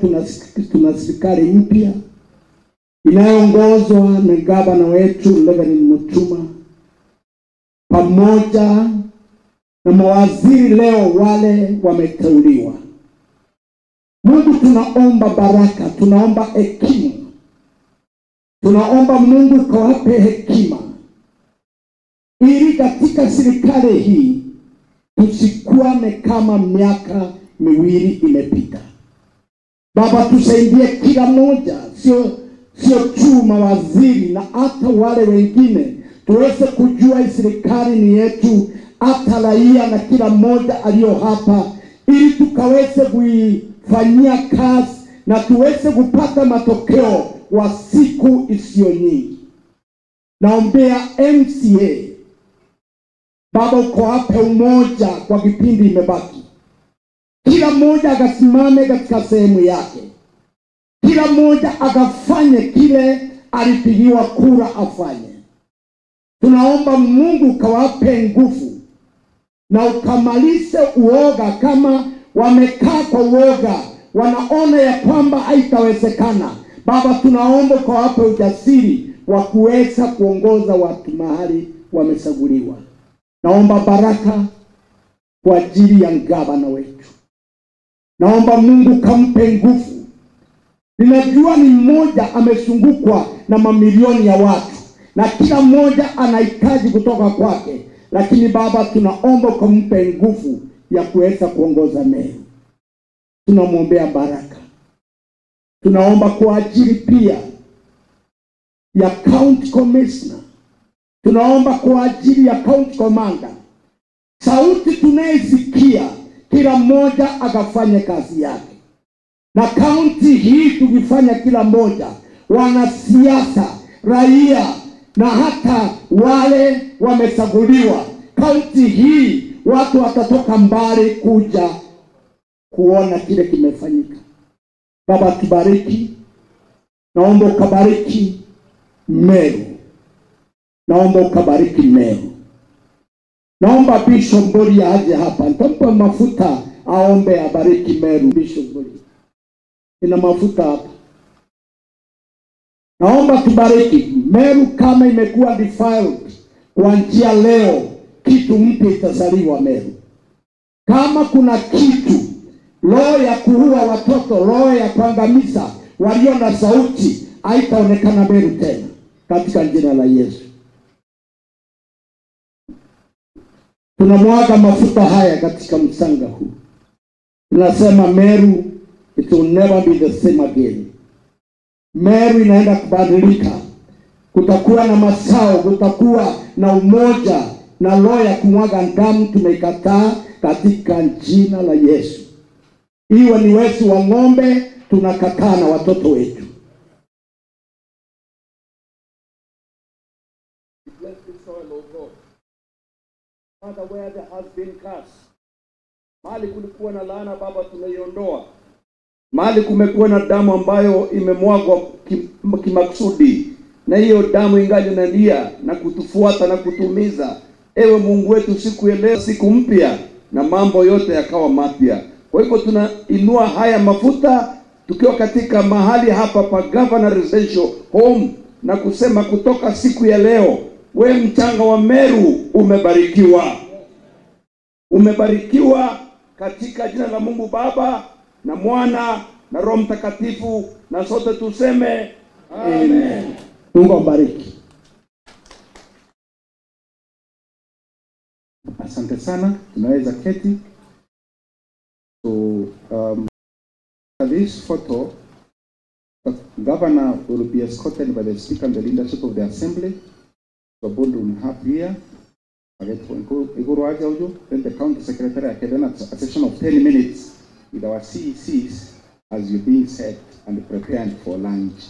tuna serikali mpya inayoongozwa na gavana wetu Reverend Mutuma pamoja na mawaziri leo wale wameteuliwa. Mungu, tunaomba baraka, tunaomba hekima. Tunaomba Mungu kawape hekima ili katika serikali hii tusikwame kama miaka miwili imepita. Baba, tusaidie kila mmoja, sio tu mawaziri na hata wale wengine, tuweze kujua serikali ni yetu, hata raia na kila mmoja aliyo hapa, ili tukaweze kuifanyia kazi na tuweze kupata matokeo kwa siku isiyo nyingi. Naombea MCA, Baba ukoape umoja kwa kipindi imebaki. Kila mmoja akasimame katika sehemu yake. Kila mmoja akafanye kile alipigiwa kura afanye. Tunaomba Mungu kawape nguvu na ukamalishe uoga. Kama wamekaa kwa uoga, wanaona ya kwamba haitawezekana, Baba tunaomba kawape ujasiri wa kuweza kuongoza watu mahali wamechaguliwa. Naomba baraka kwa ajili ya gavana wetu. Naomba Mungu kampe nguvu. Ninajua ni mmoja amezungukwa na mamilioni ya watu na kila mmoja anahitaji kutoka kwake, lakini Baba tunaomba kumpe nguvu ya kuweza kuongoza Meru. Tunamwombea baraka. Tunaomba kwa ajili pia ya county commissioner. Tunaomba kwa ajili ya county commander. Sauti tunaisikia, kila mmoja akafanya kazi yake. Na county hii tukifanya kila mmoja, wanasiasa, raia na hata wale wamechaguliwa, county hii watu watatoka mbali kuja kuona kile kimefanyika. Baba tubariki. Naomba ukabariki Meru. Naomba ukabariki Meru. Naomba Bishop Mbori aje hapa. Nitampa mafuta aombe abariki Meru. Bishop Mbori ina mafuta hapa. Naomba tubariki Meru. Kama imekuwa defiled kwa njia leo, kitu mpya itazaliwa Meru. Kama kuna kitu, roho ya kuua watoto, roho ya kuangamiza walio na sauti, haitaonekana Meru tena, katika jina la Yesu. Tunamwaga mafuta haya katika msanga huu. Tunasema Meru, it will never be the same again. Meru inaenda kubadilika. Kutakuwa na masao, kutakuwa na umoja, na roho ya kumwaga damu tumeikataa katika jina la Yesu. Iwe ni wetu wa ng'ombe, tunakataa na watoto wetu. Bless the soil, O God. Father, where there has been curse, mahali kulikuwa na laana Baba, tunaiondoa. Mahali kumekuwa na damu ambayo imemwagwa kimakusudi, na hiyo damu ingali na nia na kutufuata na kutumiza. Ewe Mungu wetu, siku ya leo, siku mpya, na mambo yote yakawa mapya. Kwa hivyo tunainua haya mafuta tukiwa katika mahali hapa pa Governor Residential Home, na kusema kutoka siku ya leo, we mchanga wa Meru umebarikiwa. Umebarikiwa katika jina la Mungu Baba na Mwana na Roho Mtakatifu, na sote tuseme amen. Mungu ambariki. Asante sana, tunaweza keti. So this photo, the governor will be escorted by the speaker and the leadership of the assembly to ballroom half here. Then the county secretary can a session of 10 minutes with our CECs as you're being set and prepared for lunch.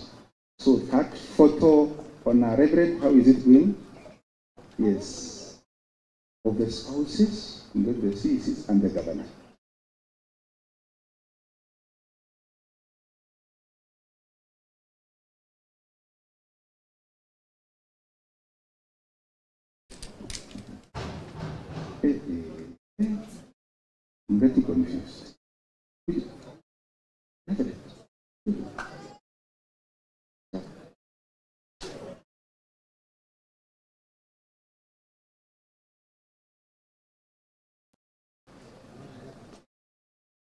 So that photo on our Reverend, how is it going? Yes. Of the spouses, the CECs and the governor. I'm getting confused.